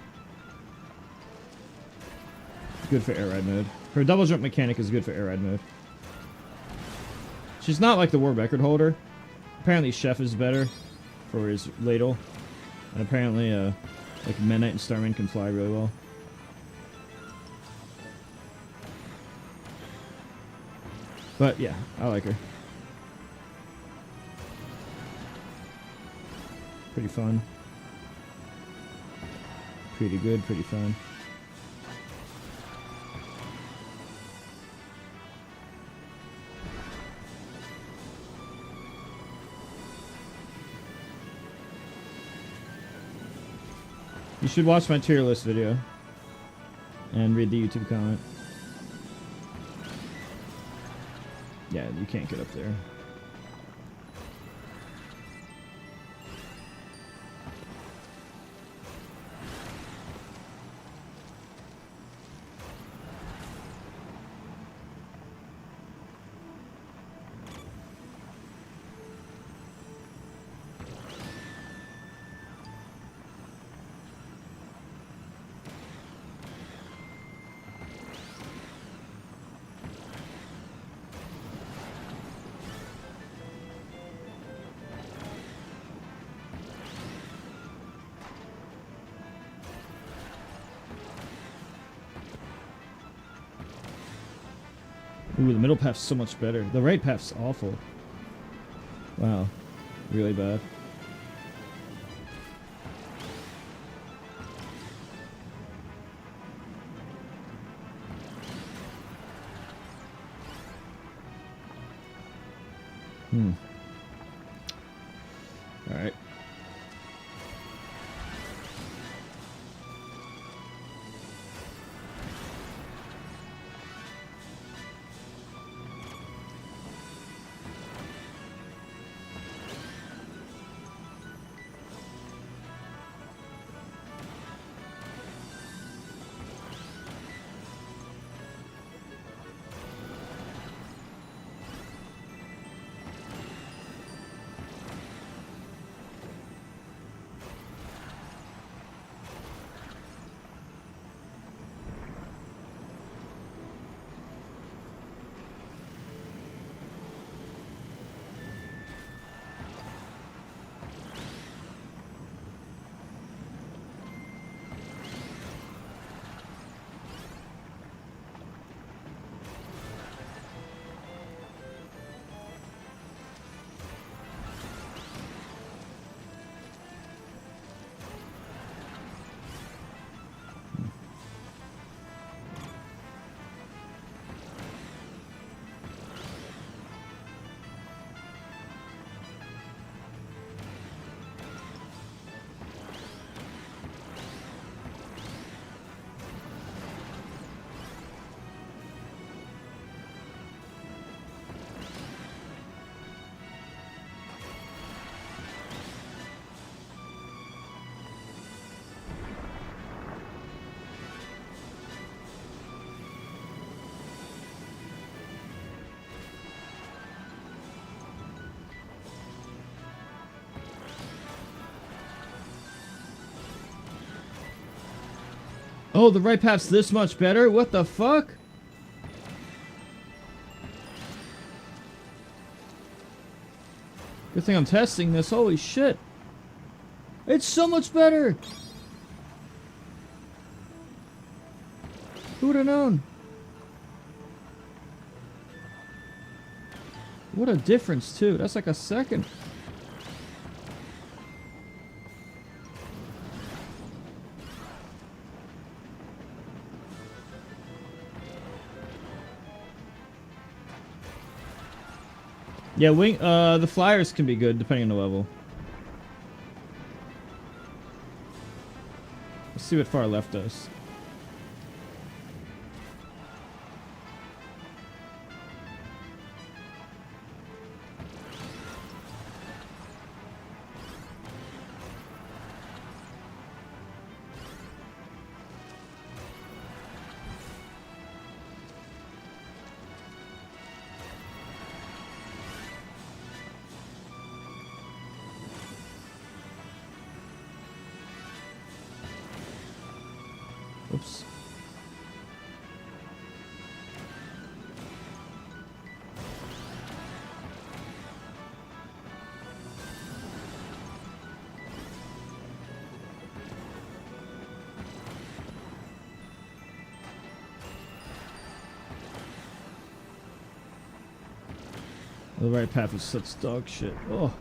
Good for air ride mode. Her double jump mechanic is good for air ride mode. She's not like the world record holder. Apparently Chef is better for his ladle. And apparently like Meta Knight and Starman can fly really well. But yeah, I like her. Pretty fun. Pretty good, pretty fun. You should watch my tier list video and read the YouTube comment. Yeah, you can't get up there. Ooh, the middle path's so much better. The right path's awful. Wow. Really bad. Alright. Oh, the right path's this much better? What the fuck? Good thing I'm testing this. Holy shit. It's so much better. Who would have known? What a difference, too. That's like a second. Yeah, the flyers can be good depending on the level. Let's see what far left does. Oops. The right path is such dog shit. Oh.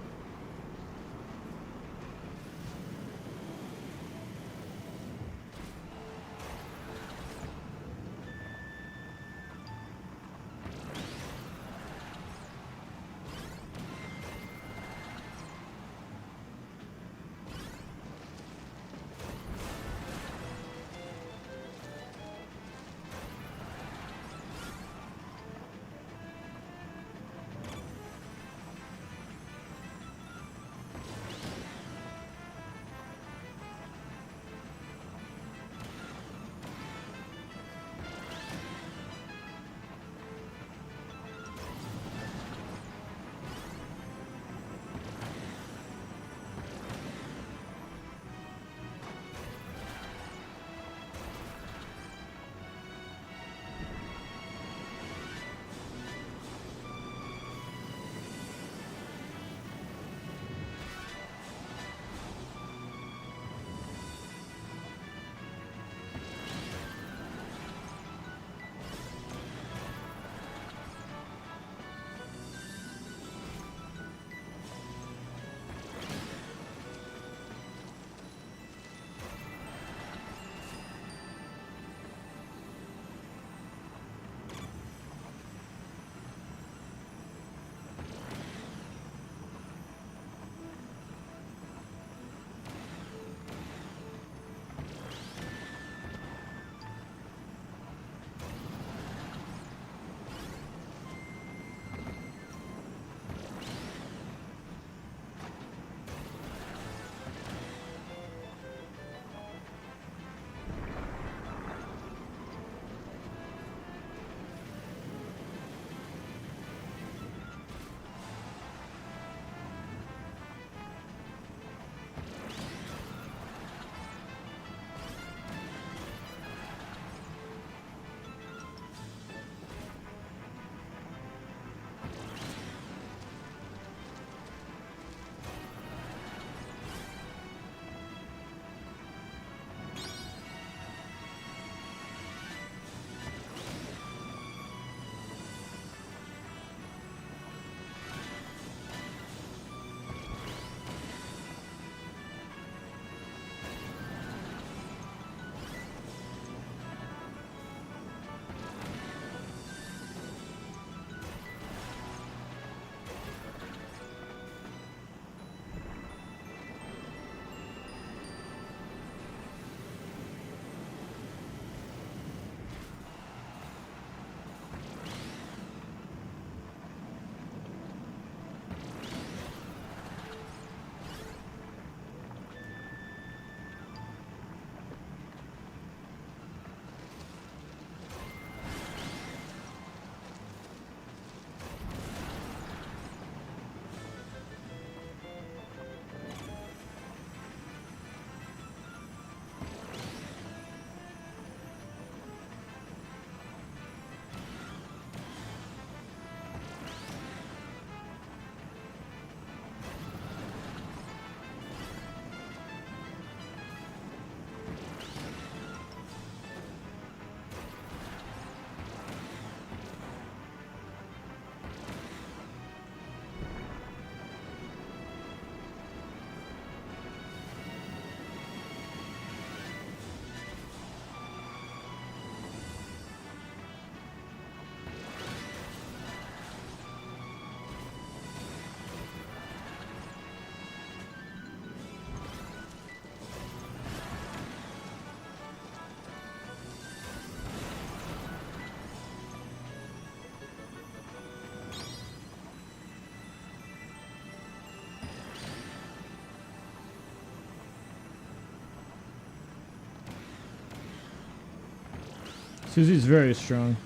Susie's very strong.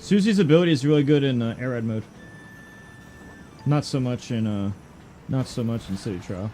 Susie's ability is really good in air-ed mode. Not so much in City Trial.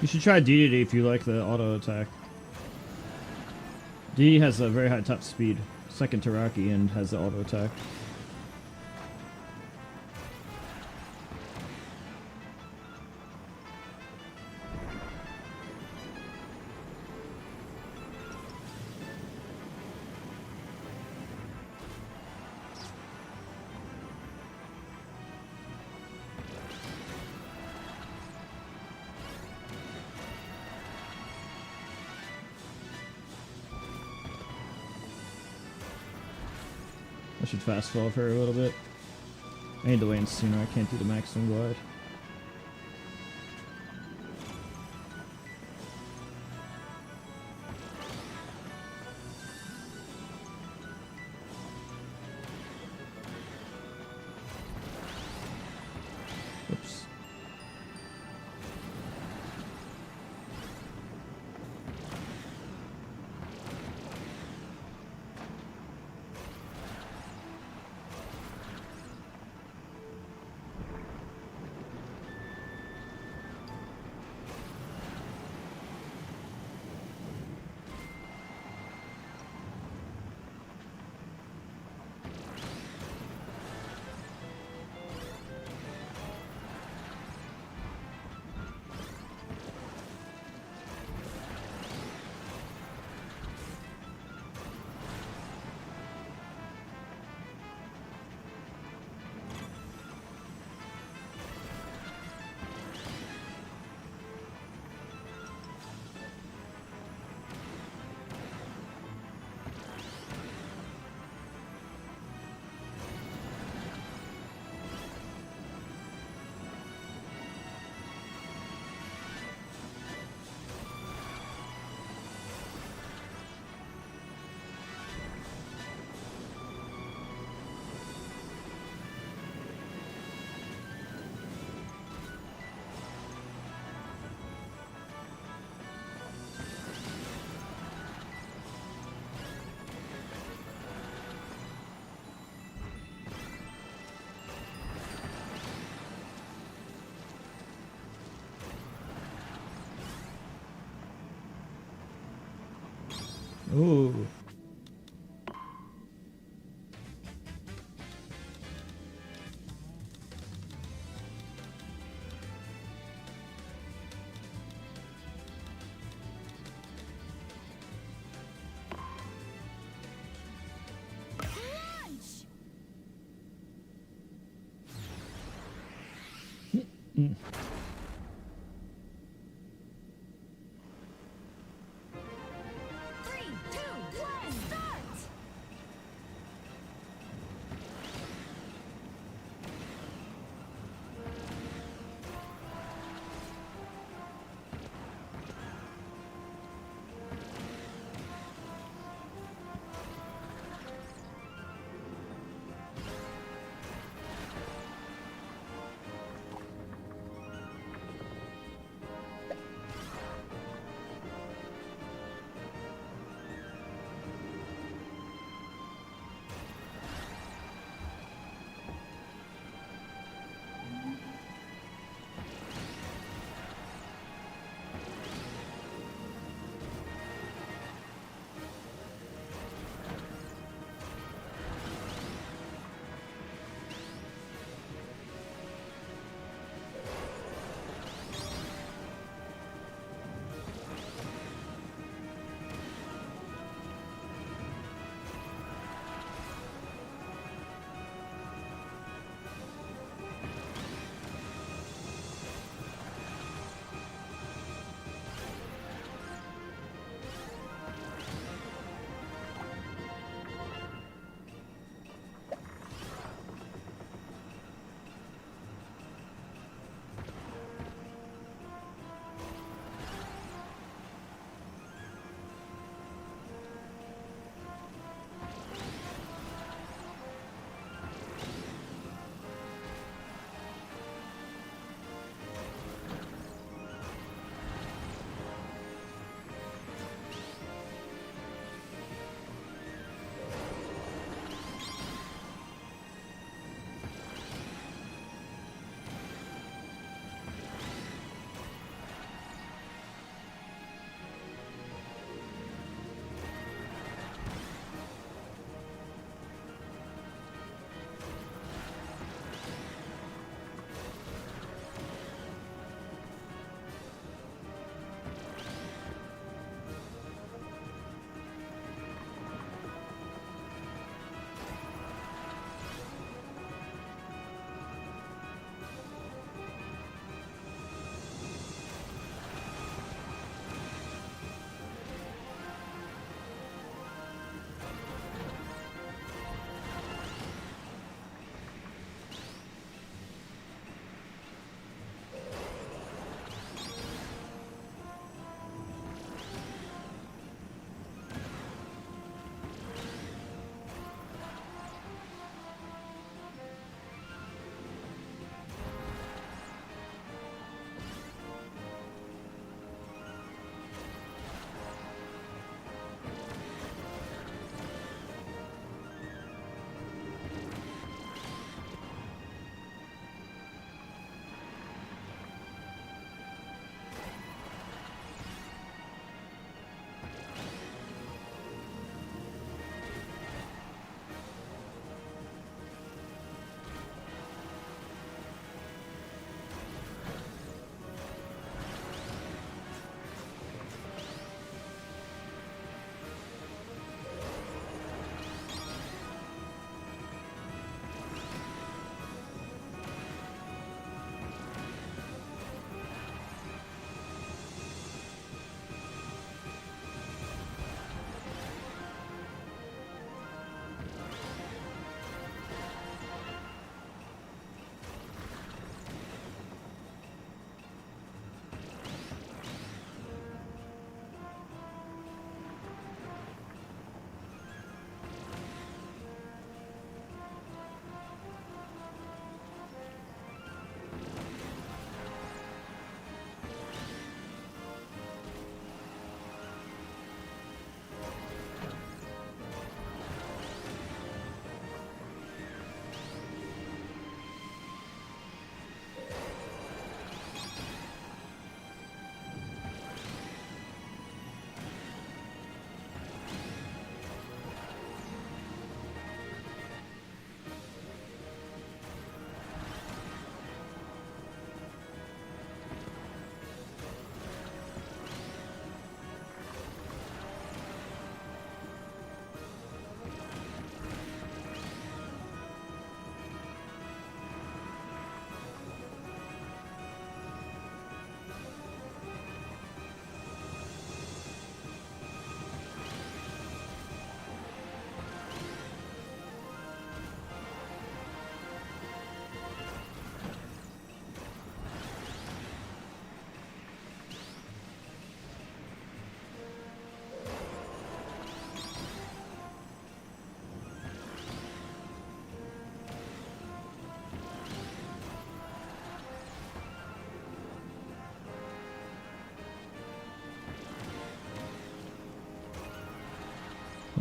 You should try DDD if you like the auto attack. DDD has a very high top speed, second to Rocky, and has the auto attack. I should fast forward her a little bit. I need to land sooner. I can't do the maximum glide. Oops. Ooh.
Launch! Three, two, one, start!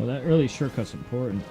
Well, that early shortcut's important.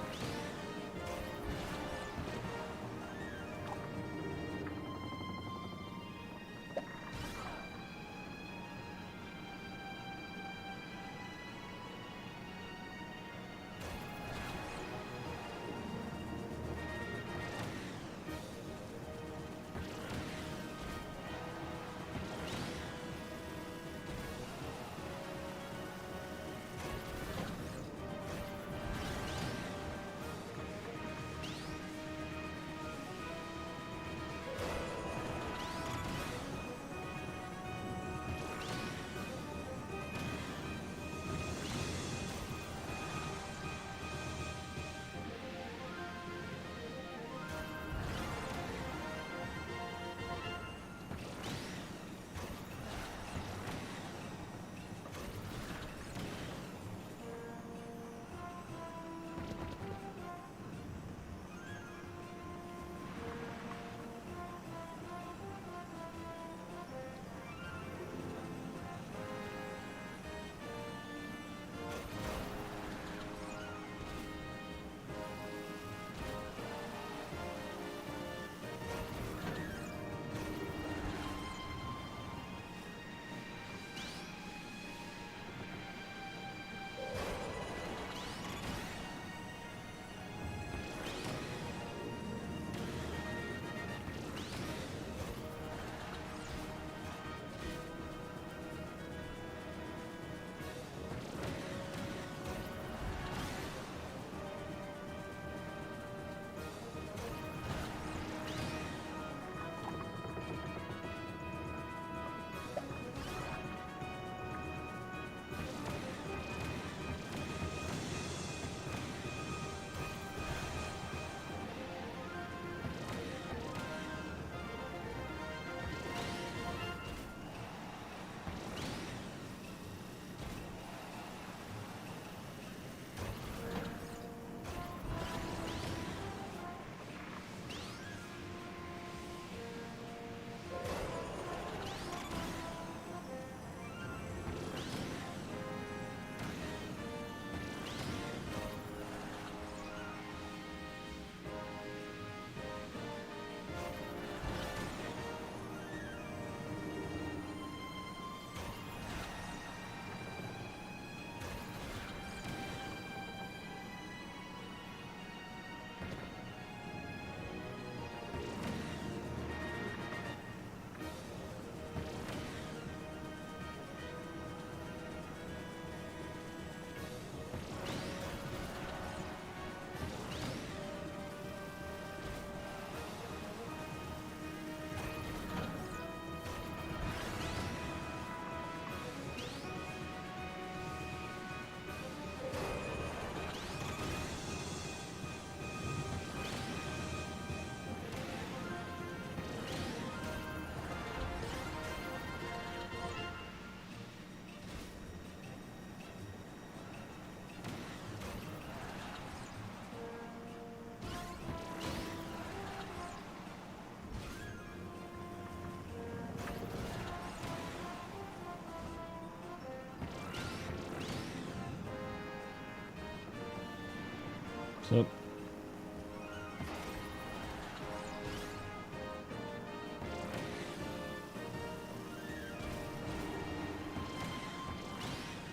So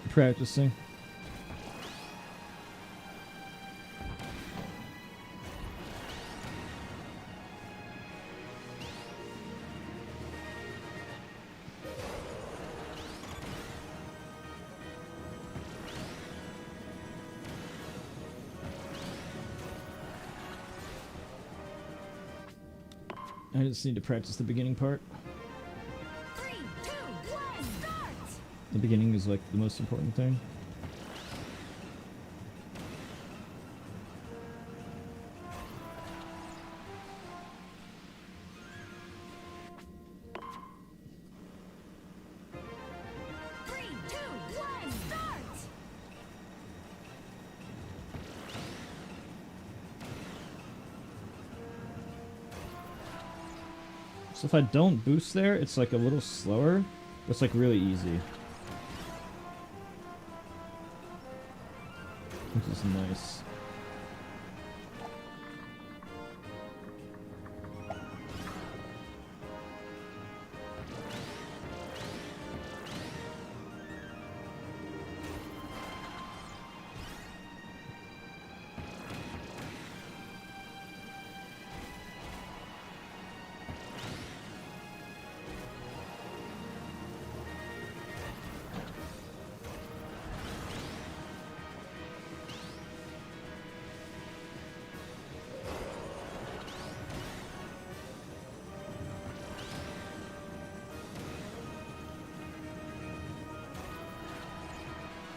practicing. I just need to practice the beginning part.
3, 2, 1, start!
The beginning is like the most important thing.
Three, two, one, start!
So if I don't boost there, it's like a little slower, but it's like really easy. Which is nice.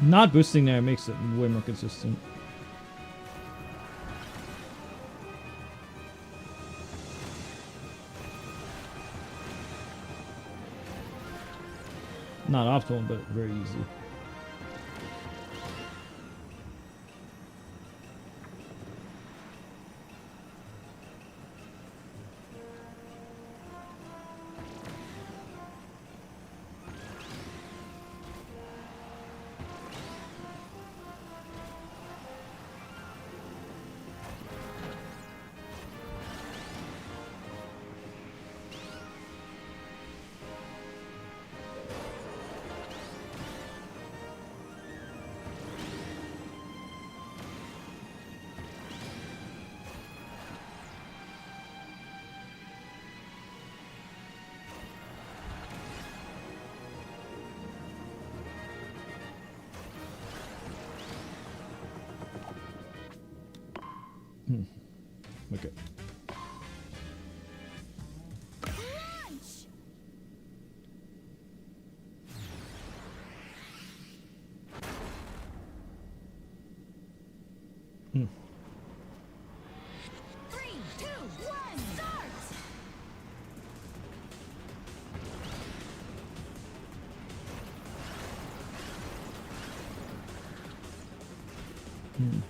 Not boosting there makes it way more consistent. Not optimal, but very easy. Okay.
Launch!
Hmm.
3, 2, 1, start!
Hmm.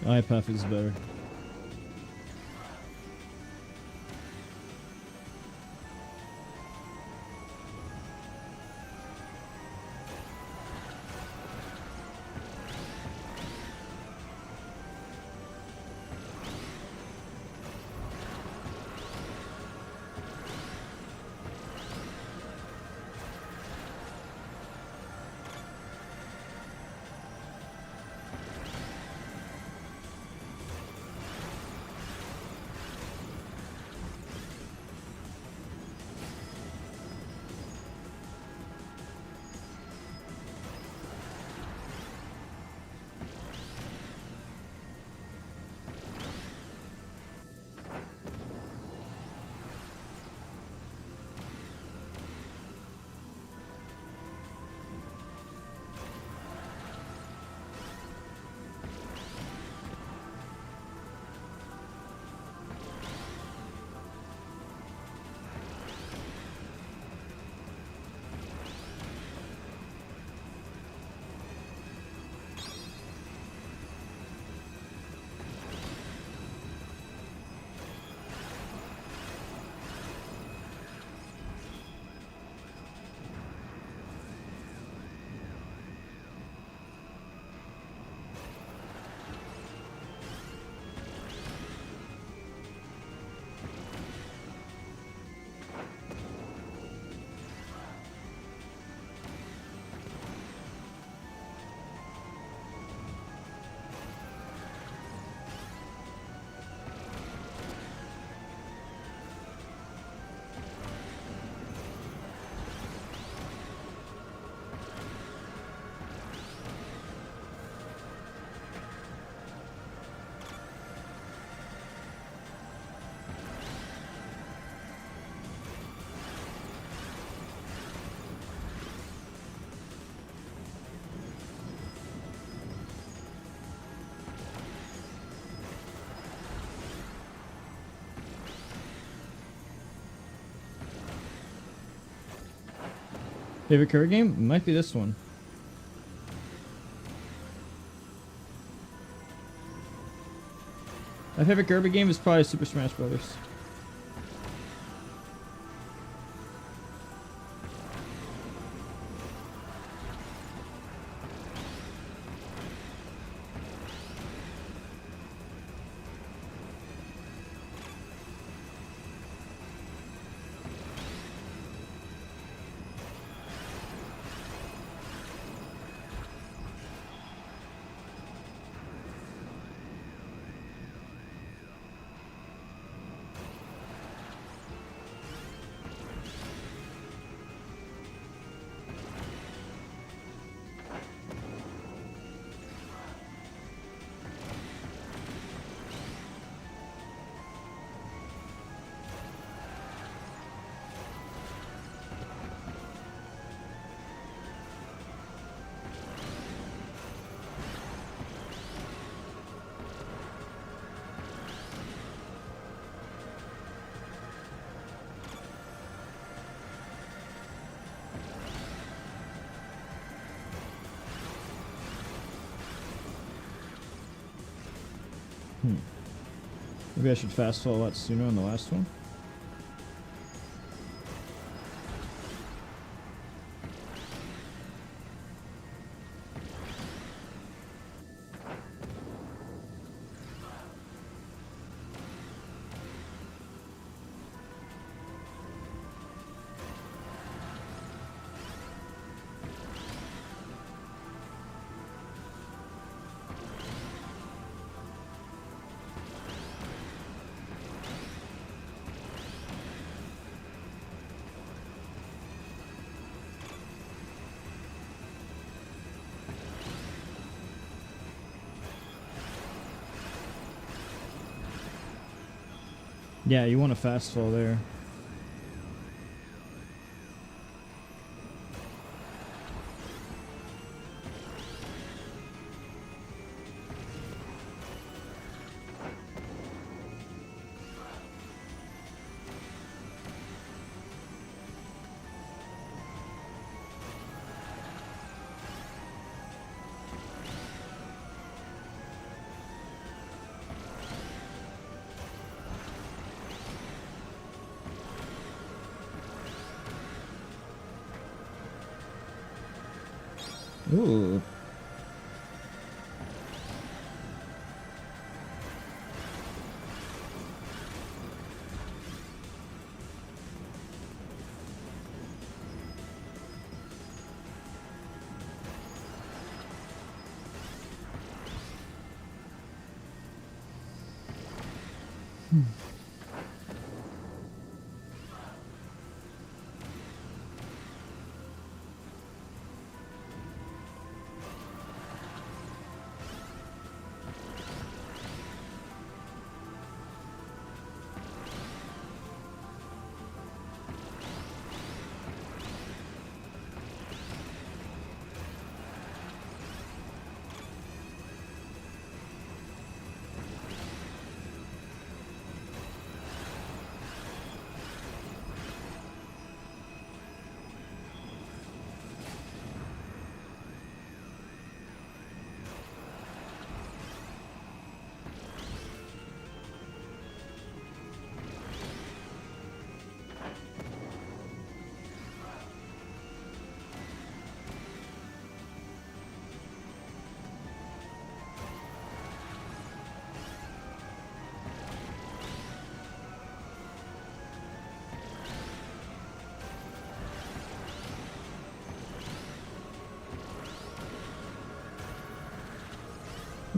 iPath is better. Favorite Kirby game? Might be this one. My favorite Kirby game is probably Super Smash Brothers. Maybe I should fast fall a lot sooner on the last one. Yeah, you want a fast fall there. Ooh.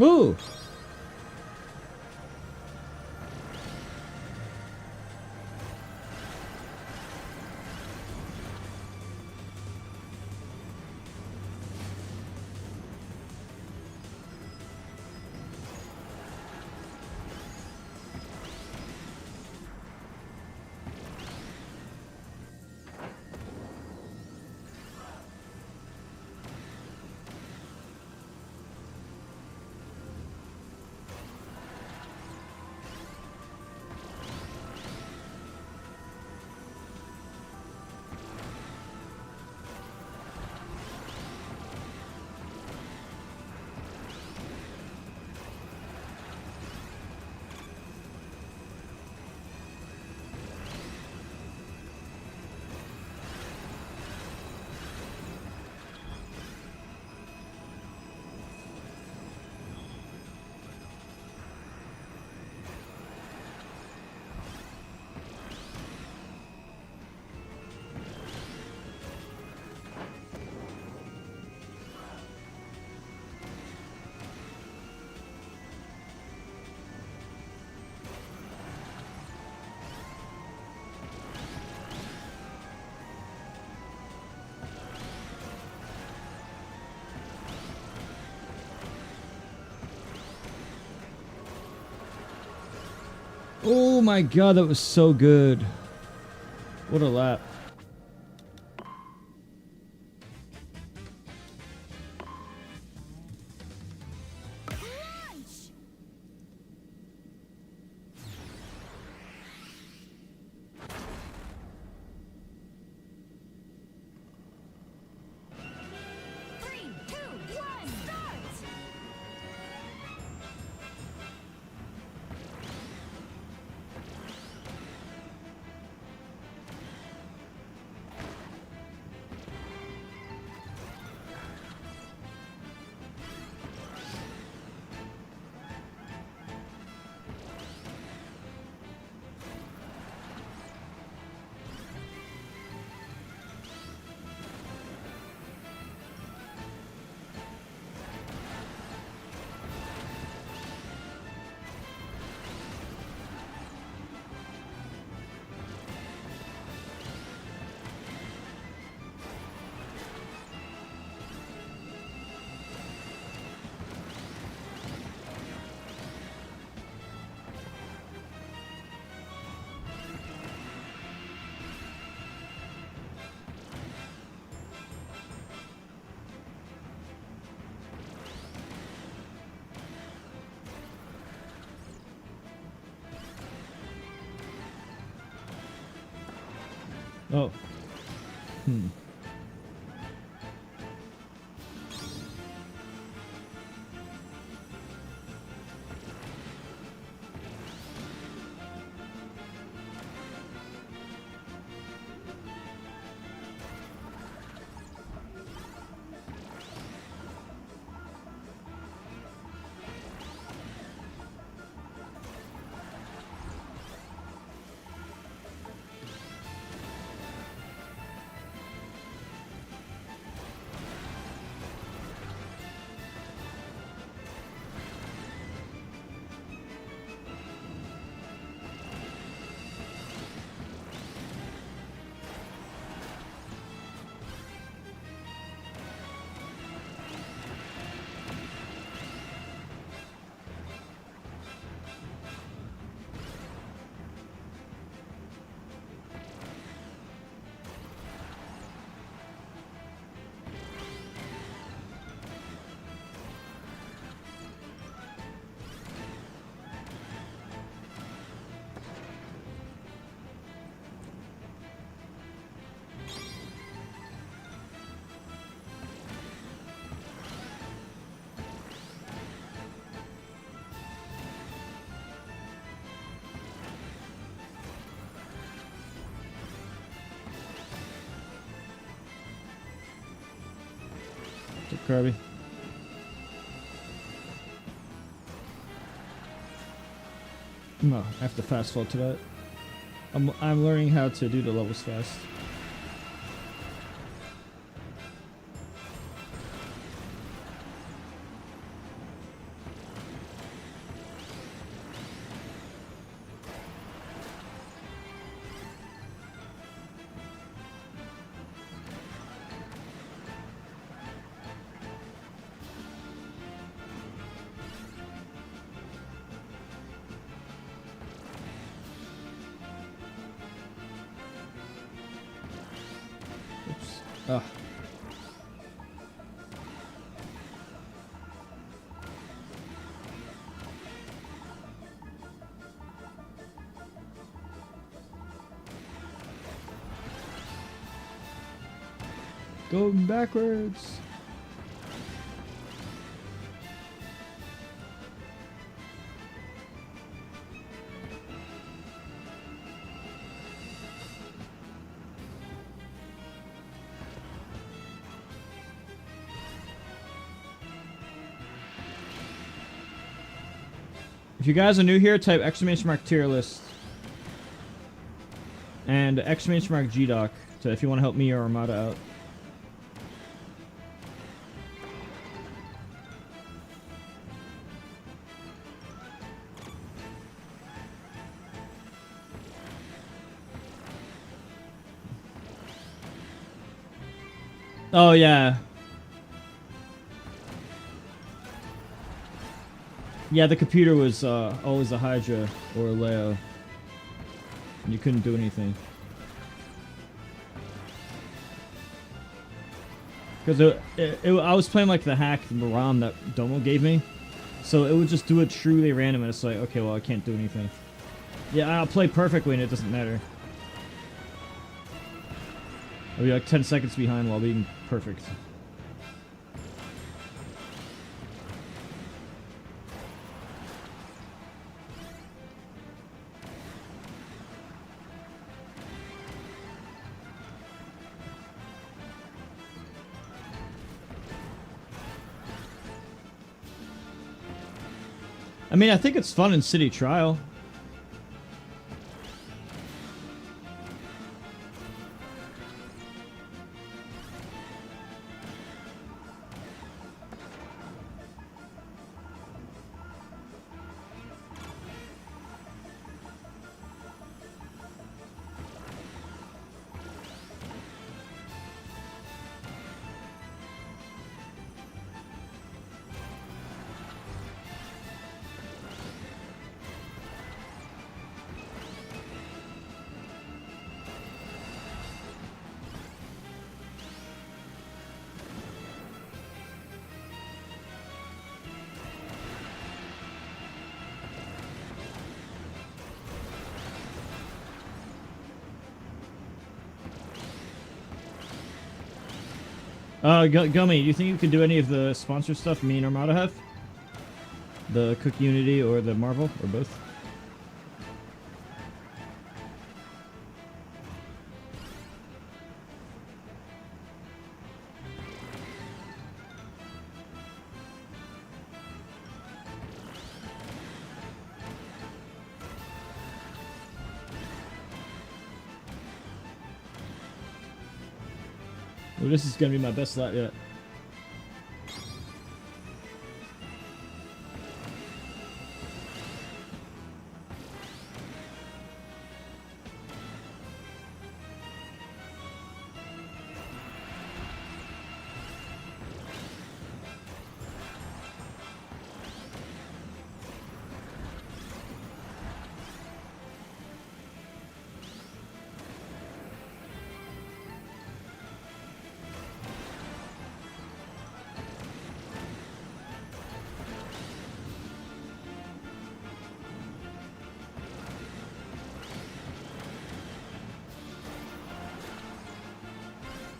Ooh. Oh my god, that was so good. What a lap.
Launch! 3, 2, 1, start!
Oh. Hmm. Kirby. No, I have to fast forward to that. I'm learning how to do the levels fast. Oops. Ah. Going backwards. If you guys are new here, type !! tier list and ! GDoc to if you want to help me or Armada out. Oh yeah. Yeah, the computer was always a Hydra or a Leo. and you couldn't do anything. Because I was playing like the hack ROM that Domo gave me, so it would just do it truly random, and it's like, okay, well, I can't do anything. Yeah, I'll play perfectly, and it doesn't matter. I'll be like 10 seconds behind while being perfect. I mean, I think it's fun in City Trial. Gummy, do you think you could do any of the sponsor stuff me and Armada have? The Cook Unity or the Marvel, or both? Well, this is gonna be my best lap yet.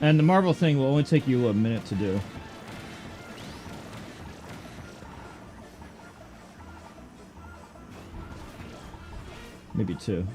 And the Marvel thing will only take you a minute to do. Maybe 2.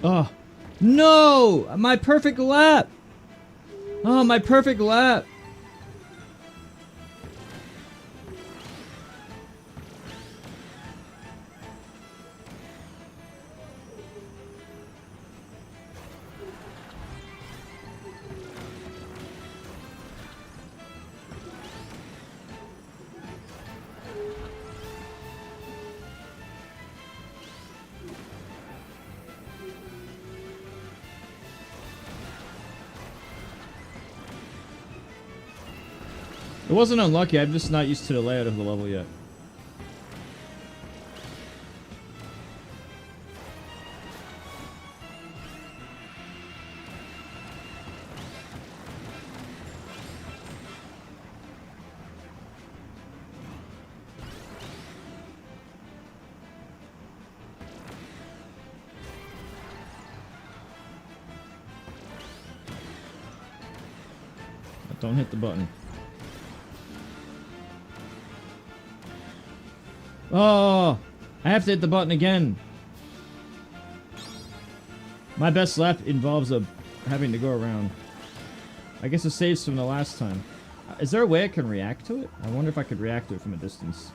Oh. No! My perfect lap! Oh, my perfect lap! It wasn't unlucky, I'm just not used to the layout of the level yet. Don't hit the button. Oh, I have to hit the button again. My best lap involves having to go around. I guess it saves from the last time. Is there a way I can react to it? I wonder if I could react to it from a distance.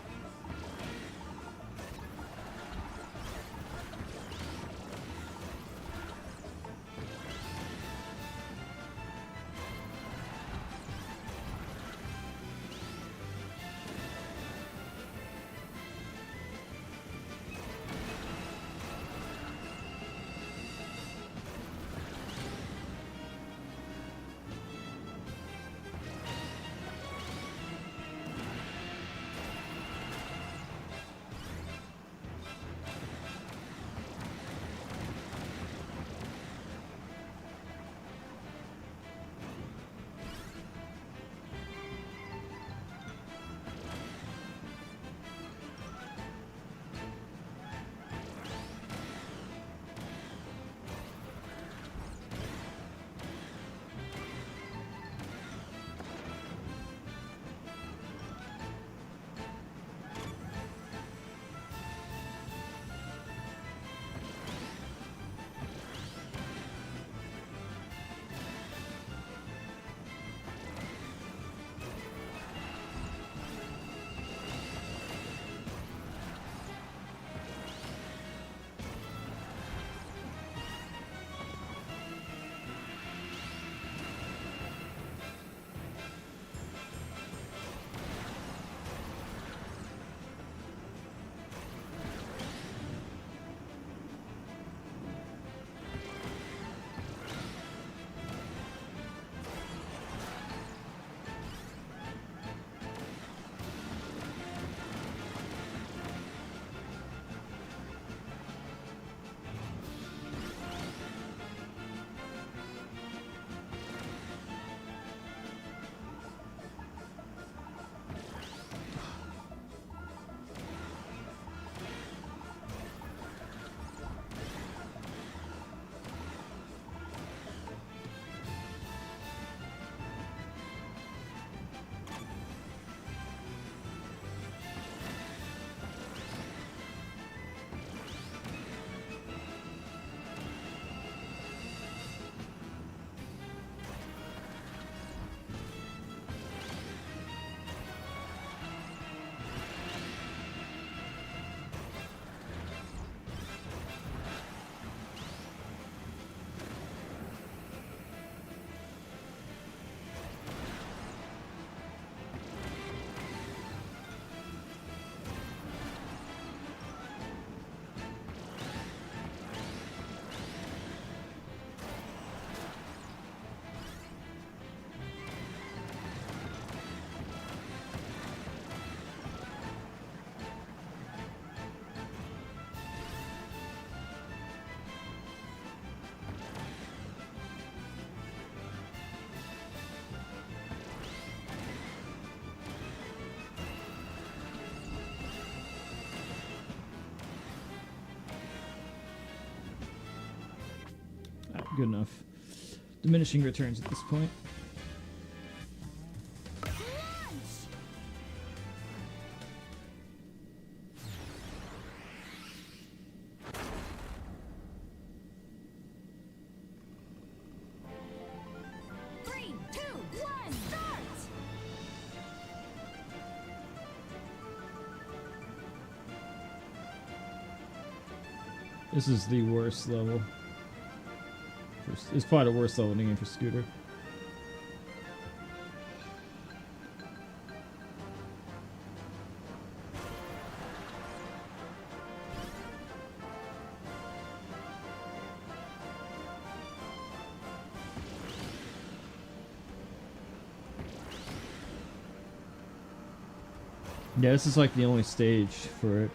Good enough. Diminishing returns at this point. This is the worst level. It's probably the worst level in the game for Scooter. Yeah, this is like the only stage for it.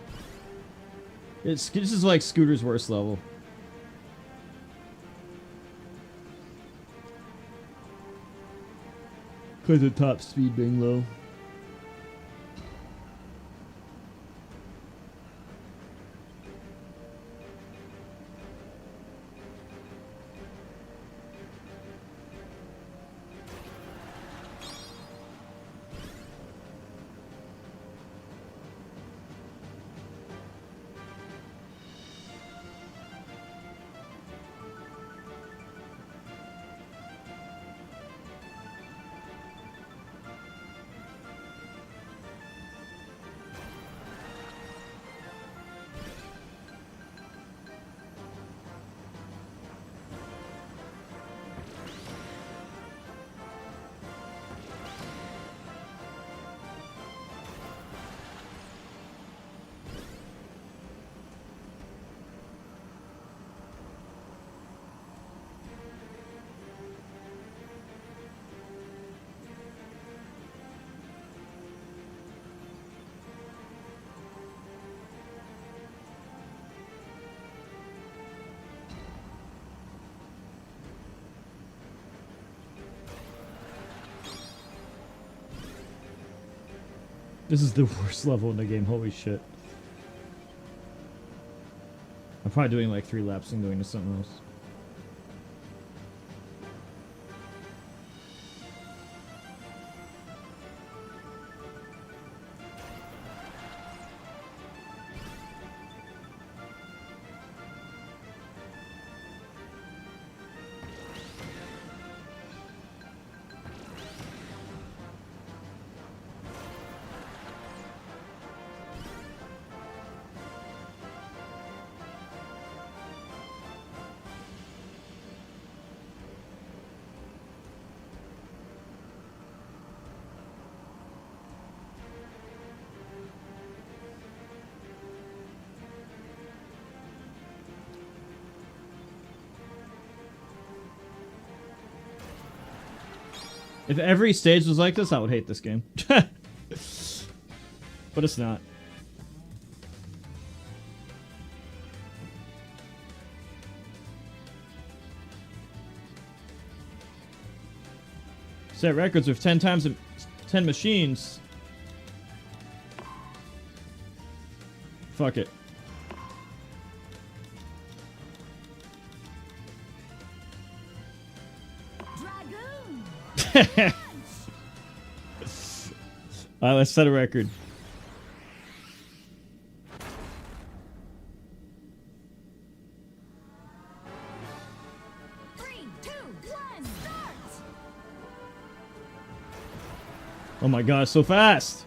This is like Scooter's worst level. Because of top speed being low. This is the worst level in the game, holy shit. I'm probably doing like 3 laps and going to something else. If every stage was like this, I would hate this game. But it's not. Set records with 10 times 10 machines. Fuck it.
Dragoon.
Alright, let's set a record.
Three, two, one, start.
Oh my god, so fast!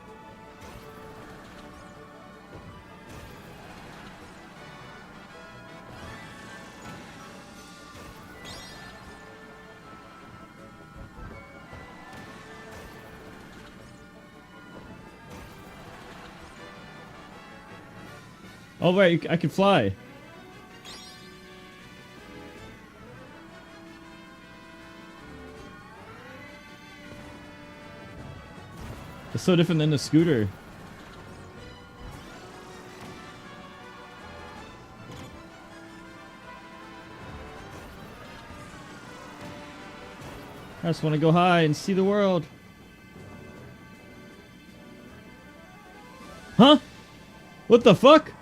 Oh wait, I can fly. It's so different than the scooter. I just want to go high and see the world. Huh? What the fuck?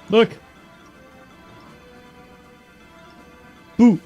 Look. Boo.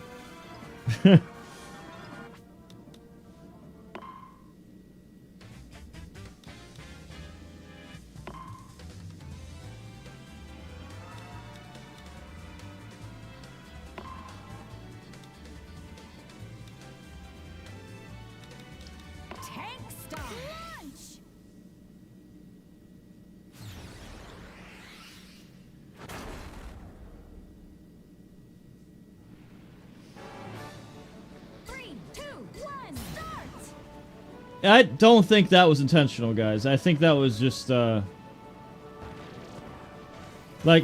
I don't think that was intentional, guys. I think that was just, like,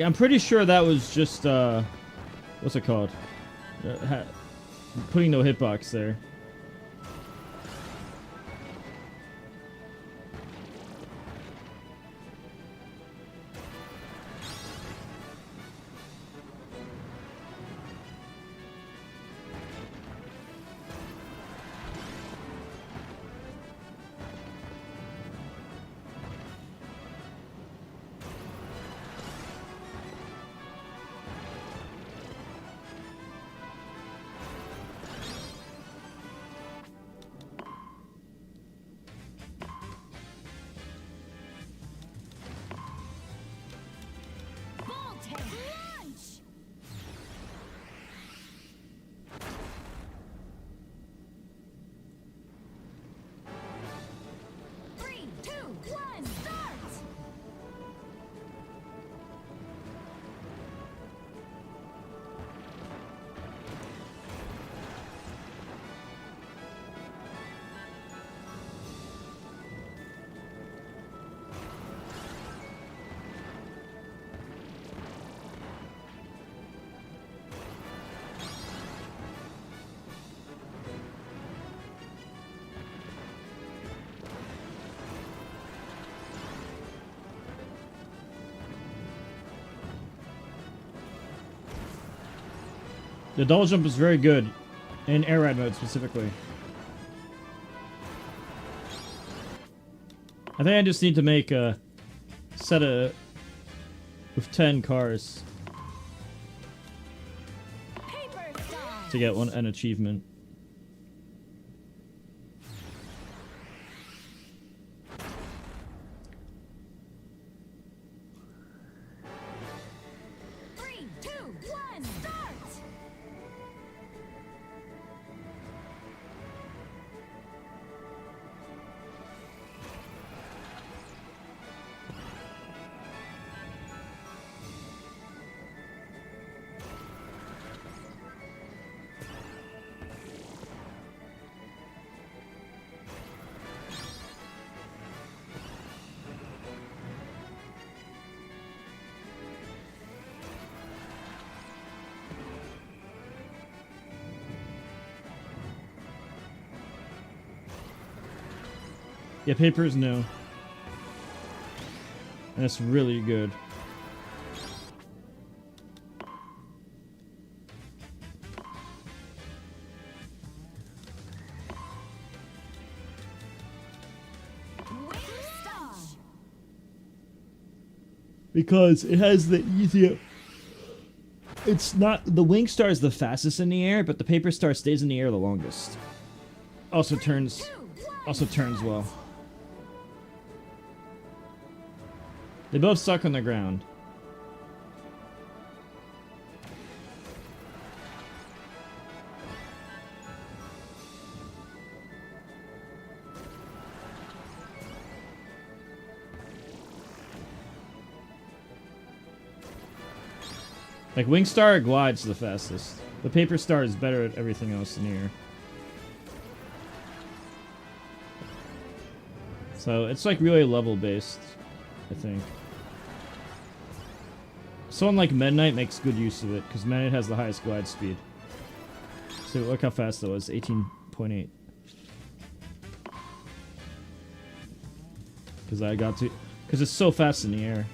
I'm pretty sure that was just, what's it called? Putting no hitbox there.
Voltage. Launch. 3, 2, 1, start.
The double jump is very good, in air ride mode specifically. I think I just need to make a set of with 10 cars
Paper style.
to get an achievement.
Three, two, one, start.
Yeah, paper is new. And it's really good.
Wing star.
Because it has the easier... It's not... The wing star is the fastest in the air, but the paper star stays in the air the longest. Also turns...
Two, one,
Also turns well. They both suck on the ground. Like Wingstar glides the fastest. The Paper Star is better at everything else in the air. So it's like really level based, I think. Someone like Meta Knight makes good use of it, because Meta Knight has the highest glide speed. So look how fast that was, 18.8. Because I got to... Because it's so fast in the air.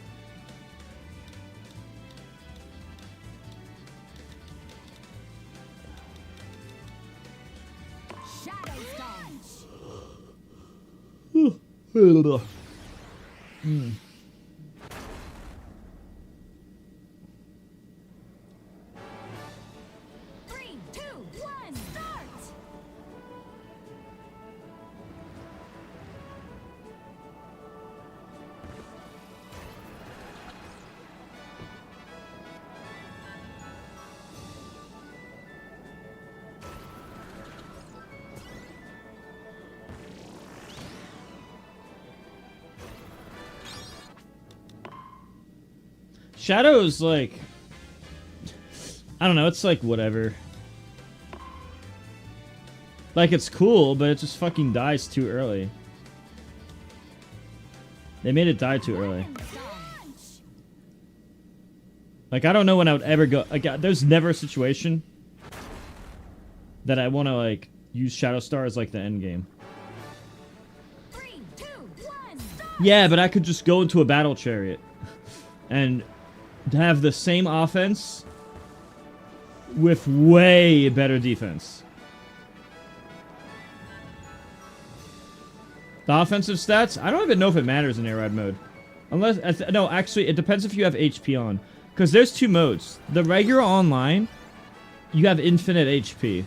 shadow stance. Three, two, one, start.
Shadow's like... I don't know, it's like whatever. Like it's cool, but it just fucking dies too early. They made it die too early.
Launch.
Like, I don't know when I would ever go. Like, there's never a situation that I want to, like, use Shadow Star as, like, the end game.
3, 2, 1, start.
Yeah, but I could just go into a battle chariot and have the same offense with way better defense. The offensive stats, I don't even know if it matters in air ride mode. Unless, no, actually, it depends if you have HP on. Because there's two modes. The regular online, you have infinite HP.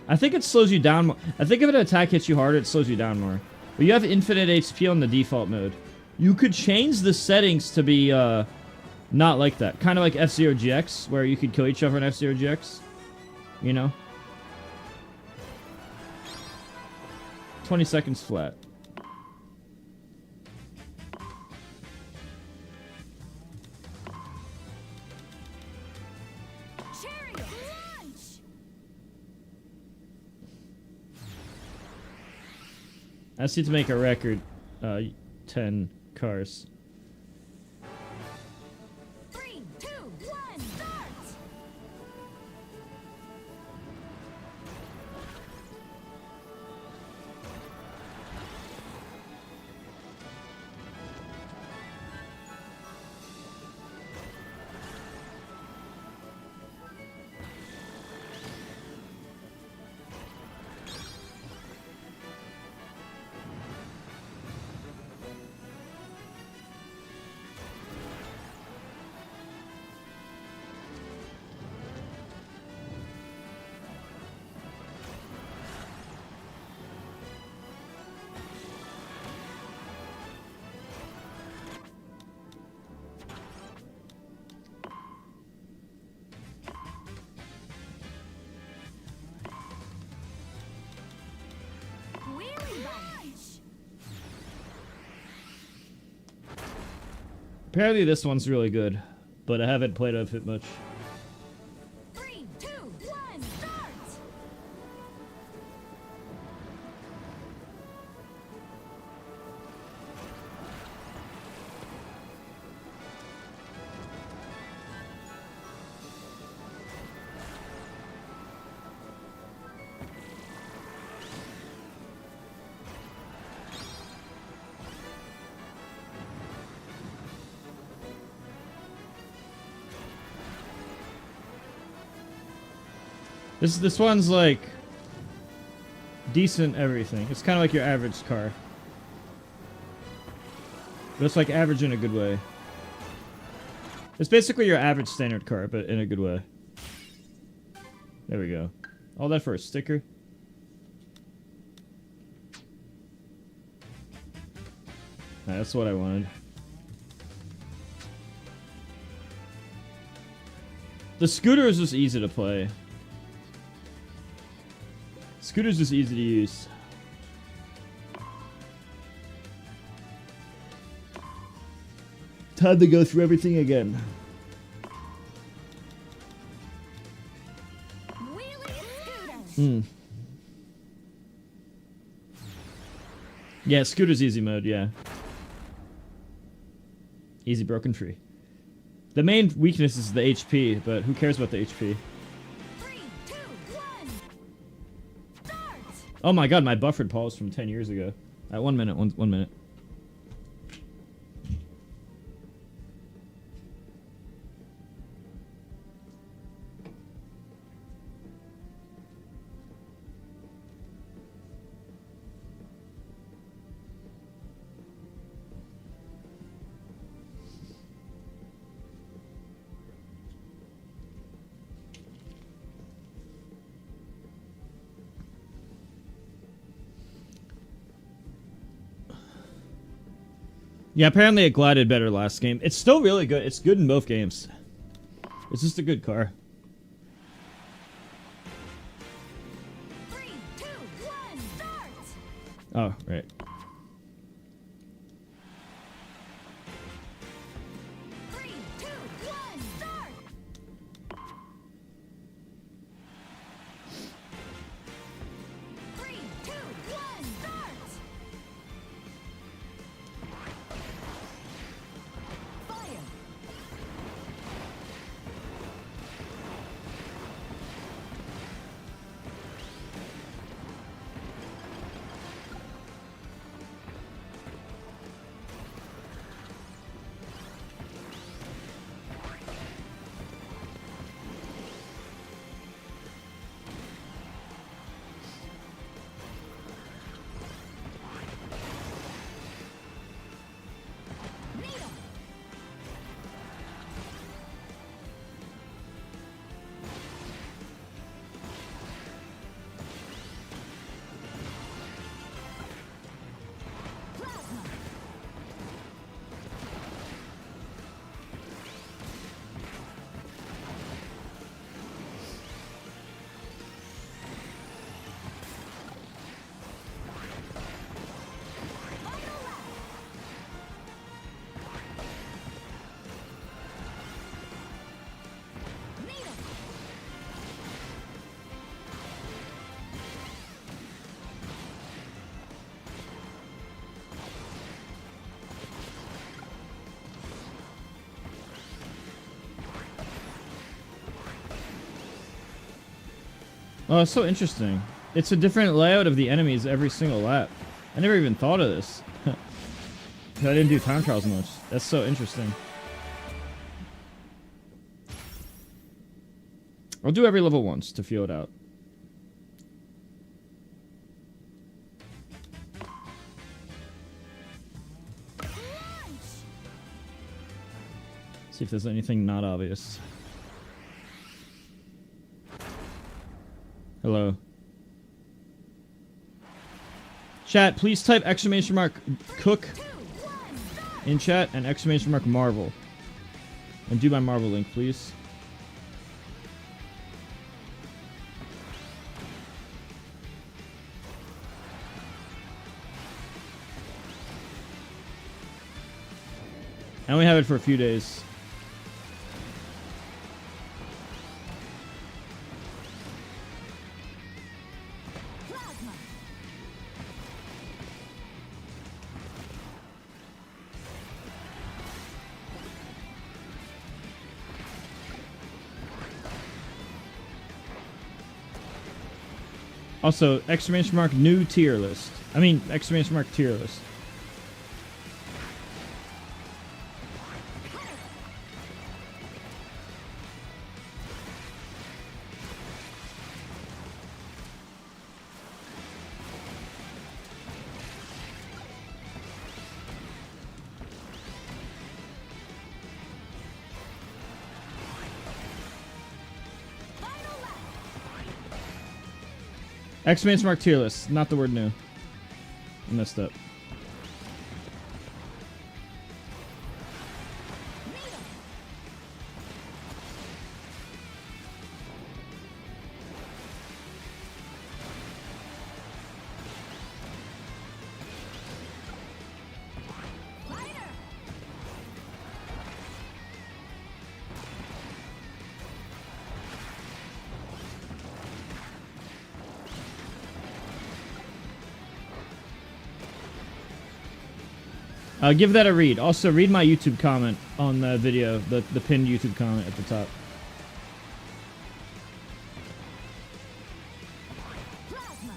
I think it slows you down more. I think if an attack hits you harder, it slows you down more. But you have infinite HP on the default mode. You could change the settings to be, not like that. Kind of like F-Zero GX, where you could kill each other in F-Zero GX. You know? 20 seconds flat.
Chariot launch.
I just need to make a record. 10 cars.
3, 2, 1, start. Wheelie bunch.
Apparently this one's really good, but I haven't played with it much.
3, 2, 1, start.
This one's like decent everything. It's kind of like your average car. But it's like average in a good way. It's basically your average standard car, but in a good way. There we go. All that for a sticker. That's what I wanted. The scooter is just easy to play. Scooter's just easy to use. Time to go through everything again.
Wheelie scooter.
Yeah, scooter's easy mode, yeah. Easy broken free. The main weakness is the HP, but who cares about the HP?
3, 2, 1, start.
Oh my god, my buffered pause from 10 years ago. At 1 minute, one minute. Yeah, apparently it glided better last game. It's still really good. It's good in both games. It's just a good car.
3, 2, 1, start.
Oh, right.
3, 2, 1, start. 3, 2, 1, start.
Oh, it's so interesting. It's a different layout of the enemies every single lap. I never even thought of this. I didn't do time trials much. That's so interesting. I'll do every level once to feel it out. See if there's anything not obvious. Hello. Chat, please type exclamation mark cook in chat and exclamation mark Marvel. And do my Marvel link, please. I only have it for a few days.
Plasma.
Also, exclamation mark new tier list. I mean, exclamation mark tier list.
Final lap.
Exclamation mark tier list, not the word new. I messed up.
Needle. Fighter.
Give that a read. Also, read my YouTube comment on the video, the pinned YouTube comment at the top.
Plasma.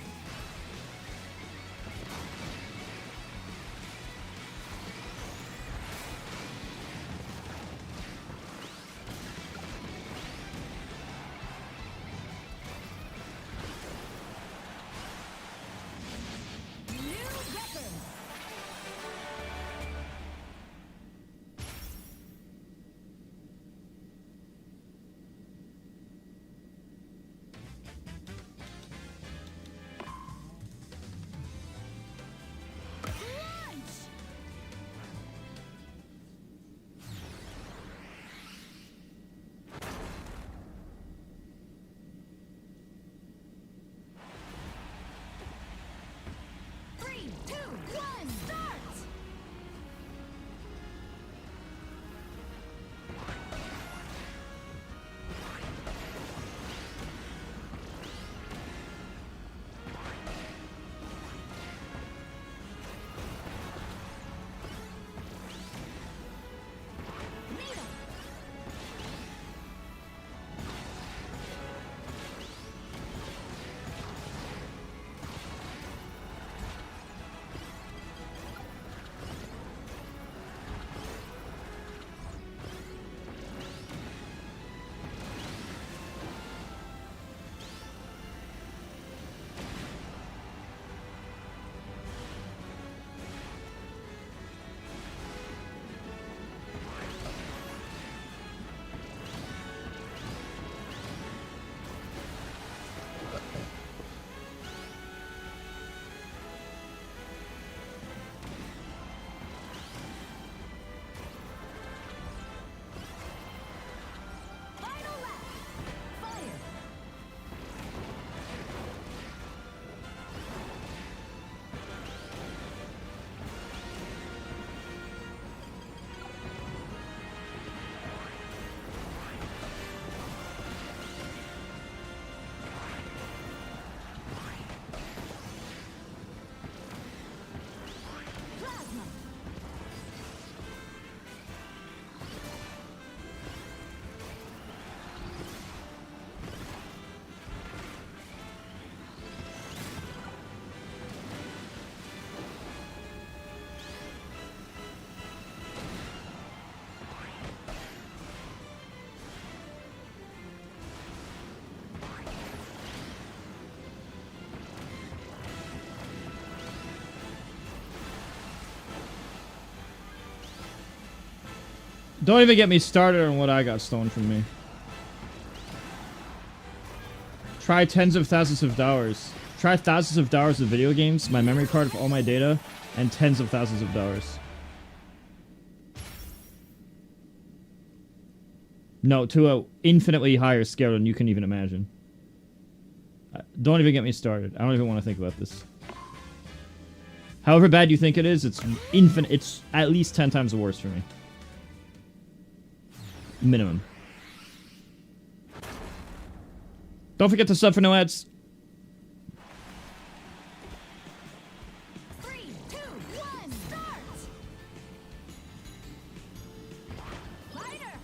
New weapon.
Don't even get me started on what I got stolen from me. Try tens of thousands of dollars. Try thousands of dollars of video games, my memory card of all my data, and tens of thousands of dollars. No, to a infinitely higher scale than you can even imagine. Don't even get me started. I don't even want to think about this. However bad you think it is, it's infinite. It's at least 10 times worse for me. Minimum. Don't forget to sub for no ads.
3, 2, 1, start! Fighter!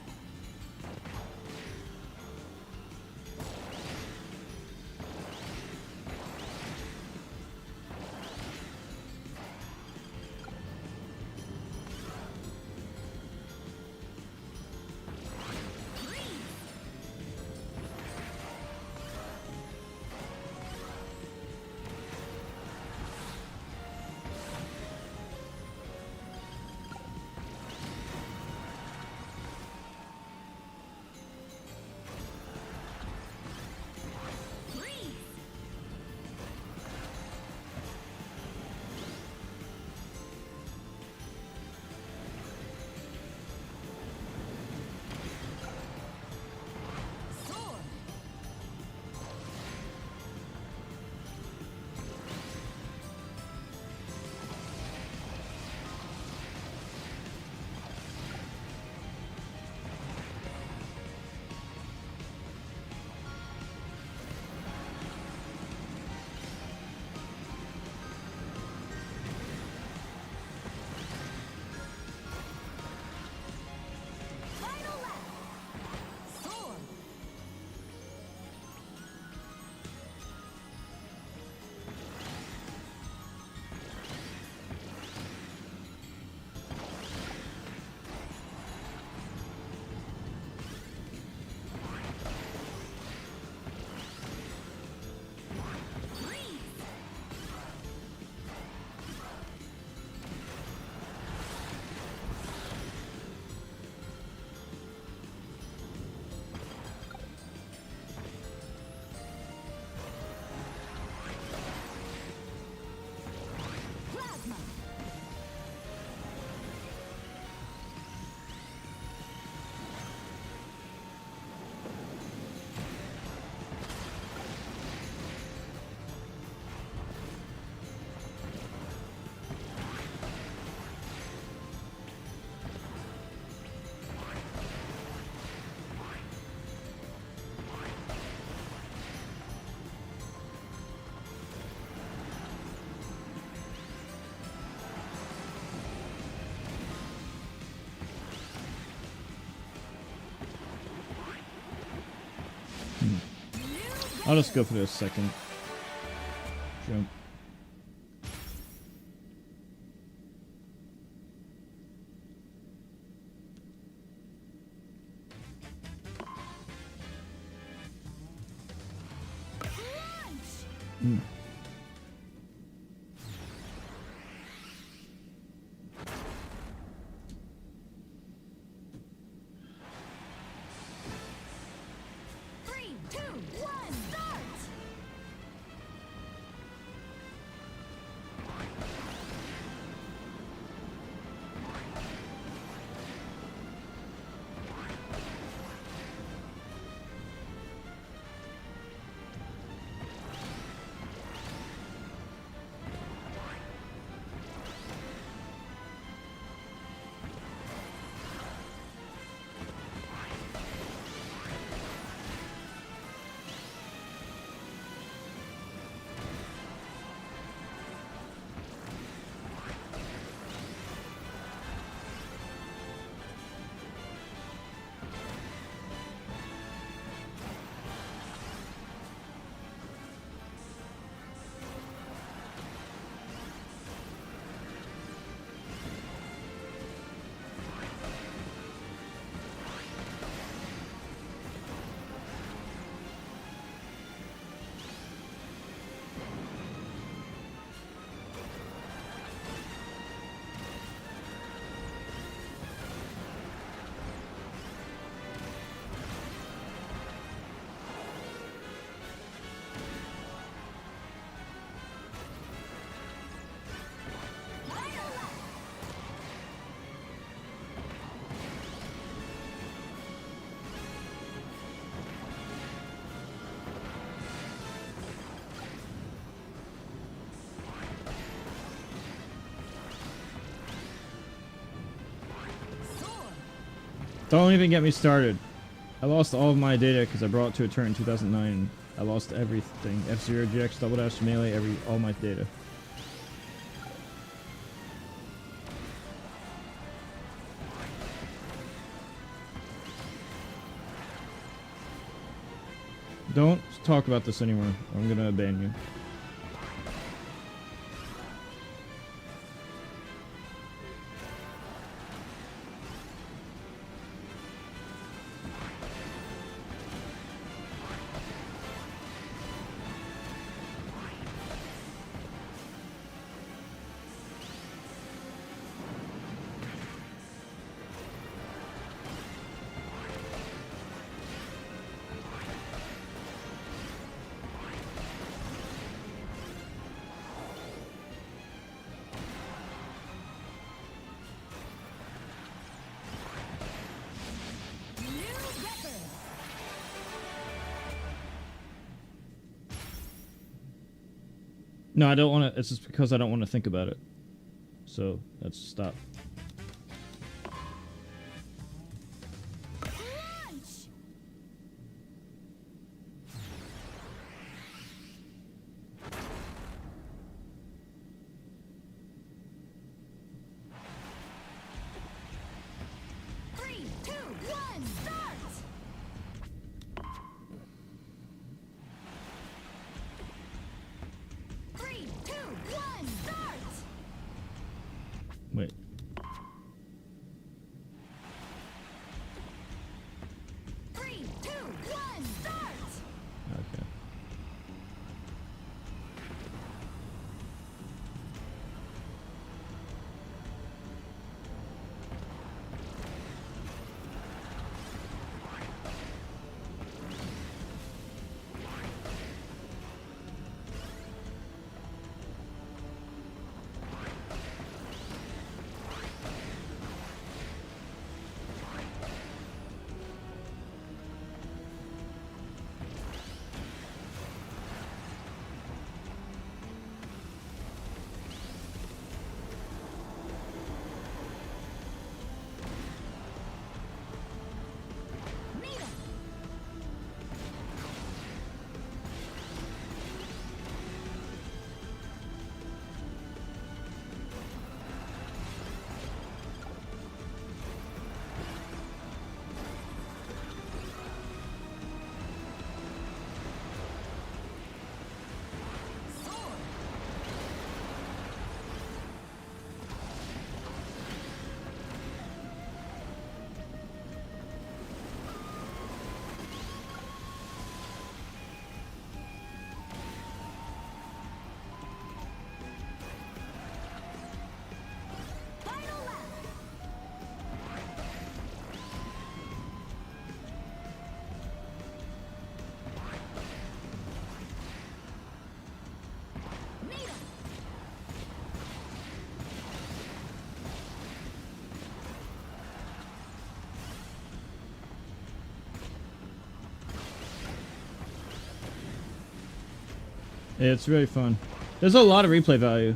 Sword! Final lap! Sword! Plasma!
I'll just go for this second jump.
Launch! Three, two, one, start!
Don't even get me started. I lost all of my data because I brought it to a turn in 2009. I lost everything. F-Zero, GX, Double Dash, Melee, all my data. Don't talk about this anymore. I'm gonna ban you. No, I don't want to. It's just because I don't want to think about it. So let's stop.
Launch! Three, two, one, start! Three, two, one, start!
Wait.
Three, two, one, start!
Okay.
Needle! Sword! Final lap! Needle!
Yeah, it's really fun. There's a lot of replay value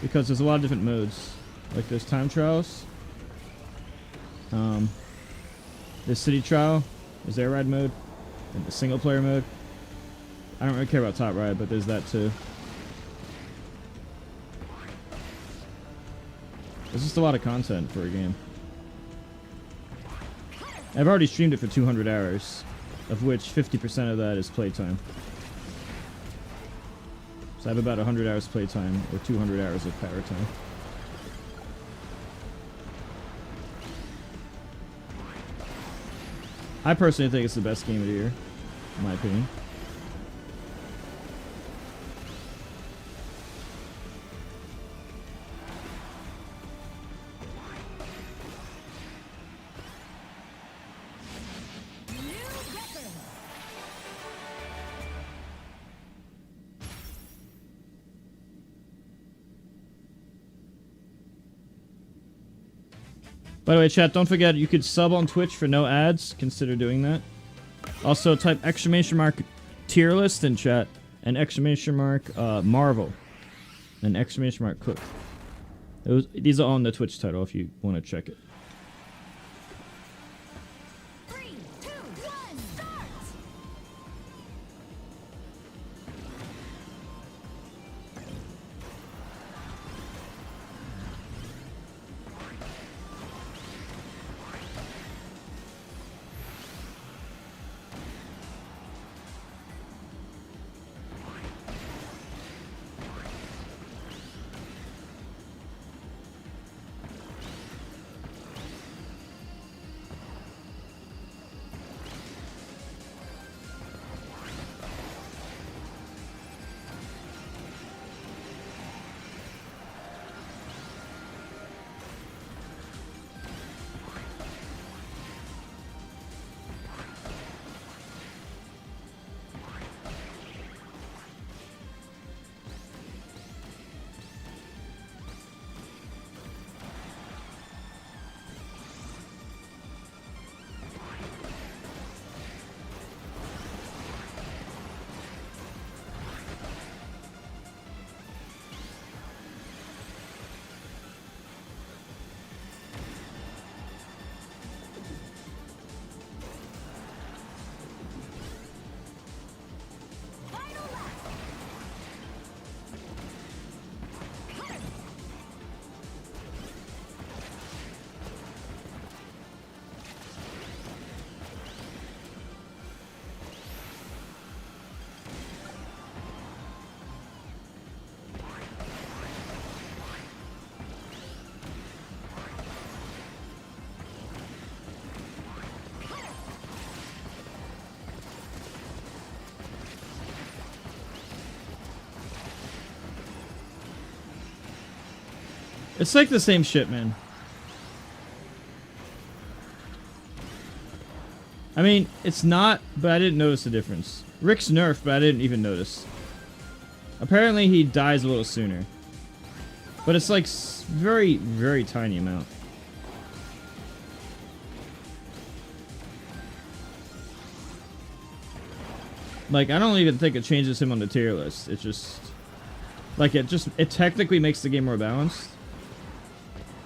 because there's a lot of different modes. Like there's time trials. There's city trial. There's air ride mode. And the single player mode. I don't really care about top ride, but there's that too. There's just a lot of content for a game. I've already streamed it for 200 hours, of which 50% of that is playtime. So I have about 100 hours playtime, or 200 hours of power time. I personally think it's the best game of the year, in my opinion.
New record!
By the way, chat, don't forget you could sub on Twitch for no ads. Consider doing that. Also, type exclamation mark tier list in chat and exclamation mark Marvel and exclamation mark Cook. These are all in the Twitch title if you want to check it. It's like the same shit, man. I mean, it's not, but I didn't notice the difference. Rick's nerfed, but I didn't even notice. Apparently, he dies a little sooner. But it's like very, very tiny amount. Like, I don't even think it changes him on the tier list. It's just... Like, it technically makes the game more balanced.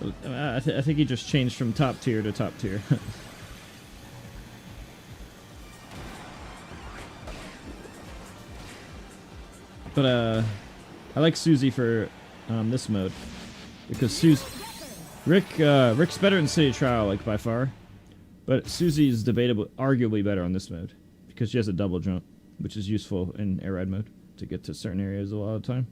But, I think he just changed from top tier to top tier. But, I like Susie for this mode. Because Rick's better in City Trial, like, by far. But Susie is arguably better on this mode. Because she has a double jump, which is useful in air ride mode to get to certain areas a lot of the time.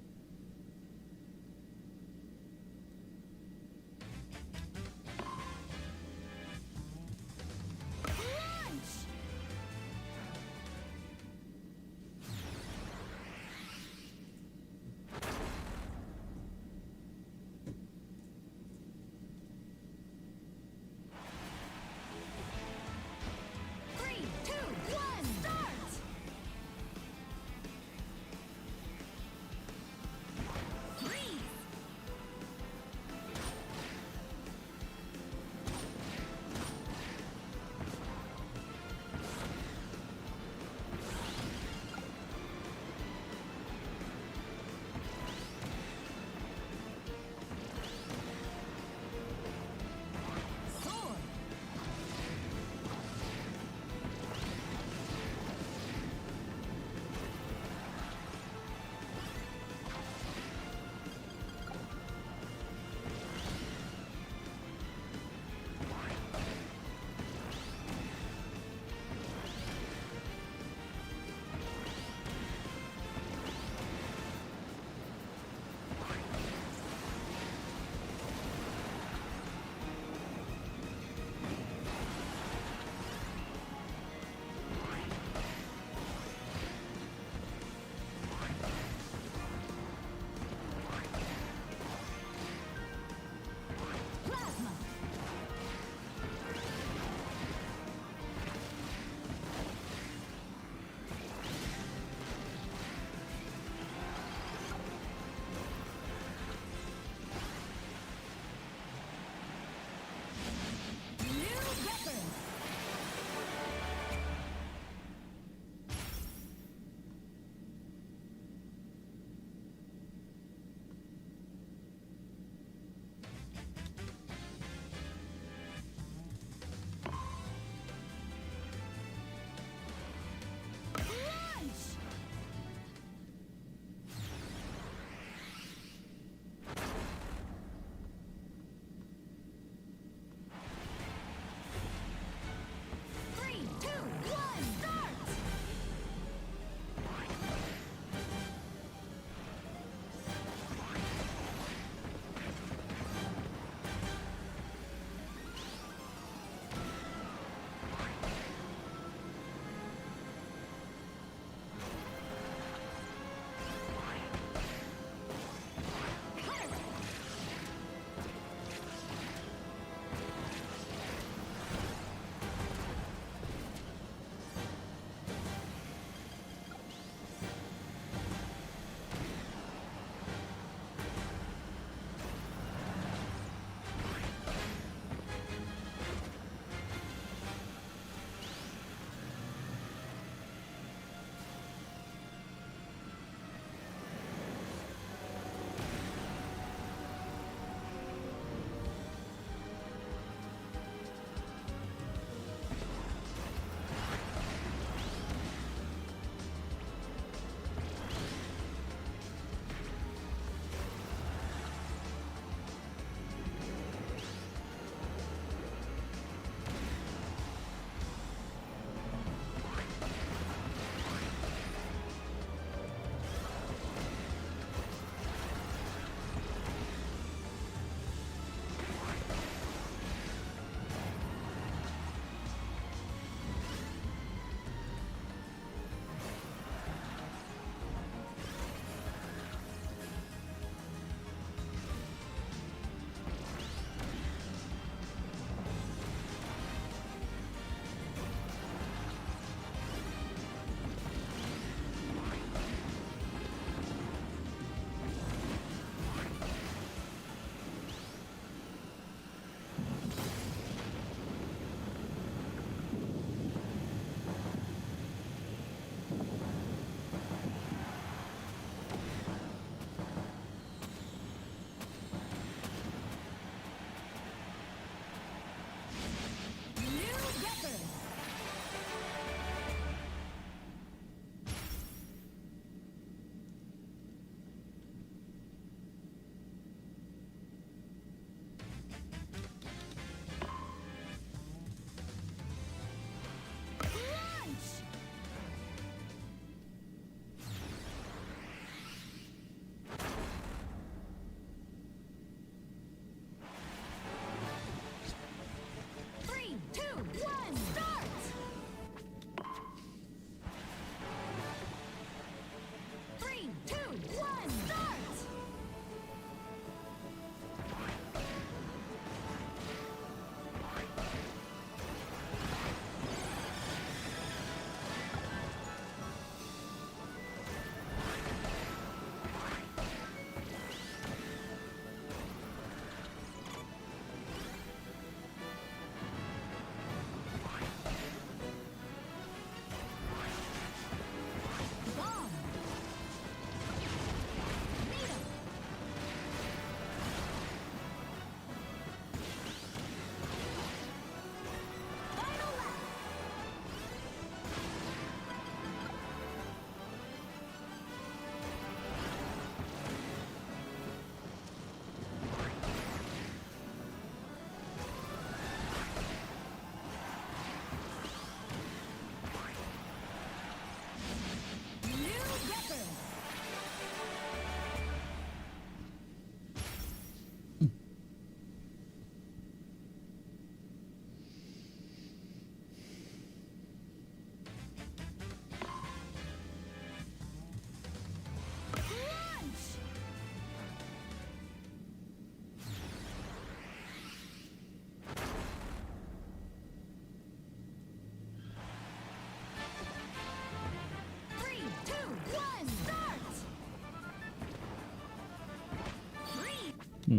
3,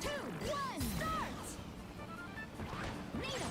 2, 1, start! Needle!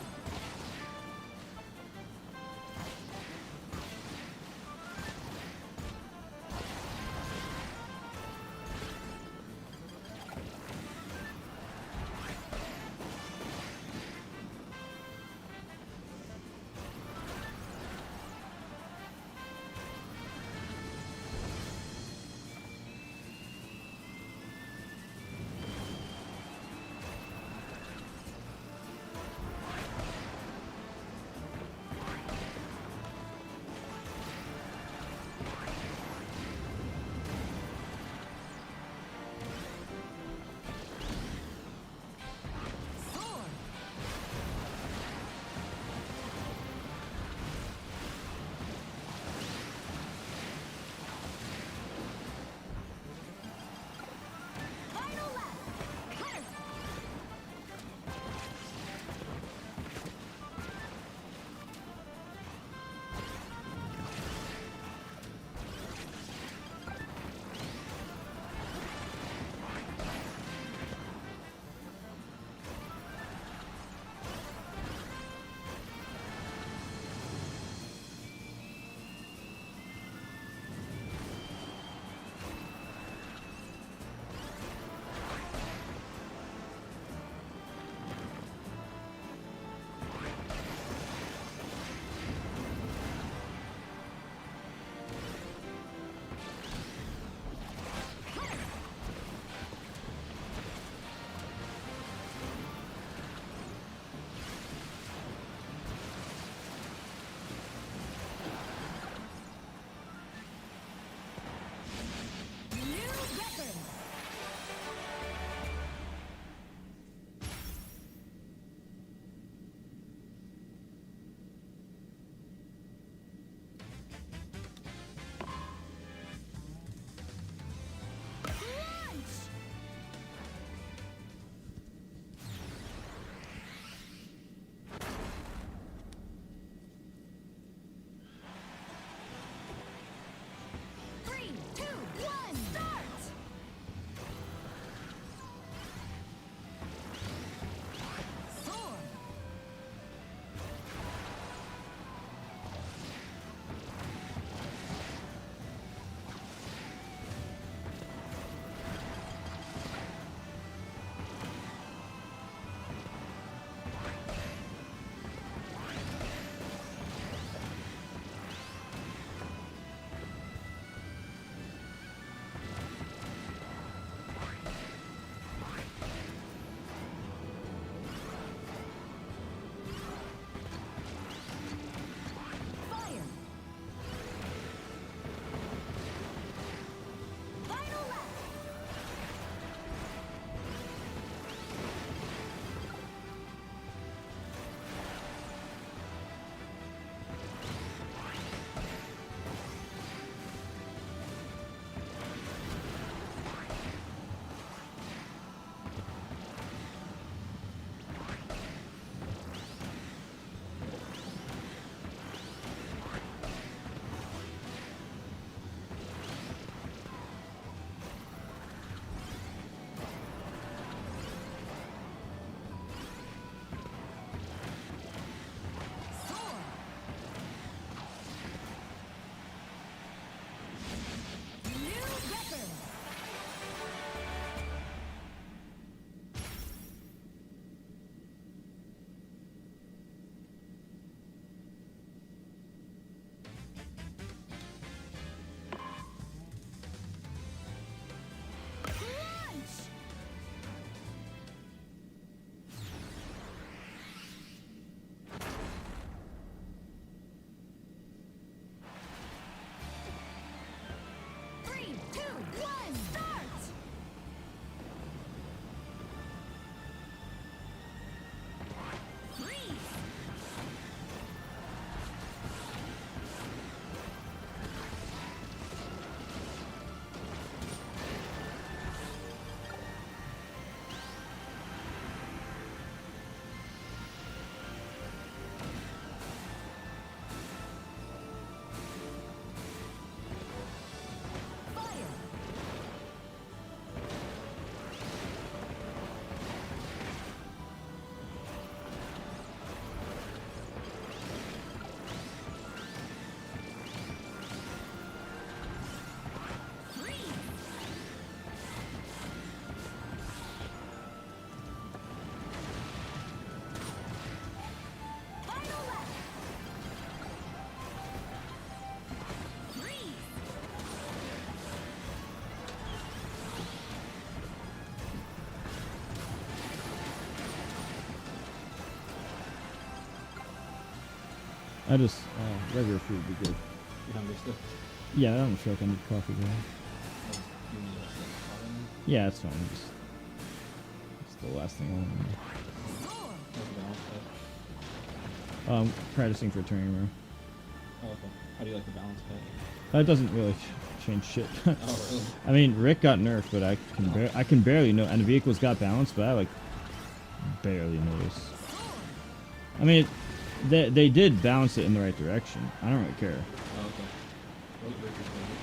I just regular food would be good.
You hungry still?
Yeah, I don't feel like I need coffee though.
Oh, you need a second bottom.
Yeah, that's fine. It's the last thing I want.
How's the balance pet?
Practicing for turning room.
Oh, okay. How do you like the balance pet?
That doesn't really change shit.
Oh, really?
I mean, Rick got nerfed, but I can barely know. And the vehicles got balanced, but I like barely notice. I mean, they did balance it in the right direction. I don't really care.
Oh, okay. What Richard's favorite?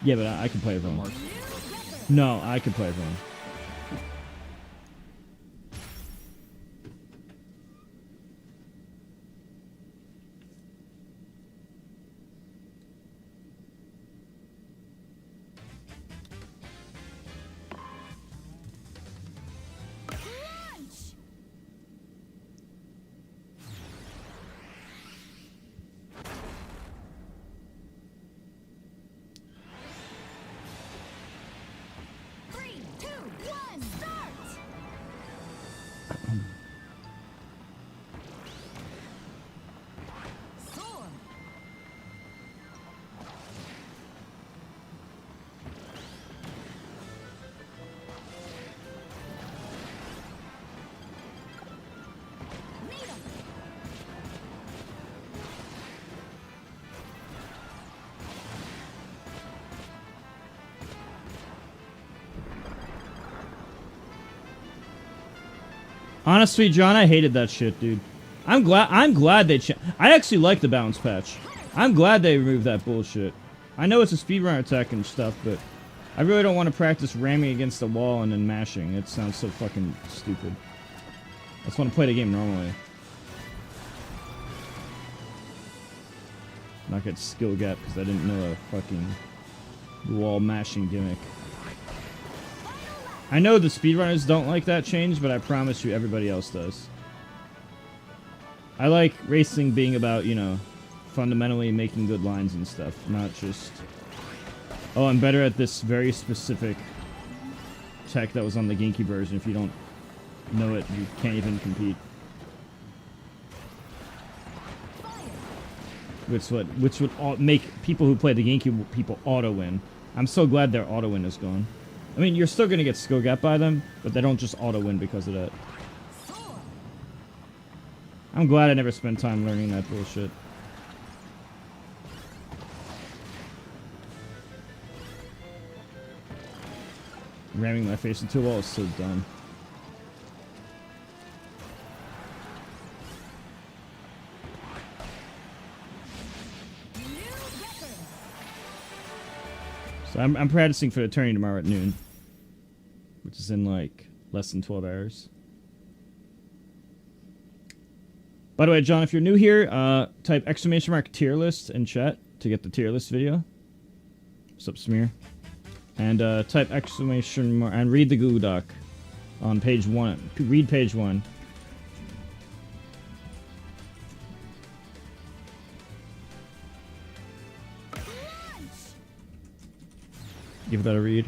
Yeah, but I can play it wrong.
Mark.
No, I can play it wrong.
Launch! 3, 2, 1, start! Soar! Needle!
Honestly, John, I hated that shit, dude. I'm glad they I actually like the balance patch. I'm glad they removed that bullshit. I know it's a speedrun attack and stuff, but I really don't want to practice ramming against the wall and then mashing. It sounds so fucking stupid. I just want to play the game normally. Not get skill gap because I didn't know a fucking wall mashing gimmick. I know the speedrunners don't like that change, but I promise you everybody else does. I like racing being about, you know, fundamentally making good lines and stuff, not just, oh, I'm better at this very specific tech that was on the Genki version. If you don't know it, you can't even compete. Which would make people who play the Genki people auto-win. I'm so glad their auto-win is gone. I mean, you're still going to get skill gap by them, but they don't just auto-win because of that. I'm glad I never spent time learning that bullshit. Ramming my face into a wall is so dumb. So I'm practicing for the tourney tomorrow at noon, which is in like less than 12 hours. By the way, John, if you're new here, type !! tier list in chat to get the tier list video. What's up, Smear? And type ! and read the Google Doc on page 1. Read page 1. Give that a read.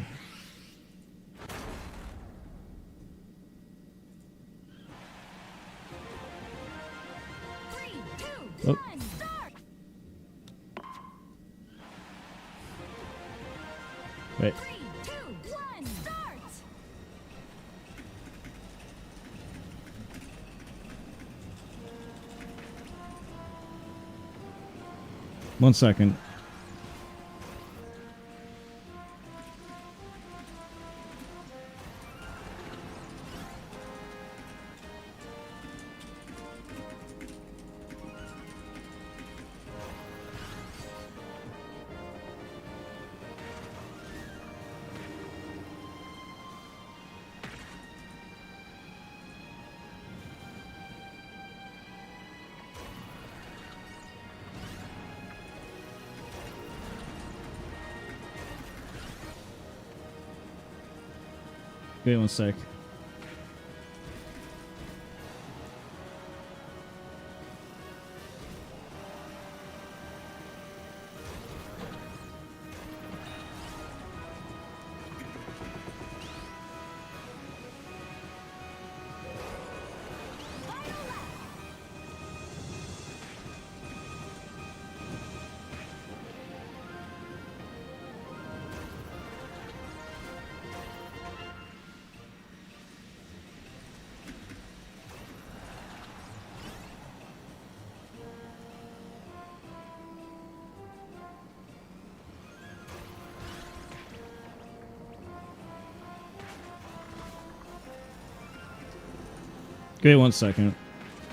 Three, two,
Oh.
one, start!
Wait.
3, 2, 1, start!
One second. Wait one sec. Give me 1 second.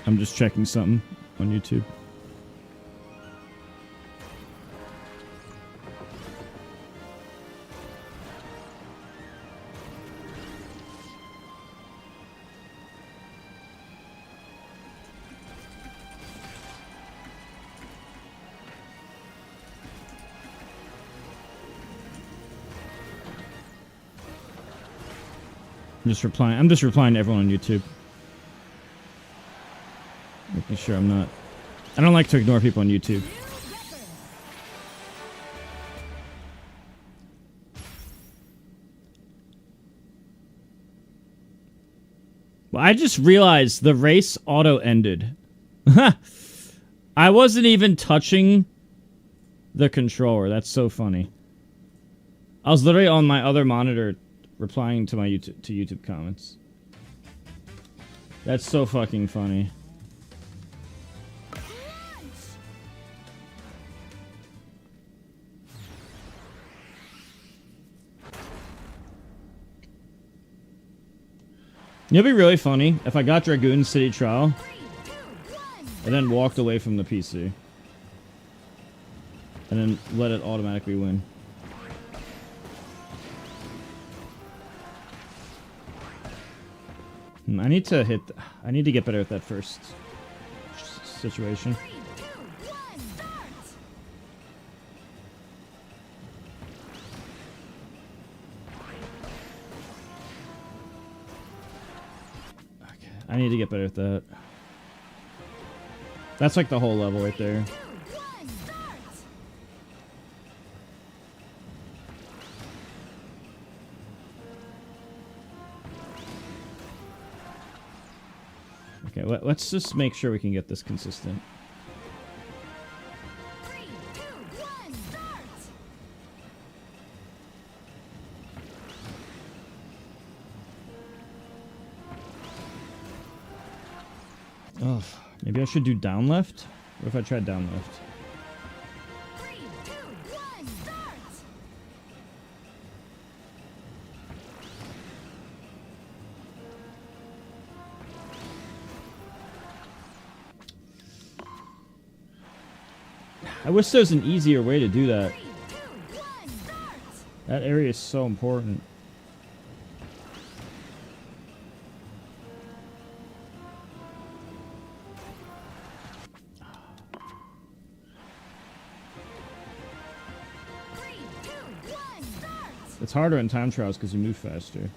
I'm just checking something on YouTube. I'm just replying to everyone on YouTube. Making sure I'm not. I don't like to ignore people on YouTube. Well, I just realized the race auto ended. I wasn't even touching the controller. That's so funny. I was literally on my other monitor replying to my YouTube comments. That's so fucking funny. It'd be really funny if I got Dragoon City Trial and then walked away from the PC and then let it automatically win. I need to get better at that first situation. Okay, I need to get better at that. That's like the whole level right there. Okay, let's just make sure we can get this consistent.
3, 2, 1, start!
Oh, maybe I should do down left? What if I tried down left?
3, 2, 1, start!
I wish there was an easier way to do that.
3, 2, 1, start!
That area is so important. It's harder in time trials because you move faster.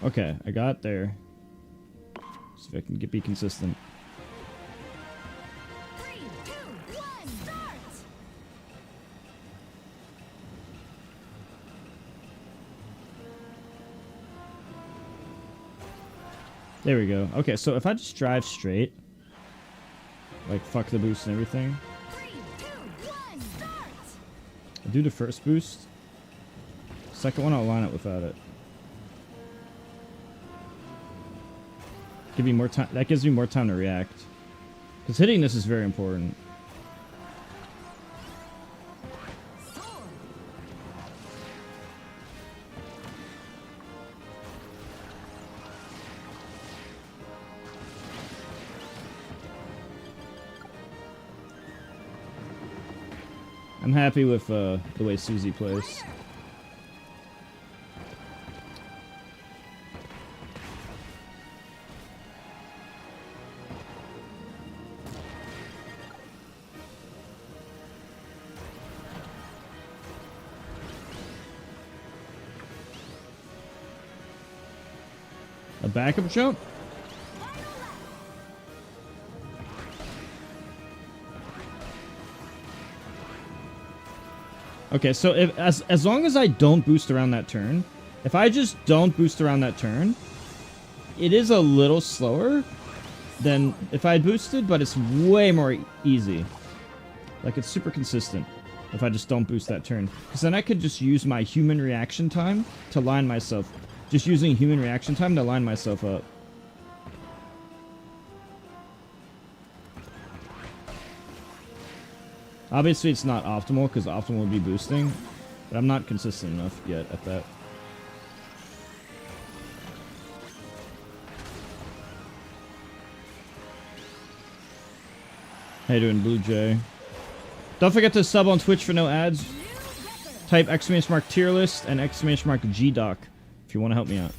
Okay, I got there. See if I can be consistent.
3, 2, 1, start!
There we go. Okay, so if I just drive straight, like fuck the boost and everything,
3, 2, 1, start!
I'll do the first boost. Second one, I'll line it without it. Give me more time. That gives me more time to react. Because hitting this is very important. I'm happy with the way Susie plays. A backup jump? Okay, so if as long as I don't boost around that turn, if I just don't boost around that turn, it is a little slower than if I had boosted, but it's way more easy. Like, it's super consistent if I just don't boost that turn. Because then I could just use my human reaction time to line myself. Just using human reaction time to line myself up. Obviously, it's not optimal, because optimal would be boosting. But I'm not consistent enough yet at that. How you doing, Blue Jay? Don't forget to sub on Twitch for no ads. Type !mark tier list and !mark gdoc if you want to help me out.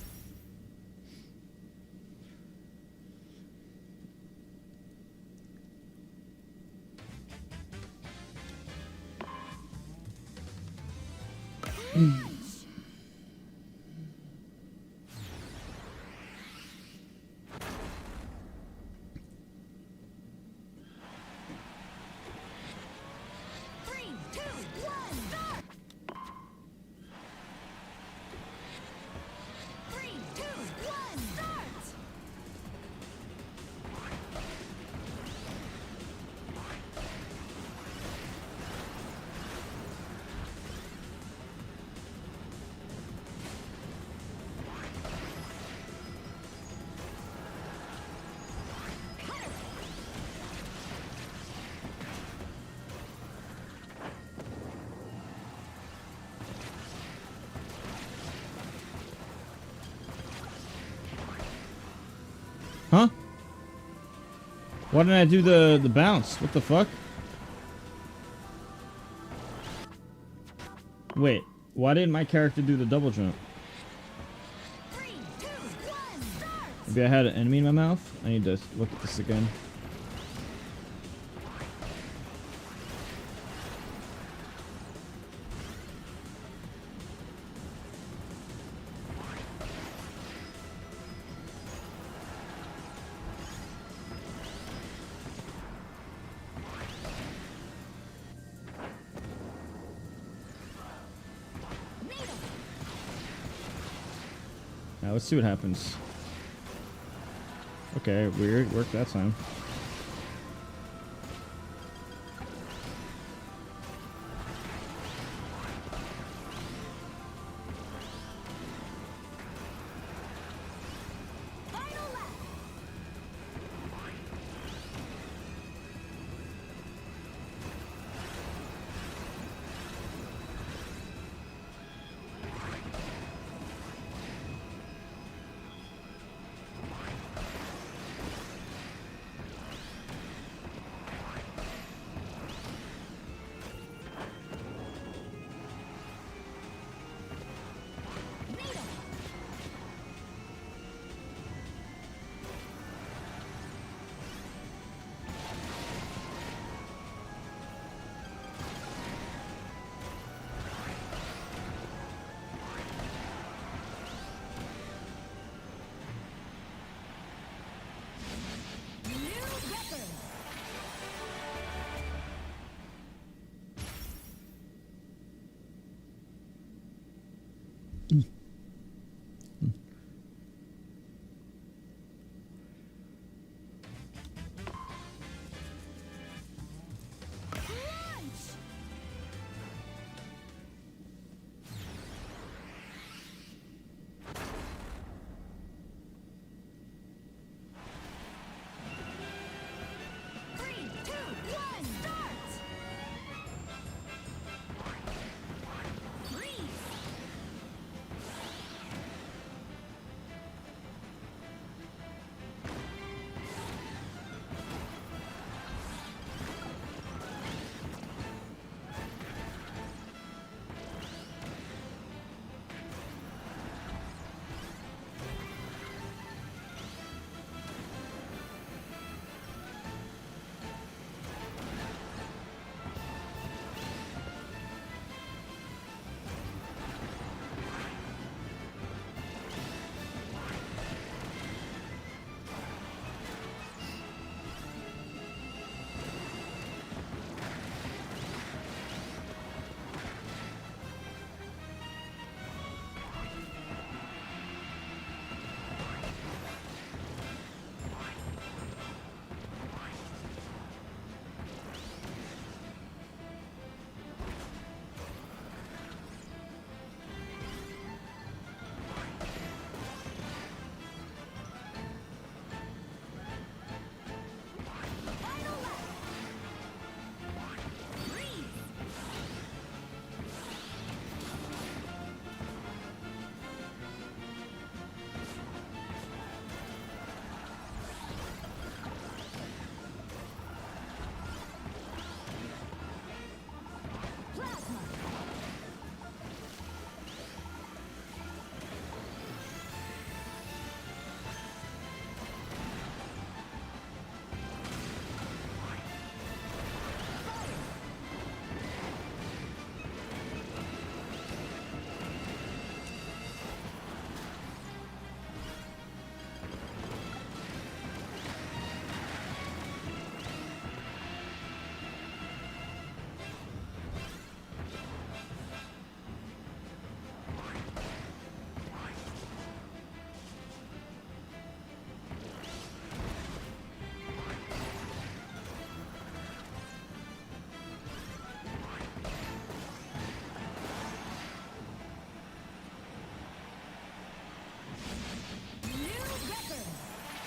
Three, two, one, start! Three, two, one, start!
Huh? Why didn't I do the bounce? What the fuck? Wait, why didn't my character do the double jump?
Three, two, one, start!
Maybe I had an enemy in my mouth? I need to look at this again. Now let's see what happens. Okay, weird. Worked that time.
Final lap! New record! Launch! Three, two, one, start! Freeze!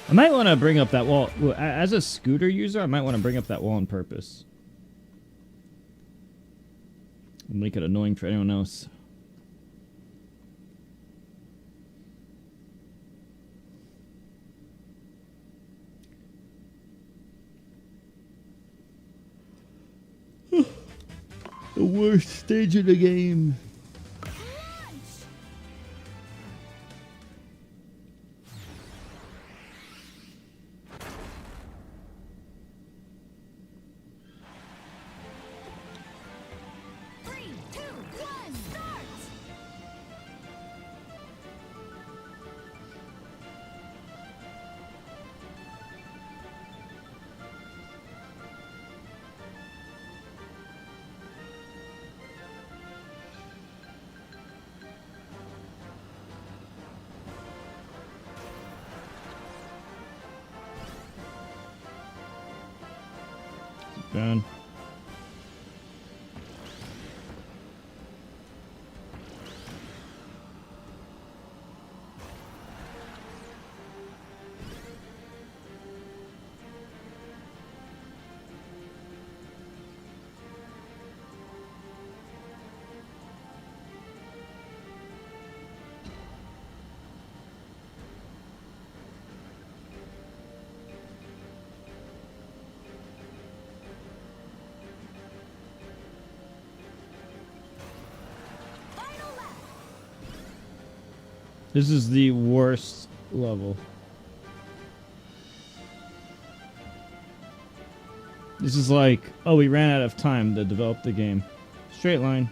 I might want to bring up that wall. Well, as a scooter user, I might want to bring up that wall on purpose. Make it annoying for anyone else. The worst stage of the game.
Launch! 3, 2, 1, start!
Done.
Final lap!
This is the worst level. This is like, oh, we ran out of time to develop the game. Straight line.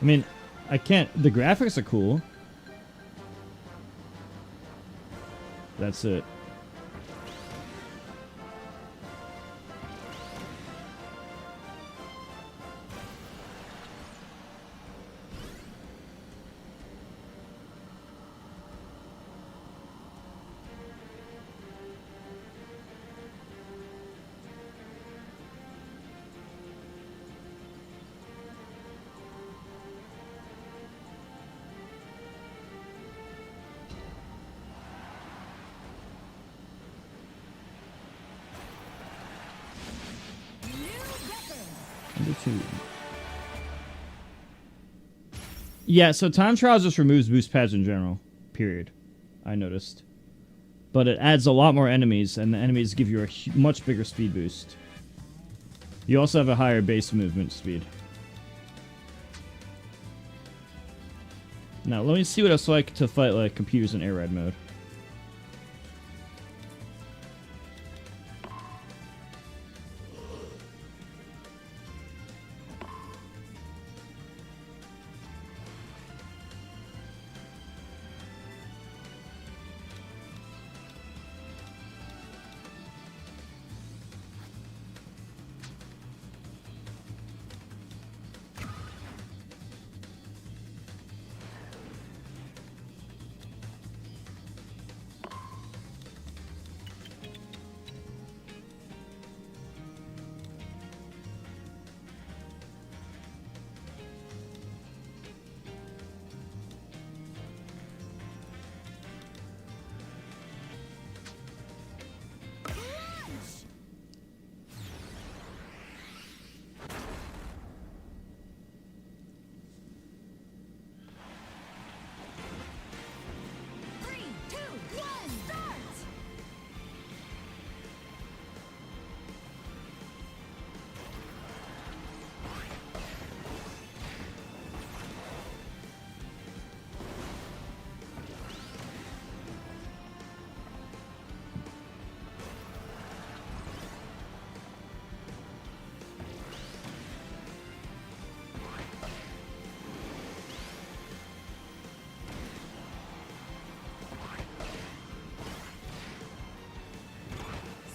I mean, I can't. The graphics are cool. That's it.
New record!
Number 2. Yeah, so time trials just removes boost pads in general. Period. I noticed. But it adds a lot more enemies, and the enemies give you a much bigger speed boost. You also have a higher base movement speed. Now, let me see what it's like to fight like computers in air ride mode.
Launch! 3, 2, 1, start!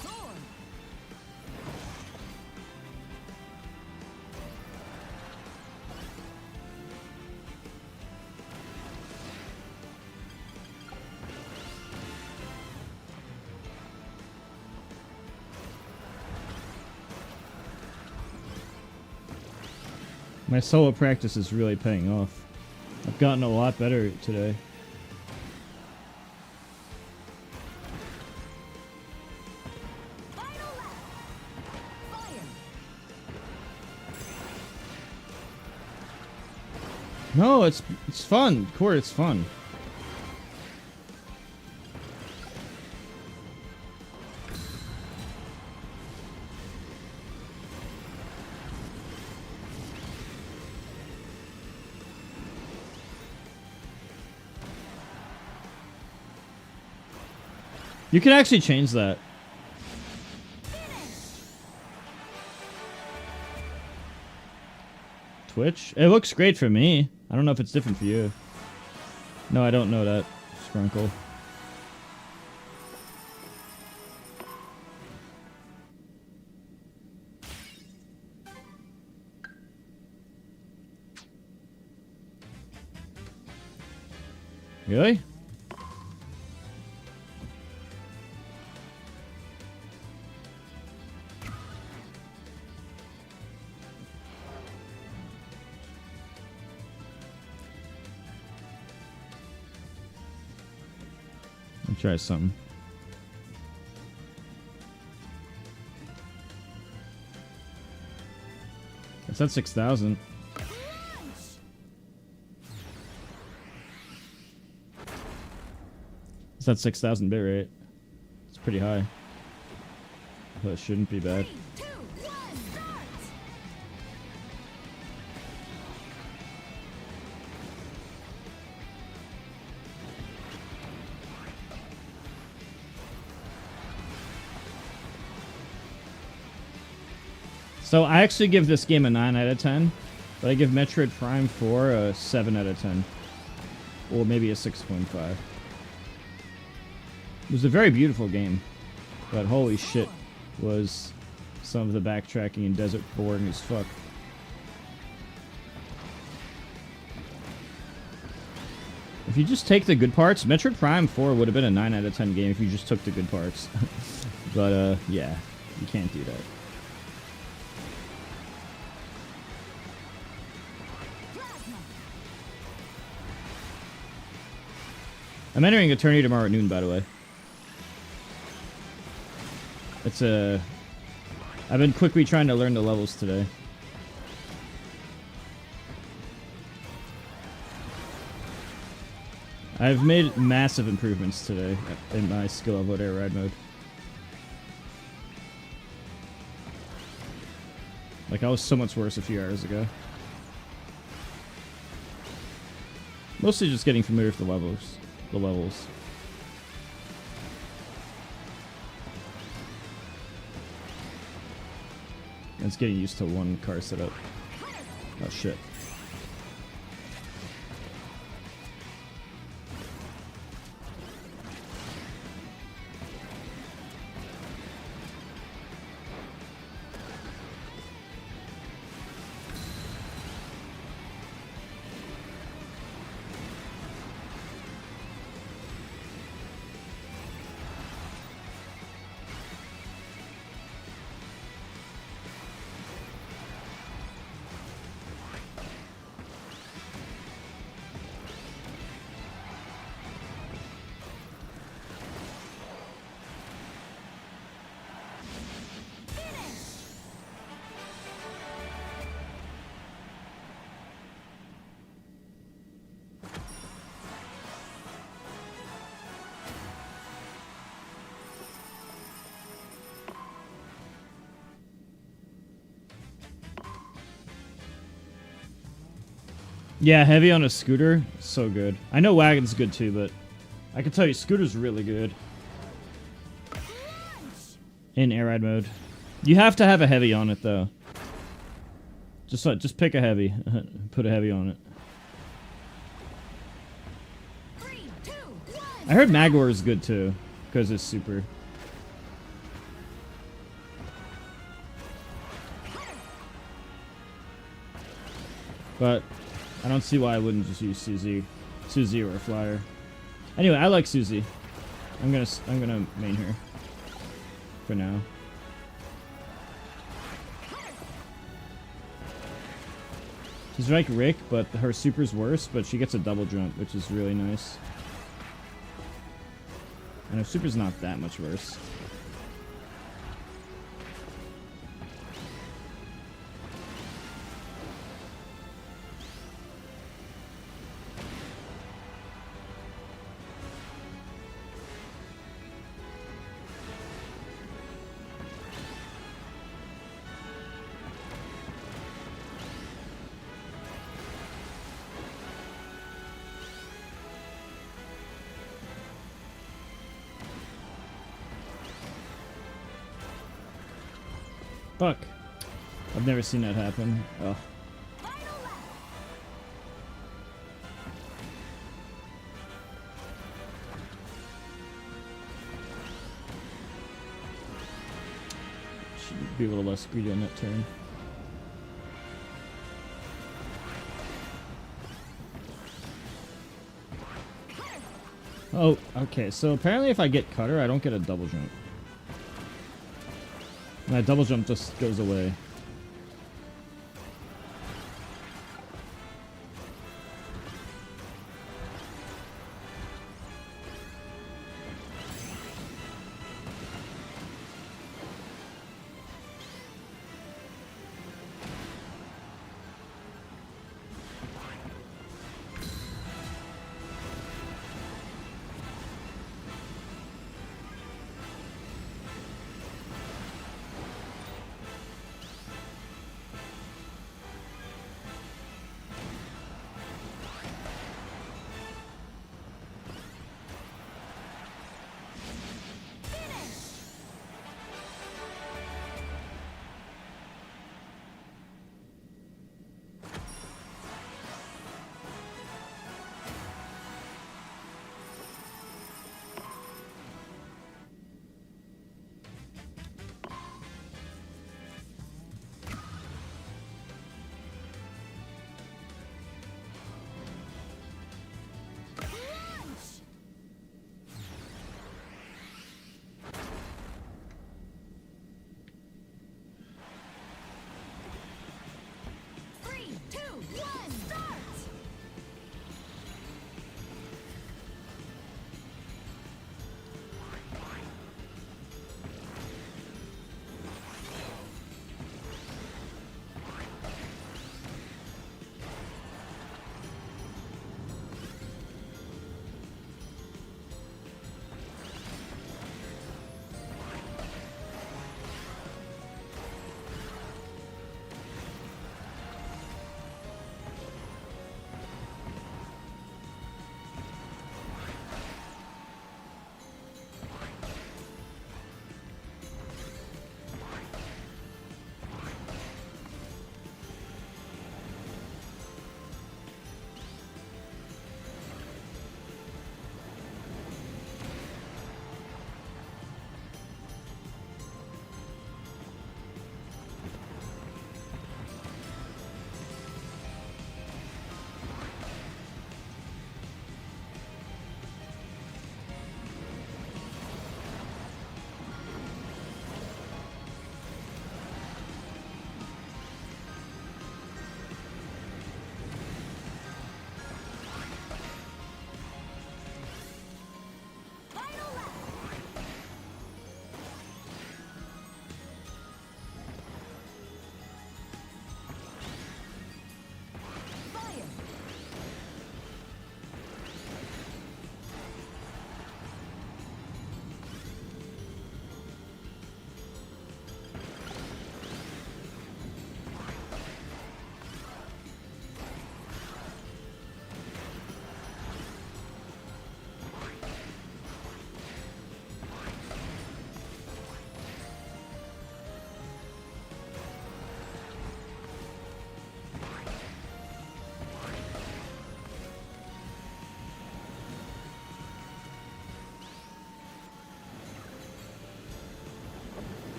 Sword!
My solo practice is really paying off. gotten a lot better today.
Final lap. Fire.
No, it's fun. Court, it's fun. You can actually change that. Twitch? It looks great for me. I don't know if it's different for you. No, I don't know that, Scrunkle. Really? Let me try something. It's at 6,000. It's at 6,000 bit rate. It's pretty high. But it shouldn't be bad.
3, 2, 1, start.
So I actually give this game a 9 out of 10, but I give Metroid Prime 4 a 7 out of 10. Or maybe a 6.5. It was a very beautiful game, but holy shit was some of the backtracking in Desert boring as fuck. If you just take the good parts, Metroid Prime 4 would have been a 9 out of 10 game if you just took the good parts. But yeah, you can't do that.
Plasma.
I'm entering Eternity tomorrow at noon, by the way. It's a... I've been quickly trying to learn the levels today. I've made massive improvements today in my skill level at Air Ride mode. Like, I was so much worse a few hours ago. Mostly just getting familiar with the levels. And it's getting used to one car setup. Oh shit. Yeah, heavy on a scooter, so good. I know wagon's good too, but I can tell you scooter's really good in air ride mode. You have to have a heavy on it though. Just pick a heavy, put a heavy on it.
3, 2, 1.
I heard Magor is good too, because it's super. But I don't see why I wouldn't just use Suzy or a flyer. Anyway, I like Suzy. I'm gonna main her for now. She's like Rick, but her super's worse, but she gets a double jump, which is really nice. And her super's not that much worse. Fuck. I've never seen that happen. Oh.
Final lap.
Should be a little less greedy on that turn. Oh, okay. So apparently if I get cutter, I don't get a double jump. My double jump just goes away.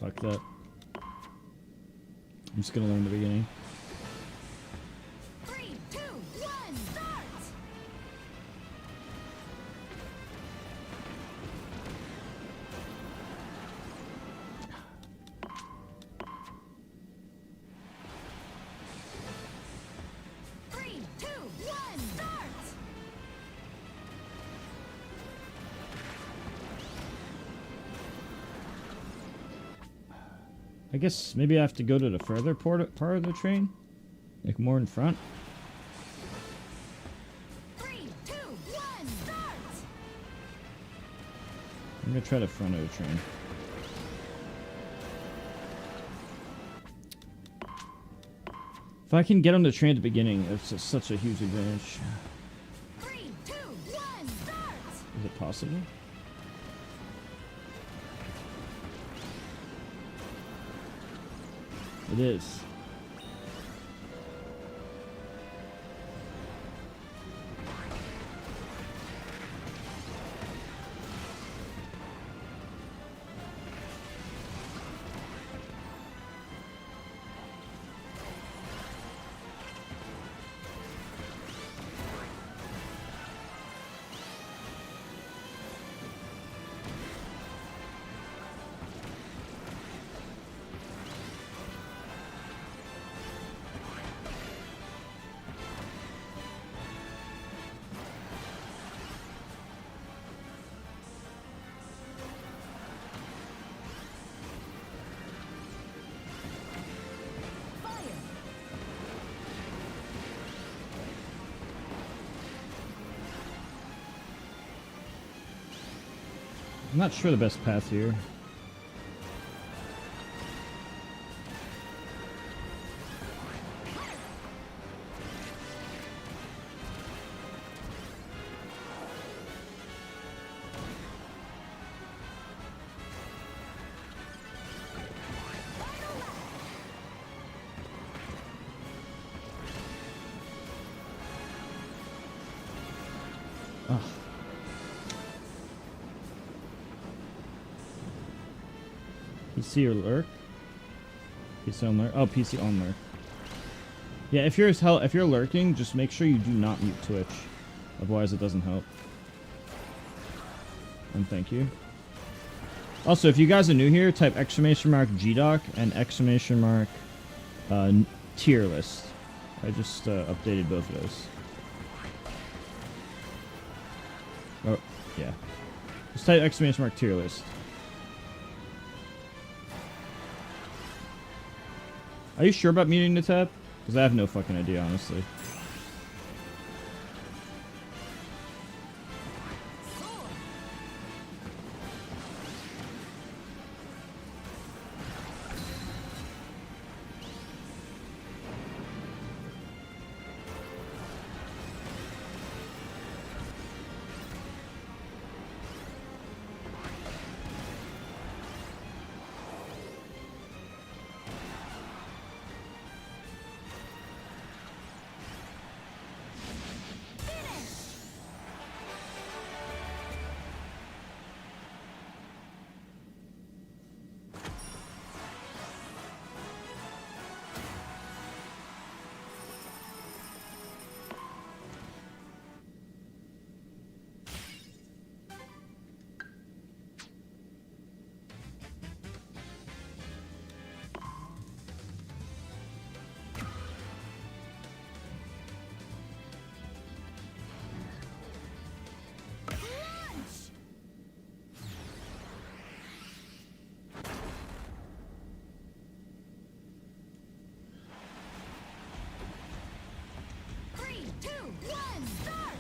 fuck that. I'm just gonna learn the beginning.
3, 2, 1, start! Three, two, one, start!
I guess maybe I have to go to the further part of the train? Like more in front?
3, 2, 1, start!
I'm gonna try the front of the train. If I can get on the train at the beginning, it's such a huge advantage.
3, 2, 1, start!
Is it possible? It is.
Fire!
I'm not sure the best path here. Ugh. PC or lurk? PC on lurk. Oh, PC on lurk. Yeah, if you're lurking, just make sure you do not mute Twitch. Otherwise, it doesn't help. And thank you. Also, if you guys are new here, type !GDoc and !, tier list. I just updated both of those. Oh, yeah. Just type !tier list. Are you sure about muting the tab? Because I have no fucking idea, honestly.
Launch! 3, 2, 1, start!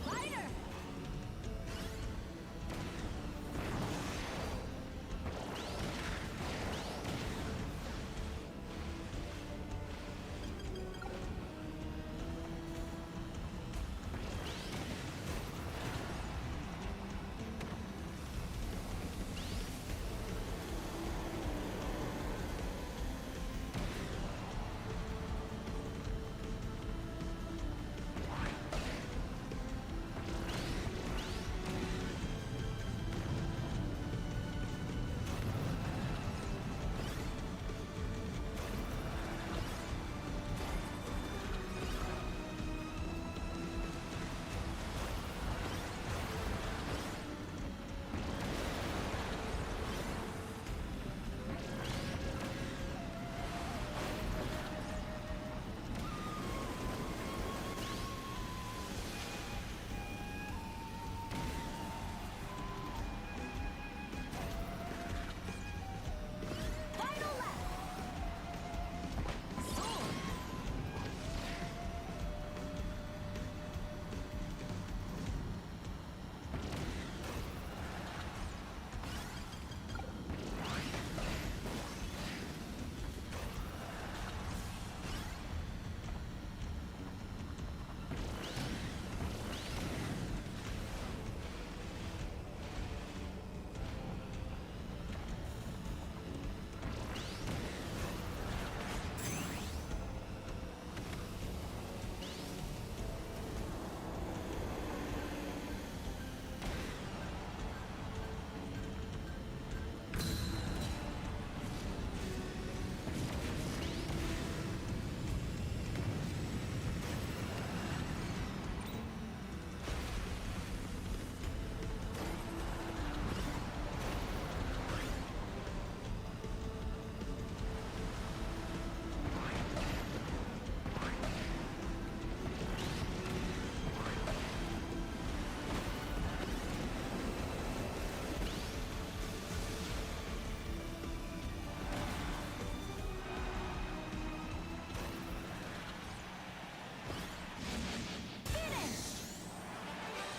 Fighter!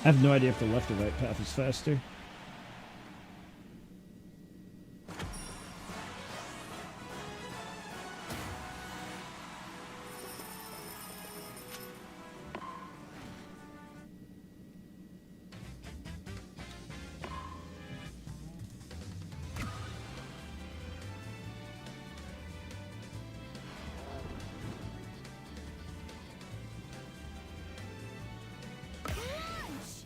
I have no idea if the left or right path is faster.
Launch!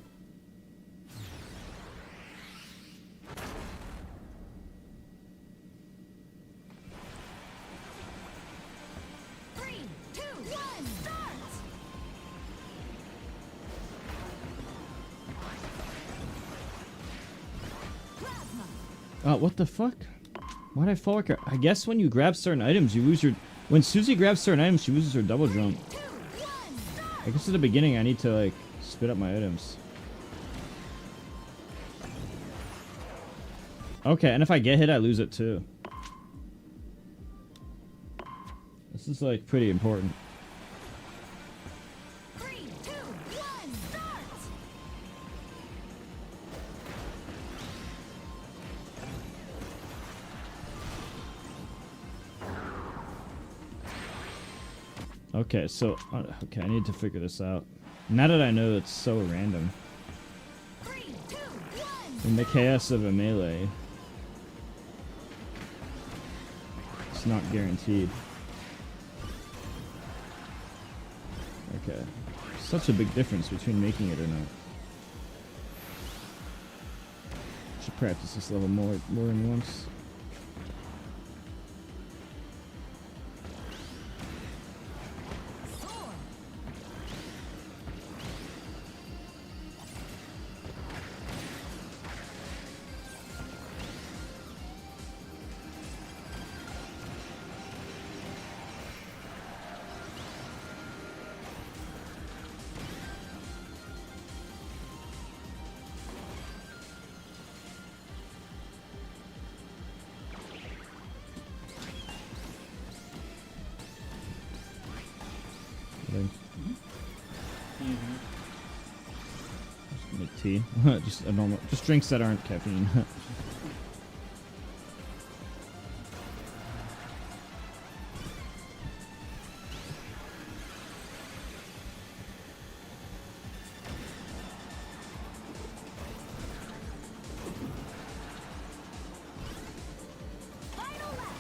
3, 2, 1, start! Plasma!
What the fuck? Why'd I fall like a... I guess when you grab certain items, you lose your... When Susie grabs certain items, she loses her double jump.
2, 1, start!
I guess at the beginning I need to, like, spit up my items. Okay, and if I get hit, I lose it too. This is, like, pretty important.
3, 2, 1, start!
Okay, so... okay, I need to figure this out. Now that I know it's so random.
3, 2, 1,
In the chaos of a melee, it's not guaranteed. Okay. Such a big difference between making it or not. Should practice this level more than once.
soar!
Then
Mm-hmm.
just make tea. Just a normal, just drinks that aren't caffeine.
Final lap!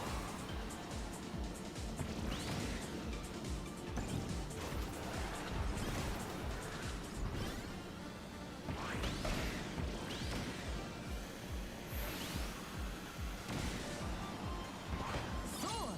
Soar!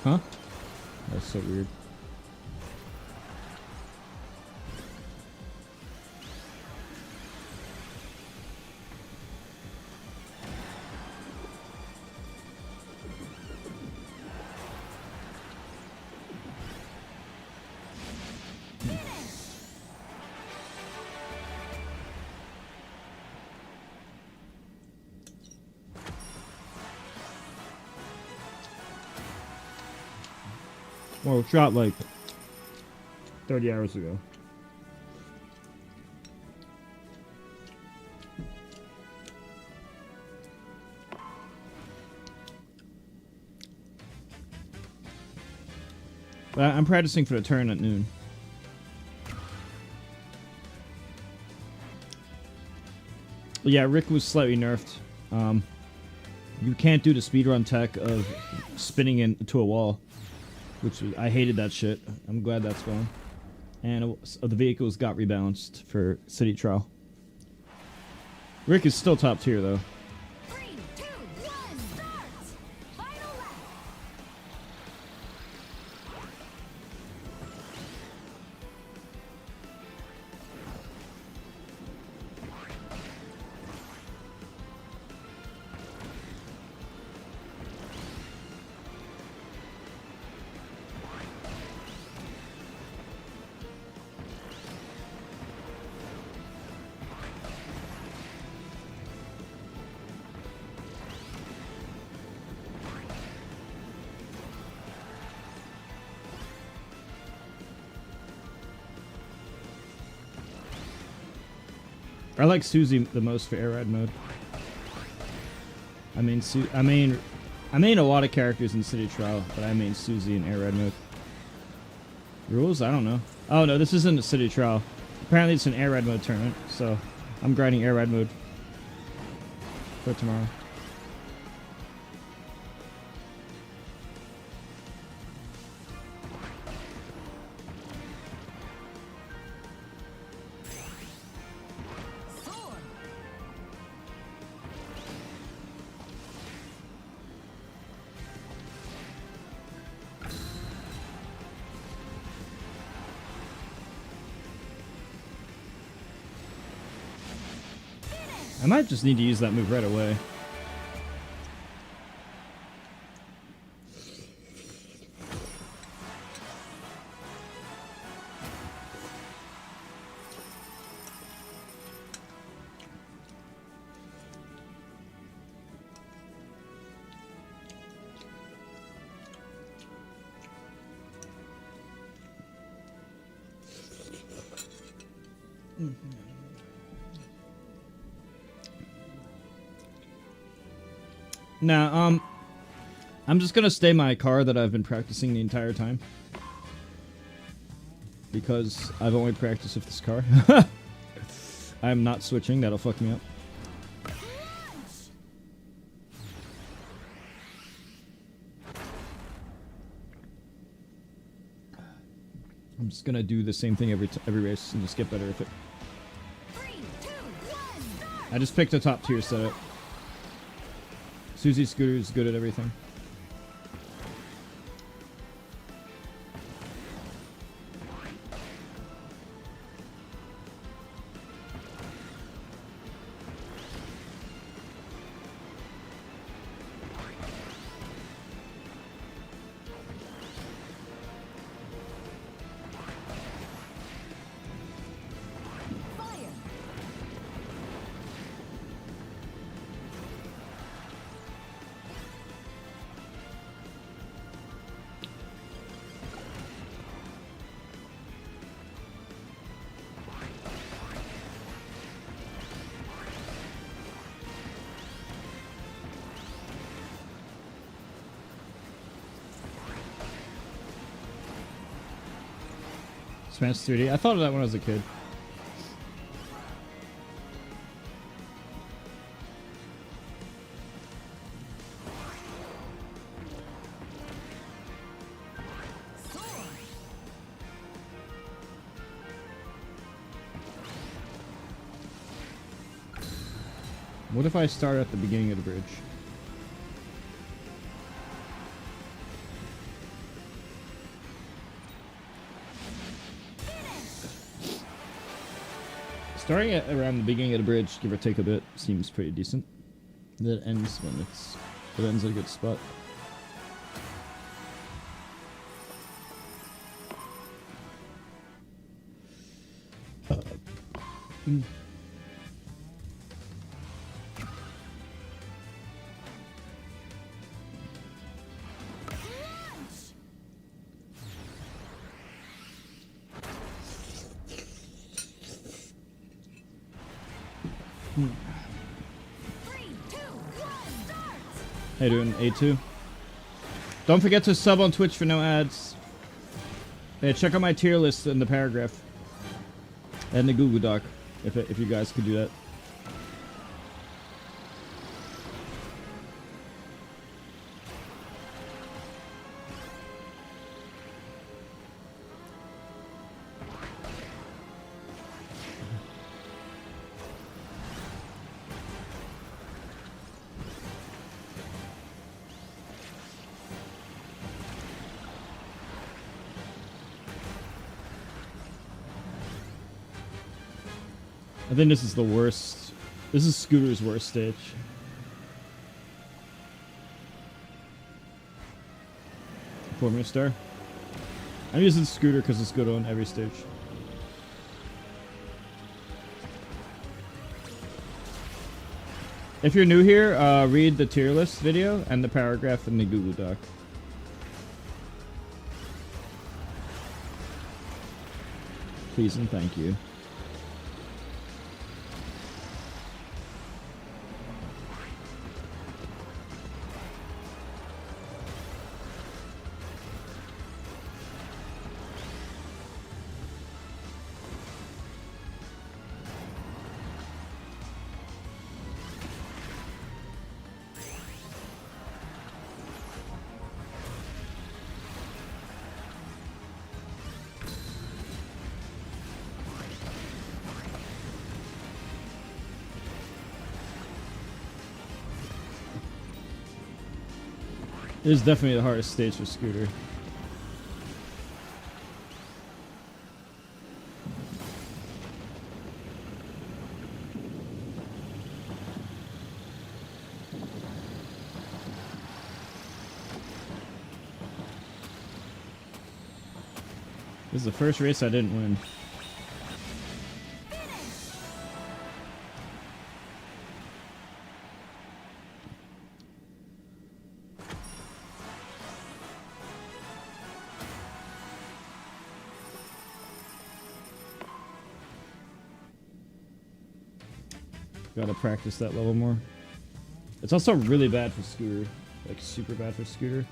Huh? That's so weird. Well, shot like 30 hours ago. But I'm practicing for the turn at noon. Yeah, Rick was slightly nerfed. You can't do the speedrun tech of spinning into a wall. Which was, I hated that shit. I'm glad that's gone. And the vehicles got rebalanced for City Trial. Rick is still top tier though. I like Susie the most for air ride mode. I mean a lot of characters in City Trial, but I mean Susie in air ride mode. Rules? I don't know. Oh no, this isn't a City Trial. Apparently it's an air ride mode tournament, so I'm grinding air ride mode for tomorrow.
Sword.
I might just need to use that move right away. Now, I'm just gonna stay my car that I've been practicing the entire time. Because I've only practiced with this car. I'm not switching, that'll fuck me up. I'm just gonna do the same thing every race and just get better at it.
3, 2, 1, start.
I just picked a top tier setup. Susie Scooter is good at everything.
Fire.
Smash 3D. I thought of that when I was a kid.
Sword.
What if I start at the beginning of the bridge? Starting at around the beginning of the bridge, give or take a bit, seems pretty decent. That ends when it ends at a good spot.
Launch. Three, two, one, start.
How you doing, A2? Don't forget to sub on Twitch for no ads. Yeah, check out my tier list in the paragraph. And the Google Doc, if you guys could do that. I think this is the worst. This is Scooter's worst stage. Formula Star. I'm using Scooter because it's good on every stage. If you're new here, read the tier list video and the paragraph in the Google Doc. Please and thank you. It is definitely the hardest stage for Scooter. This is the first race I didn't win. Gotta practice that level more. It's also really bad for Scooter. Like, super bad for Scooter.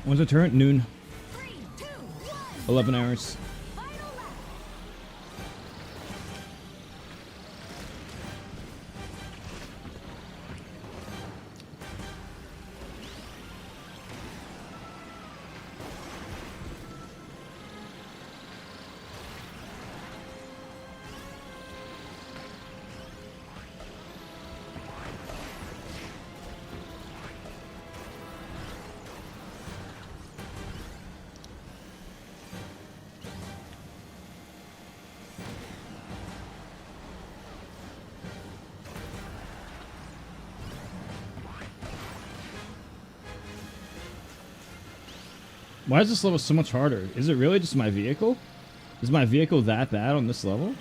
When's the turn? Noon.
3, 2, 1.
11 hours.
Final lap.
Why is this level so much harder? Is it really just my vehicle? Is my vehicle that bad on this level?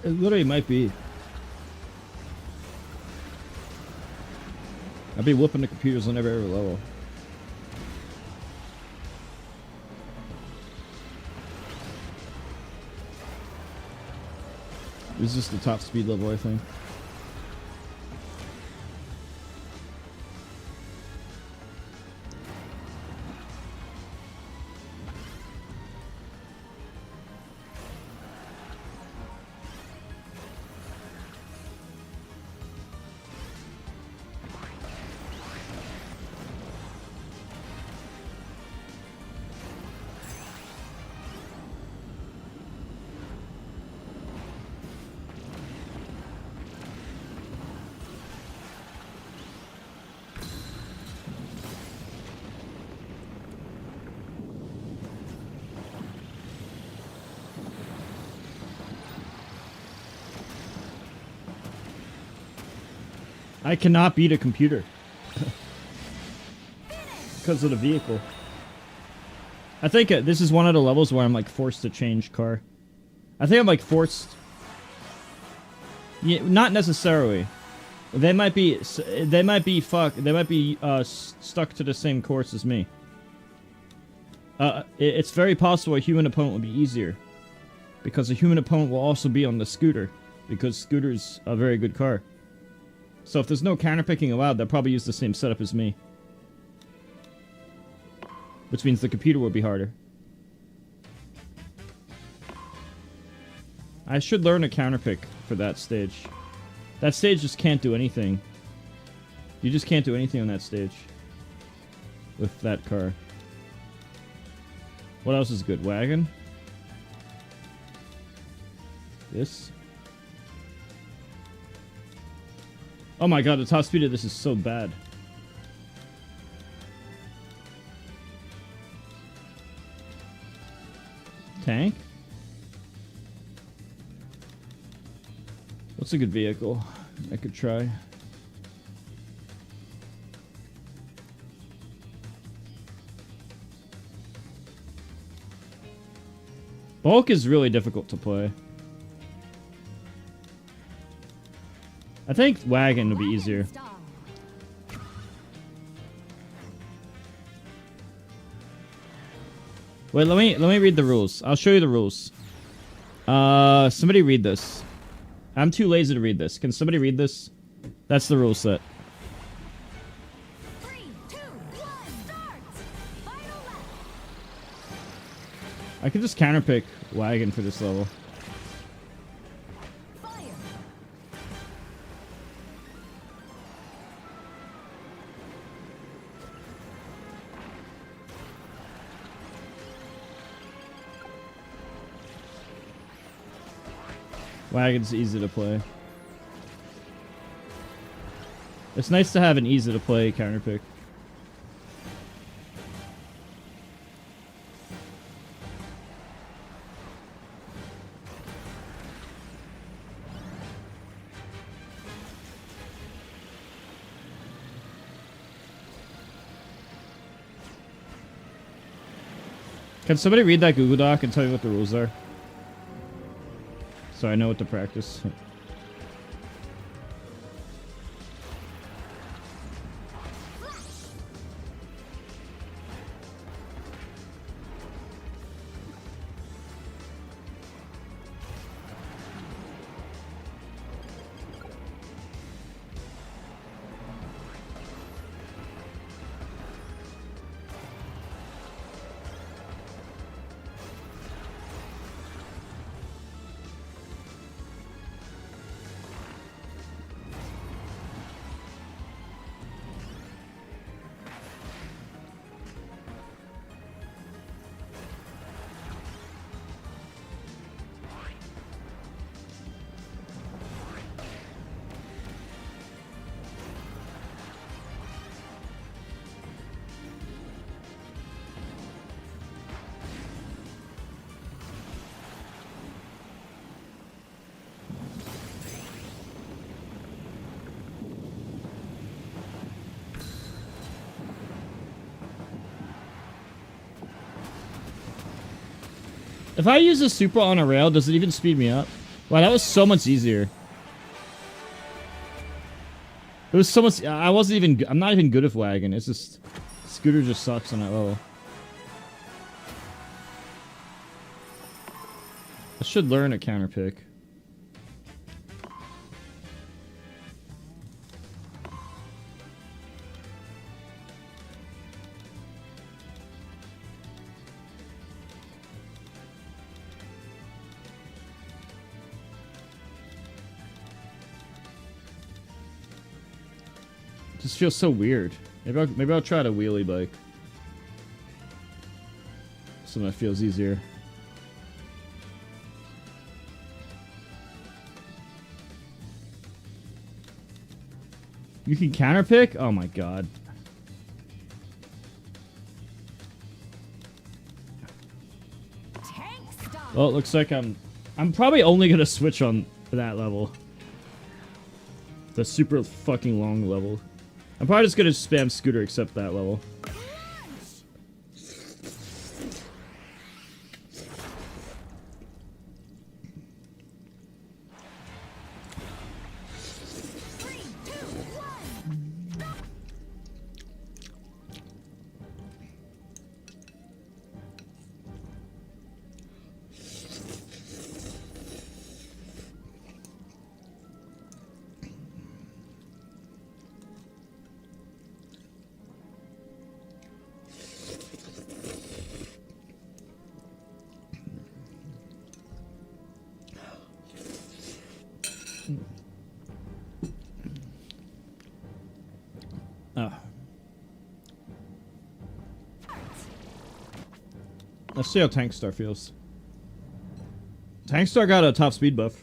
It literally might be. I'd be whooping the computers on every level. This is just the top speed level, I think. I cannot beat a computer because of the vehicle. I think this is one of the levels where I'm like forced to change car. I think I'm like forced. Yeah, not necessarily. They might be stuck to the same course as me. It's very possible a human opponent would be easier, because a human opponent will also be on the scooter, because scooter's a very good car. So if there's no counterpicking allowed, they'll probably use the same setup as me. Which means the computer will be harder. I should learn a counterpick for that stage. That stage just can't do anything. You just can't do anything on that stage with that car. What else is good? Wagon? This? Oh my god, the top speed of this is so bad. Tank? What's a good vehicle I could try? Bulk is really difficult to play. I think wagon would be easier. Wait, let me read the rules. I'll show you the rules. Somebody read this. I'm too lazy to read this. Can somebody read this? That's the rule set.
3, 2, 1, start! Final lap.
I could just counterpick wagon for this level.
Fire.
Wagon's easy to play. It's nice to have an easy to play counterpick. Can somebody read that Google Doc and tell me what the rules are? So I know what to practice. If I use a super on a rail, does it even speed me up? Wow, that was so much easier. It was so much. I wasn't even. I'm not even good with wagon. It's just scooter just sucks on that level. I should learn a counterpick. Just feels so weird. Maybe I'll try the wheelie bike. Something that feels easier. You can counterpick? Oh my god.
Tank stop.
Well, it looks like I'm probably only gonna switch on that level. The super fucking long level. I'm probably just gonna spam scooter except that level.
Three, two, one.
Oh. Let's see how Tank Star feels. Tank Star got a top speed buff.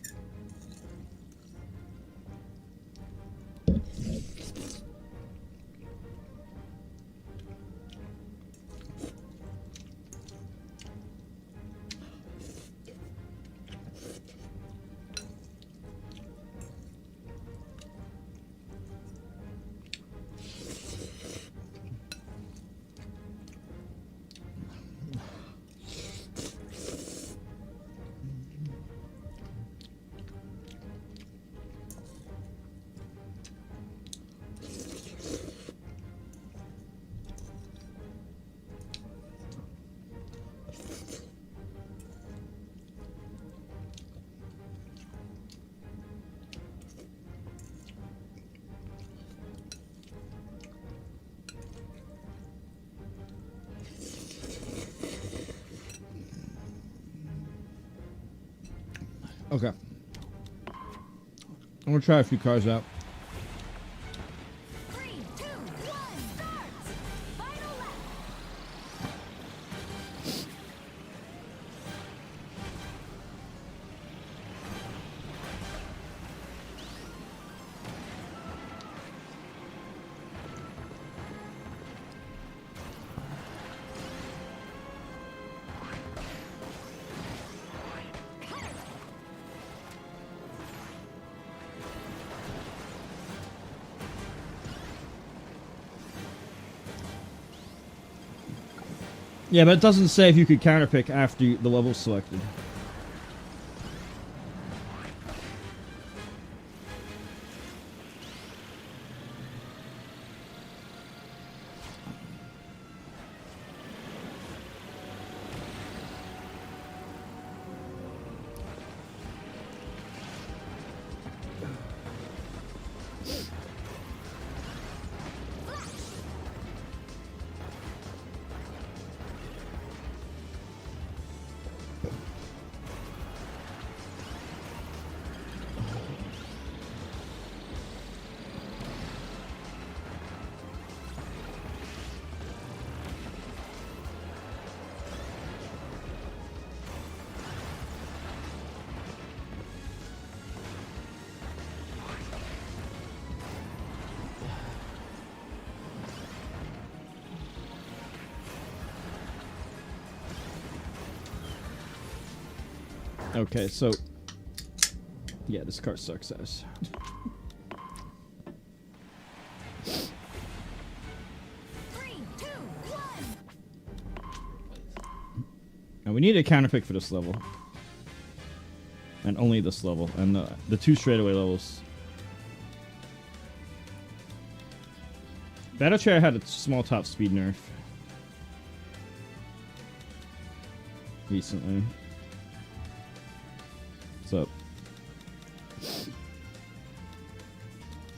Okay. I'm gonna try a few cars out.
3, 2, 1, starts! Final lap!
Yeah, but it doesn't say if you could counterpick after the level's selected. Okay, so yeah, this car sucks ass.
3, 2, 1!
And we need a counterpick for this level. And only this level. And the 2 straightaway levels. Battle Chair had a small top speed nerf. Recently. What's up?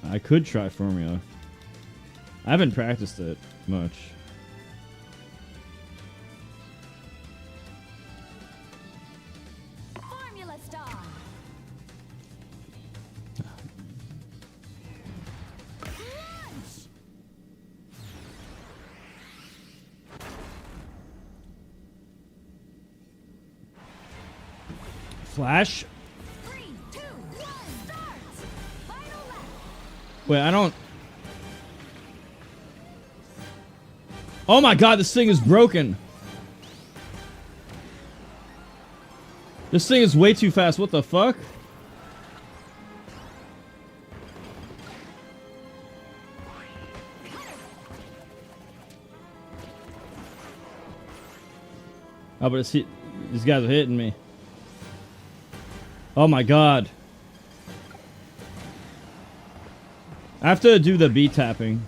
I could try Formula. I haven't practiced it much.
Formula Star! Launch!
Flash?
3, 2, 1, starts! Final lap!
Wait, I don't... Oh my god, this thing is broken! This thing is way too fast, what the fuck? Oh, but it's these guys are hitting me. Oh my god. I have to do the B tapping.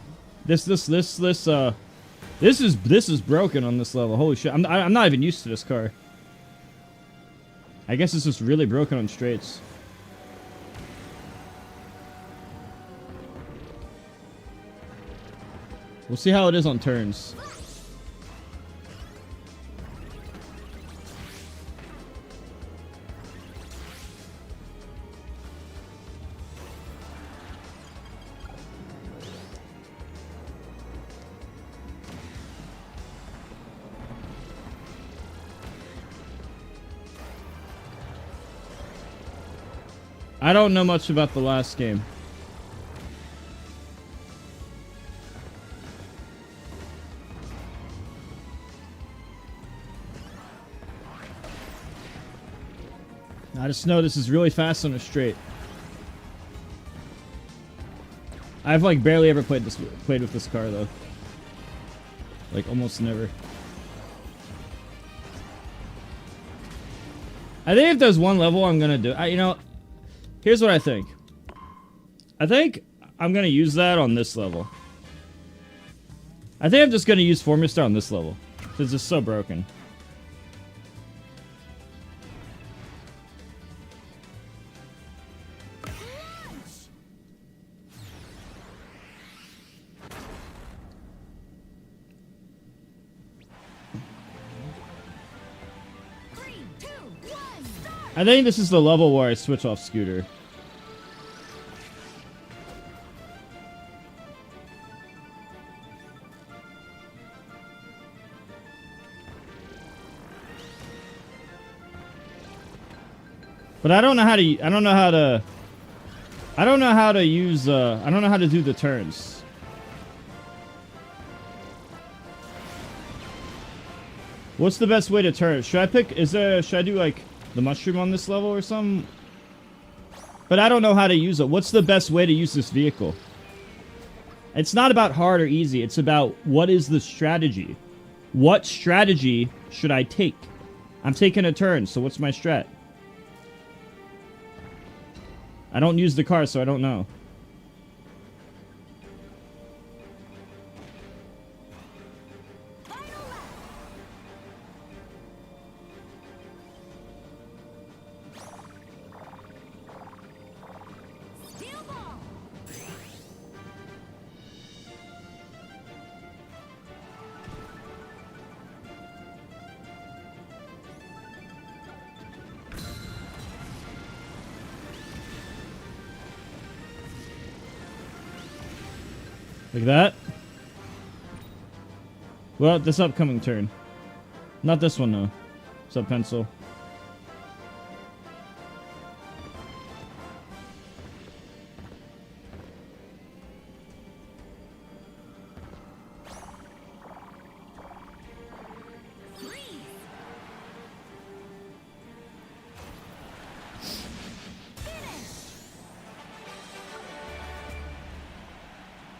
This is broken on this level. Holy shit. I'm not even used to this car. I guess it's just really broken on straights. We'll see how it is on turns. I don't know much about the last game. I just know this is really fast on a straight. I've like barely ever played with this car though. Like almost never. I think if there's one level I'm gonna do, you know, here's what I think. I think I'm gonna use that on this level. I think I'm just gonna use Formula Star on this level because it's so broken.
Launch! 3, 2, 1, start!
I think this is the level where I switch off Scooter. But I don't know how to. I don't know how to. I don't know how to use. I don't know how to do the turns. What's the best way to turn? Should I pick? Is there? Should I do like the mushroom on this level or something? But I don't know how to use it. What's the best way to use this vehicle? It's not about hard or easy. It's about what is the strategy. What strategy should I take? I'm taking a turn, so what's my strat? I don't use the car, so I don't know.
Steel ball.
Like that. Well, this upcoming turn. Not this one, though. Sub pencil.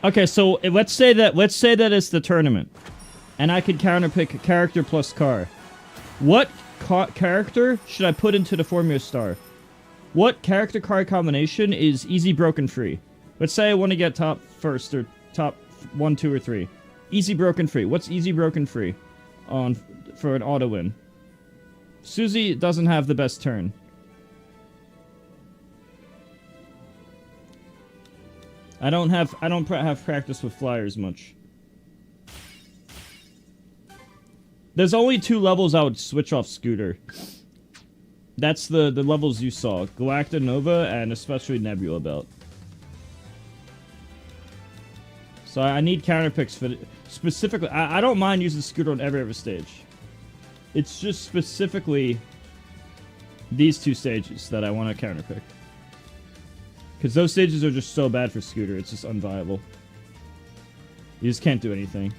Okay, so let's say that it's the tournament, and I could counterpick a character plus car. What character should I put into the Formula Star? What character card combination is easy broken free? Let's say I want to get top first or top 1, 2, or 3. Easy broken free. What's easy broken free on for an auto win? Susie doesn't have the best turn. I don't have practice with flyers much. There's only 2 levels I would switch off Scooter. That's the levels you saw. Galacta Nova and especially Nebula Belt. So I need counter picks for specifically. I don't mind using Scooter on every stage. It's just specifically these 2 stages that I want to counter pick. Because those stages are just so bad for Scooter, it's just unviable. You just can't do anything.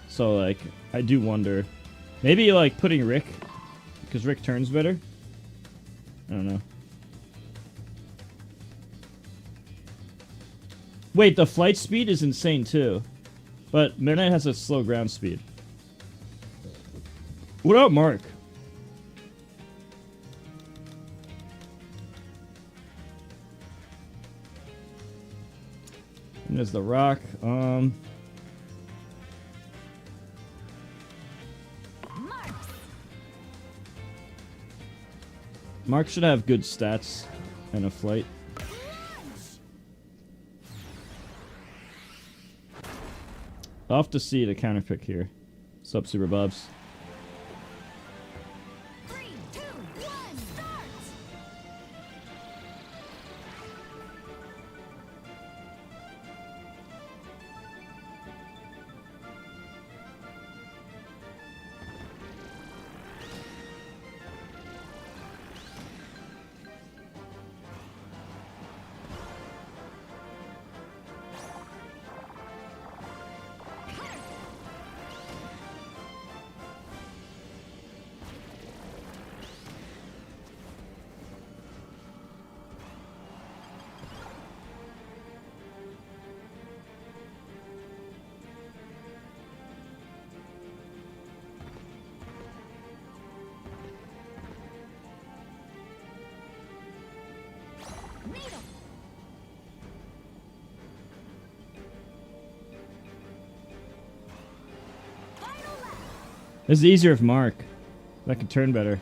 So, like, I do wonder. Maybe, like, putting Rick, because Rick turns better? I don't know. Wait, the flight speed is insane, too. But Midnight has a slow ground speed. What about Mark? And there's the rock. Mark should have good stats and a flight. I'll have to see the counter pick here. Sup, Super Bobs.
3, 2, 1, start. Needle. Final lap.
This is easier if Mark. That could turn better.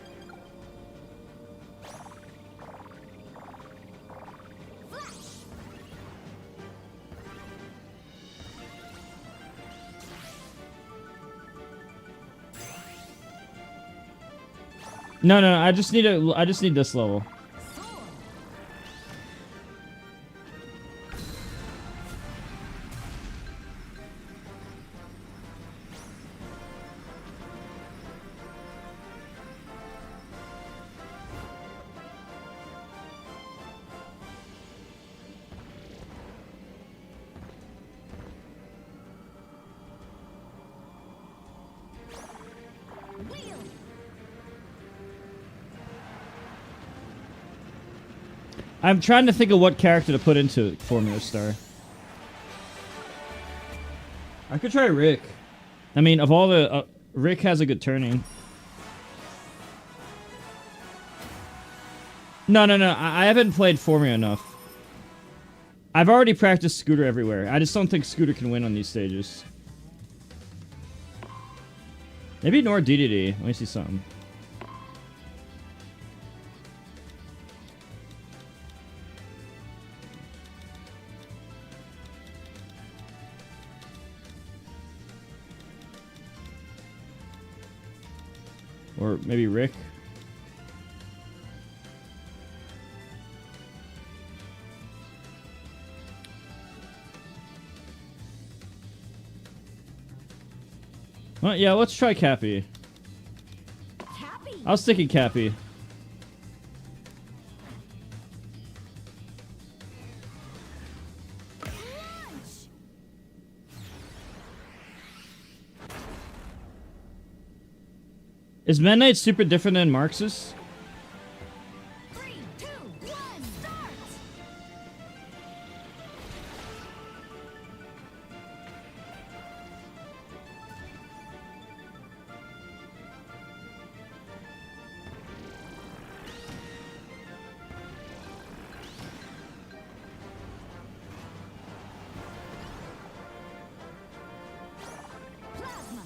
Flash.
No, no, no, I just need this level.
Soar. Wheel.
I'm trying to think of what character to put into Formula Star. I could try Rick. I mean, of all the... Rick has a good turning. No, no, no. I haven't played Formula enough. I've already practiced Scooter everywhere. I just don't think Scooter can win on these stages. Maybe ignore DDD. Let me see something. Or maybe Rick. Well, yeah, let's try Cappy.
Cappy.
I was thinking Cappy.
Launch.
Is Meta Knight super different than Marx's?
3, 2, 1, start. Plasma.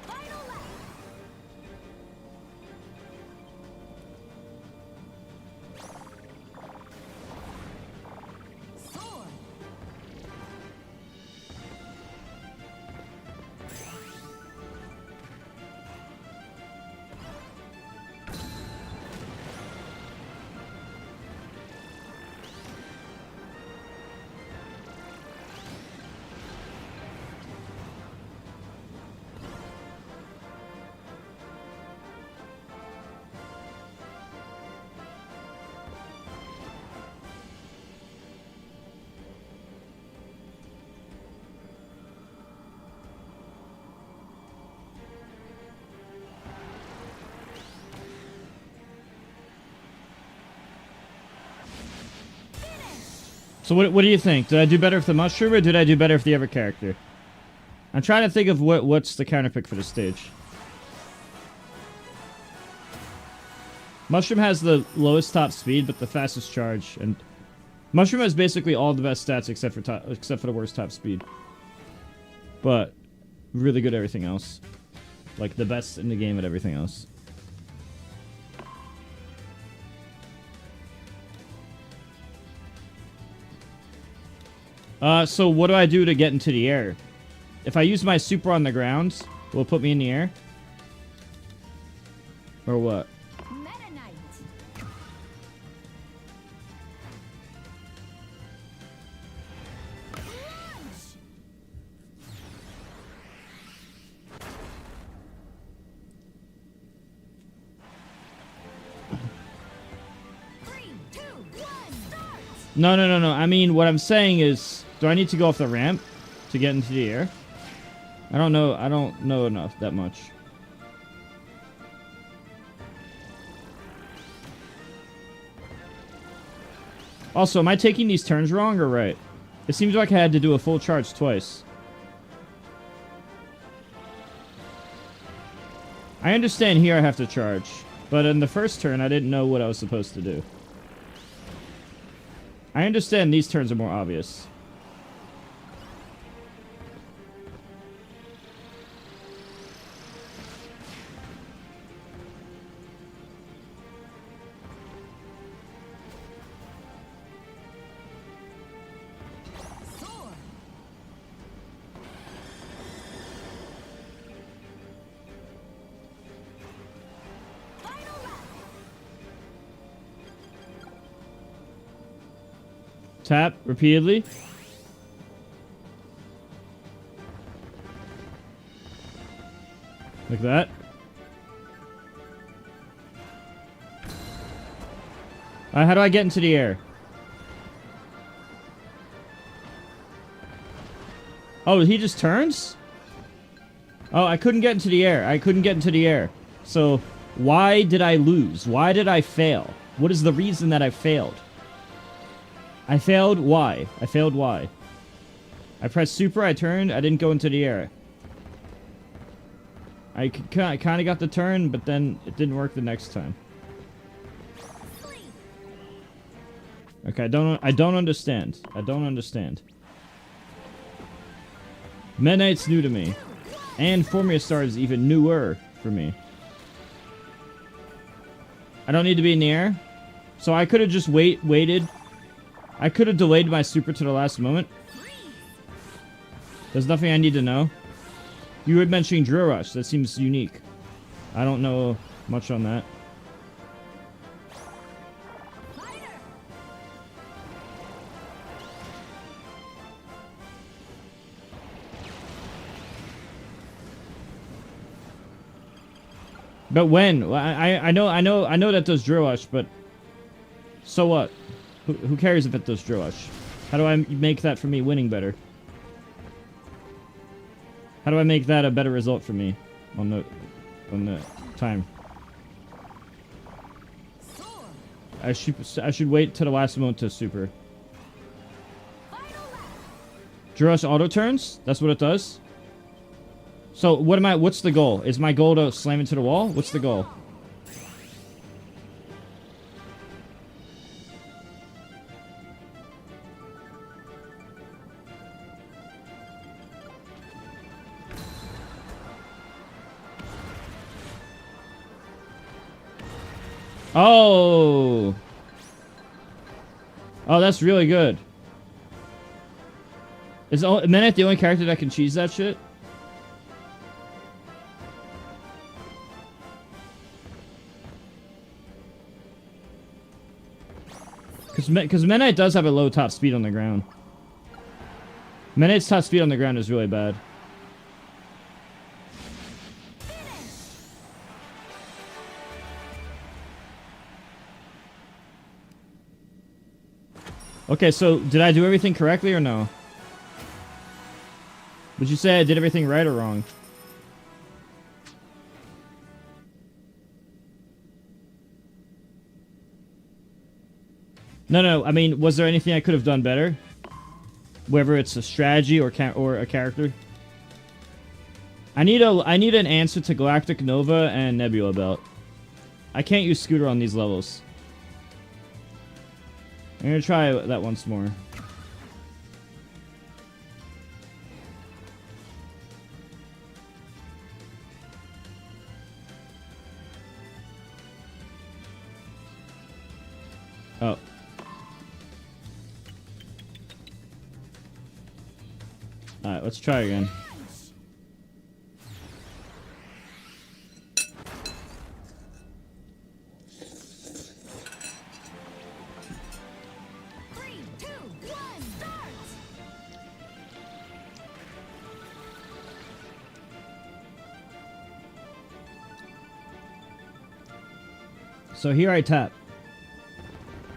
Final lap. Soar.
So what do you think? Did I do better with the mushroom or did I do better with the other character? I'm trying to think of what's the counter pick for the stage. Mushroom has the lowest top speed but the fastest charge, and Mushroom has basically all the best stats except for the worst top speed. But really good at everything else. Like the best in the game at everything else. So what do I do to get into the air? If I use my super on the ground, will it put me in the air? Or what?
Meta Knight. Launch. 3, 2, 1, start.
No, no, no, no. I mean, what I'm saying is, do I need to go off the ramp to get into the air? I don't know. I don't know enough that much. Also, am I taking these turns wrong or right? It seems like I had to do a full charge twice. I understand here I have to charge, but in the first turn I didn't know what I was supposed to do. I understand these turns are more obvious.
Soar. Final lap.
Tap repeatedly. Like that. How do I get into the air? Oh, he just turns? Oh, I couldn't get into the air. I couldn't get into the air. So, why did I lose? Why did I fail? What is the reason that I failed? I failed. Why? I failed. Why? I pressed super. I turned. I didn't go into the air. I kind of got the turn, but then it didn't work the next time. Okay, I don't understand. I don't understand. Meta Knight's new to me, and Formula Star is even newer for me. I don't need to be in the air, so I could have just waited. I could have delayed my super to the last moment. There's nothing I need to know. You were mentioning Drill Rush. That seems unique. I don't know much on that. But when? I know that does Drill Rush, but so what? Who cares if it does Drill Rush? How do I make that for me winning better? How do I make that a better result for me on the time? I should wait till the last moment to super. Drill Rush auto turns? That's what it does? So what's the goal? Is my goal to slam into the wall? What's the goal? Oh! Oh, that's really good. Is Minute the only character that can cheese that shit? Because Meta Knight does have a low top speed on the ground. Meta Knight's top speed on the ground is really bad. Okay, so did I do everything correctly or no? Would you say I did everything right or wrong? No, I mean, was there anything I could have done better? Whether it's a strategy or a character? I need an answer to Galactic Nova and Nebula Belt. I can't use Scooter on these levels. I'm gonna try that once more. Oh. Alright, let's try again. So here I tap.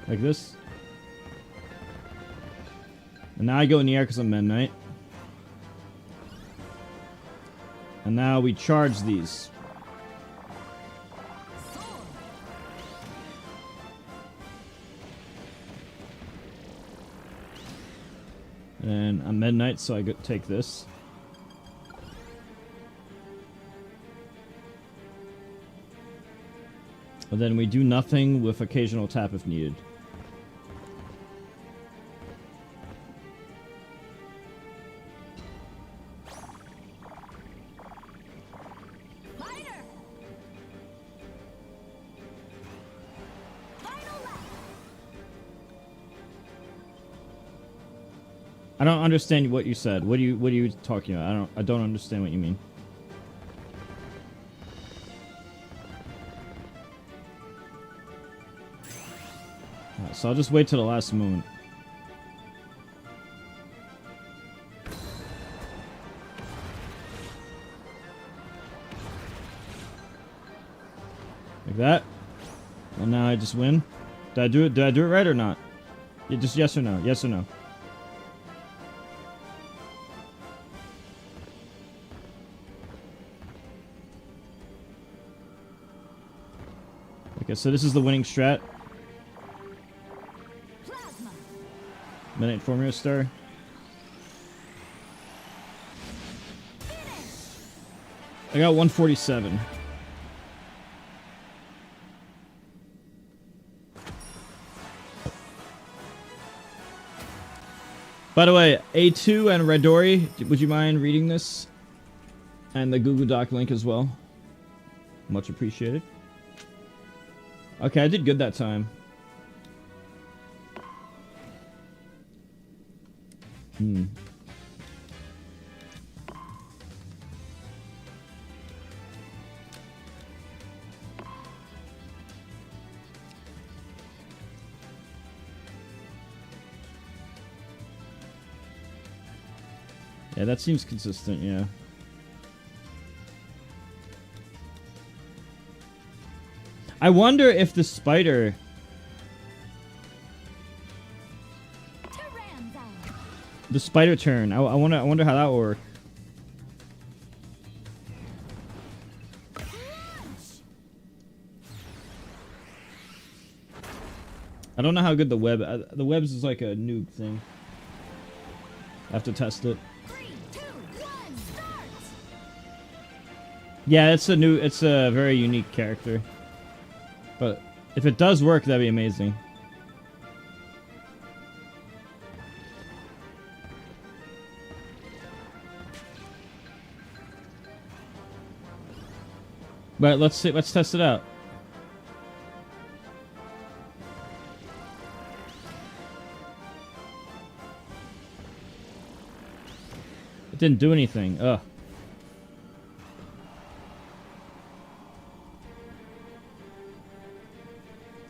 Like this. And now I go in the air because I'm Midnight. And now we charge these. And I'm Midnight, so I take this. But then we do nothing with occasional tap if needed.
Fighter. Final lap.
I don't understand what you said. What are you talking about? I don't understand what you mean. Alright, so I'll just wait till the last moment. Like that. And now I just win. Did I do it? Did I do it right or not? Yeah, just yes or no. Yes or no. Okay, so this is the winning strat.
Plasma.
Midnight Formula Star. I got 147. By the way, A2 and Redori, would you mind reading this? And the Google Doc link as well. Much appreciated. Okay, I did good that time. Yeah, that seems consistent, yeah. I wonder if the spider...
Taranza.
The spider turn. I wonder how that will work. I don't know how good the web... the webs is like a noob thing. I have to test it.
3, 2, 1, start.
Yeah, it's a very unique character. But if it does work, that'd be amazing. But let's see, let's test it out. It didn't do anything. Ugh.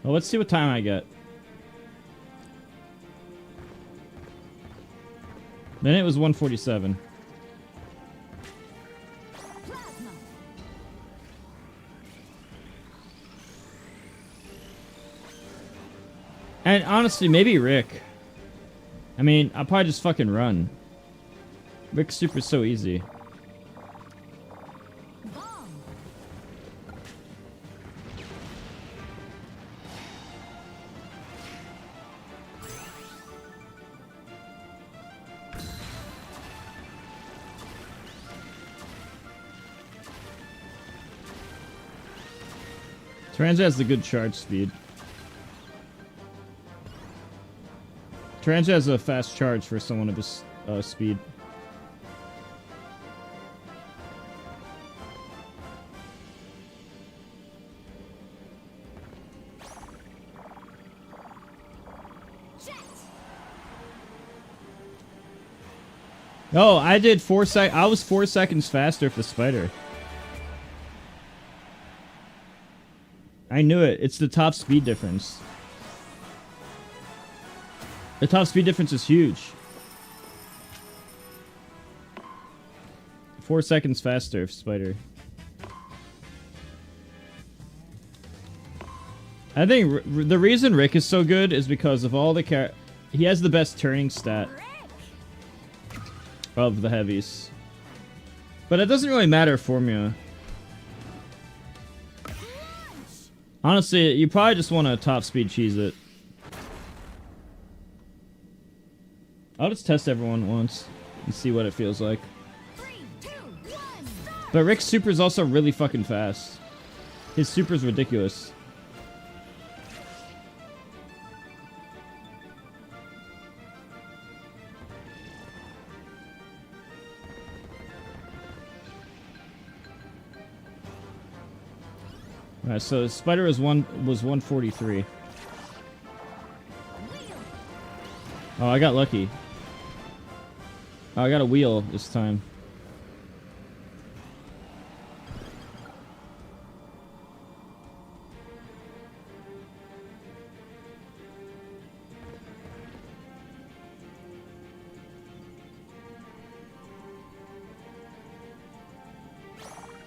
Well, let's see what time I get. Then it was 147.
Plasma.
And honestly, maybe Rick. I mean, I'll probably just fucking run. Rick's super's so easy.
Bomb.
Taranza has the good charge speed. Taranza has a fast charge for someone of his speed.
Jet.
Oh, I did 4 sec. I was 4 seconds faster for the spider. I knew it. It's the top speed difference. The top speed difference is huge. 4 seconds faster for spider. I think the reason Rick is so good is because of all the he has the best turning stat
Rick.
of the heavies. But it doesn't really matter formula. Honestly, you probably just want to top speed cheese it. I'll just test everyone once and see what it feels like.
3, 2, 1, start.
But Rick's super is also really fucking fast. His super is ridiculous. Alright, so Spider was 143.
Wheel.
Oh, I got lucky. Oh, I got a wheel this time.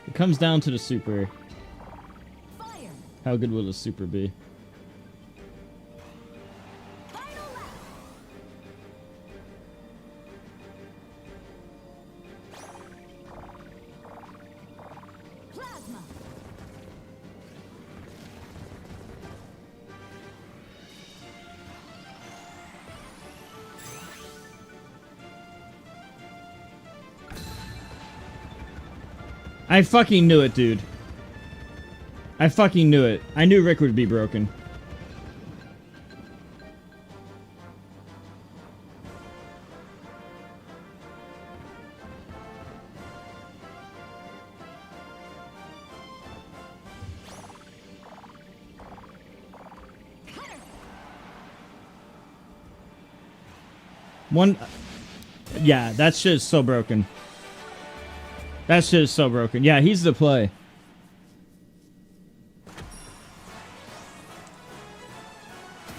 It comes down to the super.
Fire.
How good will the super be?
Final lap. Plasma.
I fucking knew it, dude. I fucking knew it. I knew Rick would be broken. One... Yeah, that shit is so broken. That shit is so broken. Yeah, he's the play.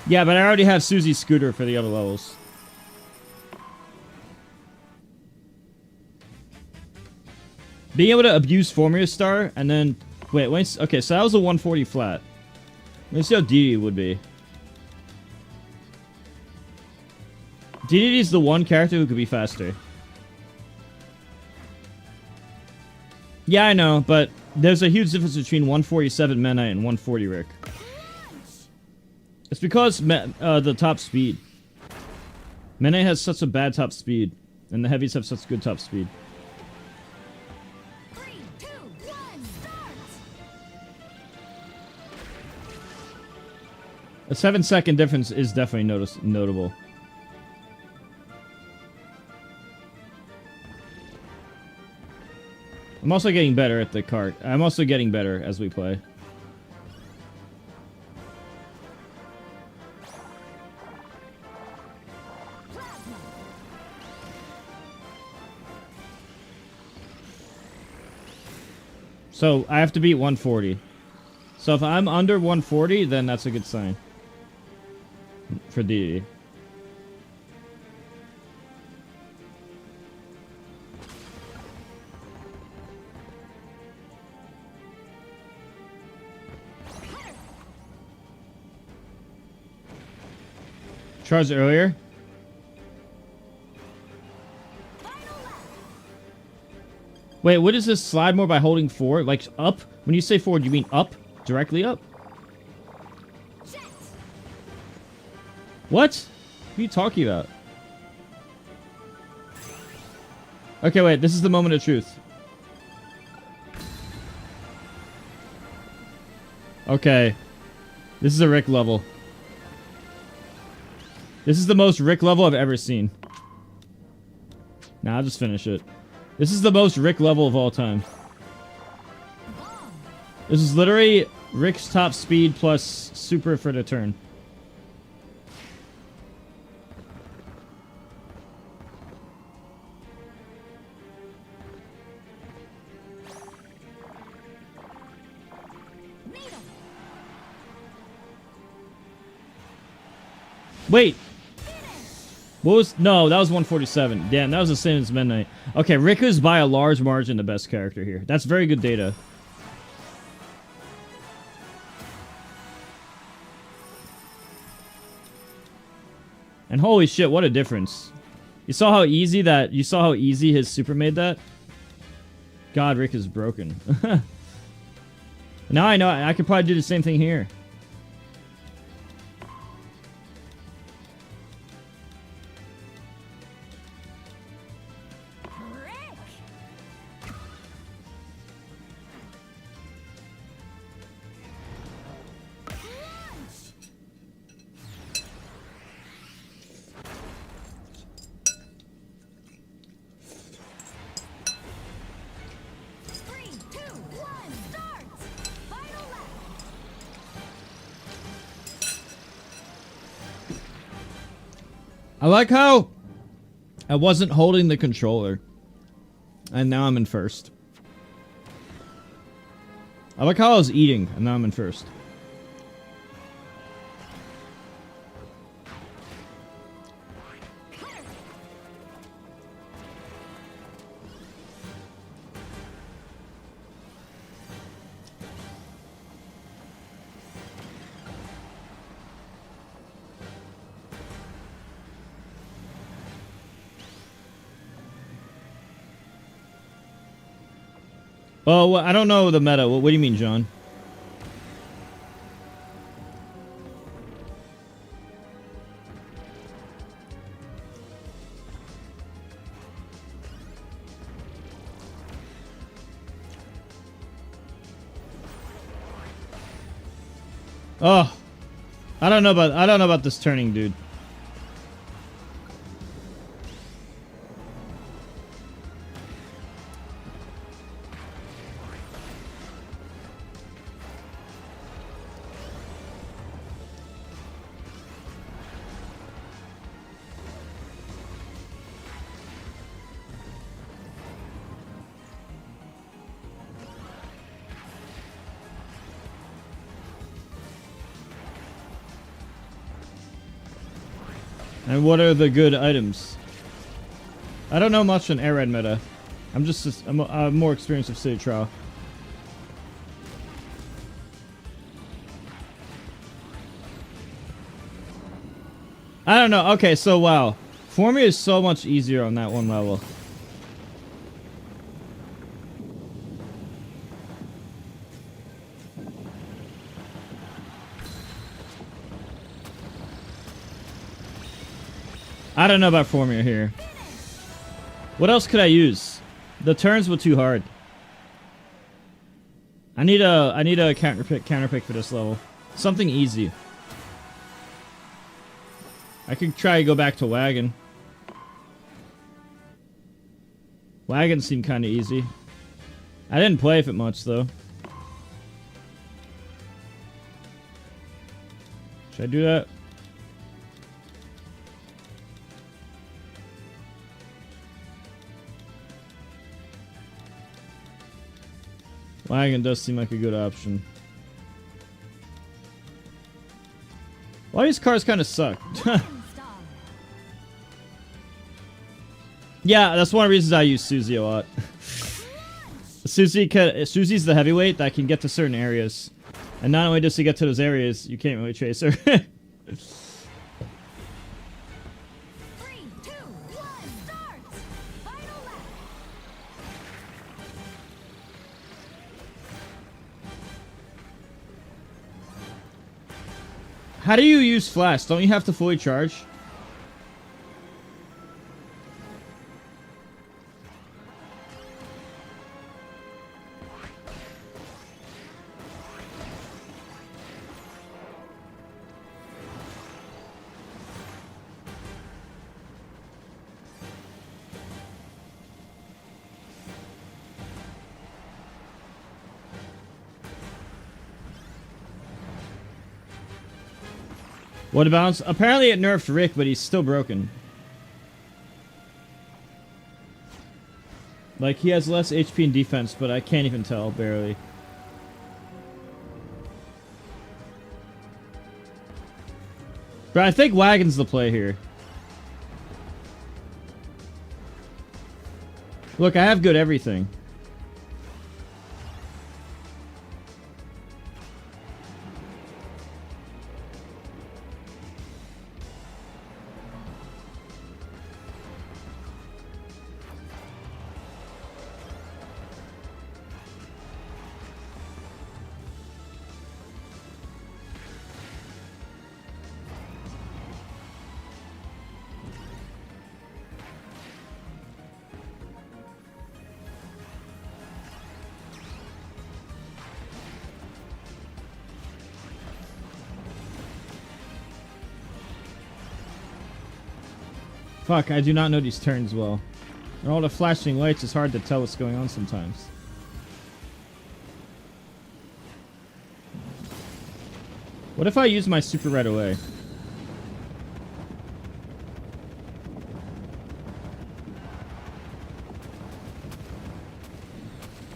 Yeah, but I already have Susie's scooter for the other levels. Being able to abuse Formula Star and then... Wait, okay, so that was a 140 flat. Let's see how DD would be. DD is the one character who could be faster. Yeah, I know, but there's a huge difference between 147 Meta and 140 Rick. It's because the top speed. Mene has such a bad top speed, and the heavies have such good top speed.
3, 2, 1, start.
A 7-second difference is definitely notable. I'm also getting better at the cart. I'm also getting better as we play.
Plasma.
So I have to beat 140. So if I'm under 140, then that's a good sign. For DD. Charged earlier. Wait, what is this slide more by holding forward? Like up? When you say forward, you mean up? Directly up?
Jet.
What? What are you talking about? Okay, wait, this is the moment of truth. Okay. This is a Rick level. This is the most Rick level I've ever seen. Nah, I'll just finish it. This is the most Rick level of all time.
Bomb.
This is literally Rick's top speed plus super for the turn.
Needle.
Wait! What was... No, that was 147. Damn, that was the same as Midnight. Okay, Rick is by a large margin the best character here. That's very good data. And holy shit, what a difference. You saw how easy his super made that? God, Rick is broken. Now I know I could probably do the same thing here.
Rick. Launch. Three, two, one, start. Final lap.
I like how I wasn't holding the controller. And now I'm in first. I like how I was eating, and now I'm in first. Oh, well, I don't know the meta. What do you mean, John? Oh, I don't know about this turning, dude. And what are the good items? I don't know much on air red meta. I'm more experienced with City Trial. I don't know. Okay, so wow. Formula is so much easier on that one level. I don't know about formula here. What else could I use? The turns were too hard. I need a counter pick for this level. Something easy. I could try to go back to wagon. Wagon seemed kind of easy. I didn't play with it much though. Should I do that? Wagon does seem like a good option. Well, these cars kind of suck. Yeah, that's one of the reasons I use Susie a lot. Susie's the heavyweight that can get to certain areas. And not only does he get to those areas, you can't really chase her.
3, 2, 1, start! Final lap.
How do you use flash? Don't you have to fully charge? What about... Apparently it nerfed Rick, but he's still broken. Like, he has less HP and defense, but I can't even tell, barely. But I think Wagon's the play here. Look, I have good everything. Fuck, I do not know these turns well. And all the flashing lights, it's hard to tell what's going on sometimes. What if I use my super right away?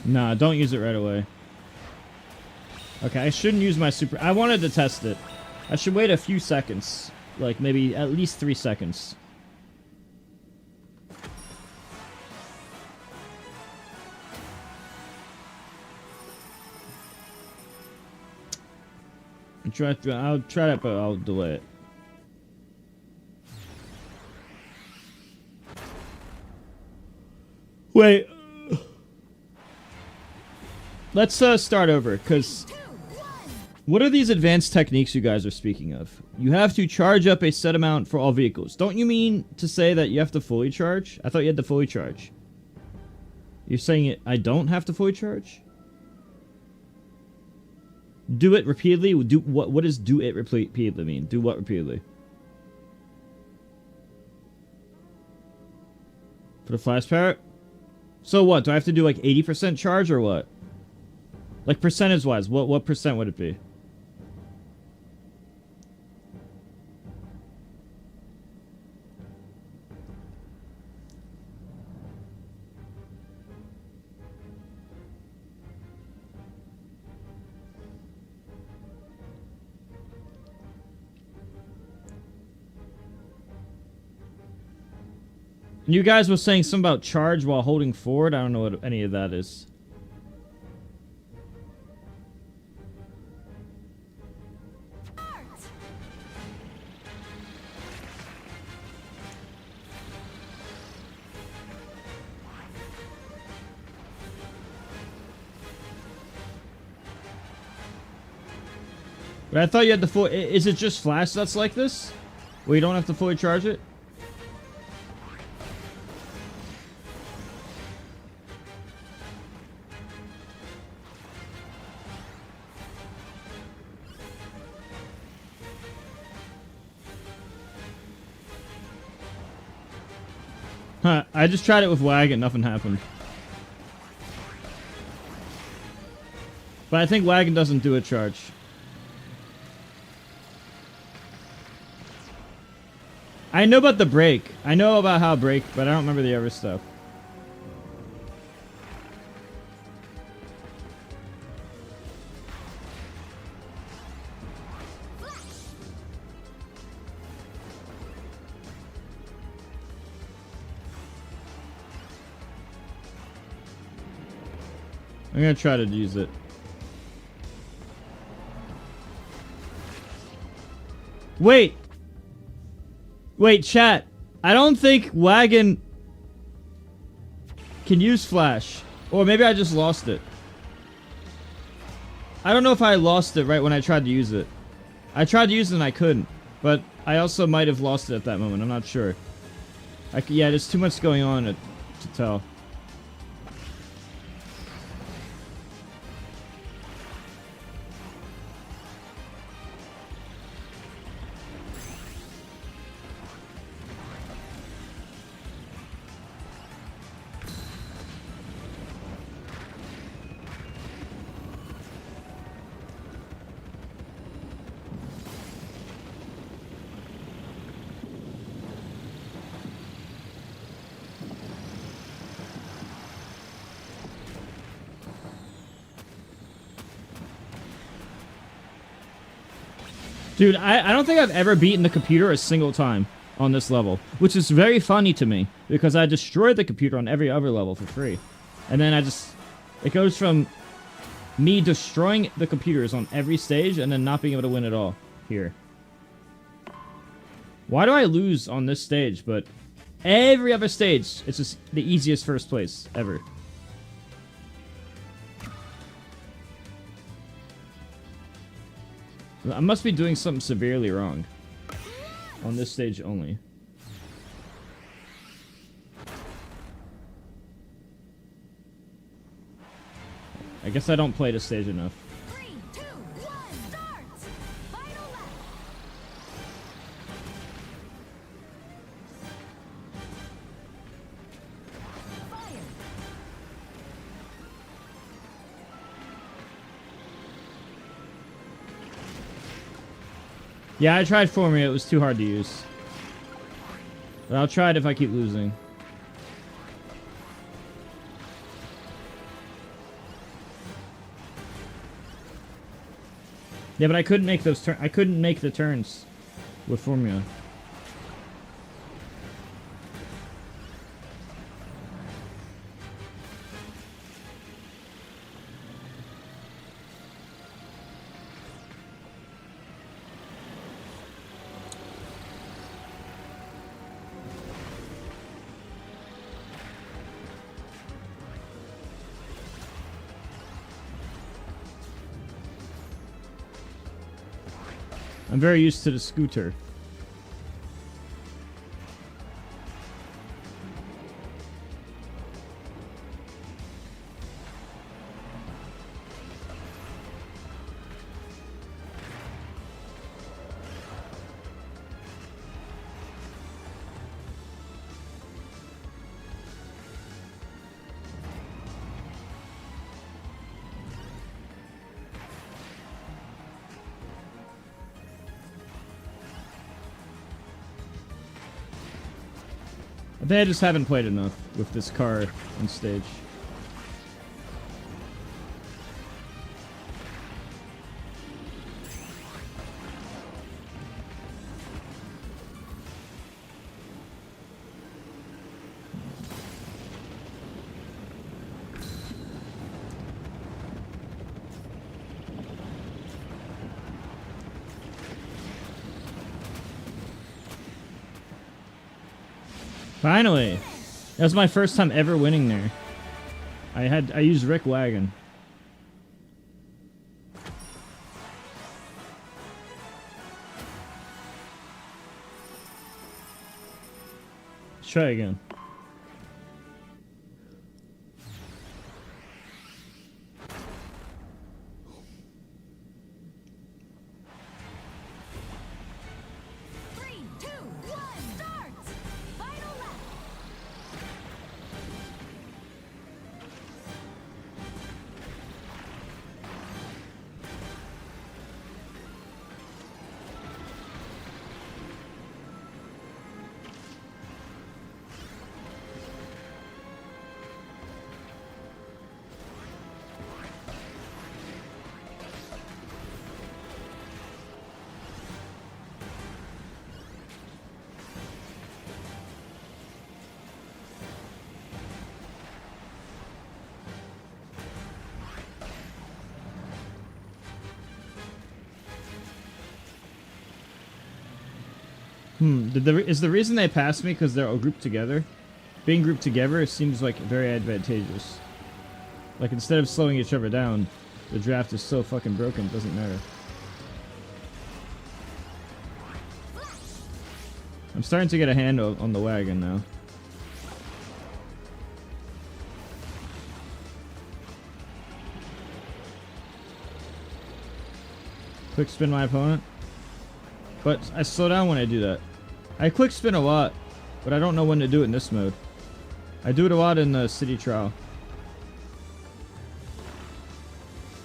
Nah, don't use it right away. Okay, I shouldn't use my super... I wanted to test it. I should wait a few seconds. Like, maybe at least 3 seconds. I'll try that, but I'll delay it. Wait. Let's start over, because... What are these advanced techniques you guys are speaking of? You have to charge up a set amount for all vehicles. Don't you mean to say that you have to fully charge? I thought you had to fully charge. You're saying it, I don't have to fully charge? Do it repeatedly? Do what does do it repeatedly mean? Do what repeatedly? For the flash parrot? So what? Do I have to do like 80% charge or what? Like percentage wise, what percent would it be? You guys were saying something about charge while holding forward. I don't know what any of that is. But I thought you had to full... Is it just flash that's like this? Where you don't have to fully charge it? Huh, I just tried it with Wagon, nothing happened. But I think Wagon doesn't do a charge. I know about the break. I know about how break, but I don't remember the other stuff. I'm gonna try to use it. Wait! Wait, chat. I don't think Wagon can use flash. Or maybe I just lost it. I don't know if I lost it right when I tried to use it. I tried to use it and I couldn't. But I also might have lost it at that moment. I'm not sure. Yeah, there's too much going on to tell. Dude, I don't think I've ever beaten the computer a single time on this level, which is very funny to me because I destroyed the computer on every other level for free. And then it goes from me destroying the computers on every stage and then not being able to win at all here. Why do I lose on this stage, but every other stage, it's just the easiest first place ever. I must be doing something severely wrong. On this stage only. I guess I don't play this stage enough.
3, 2, 1, start! Final lap. Fire!
Yeah, I tried forming it. It was too hard to use. But I'll try it if I keep losing. Yeah, but I couldn't make those I couldn't make the turns with Formula. I'm very used to the scooter. I think I just haven't played enough with this car on stage. Finally! That was my first time ever winning there. I used Rick Wagon. Let's try again.
Three, two, one, start! Final lap.
Is the reason they passed me because they're all grouped together? Being grouped together seems like very advantageous. Like instead of slowing each other down, the draft is so fucking broken, it doesn't matter. I'm starting to get a handle on the wagon now. Quick spin my opponent. But I slow down when I do that. I quick spin a lot, but I don't know when to do it in this mode. I do it a lot in the city trial.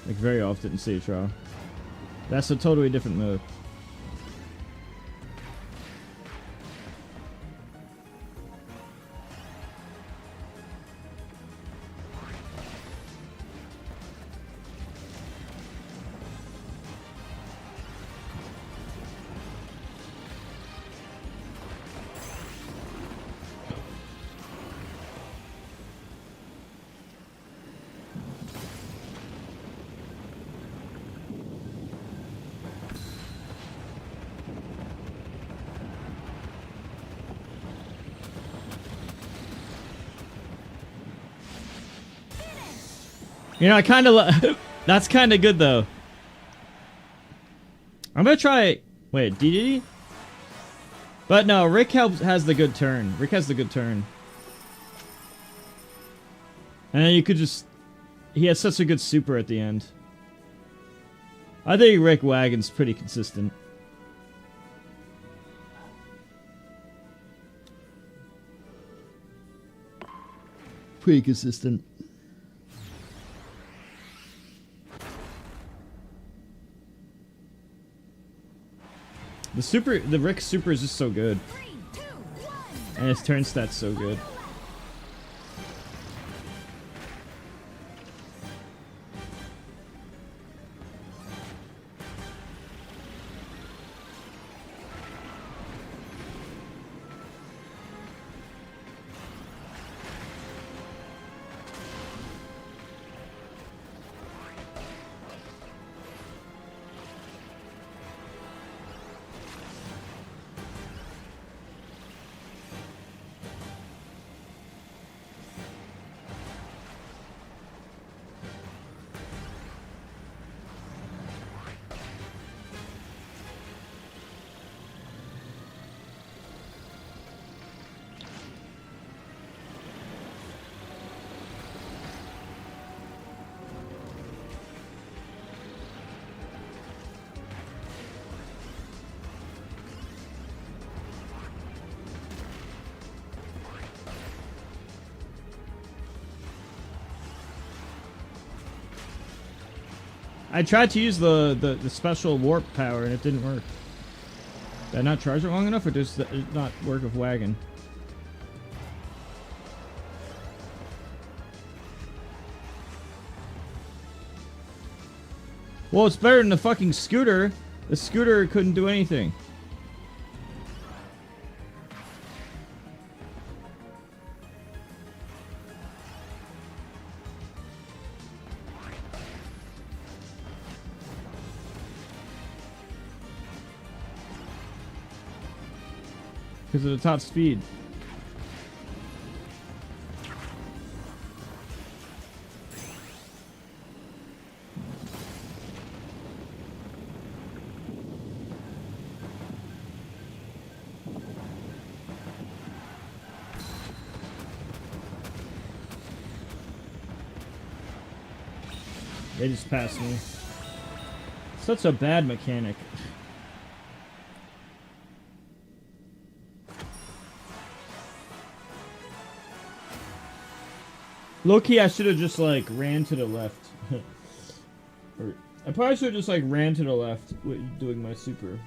Like very often in city trial. That's a totally different mode. You know, I kind of that's kind of good though. I'm gonna try. Wait, DDD? But no, Rick has the good turn. Rick has the good turn. And then you could just. He has such a good super at the end. I think Rick Wagon's pretty consistent. Pretty consistent. The Rick super is just so good.
Three, two, one,
And his turn stat's so good. I tried to use the special warp power and it didn't work. Did I not charge it long enough, or does it not work with wagon? Well, it's better than the fucking scooter. The scooter couldn't do anything. Because of the top speed. They just passed me. Such a bad mechanic. Low-key, I should have just, like, ran to the left. Or, I probably should have just, like, ran to the left doing my super.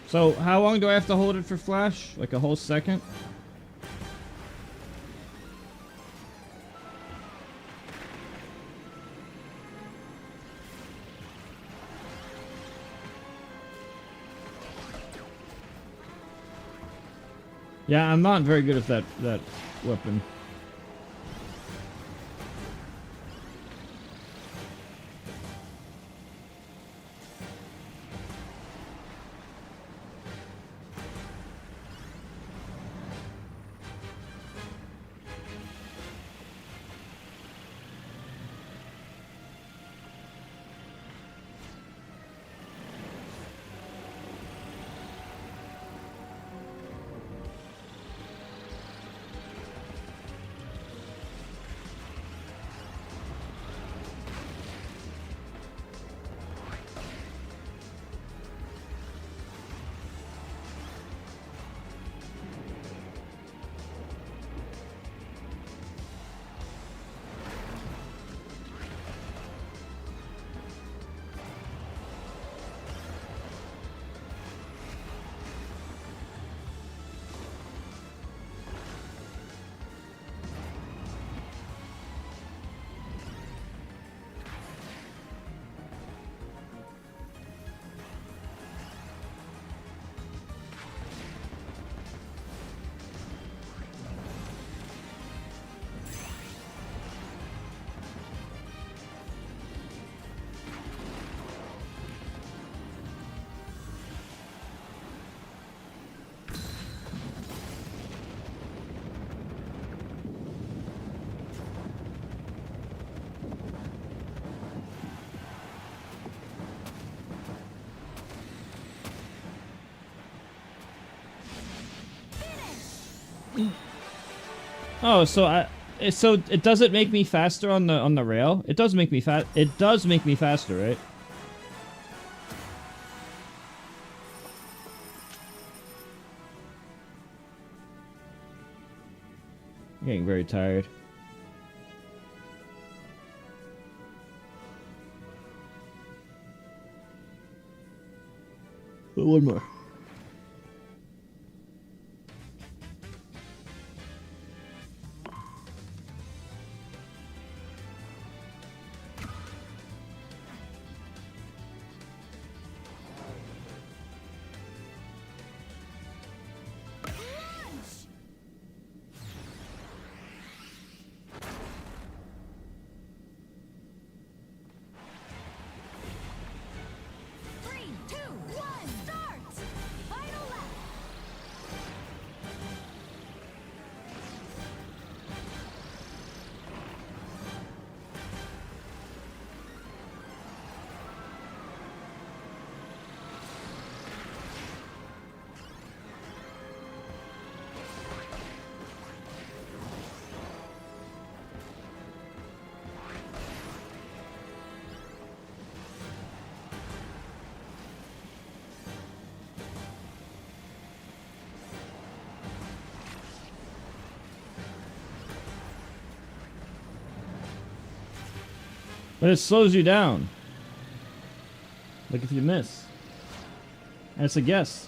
So, how long do I have to hold it for flash? Like a whole second? Yeah, I'm not very good at that weapon. Oh, so it doesn't make me faster on the rail? It does make me it does make me faster, right? I'm getting very tired. One more.
Three, two, one, start!
But it slows you down. Like if you miss. And it's a guess.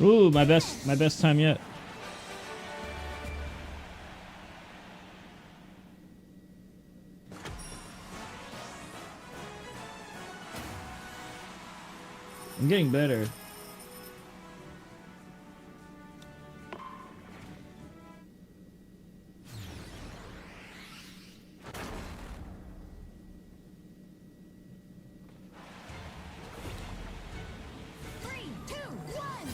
Ooh, my best time yet. I'm getting better.
Three, two, one.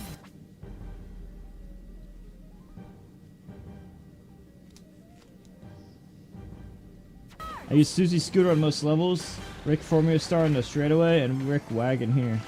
I use Susie Scooter on most levels, Rick Formula Star on the straightaway, and Rick Wagon here.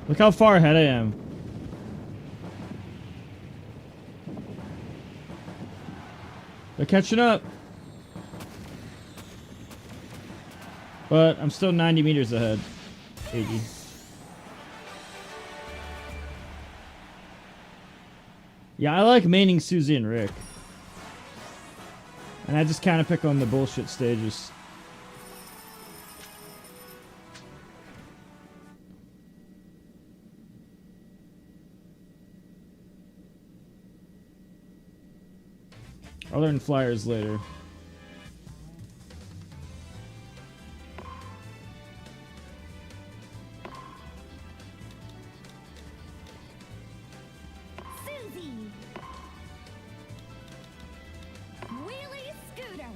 Look how far ahead I am. They're catching up. But I'm still 90 meters ahead. 80. Yeah, I like maining Susie and Rick. And I just kind of pick on the bullshit stages. I'll learn flyers later.
Susie. Wheelie Scooter.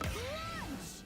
Launch.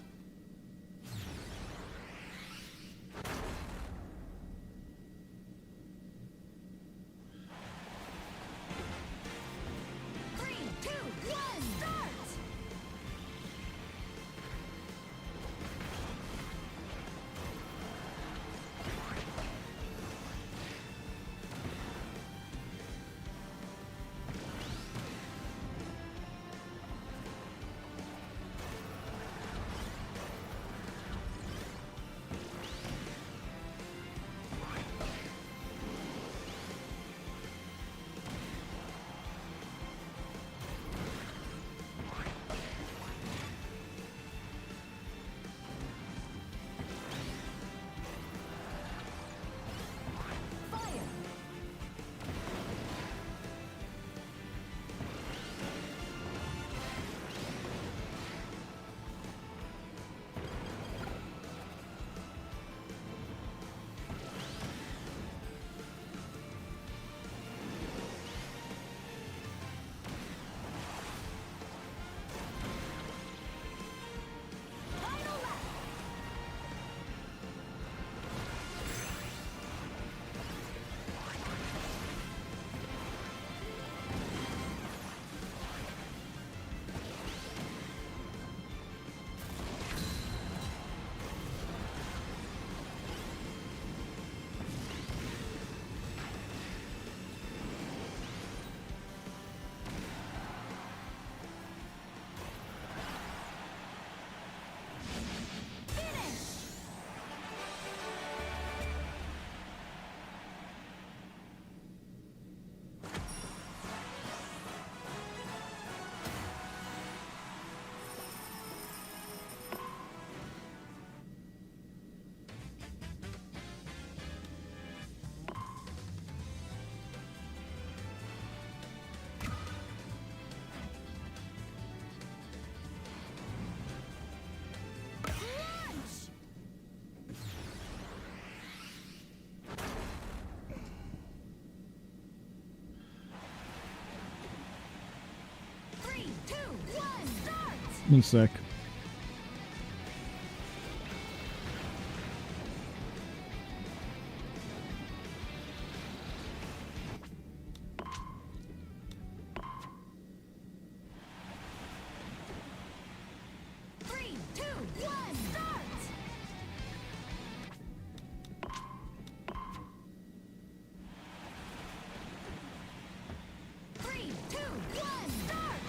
2, 1, start!
1 sec.
Three, two, one, start! 3, 2, 1, start!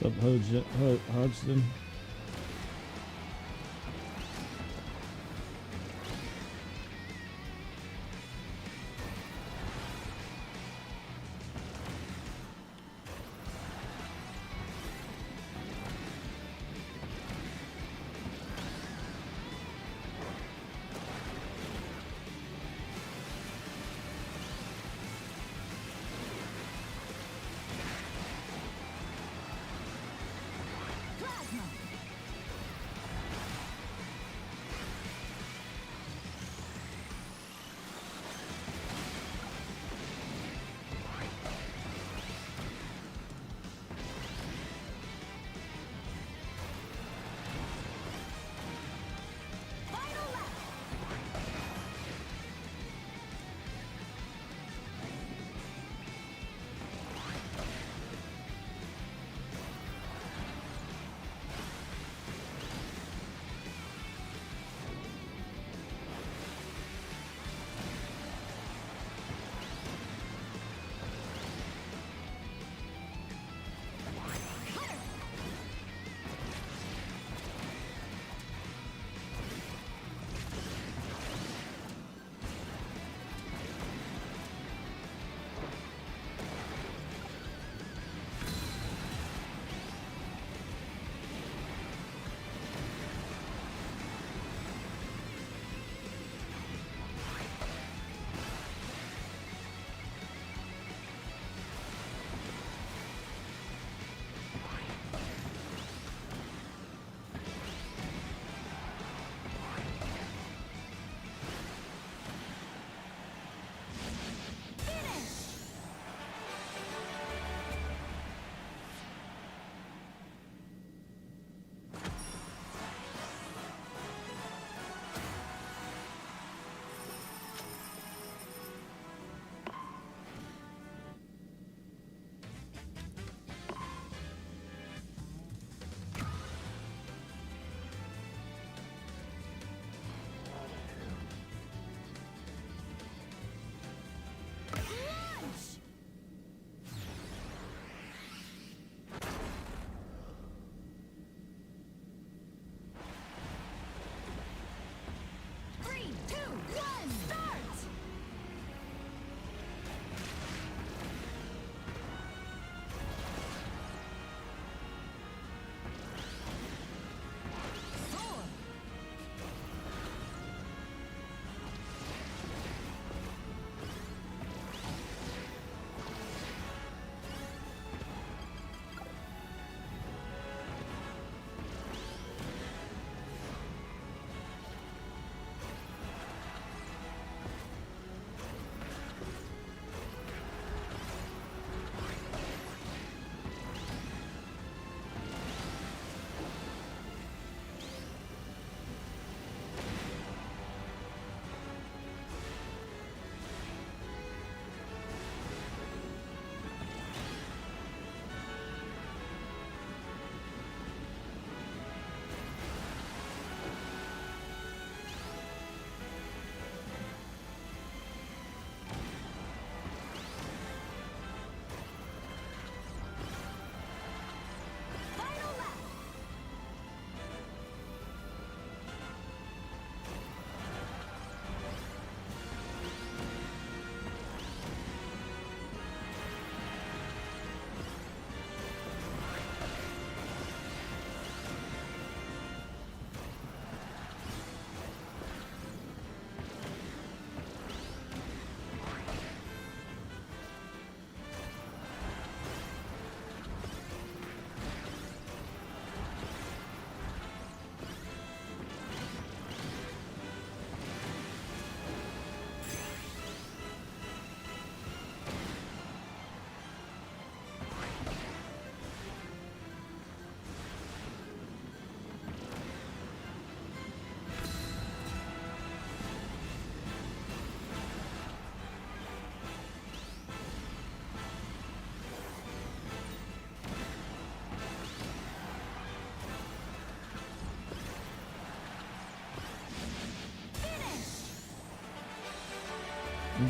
'What's up, Hodgson?
Plasma!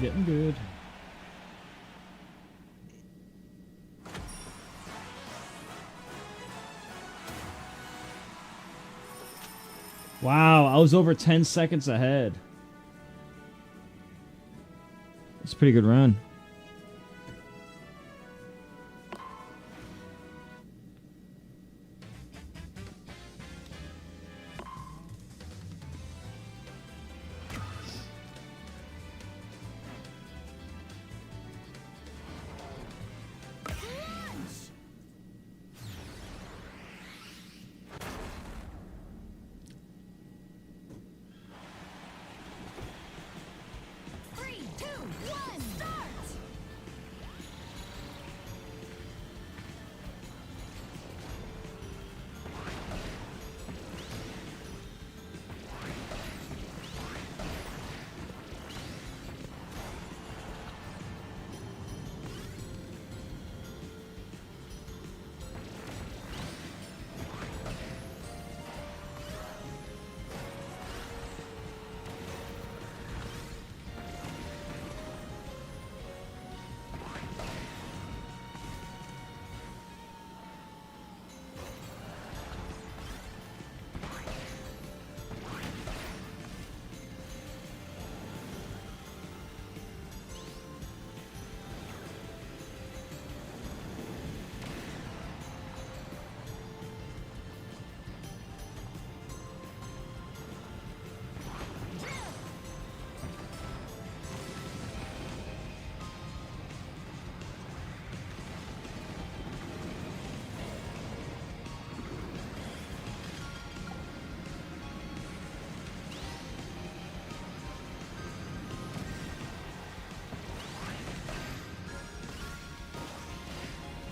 Getting good. Wow, I was over 10 seconds ahead. That's a pretty good run.
Launch! 3, 2, 1, start!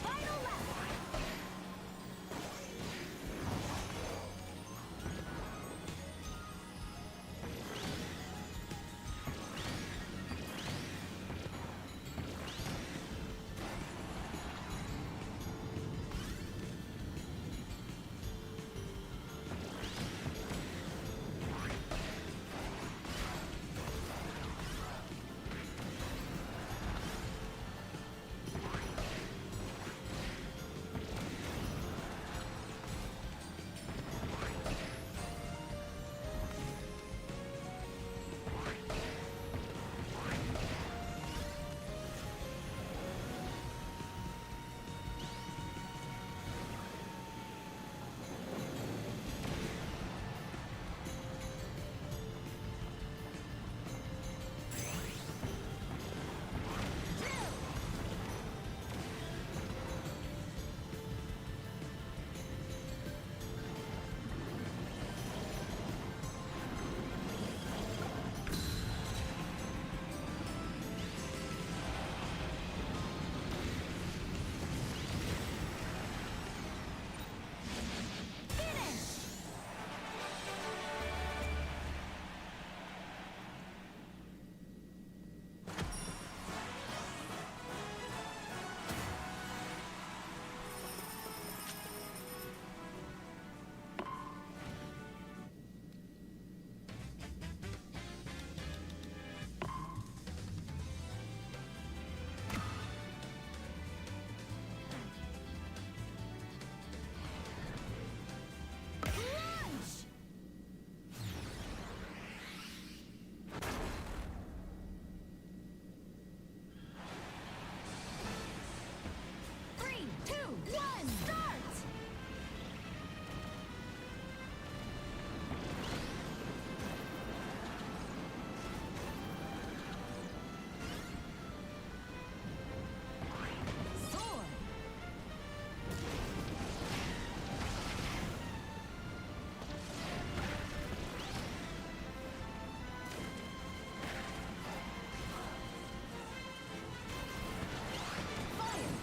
Final lap! Launch! 3, 2, 1, start! Soar! Fire!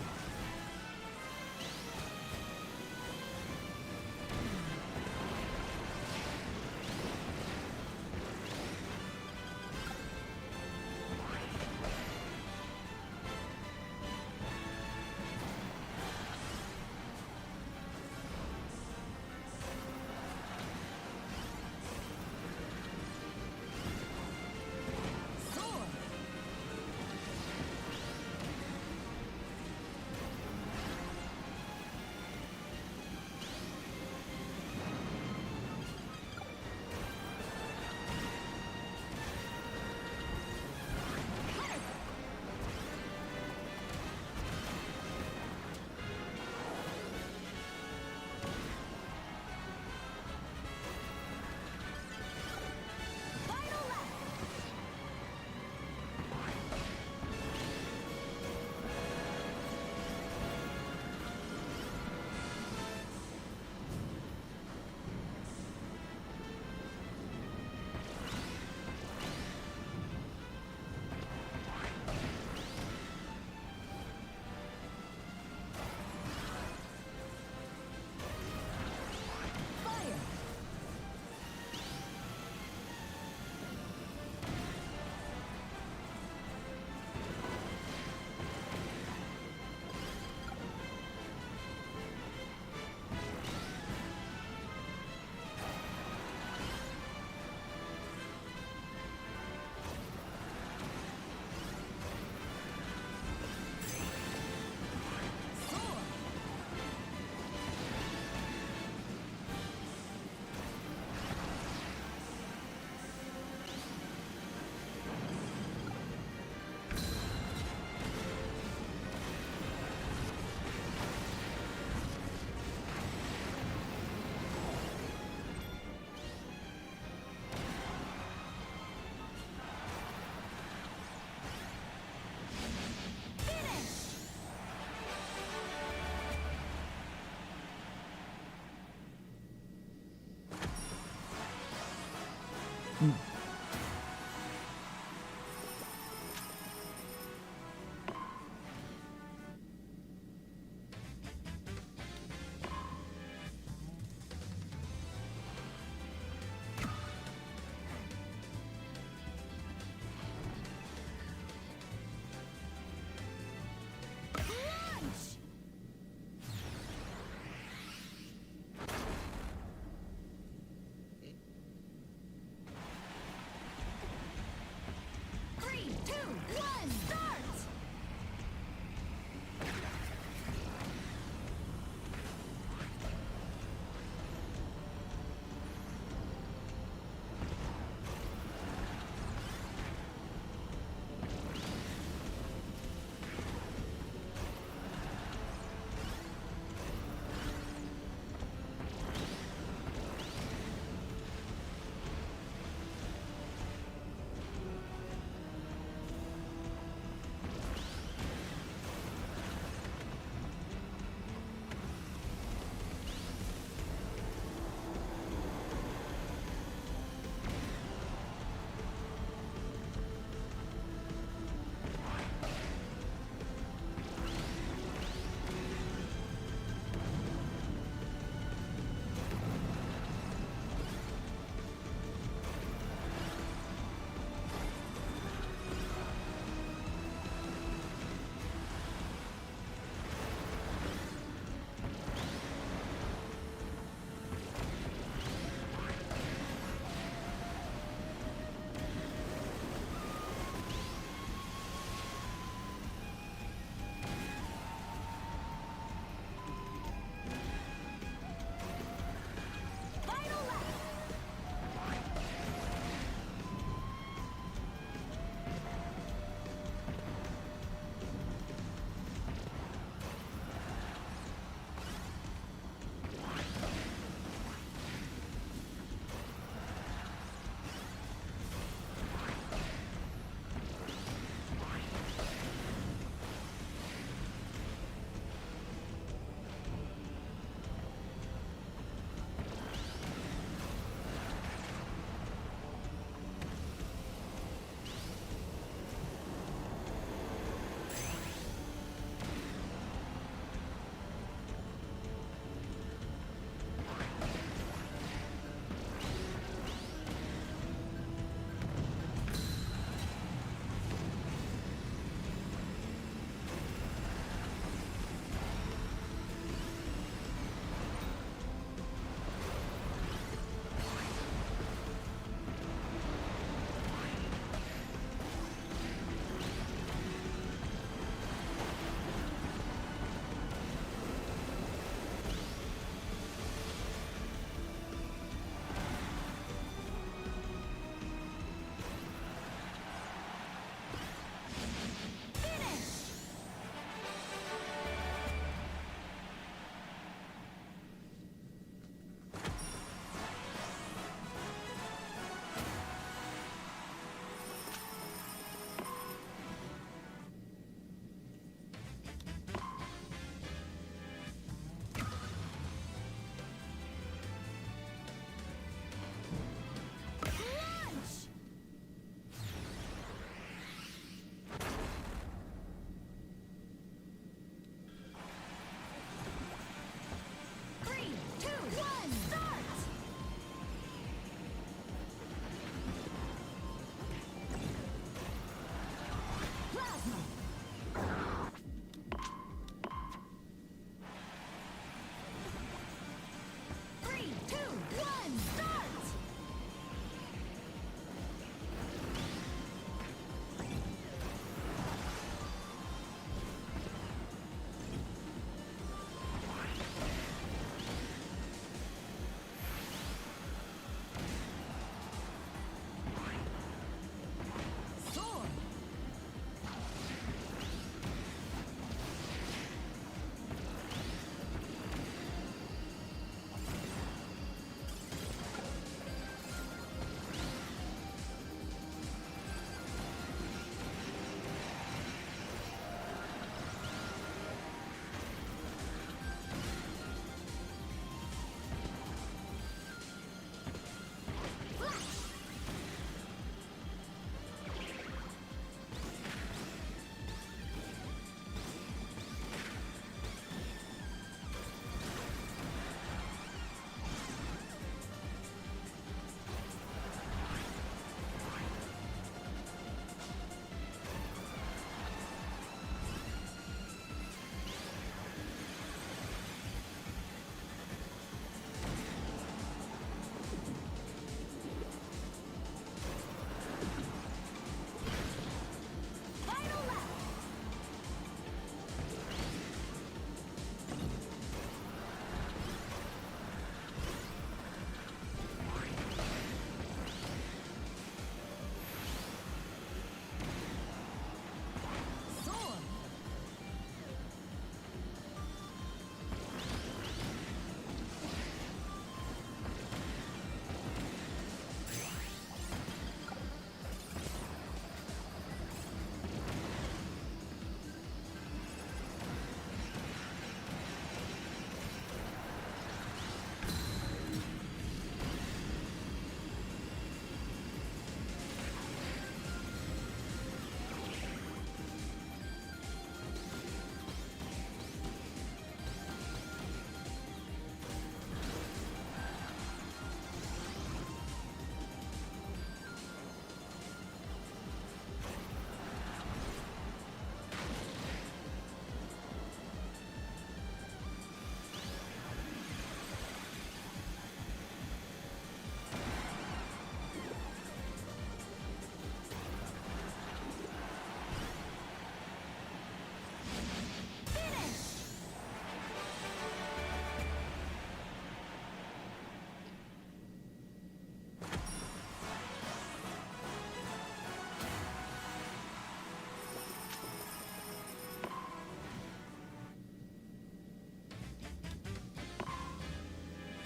Launch!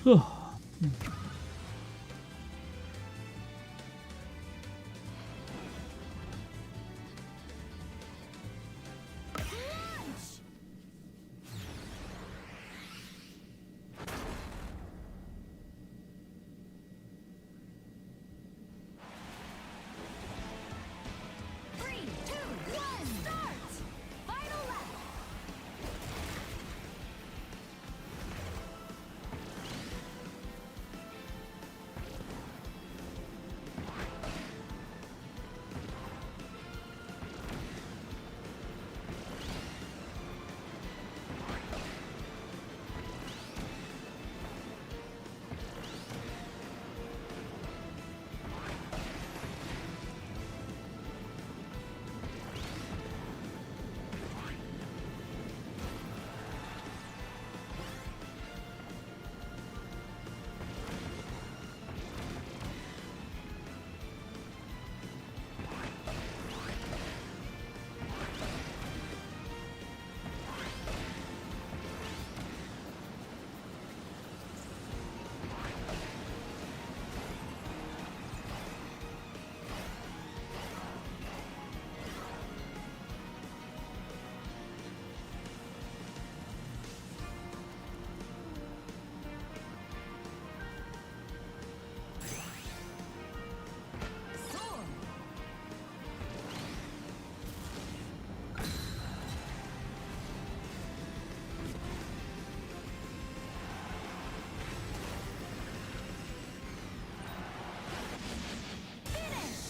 Launch! 3, 2, 1, start! Final lap! Soar! Finish!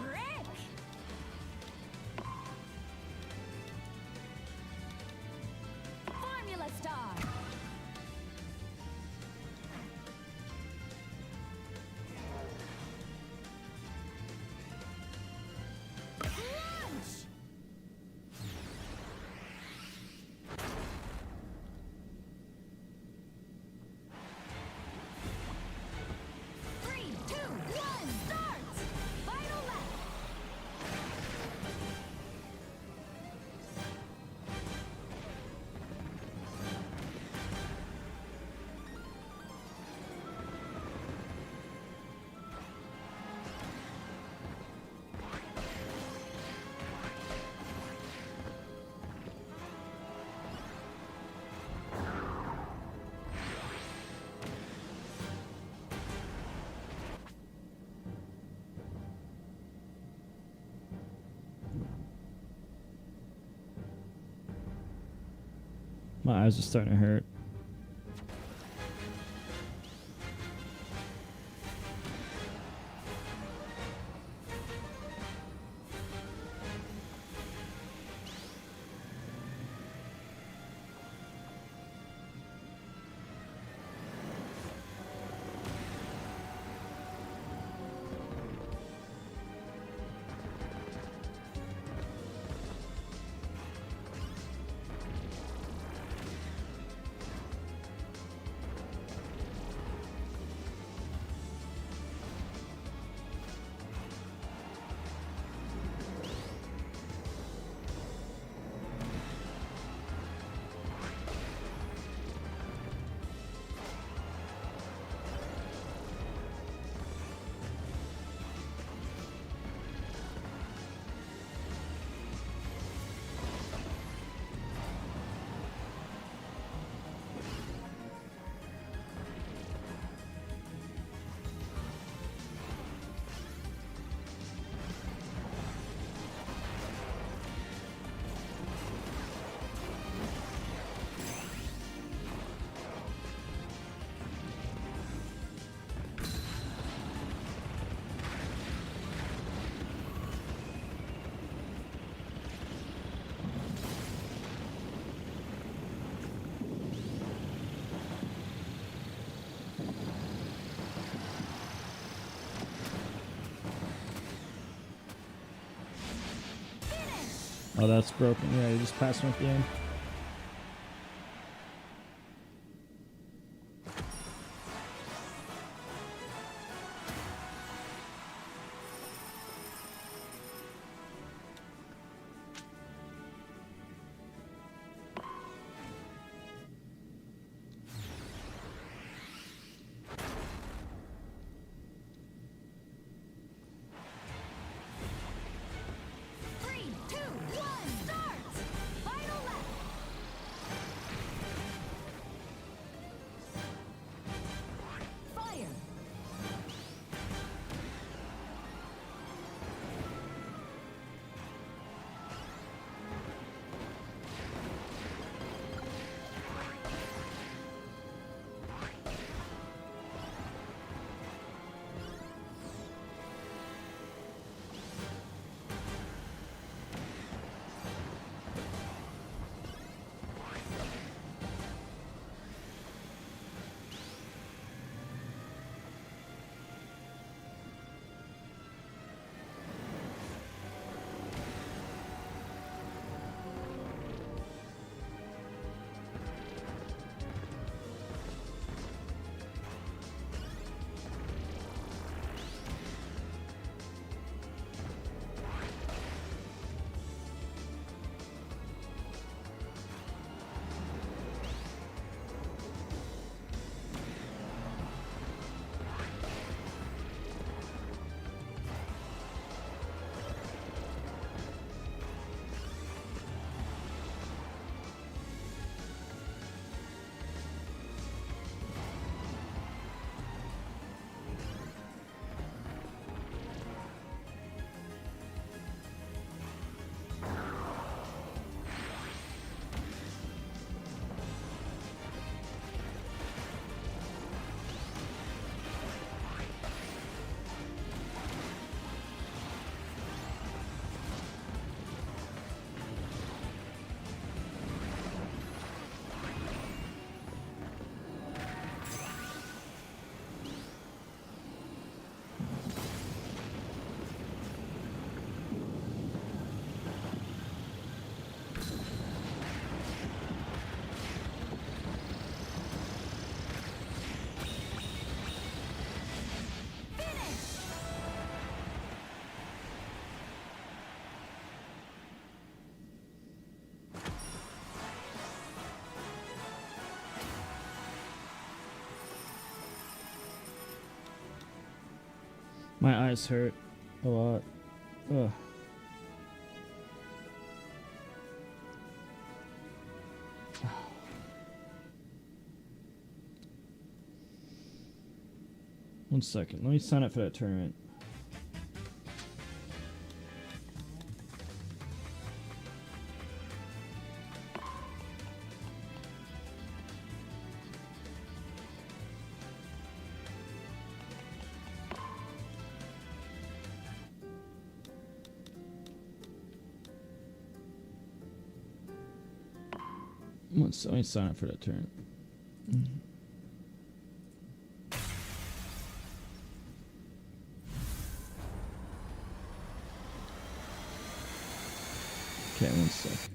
Rick! Formula Star! Launch! 3, 2, 1, start! Final lap!
My eyes are starting to hurt. Oh, that's broken. Yeah, you just passed my game.
Three, two, one, start! Final lap! Fire!
My eyes hurt a lot. Ugh. One second. Let me sign up for that tournament. Let me sign up for that tournament. Okay, one sec.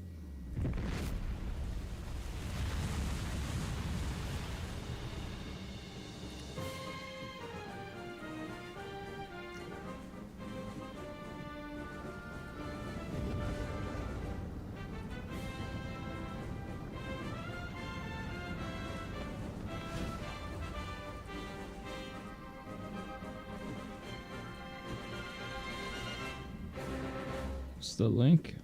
What's the link?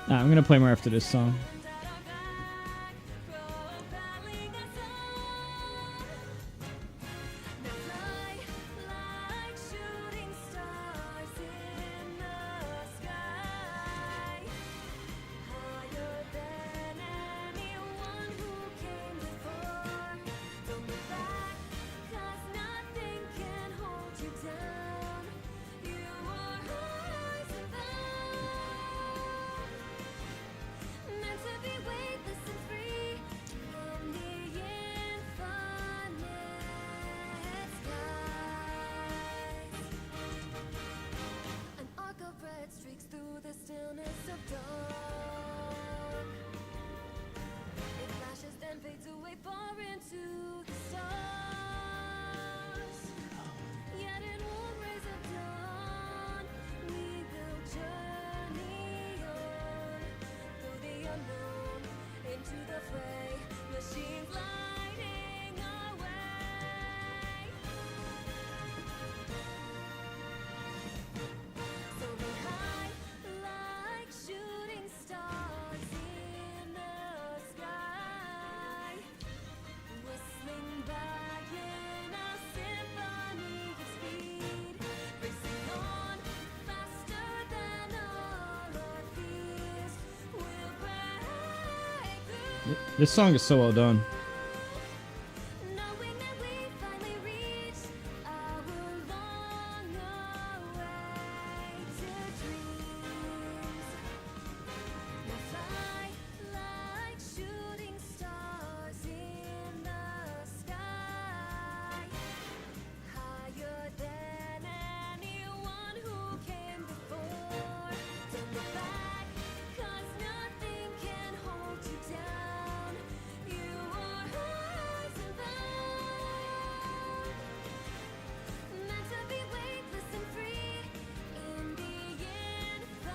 I'm gonna play more after this song.
Streaks through the stillness of dawn. It flashes then fades away far into the stars. Yet in warm rays of dawn, we will journey on through the unknown into the fray. Machines lighting our way. So we hide like shooting stars in the sky, whistling back in a symphony of speed, racing on faster than all our fears will break through.
This song is so well done.
Knowing that we finally reached our long-awaited dreams. We'll fly like shooting stars in the sky, higher than anyone who came before. Don't look back, 'cause nothing can hold you down. You are rising bound, meant to be weightless and free in the infinite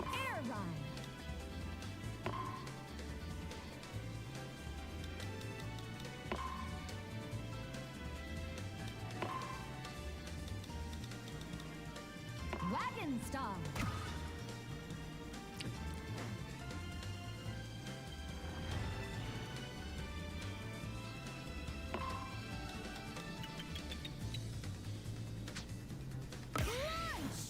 air ride. Wagon star. Launch.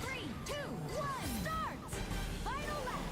Three, two, one, start. Final lap.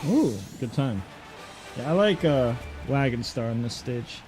Ooh, good time. Yeah, I like Wagon Star on this stage.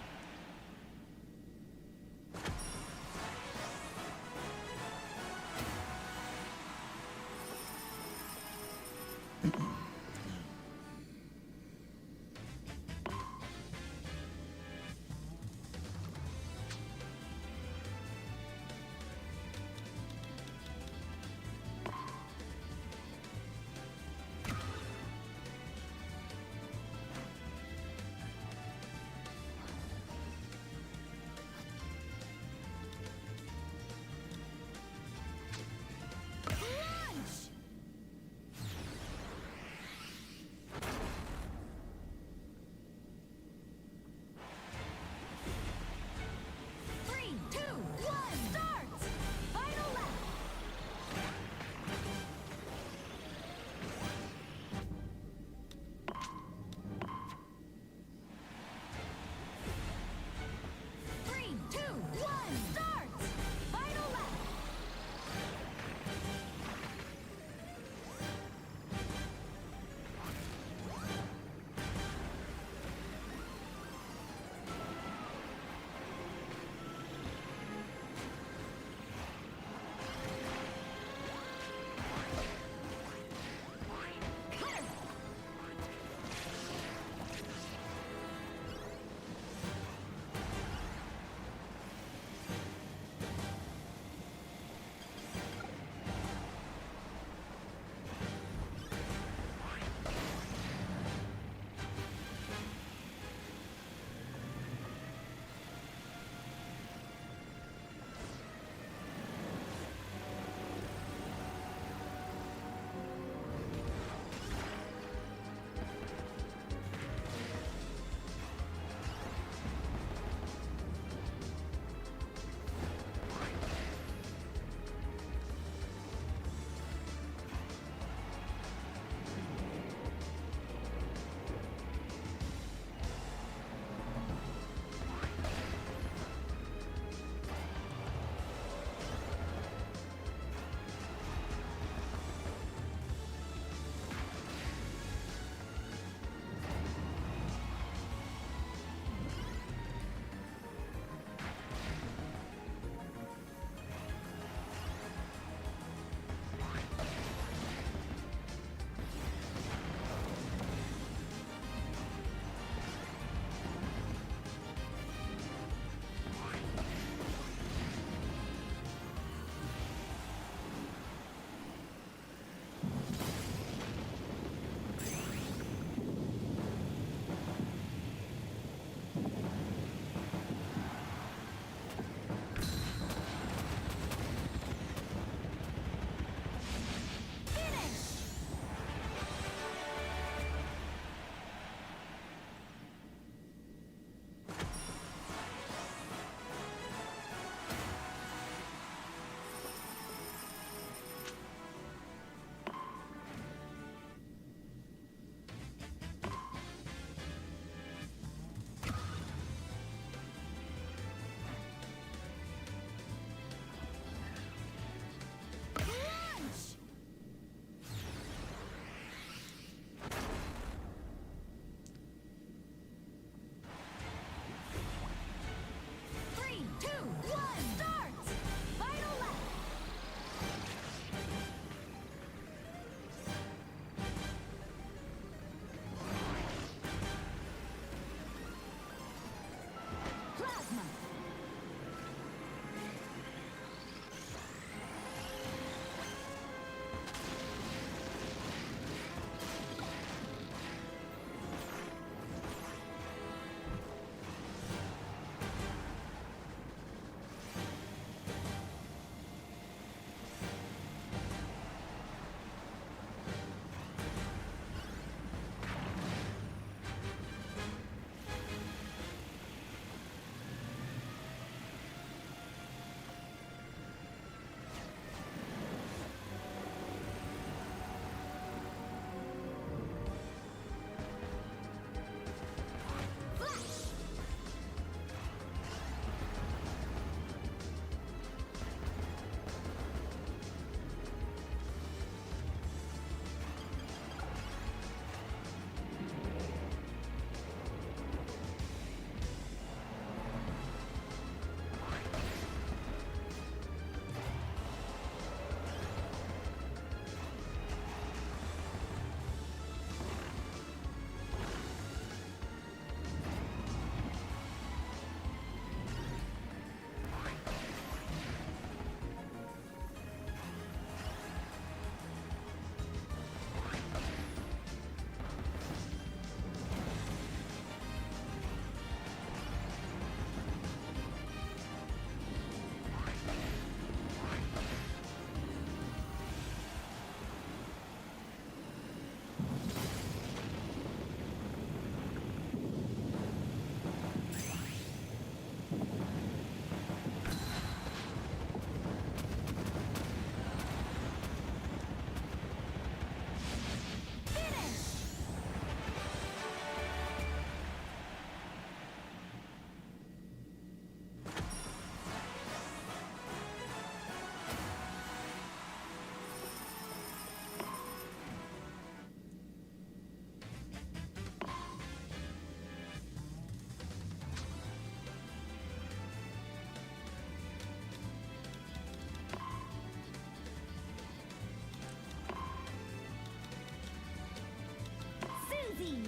easy.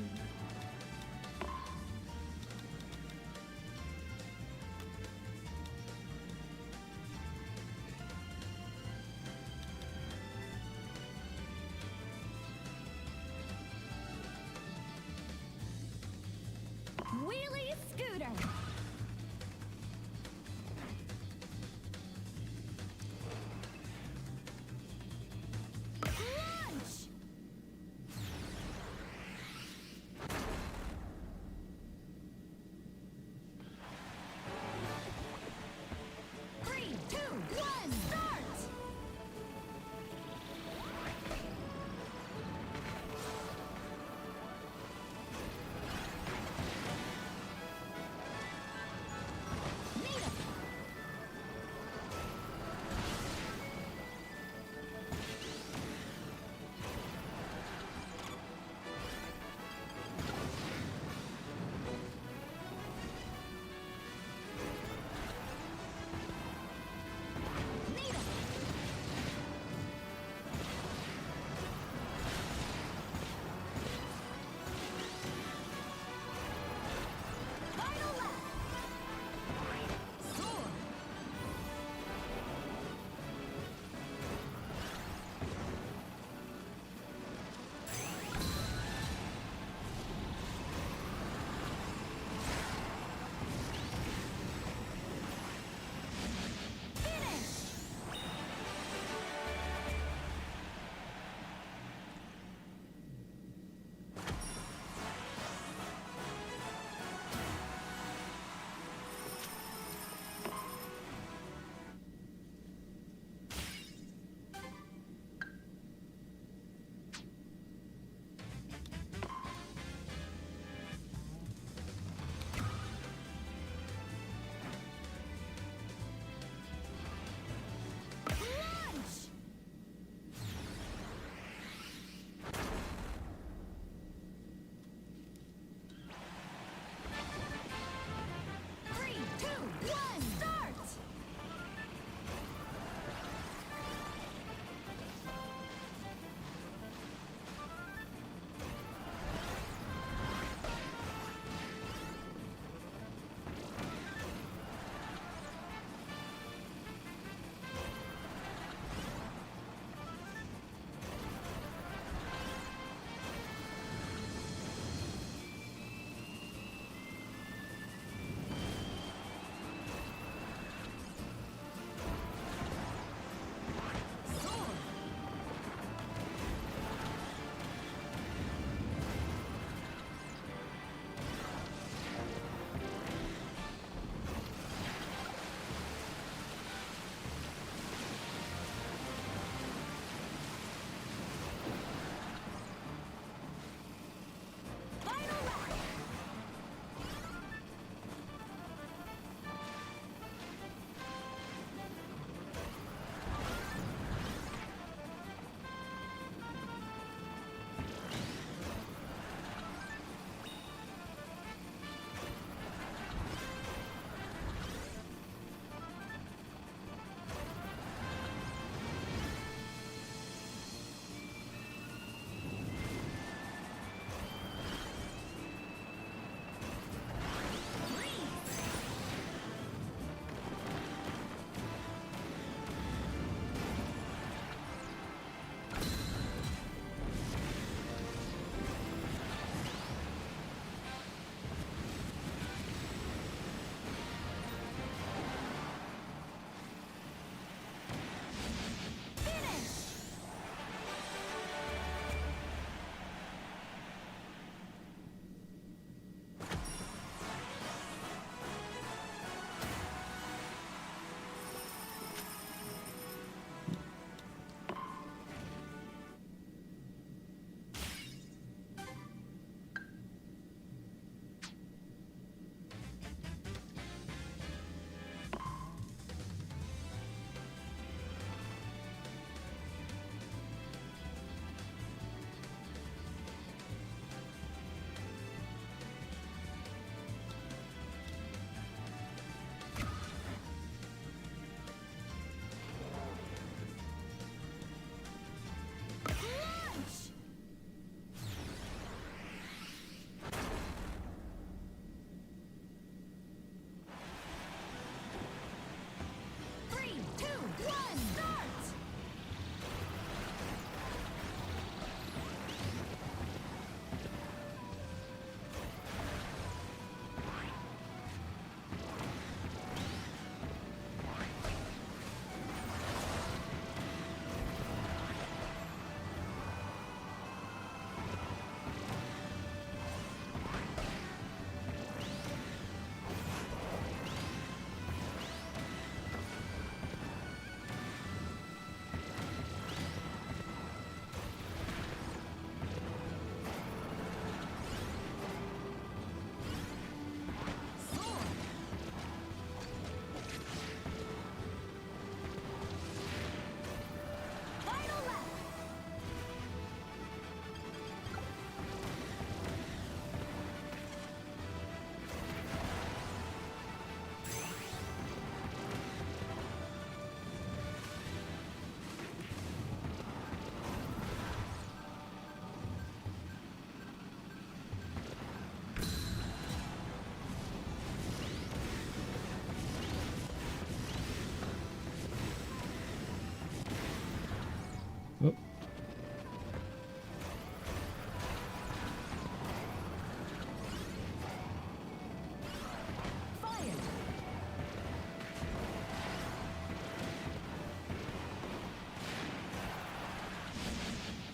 Wheelie scooter. Launch. 3, 2, 1, start!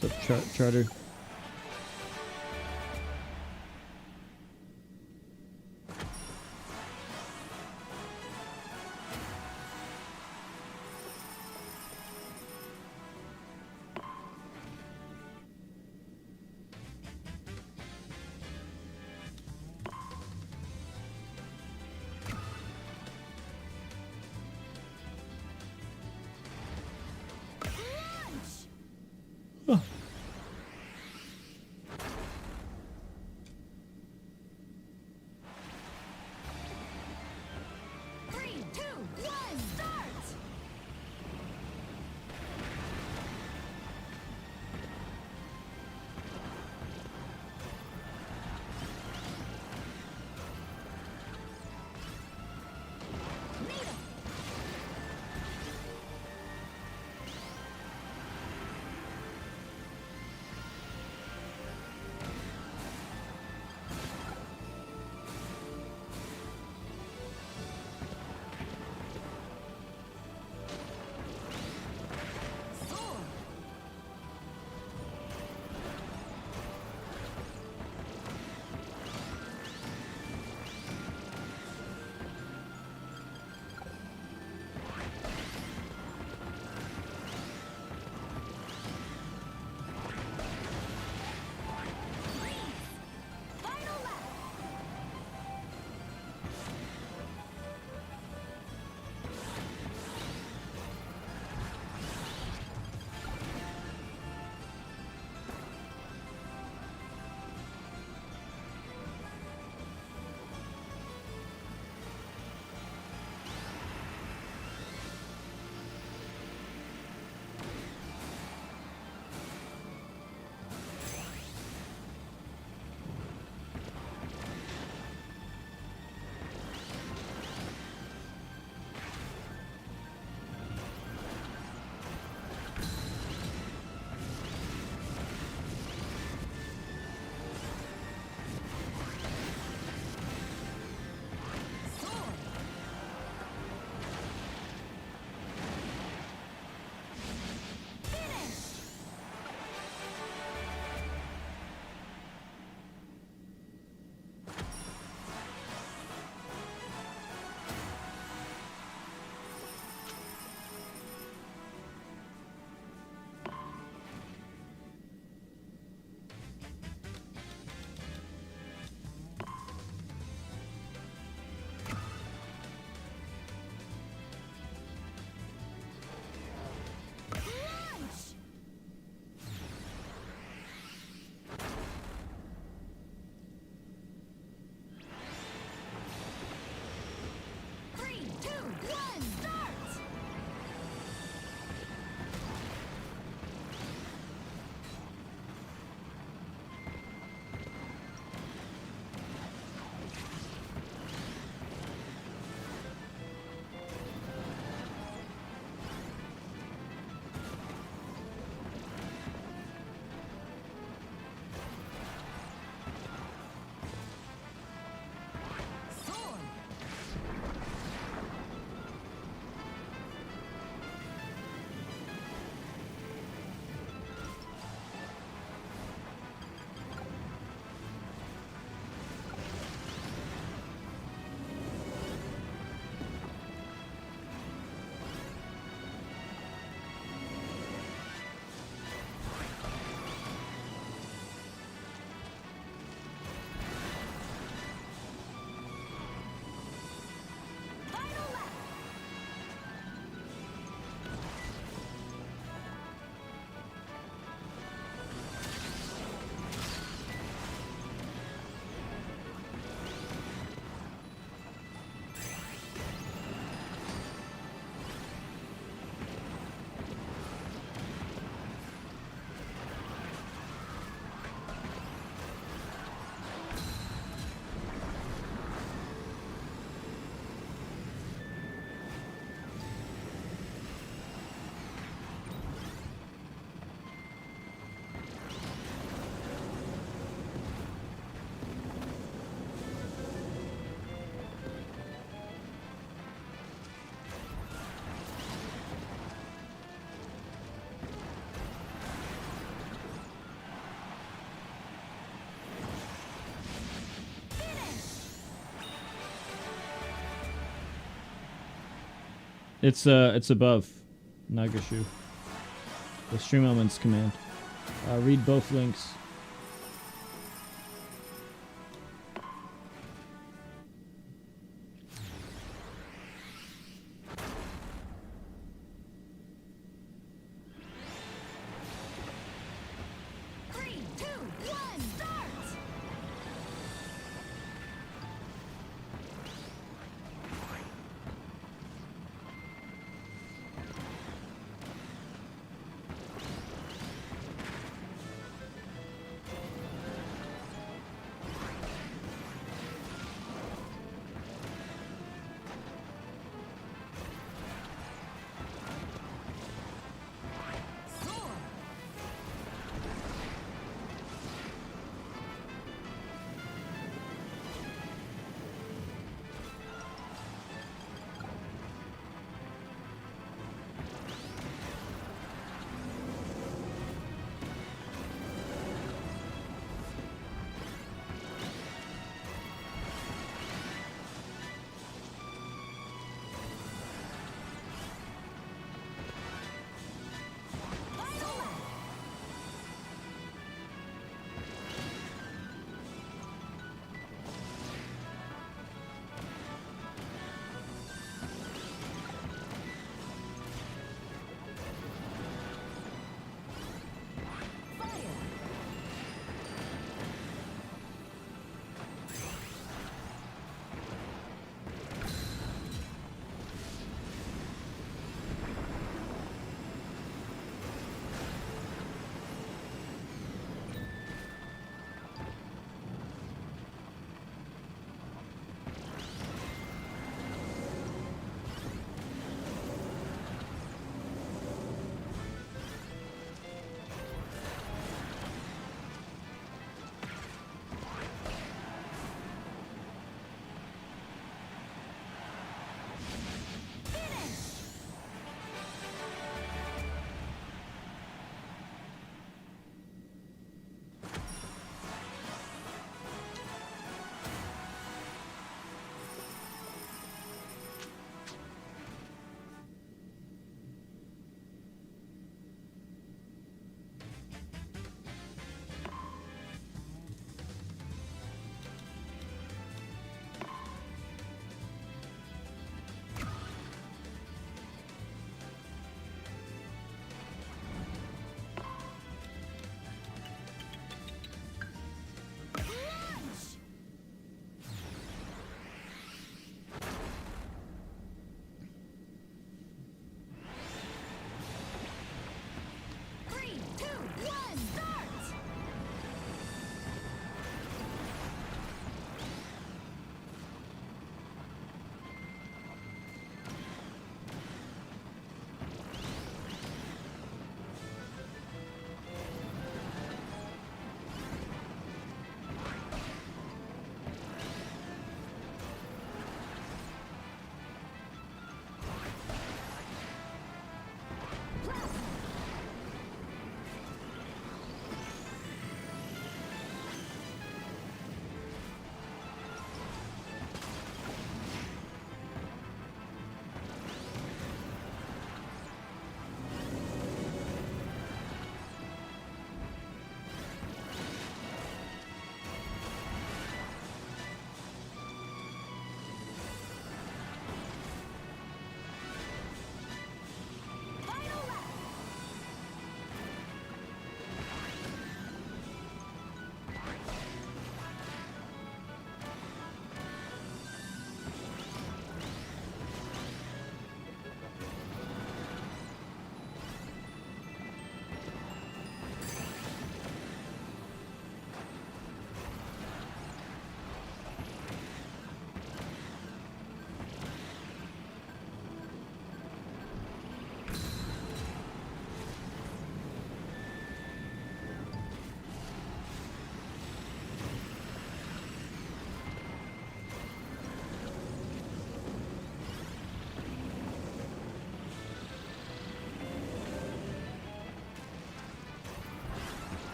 What's up, Charter? It's above Nagashu. The stream elements command. Read both links.
Three, two, one, start! Soar!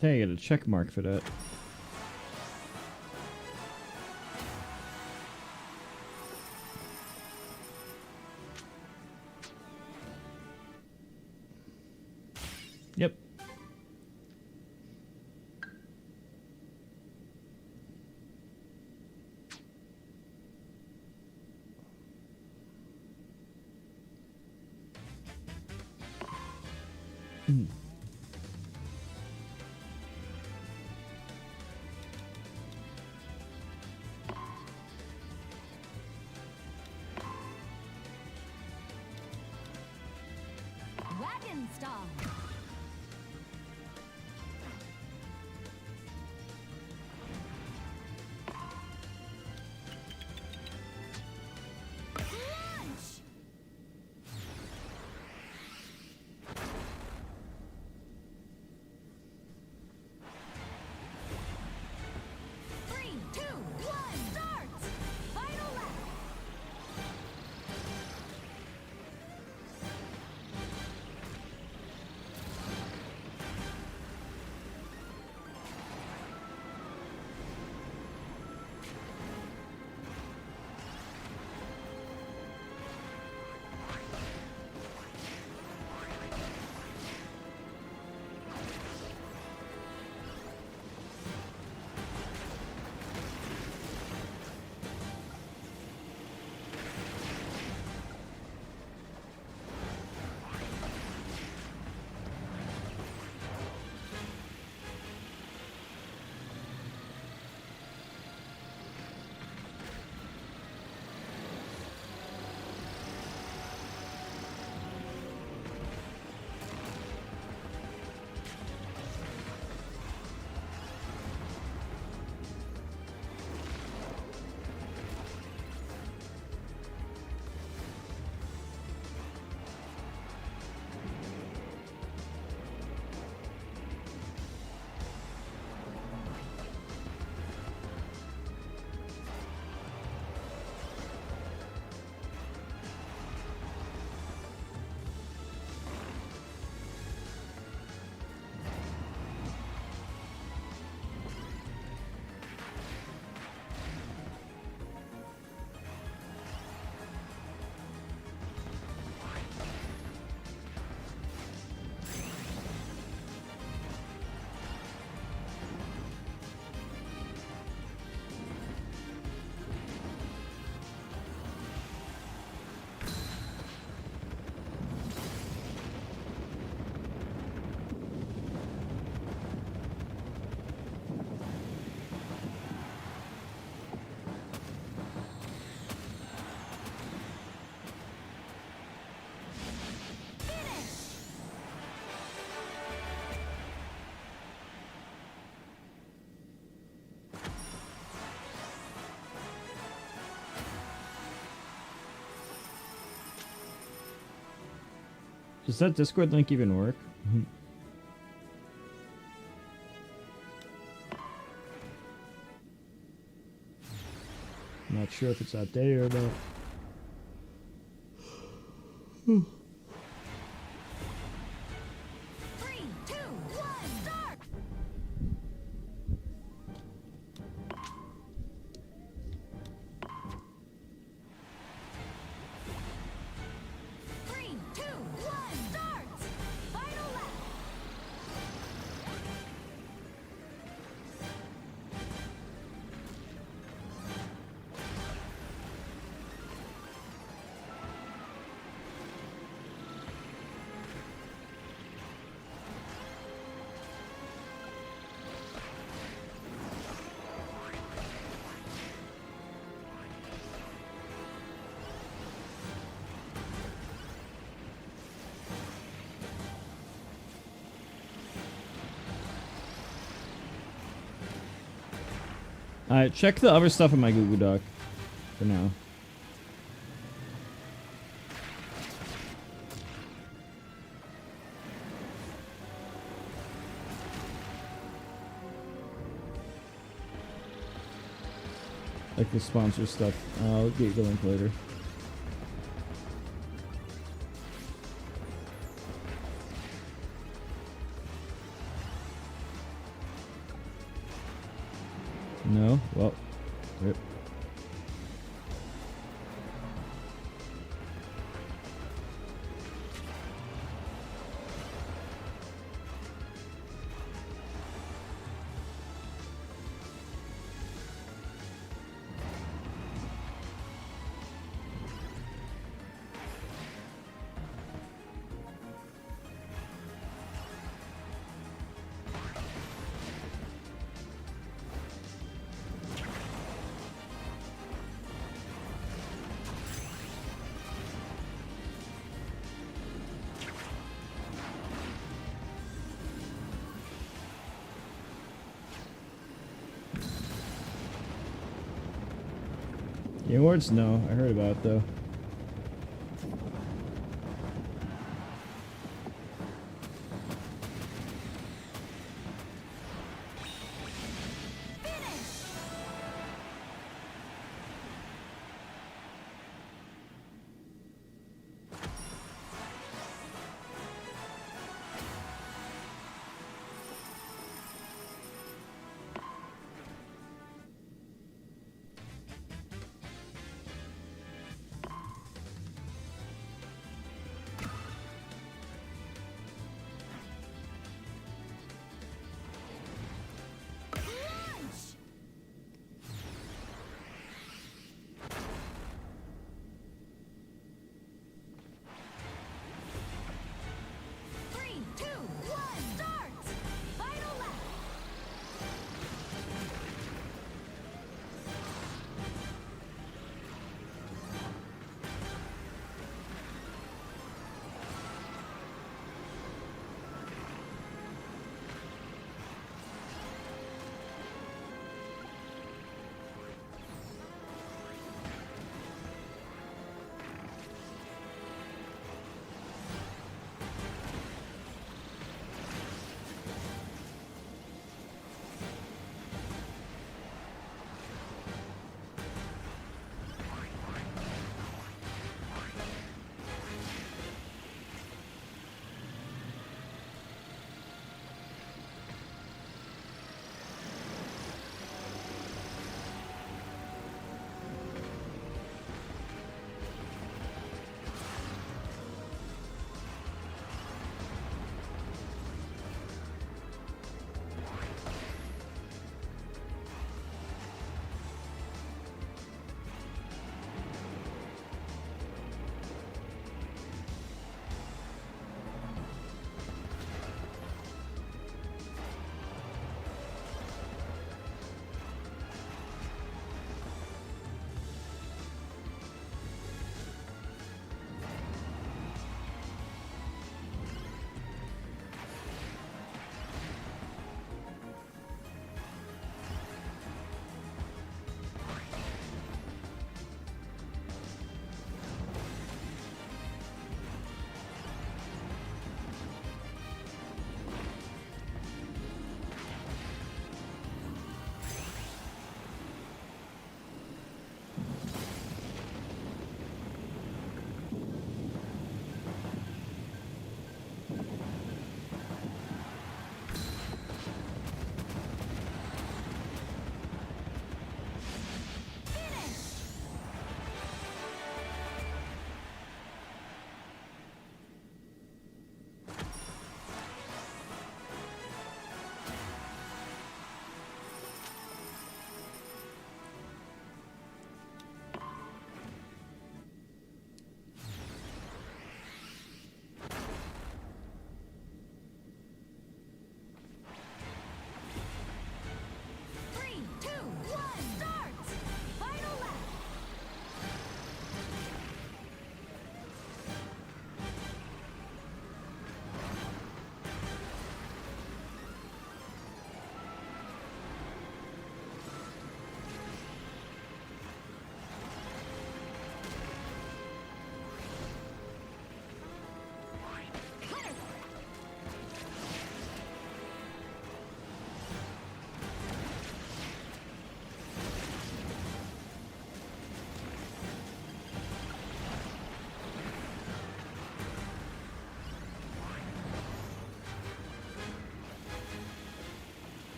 think I get a check mark for that. Yep.
Wagon stall. Launch. 3, 2, 1, start! Final lap.
Does that Discord link even work? Not sure if it's outdated or not.
3, 2, 1, start! 3, 2, 1, start! Final lap.
Alright, check the other stuff in my Google Doc for now. Like the sponsor stuff. I'll get the link later. No? Well, rip. Game Awards? No, I heard about it though.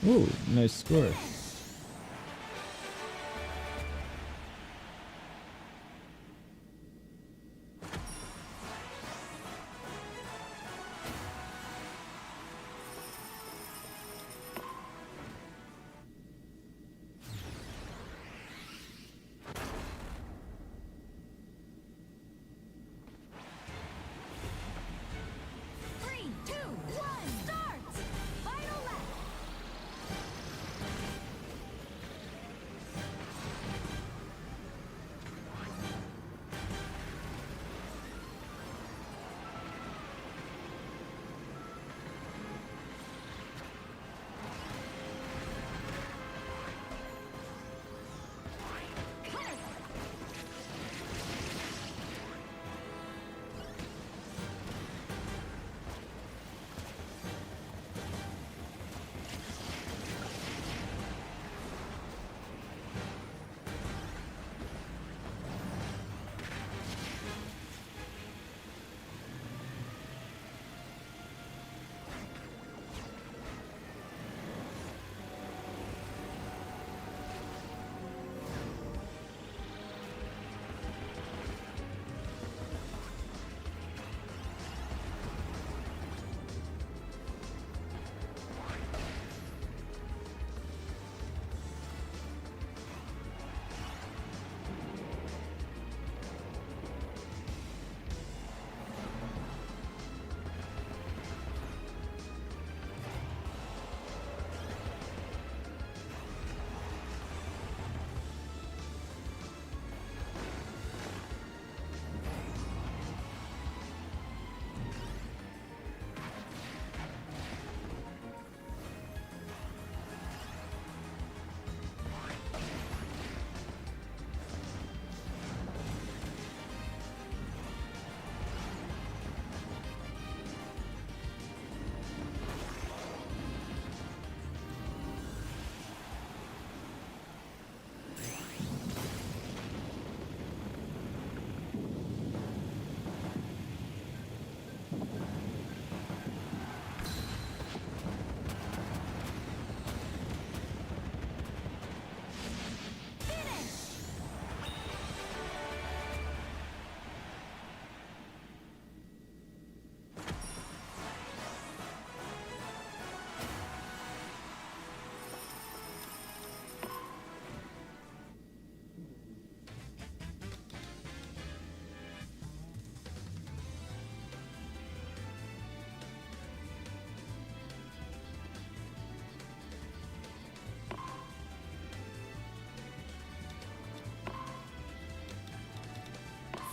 Ooh, nice score.
Three, two, one, start! Final lap!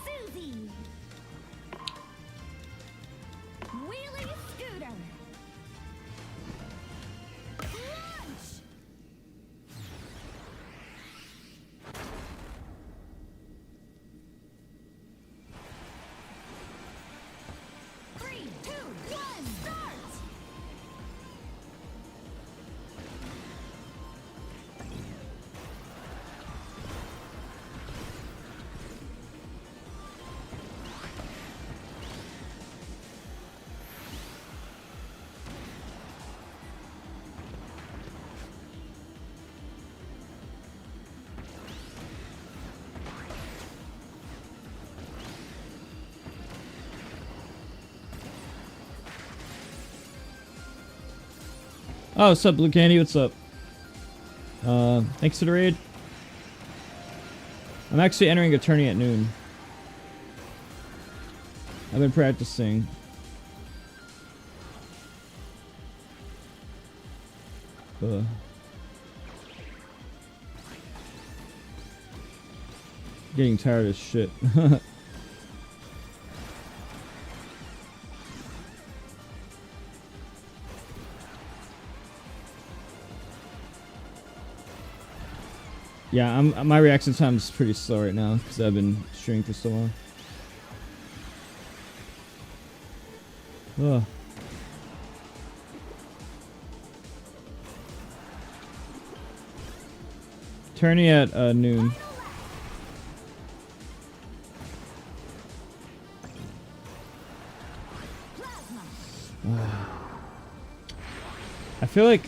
Susie! Wheelie scooter! Launch! Three, two, one, start!
Oh, what's up, Blue Candy? What's up? Thanks for the raid. I'm actually entering a tourney at noon. I've been practicing. Getting tired of shit. Yeah, my reaction time is pretty slow right now because I've been streaming for so long. Ugh. Tourney at noon. I feel like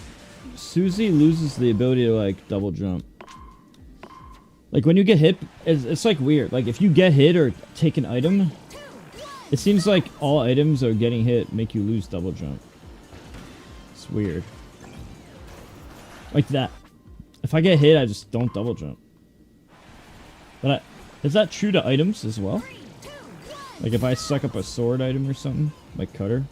Susie loses the ability to like double jump. Like when you get hit, it's like weird. Like if you get hit or take an item, it seems like all items are getting hit make you lose double jump. It's weird. Like that. If I get hit, I just don't double jump. But is that true to items as well? Like if I suck up a sword item or something, like cutter.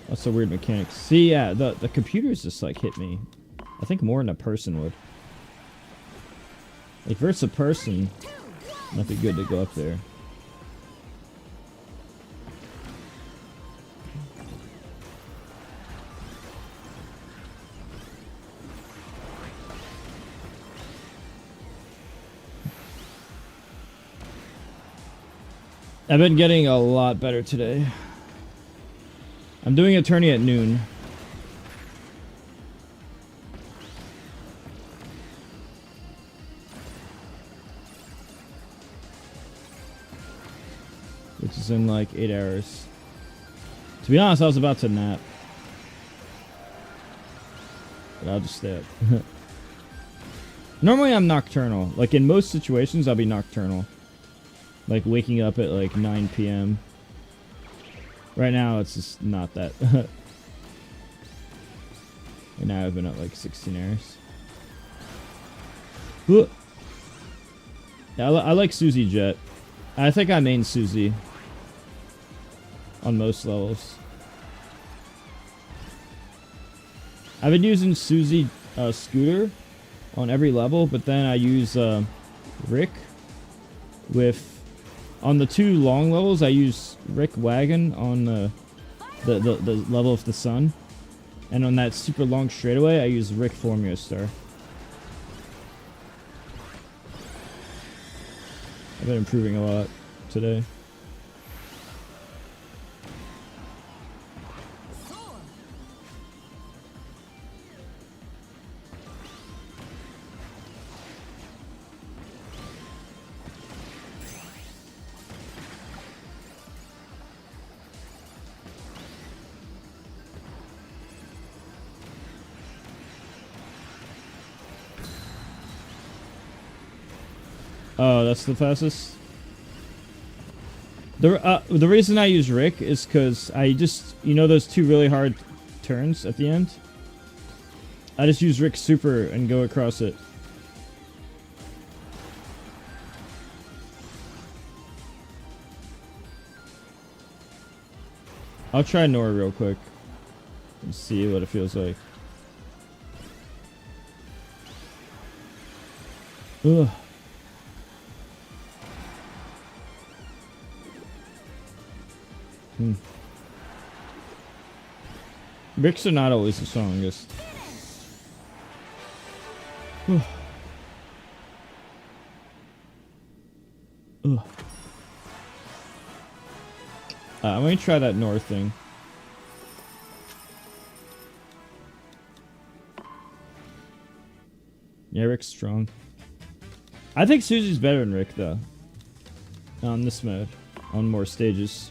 That's a weird mechanic. See, yeah, the computers just like hit me. I think more than a person would. Like versus a person, might be good to go up there. I've been getting a lot better today. I'm doing attorney at noon. Which is in like 8 hours. To be honest, I was about to nap. But I'll just stay up. Normally I'm nocturnal. Like in most situations I'll be nocturnal. Like waking up at like 9 p.m. Right now it's just not that. And now I've been up like 16 hours. Yeah, I like Susie Jet. I think I main Susie on most levels. I've been using Susie Scooter on every level, but then I use Rick with... On the 2 long levels, I use Rick Wagon on the level of the sun. And on that super long straightaway, I use Rick Formula Star. I've been improving a lot today. Oh, that's the fastest? The reason I use Rick is because I just... You know those 2 really hard turns at the end? I just use Rick Super and go across it. I'll try Nora real quick. And see what it feels like. Ugh. Ricks are not always the strongest. I'm gonna try that north thing. Yeah, Rick's strong. I think Susie's better than Rick though. On this mode. On more stages.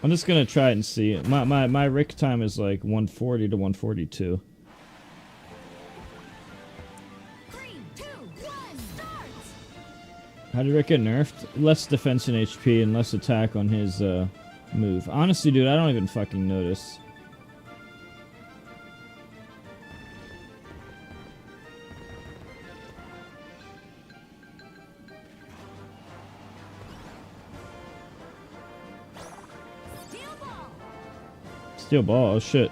I'm just gonna try it and see. My Rick time is like 140 to 142.
3, 2, 1, start!
How did Rick get nerfed? Less defense and HP and less attack on his move. Honestly, dude, I don't even fucking notice. Steel ball, oh shit.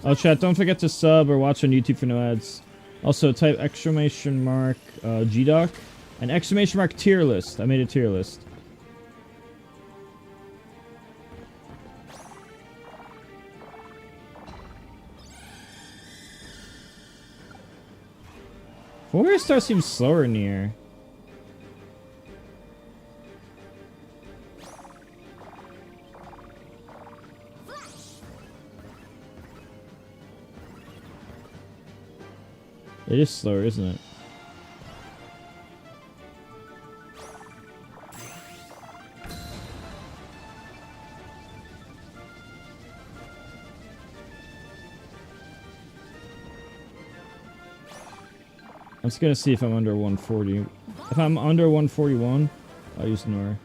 Oh chat, don't forget to sub or watch on YouTube for no ads. Also type exclamation mark GDoc and exclamation mark tier list. I made a tier list. Warrior Star seems slower in the air. It is slower, isn't it? I'm just gonna see if I'm under 140. If I'm under 141, I'll use Nora.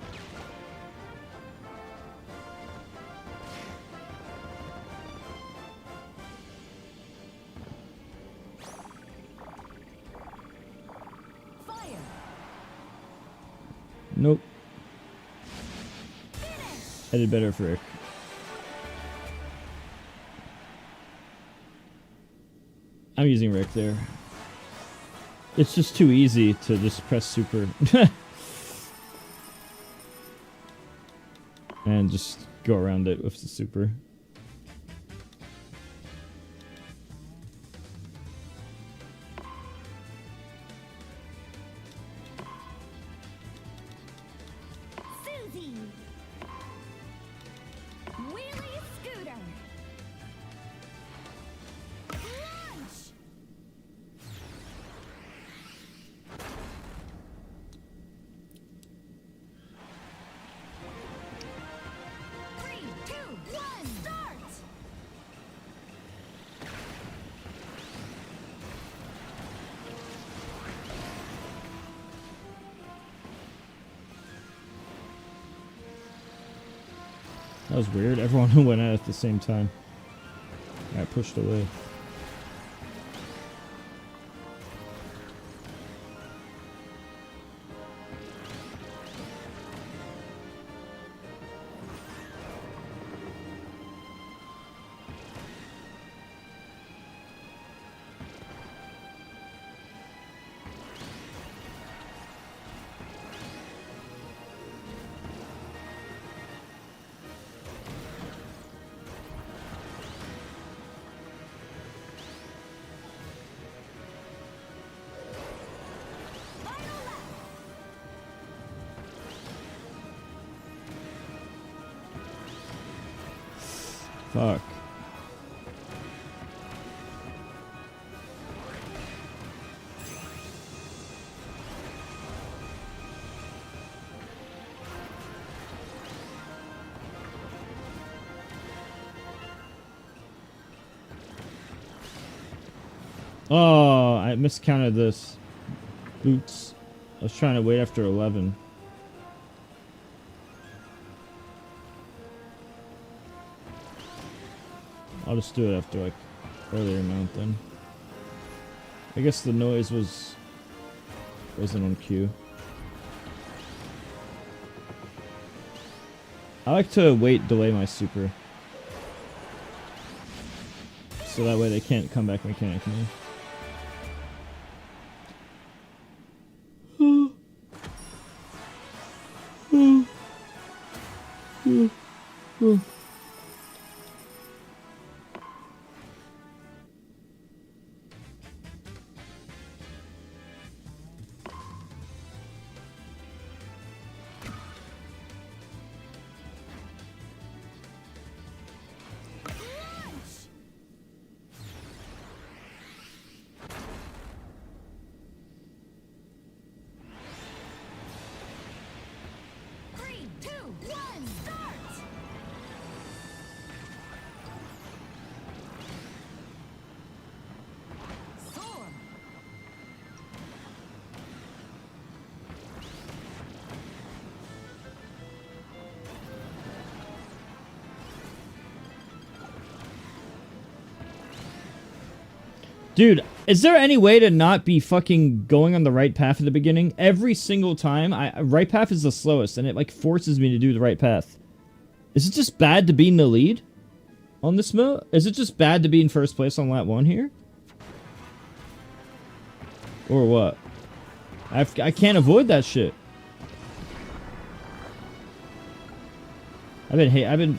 Fire.
Nope. I did better for Rick. I'm using Rick there. It's just too easy to just press super. And just go around it with the super.
Susie. Wheelie scooter. Launch. 3, 2, 1, start!
That was weird. Everyone went out at the same time. I pushed away. Fuck. Oh, I miscounted this. Boots. I was trying to wait after 11. I'll just do it after like earlier amount then. I guess the noise wasn't on cue. I like to delay my super. So that way they can't come back mechanically.
Three, two, one, start! Soar!
Dude, is there any way to not be fucking going on the right path at the beginning? Every single time, right path is the slowest, and it like forces me to do the right path. Is it just bad to be in the lead on this mode? Is it just bad to be in first place on lap 1 here? Or what? I can't avoid that shit. I've been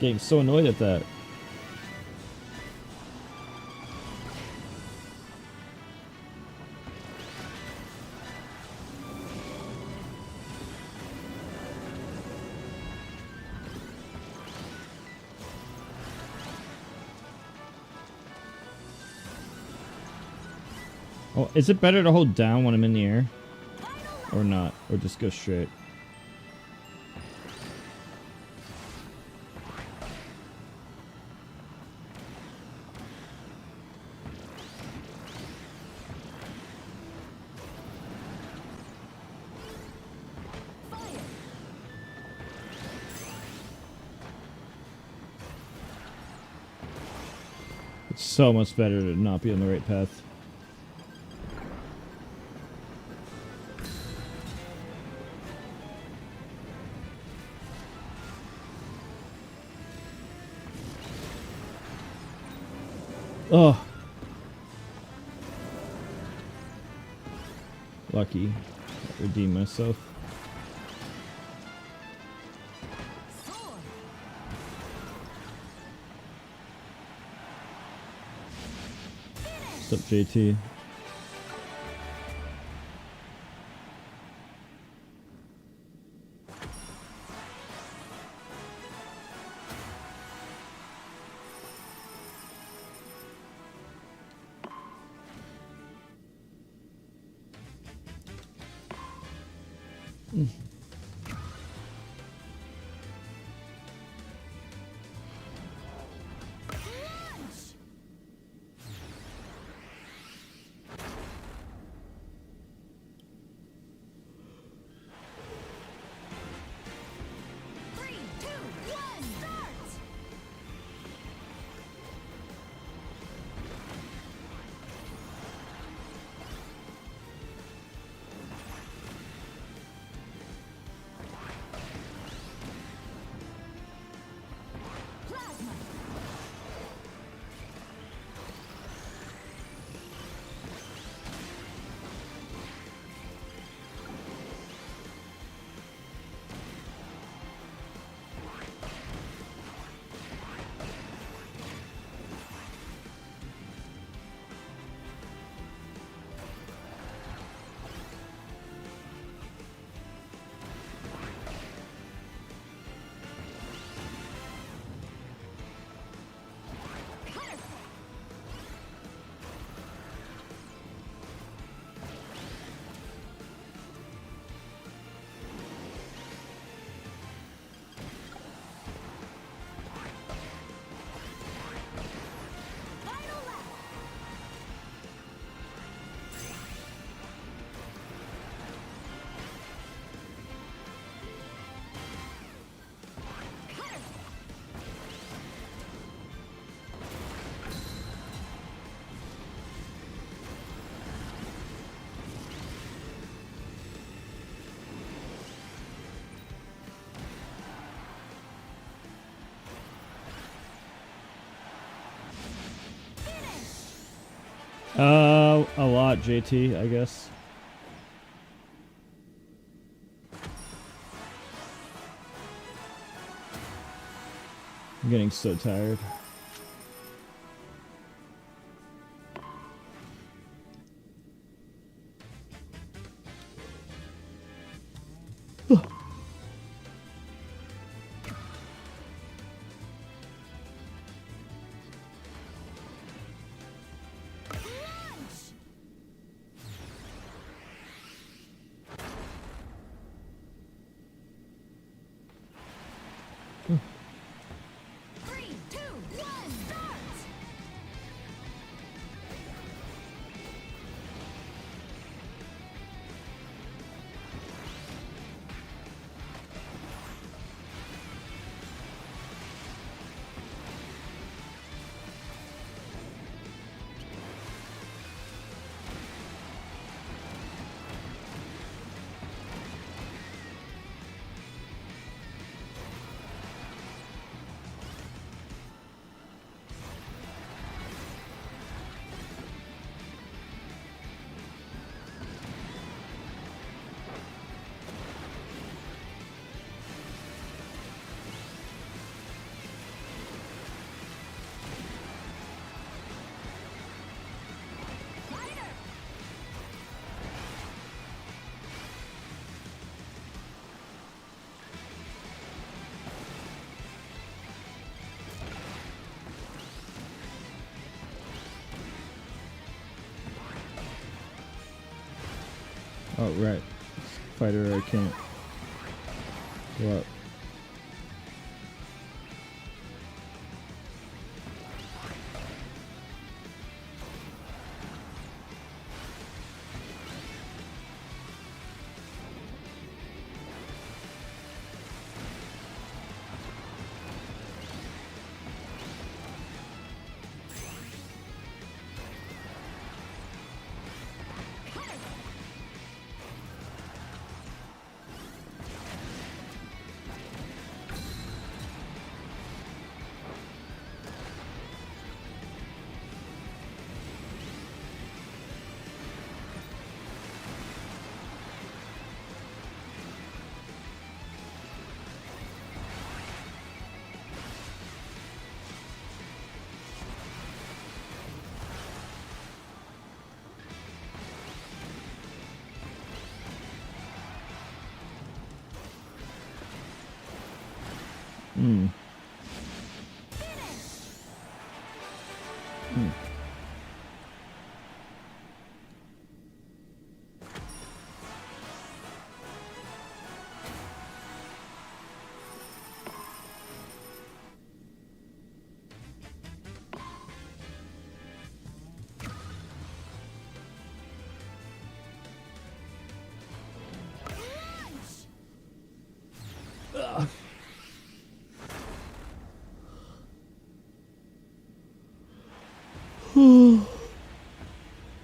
getting so annoyed at that. Oh, is it better to hold down when I'm in the air? Or not? Or just go straight? It's so much better to not be on the right path. Oh. Lucky. Redeem myself.
Sword.
What's up, JT?
Crunch. 3, 2, 1, start! Plasma. Final lap.
A lot, JT, I guess. I'm getting so tired.
Crunch. 3, 2, 1, start!
Oh, right. Fighter, I can't. What? Hmm. Hmm. Ugh.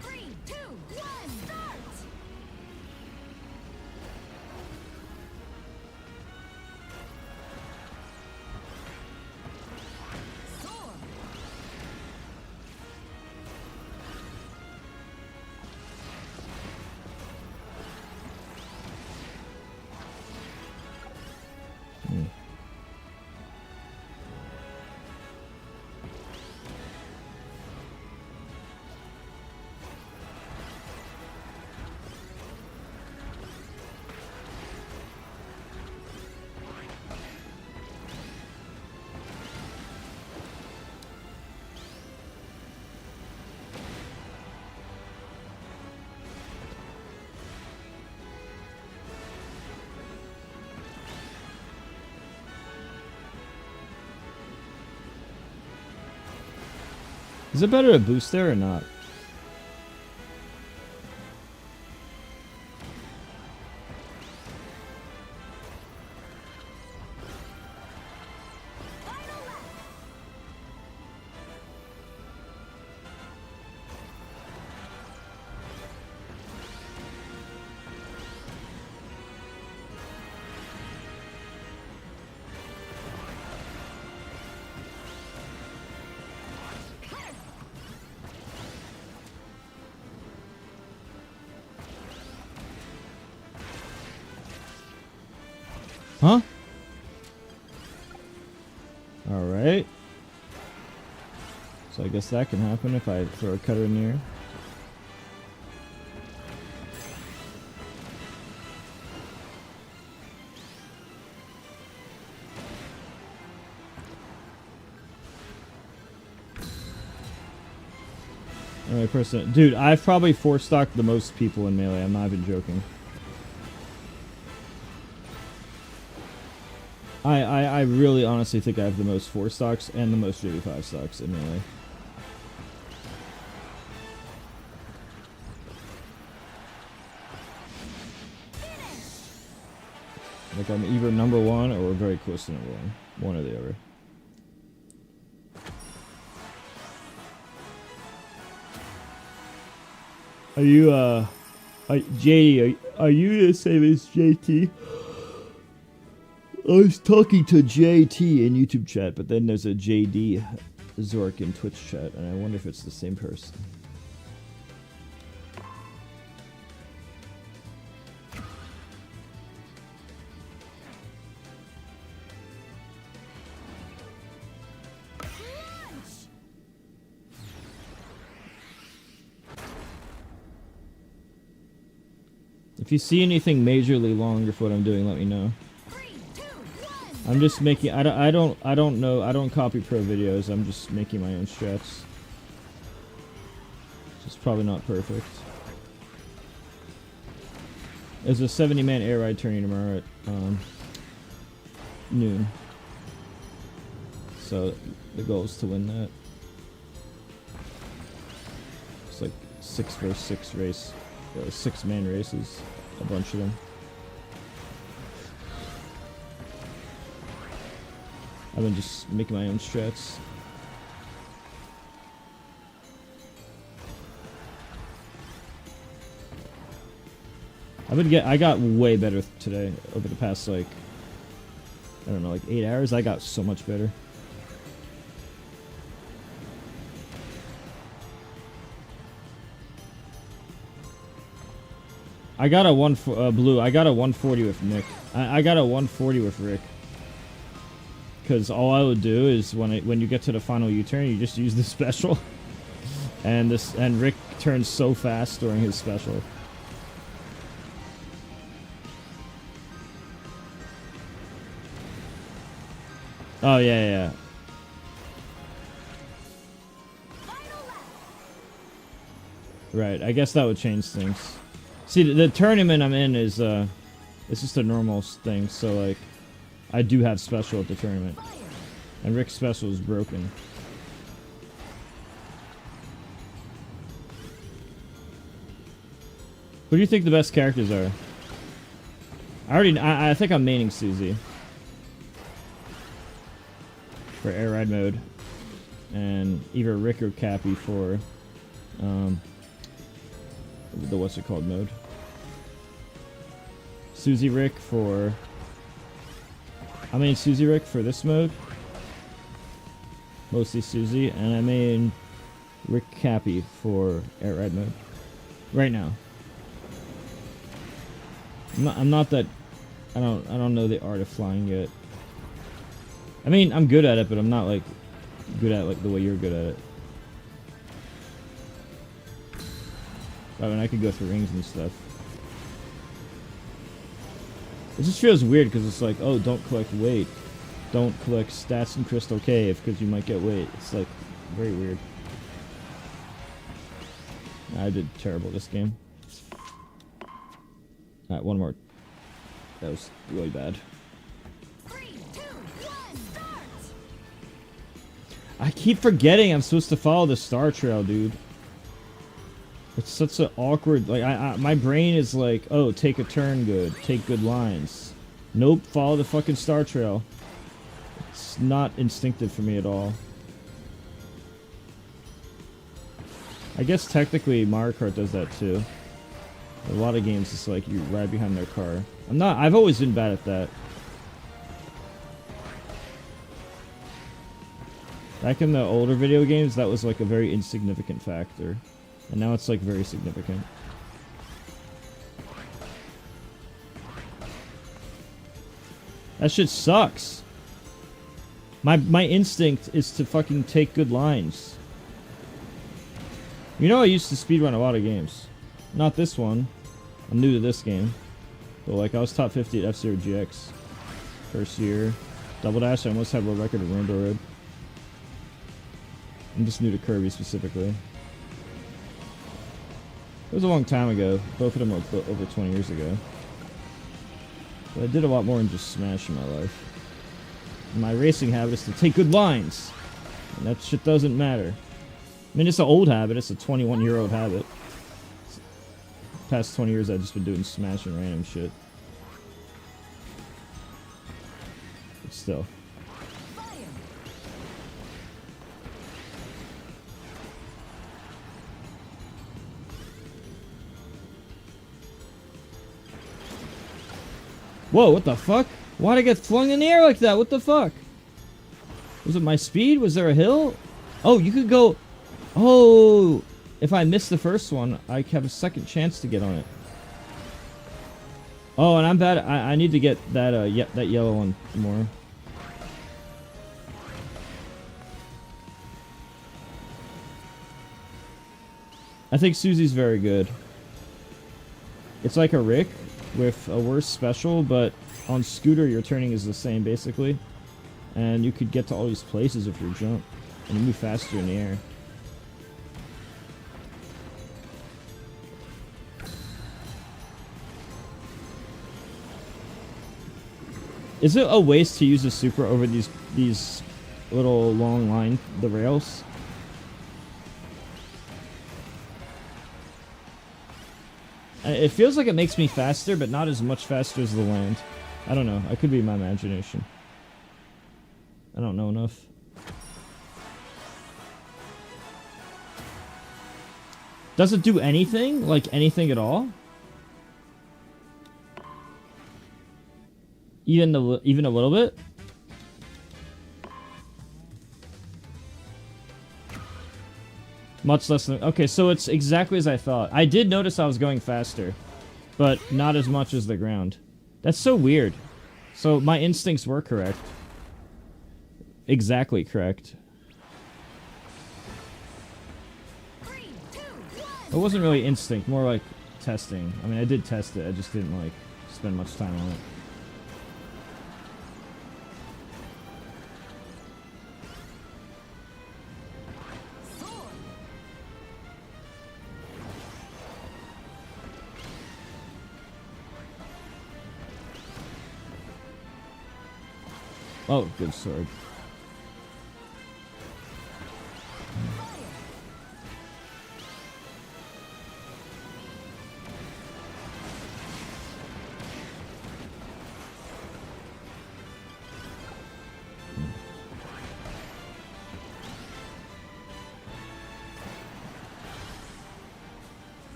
3, 2, 1, start! Soar!
Is it better to boost there or not?
Final lap!
Huh? Alright. So I guess that can happen if I throw a cutter in the air. Alright, person. Dude, I've probably 4-stocked the most people in Melee. I'm not even joking. I really honestly think I have the most 4 stocks and the most JV5 stocks in Melee. Like I'm either number 1 or very close to number 1. One or the other. Are you, JD, are you the same as JT? I was talking to JT in YouTube chat, but then there's a JD Zork in Twitch chat, and I wonder if it's the same person. If you see anything majorly wrong with what I'm doing, let me know.
3, 2, 1.
I'm just making. I don't know. I don't copy pro videos. I'm just making my own strats. It's probably not perfect. There's a 70-man air ride tourney tomorrow at noon. So the goal is to win that. It's like 6 versus 6 race, 6-man races, a bunch of them. I've been just making my own strats. I got way better today over the past, like, I don't know, like 8 hours. I got so much better. I got a blue. I got a 140 with Nick. I got a 140 with Rick. Because all I would do is when you get to the final U-turn, you just use the special, and Rick turns so fast during his special. Oh yeah. Right. I guess that would change things. See, the tournament I'm in is it's just a normal thing. So like, I do have special at the tournament, and Rick's special is broken. Who do you think the best characters are? I think I'm maining Susie for air ride mode, and either Rick or Cappy for the what's it called mode. Susie Rick for Susie Rick for this mode, mostly Susie, and I main Rick Cappy for air ride mode right now. I'm not that I don't know the art of flying yet. I mean, I'm good at it, but I'm not like good at it like the way you're good at it. I mean, I could go through rings and stuff. It just feels weird because it's like, oh, don't collect weight. Don't collect stats in Crystal Cave because you might get weight. It's like very weird. I did terrible this game. Alright, one more. That was really bad.
3, 2, 1, start!
I keep forgetting I'm supposed to follow the star trail, dude. It's such an awkward, like, my brain is like, oh, take a turn good, take good lines. Nope, follow the fucking star trail. It's not instinctive for me at all. I guess technically Mario Kart does that too. A lot of games it's like you ride behind their car. I've always been bad at that. Back in the older video games, that was like a very insignificant factor. And now it's like very significant. That shit sucks. My instinct is to fucking take good lines. You know, I used to speedrun a lot of games. Not this one. I'm new to this game. But like, I was top 50 at F-Zero GX. First year. Double Dash, I almost had world record at Rainbow Road. I'm just new to Kirby specifically. It was a long time ago. Both of them were over 20 years ago. But I did a lot more than just Smash in my life. My racing habit is to take good lines. And that shit doesn't matter. I mean, it's an old habit. It's a 21-year-old habit. Past 20 years, I've just been doing Smash and random shit. But still. Whoa, what the fuck? Why'd I get flung in the air like that? What the fuck? Was it my speed? Was there a hill? Oh, you could go... Oh! If I missed the first one, I have a second chance to get on it. Oh, and I'm bad. I need to get that that yellow one more. I think Susie's very good. It's like a Rick with a worse special, but on scooter your turning is the same basically, and you could get to all these places with your jump, and you move faster in the air. Is it a waste to use a super over these little long line, the rails? It feels like it makes me faster, but not as much faster as the land. I don't know. I could be my imagination. I don't know enough. Does it do anything? Like anything at all? Even a little bit? Much less than... Okay, so it's exactly as I thought. I did notice I was going faster, but not as much as the ground. That's so weird. So my instincts were correct. Exactly correct.
3, 2, 1.
It wasn't really instinct, more like testing. I mean, I did test it, I just didn't, like, spend much time on it.
Sword.
Oh, good sword.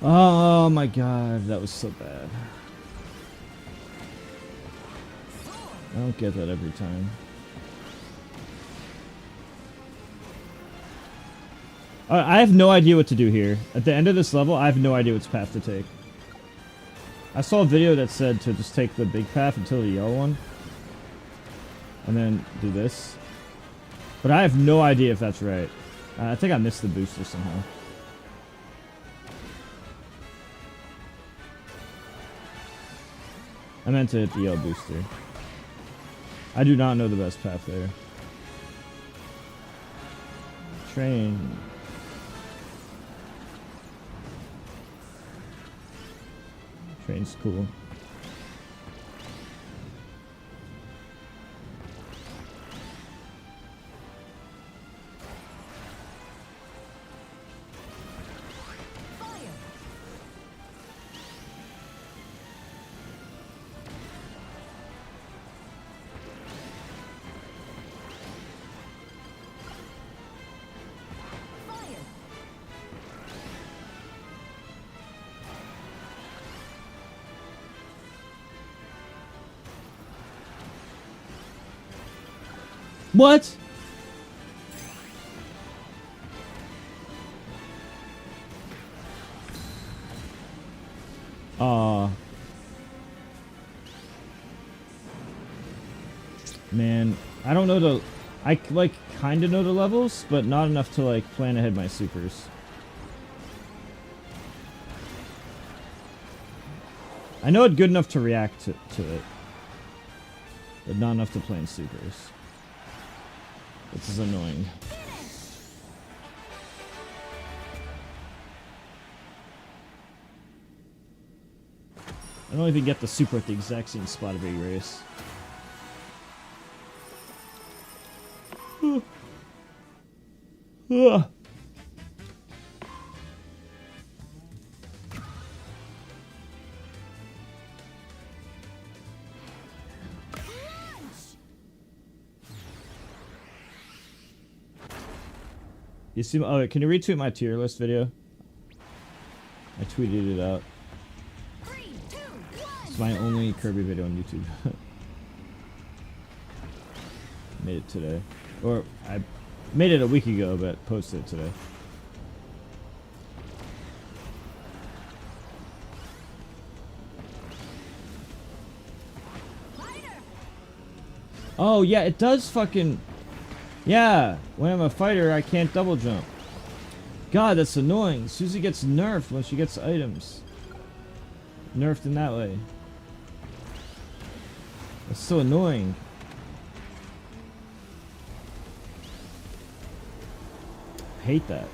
Oh my god, that was so bad. I don't get that every time. I have no idea what to do here. At the end of this level, I have no idea which path to take. I saw a video that said to just take the big path until the yellow one. And then do this. But I have no idea if that's right. I think I missed the booster somehow. I meant to hit the yellow booster. I do not know the best path there. Train. Train's cool.
Fire. Fire.
What? Man, I don't know the... I, like, kind of know the levels, but not enough to, like, plan ahead my supers. I know it good enough to react to it, but not enough to plan supers. This is annoying. I don't even get the super at the exact same spot of a race. Ugh. You see? Oh, can you retweet my tier list video? I tweeted it out.
3, 2, 1.
It's my only Kirby video on YouTube. Made it today, or I made it a week ago, but posted it today.
Fighter.
Oh yeah, it does fucking... Yeah, when I'm a fighter, I can't double jump. God, that's annoying. Susie gets nerfed when she gets items. Nerfed in that way. That's so annoying. I hate that.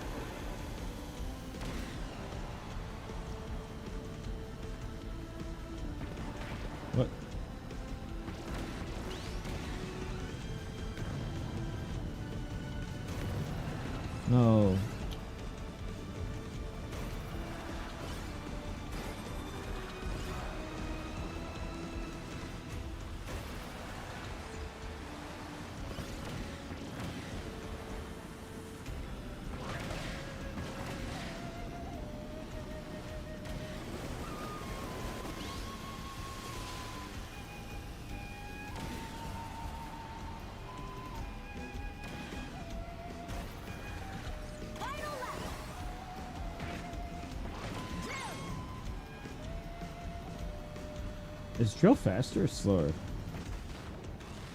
Is drill faster or slower?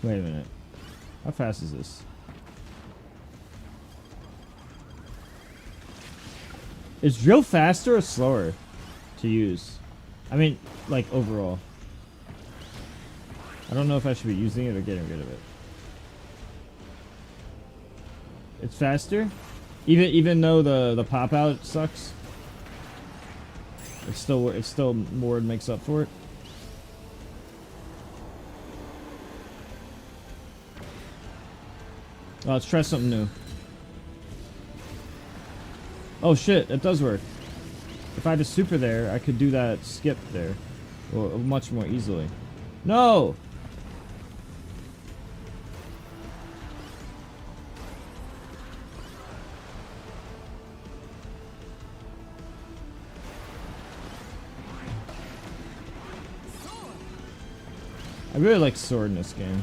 Wait a minute. How fast is this? Is drill faster or slower to use? I mean, like overall. I don't know if I should be using it or getting rid of it. It's faster? Even though the pop out sucks? It's still more makes up for it. Oh, let's try something new. Oh shit, it does work. If I had a super there, I could do that skip there. Or much more easily. No! I really like sword in this game.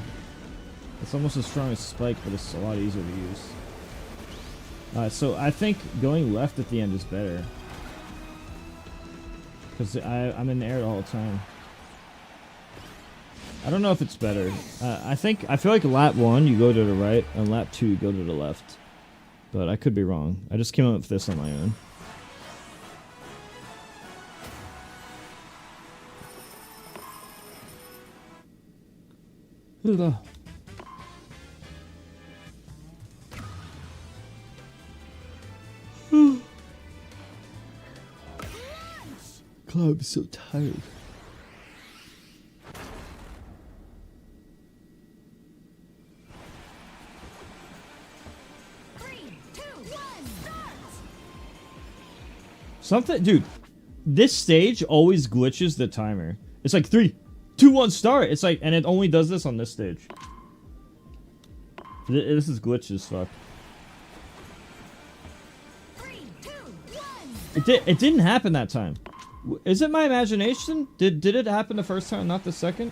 It's almost as strong as spike, but it's a lot easier to use. So I think going left at the end is better. Because I'm in the air the whole time. I don't know if it's better. I feel like lap 1 you go to the right, and lap 2 you go to the left. But I could be wrong. I just came up with this on my own. Ugh. God, I'm so tired.
Three, two, one, start!
Something, dude. This stage always glitches the timer. It's like 3, 2, 1, start. It's like, and it only does this on this stage. This is glitch as fuck.
Three, two, one,
It didn't happen that time. Is it my imagination? Did it happen the first time, not the second?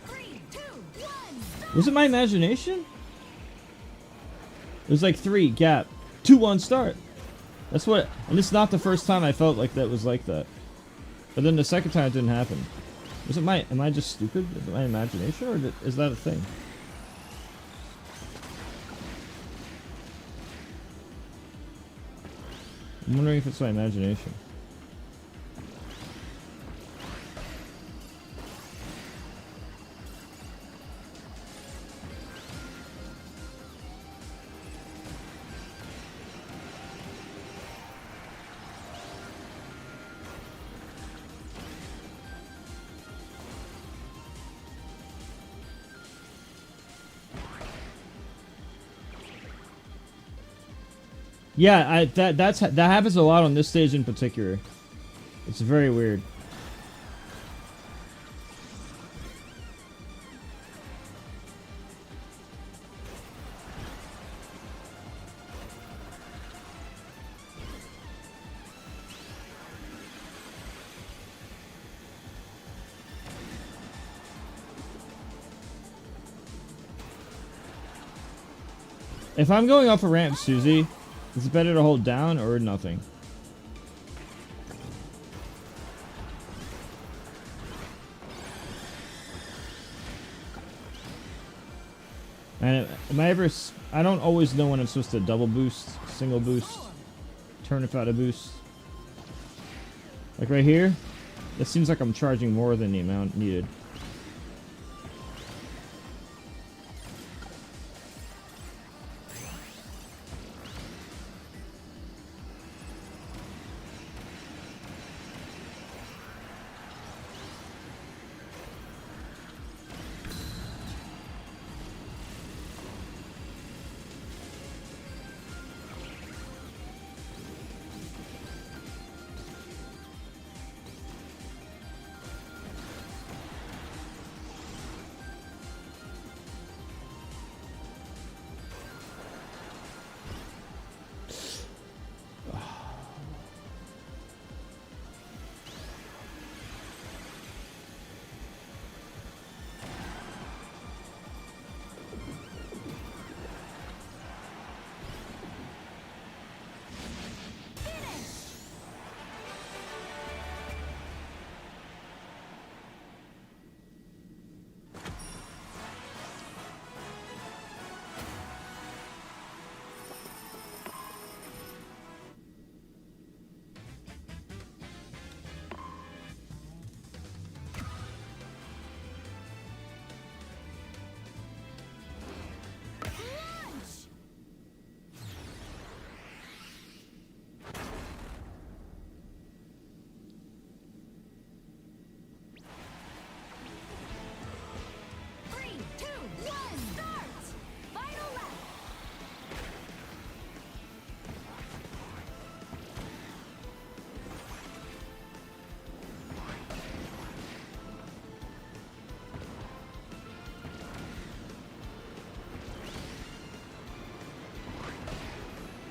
three, two, one, start!
Was it my imagination? It was like 3 gap, 2, 1, start. That's what, and it's not the first time I felt like that was like that. But then the second time it didn't happen. Was it am I just stupid? Is it my imagination, or is that a thing? I'm wondering if it's my imagination. Yeah, that happens a lot on this stage in particular. It's very weird. If I'm going off a ramp, Susie, is it better to hold down or nothing? And I don't always know when I'm supposed to double boost, single boost, turn if out of boost. Like right here, it seems like I'm charging more than the amount needed.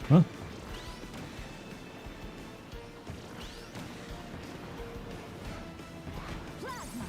Huh?
Plasma.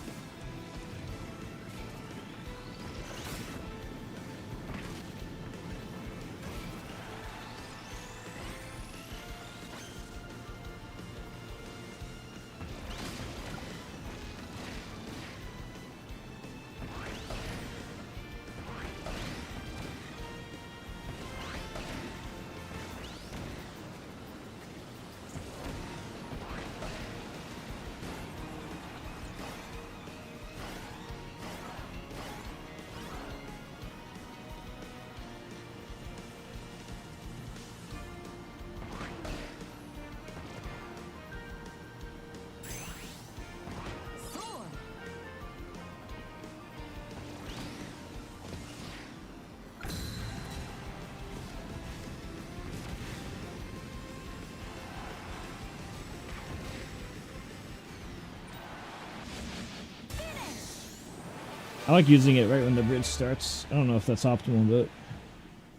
Sword.
I like using it right when the bridge starts. I don't know if that's optimal, but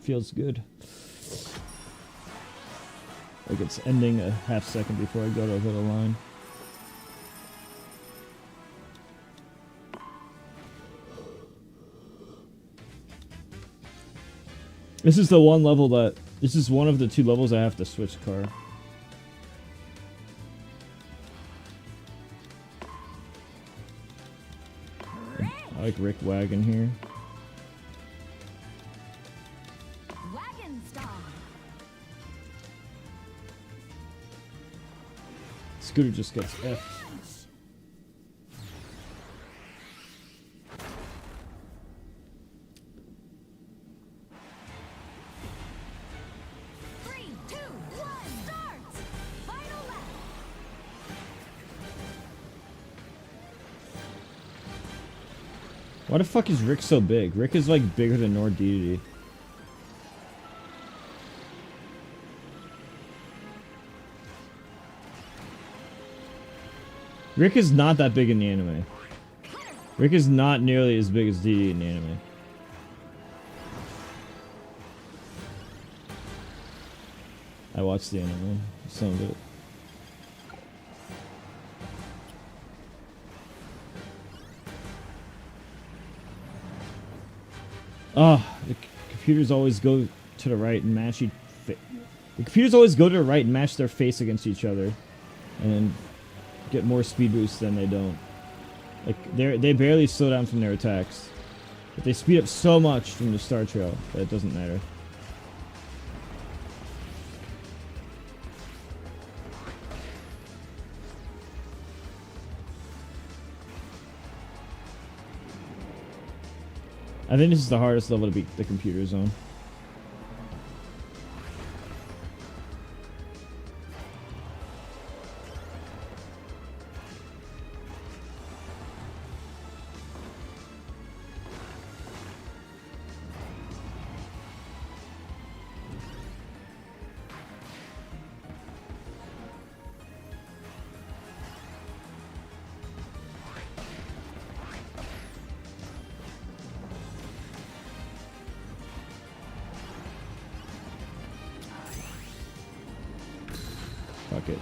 feels good. Like it's ending a half second before I go to the line. This is the one level that... This is one of the 2 levels I have to switch car. I like Rick Wagon here.
Wagon star.
Scooter just gets F.
Punch. 3, 2, 1, start! Final lap.
Why the fuck is Rick so big? Rick is like bigger than Nord Deity. Rick is not that big in the anime. Rick is not nearly as big as Deity in the anime. I watched the anime. Some of it. Oh, the computers always go to the right and match the computers always go to the right and match their face against each other, and then get more speed boosts than they don't. Like they barely slow down from their attacks, but they speed up so much from the star trail that it doesn't matter. I think this is the hardest level to beat the computer zone. Fuck it.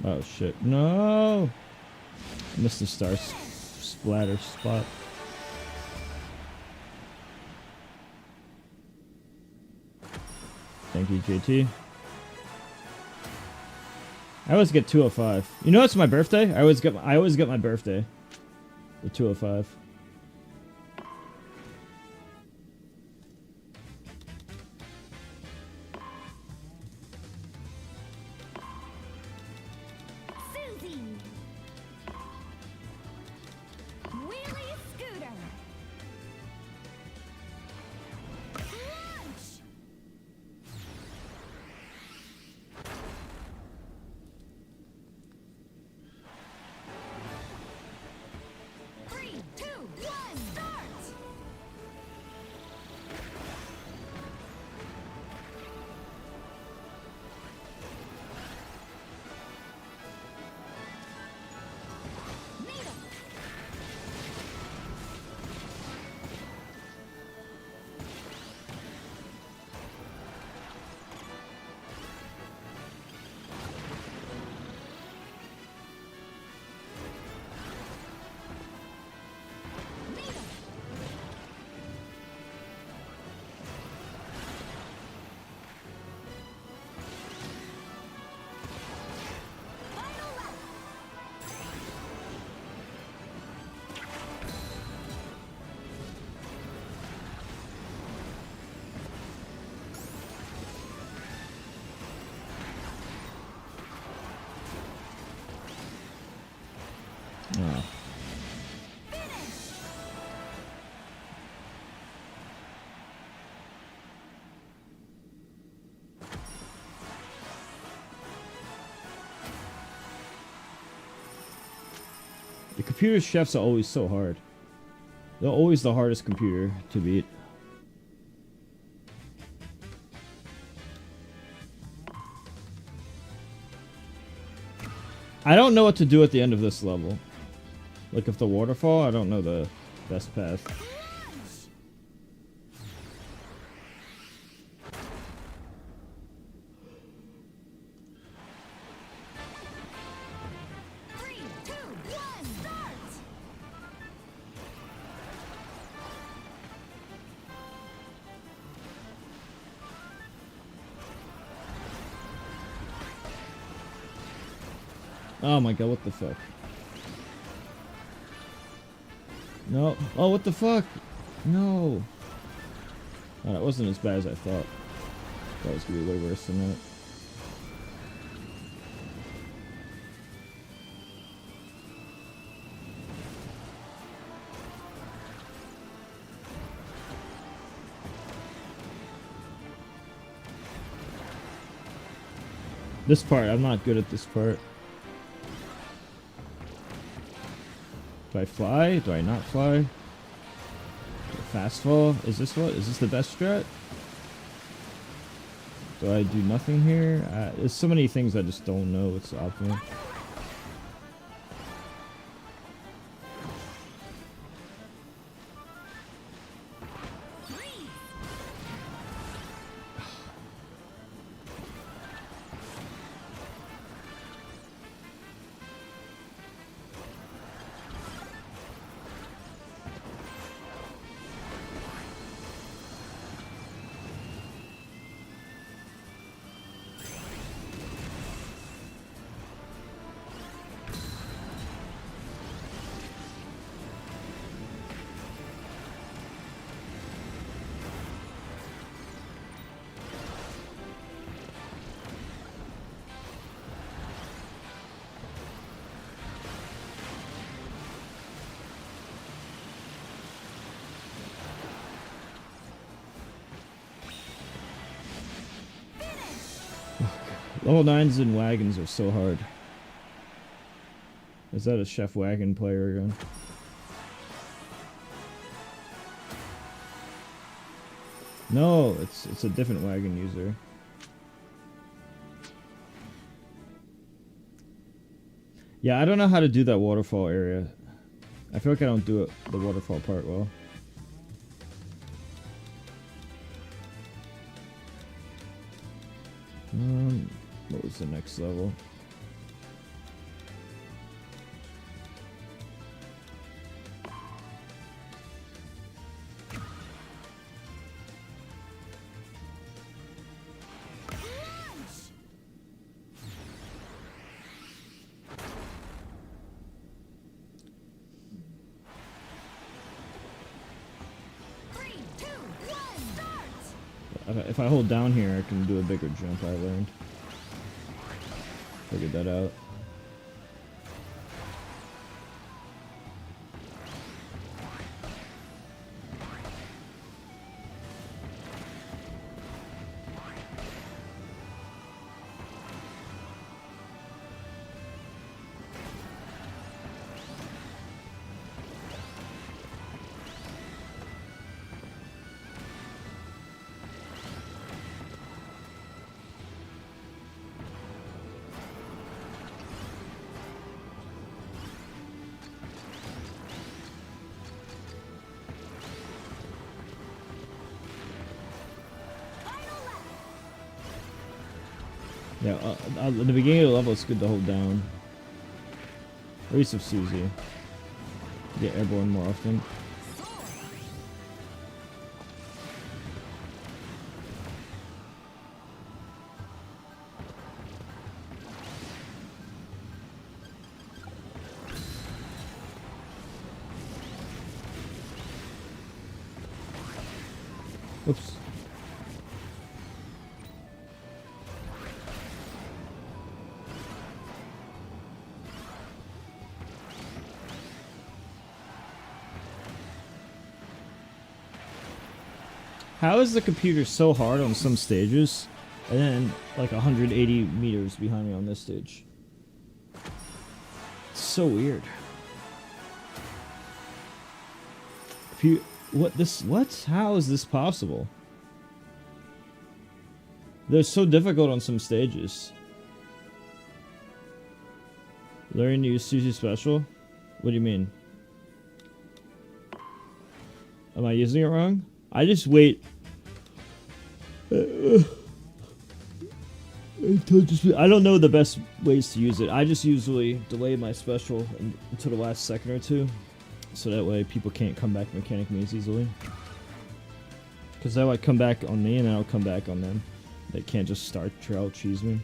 Oh shit. No! Missed the star splatter spot. Thank you, JT. I always get 205. You know it's my birthday? I always get my birthday. The 205.
Susie. Wheelie scooter. Launch. 3, 2,
Computer chefs are always so hard. They're always the hardest computer to beat. I don't know what to do at the end of this level. Like if the waterfall, I don't know the best path.
Three, two, one, start!
Oh my god, what the fuck? No. Oh, what the fuck? No. Oh, that wasn't as bad as I thought. That was gonna be way worse than that. This part, I'm not good at this part. Do I fly? Do I not fly? Fast fall? Is this what? Is this the best strat? Do I do nothing here? There's so many things I just don't know what's optimal. Level 9s and wagons are so hard. Is that a Chef Wagon player again? No, it's a different wagon user. Yeah, I don't know how to do that waterfall area. I feel like I don't do it the waterfall part well. What was the next level?
Three, two, one, start!
If I hold down here, I can do a bigger jump, I learned. Figured that out. Yeah, at the beginning of the level, it's good to hold down. At least of Susie. Get airborne more often. Oops. How is the computer so hard on some stages, and then like 180 meters behind me on this stage? It's so weird. What? How is this possible? They're so difficult on some stages. Learning to use Suzy Special? What do you mean? Am I using it wrong? I just wait. I don't know the best ways to use it. I just usually delay my special until the last second or two. So that way people can't come back mechanic me as easily. Because they'll like come back on me and then I'll come back on them. They can't just start trail cheese me.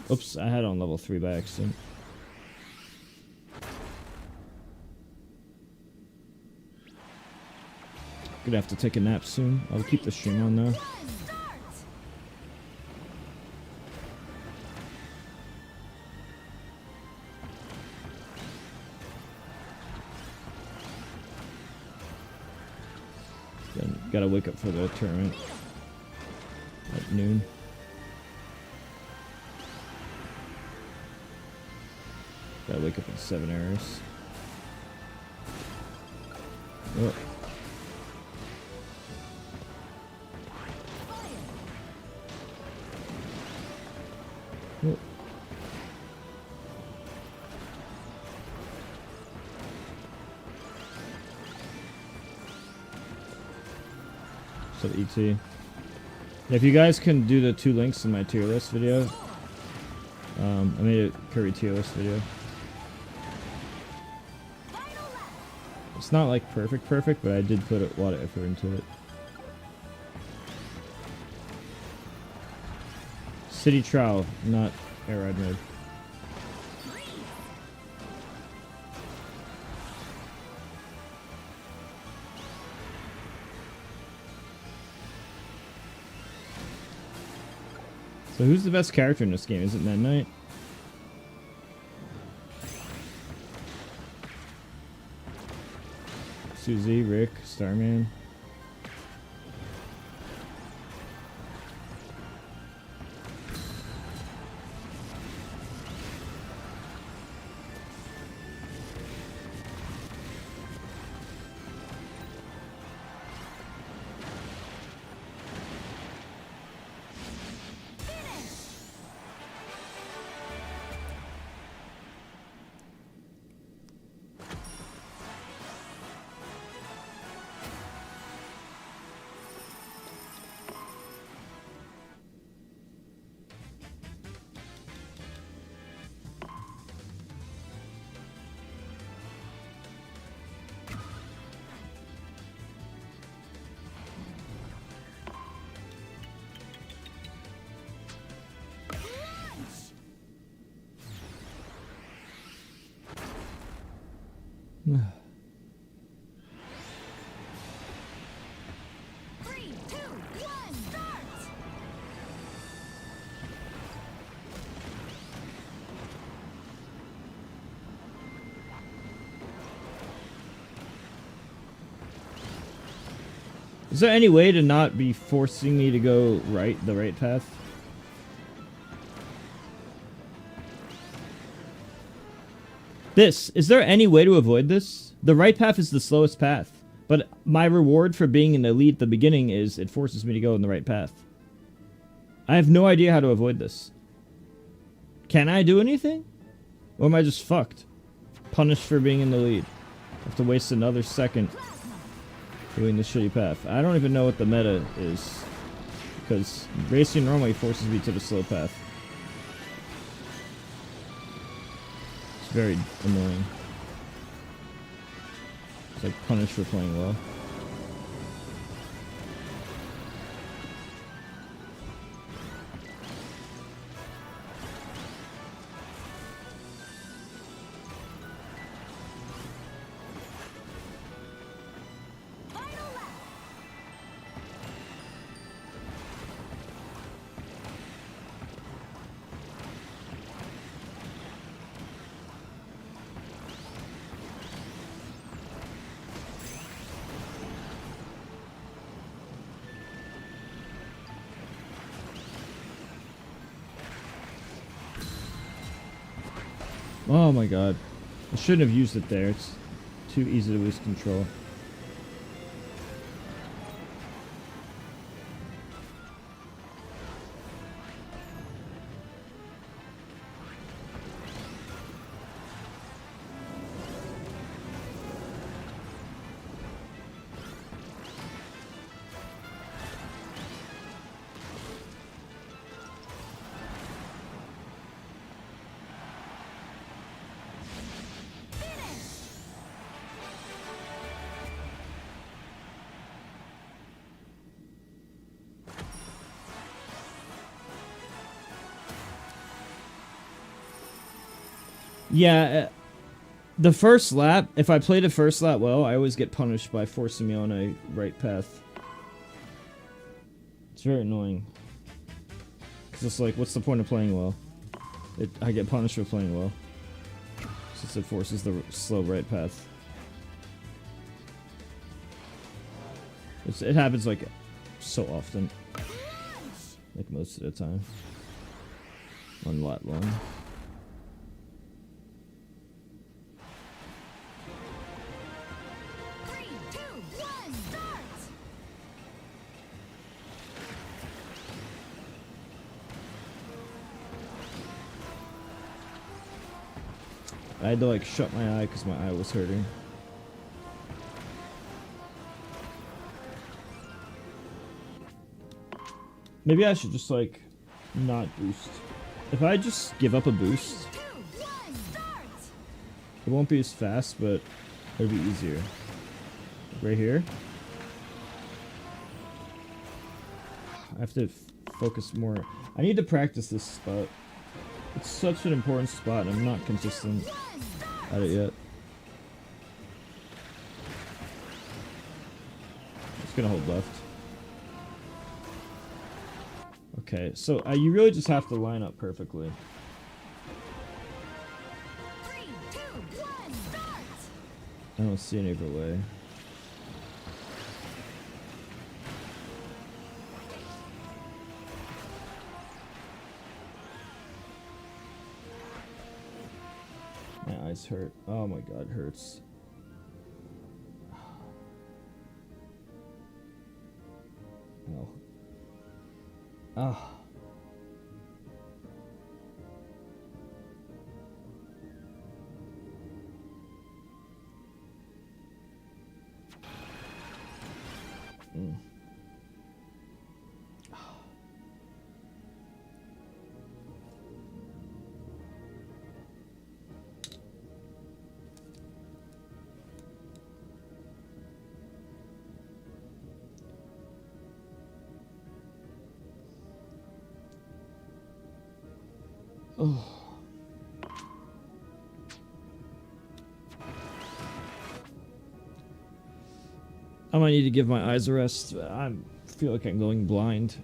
Oops, I had it on level 3 by accident. Gonna have to take a nap soon. I'll keep the stream on though. Then gotta wake up for the tournament at noon. Gotta wake up in 7 hours. Oh. Oh. So ET. If you guys can do the 2 links in my tier list video, I made a Kirby tier list video. It's not like perfect, but I did put a lot of effort into it. City Trial, not Air Ride mode. So who's the best character in this game? Is it Meta Knight? Suzy, Rick, Starman.
Three, two, one, start!
Is there any way to not be forcing me to go the right path? Is there any way to avoid this? The right path is the slowest path, but my reward for being in the lead at the beginning is it forces me to go in the right path. I have no idea how to avoid this. Can I do anything? Or am I just fucked? Punished for being in the lead. I have to waste another second doing the shitty path. I don't even know what the meta is, because racing normally forces me to the slow path. It's very annoying. It's like punished for playing well. Oh my god. I shouldn't have used it there. It's too easy to lose control. Yeah, the first lap, if I play the first lap well, I always get punished by forcing me on a right path. It's very annoying. Because it's like, what's the point of playing well? I get punished for playing well. Since it forces the slow right path. It happens like so often. Like most of the time. One lap long. I had to like shut my eye because my eye was hurting. Maybe I should just like not boost. If I just give up a boost, it won't be as fast, but it'll be easier. Right here. I have to focus more. I need to practice this spot. It's such an important spot, and I'm not consistent at it yet. Just gonna hold left. Okay, so you really just have to line up perfectly.
3, 2, 1, start!
I don't see any other way. My eyes hurt. Oh my god, it hurts. Oh. Ah. Mm. Oh. I might need to give my eyes a rest. I feel like I'm going blind.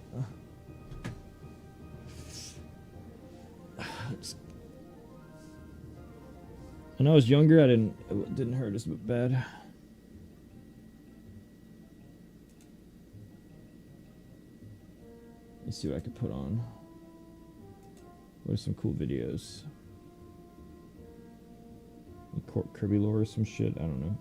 When I was younger, it didn't hurt as bad. Let's see what I could put on. What are some cool videos? Kirby lore or some shit? I don't know.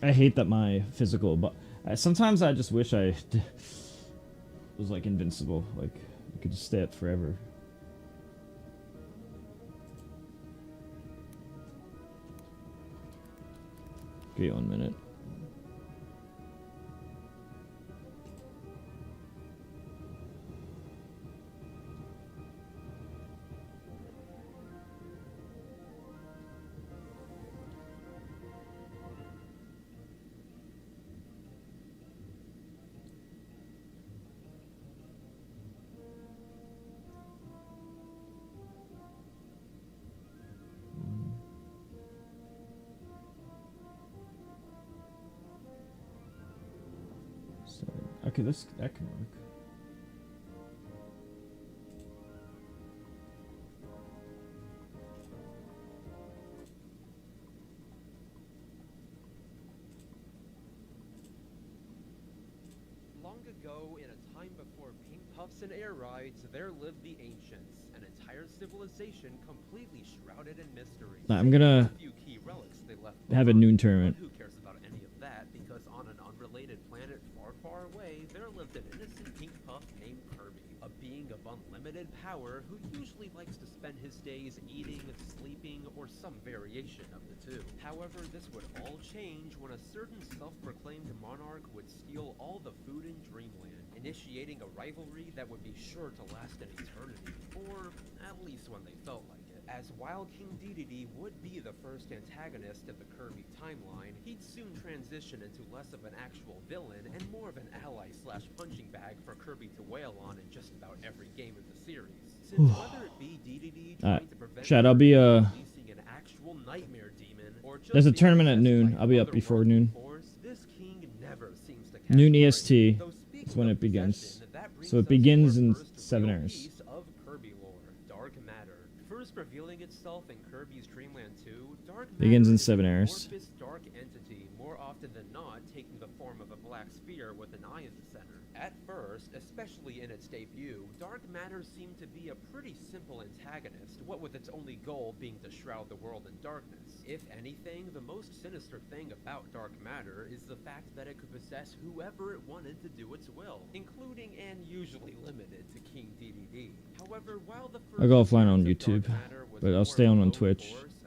I hate that my physical, but sometimes I just wish I was like invincible, like I could just stay up forever. Give you 1 minute. Okay, that can work.
Long ago, in a time before pink puffs and air rides, there lived the ancients, an entire civilization completely shrouded in mystery.
Nah, I'm gonna
A few key relics they left
have a
behind.
noon tournament.
But who cares about any of that? Because on an unrelated planet far, far away, there lived an innocent pink puff named Kirby, a being above unlimited power who usually likes to spend his days eating, sleeping, or some variation of the two. However, this would all change when a certain self-proclaimed monarch would steal all the food in Dreamland, initiating a rivalry that would be sure to last an eternity, or at least when they felt like it. As while King Dedede would be the first antagonist of the Kirby timeline, he'd soon transition into less of an actual villain and more of an ally/punching bag for Kirby to wail on in just about every game in the series. Since whether it be Dedede trying to prevent
Chad, I'll be
releasing an actual nightmare demon, or just
there's a
being
tournament at
possessed
noon.
by
I'll be up before
otherworldly
noon.
force, this king never seems to catch
Noon
a break.
EST
Though
is
speaking
when
of
it begins.
possession, that brings
So it
us to
begins
our
in
first
7
real
hours.
piece of Kirby lore, Dark Matter. First revealing itself in Kirby's Dreamland 2, Dark Matter
Begins in
is
7
an
hours.
amorphous dark entity, more often than not taking the form of a black sphere with an eye in the center. At first, especially in its debut, Dark Matter seemed to be a pretty simple antagonist, what with its only goal being to shroud the world in darkness. If anything, the most sinister thing about Dark Matter is the fact that it could possess whoever it wanted to do its will, including and usually limited to King Dedede. However, while the first
I'll go offline on
appearance of
YouTube,
Dark Matter was
but I'll
more
stay
of a
on
lone
Twitch.
force,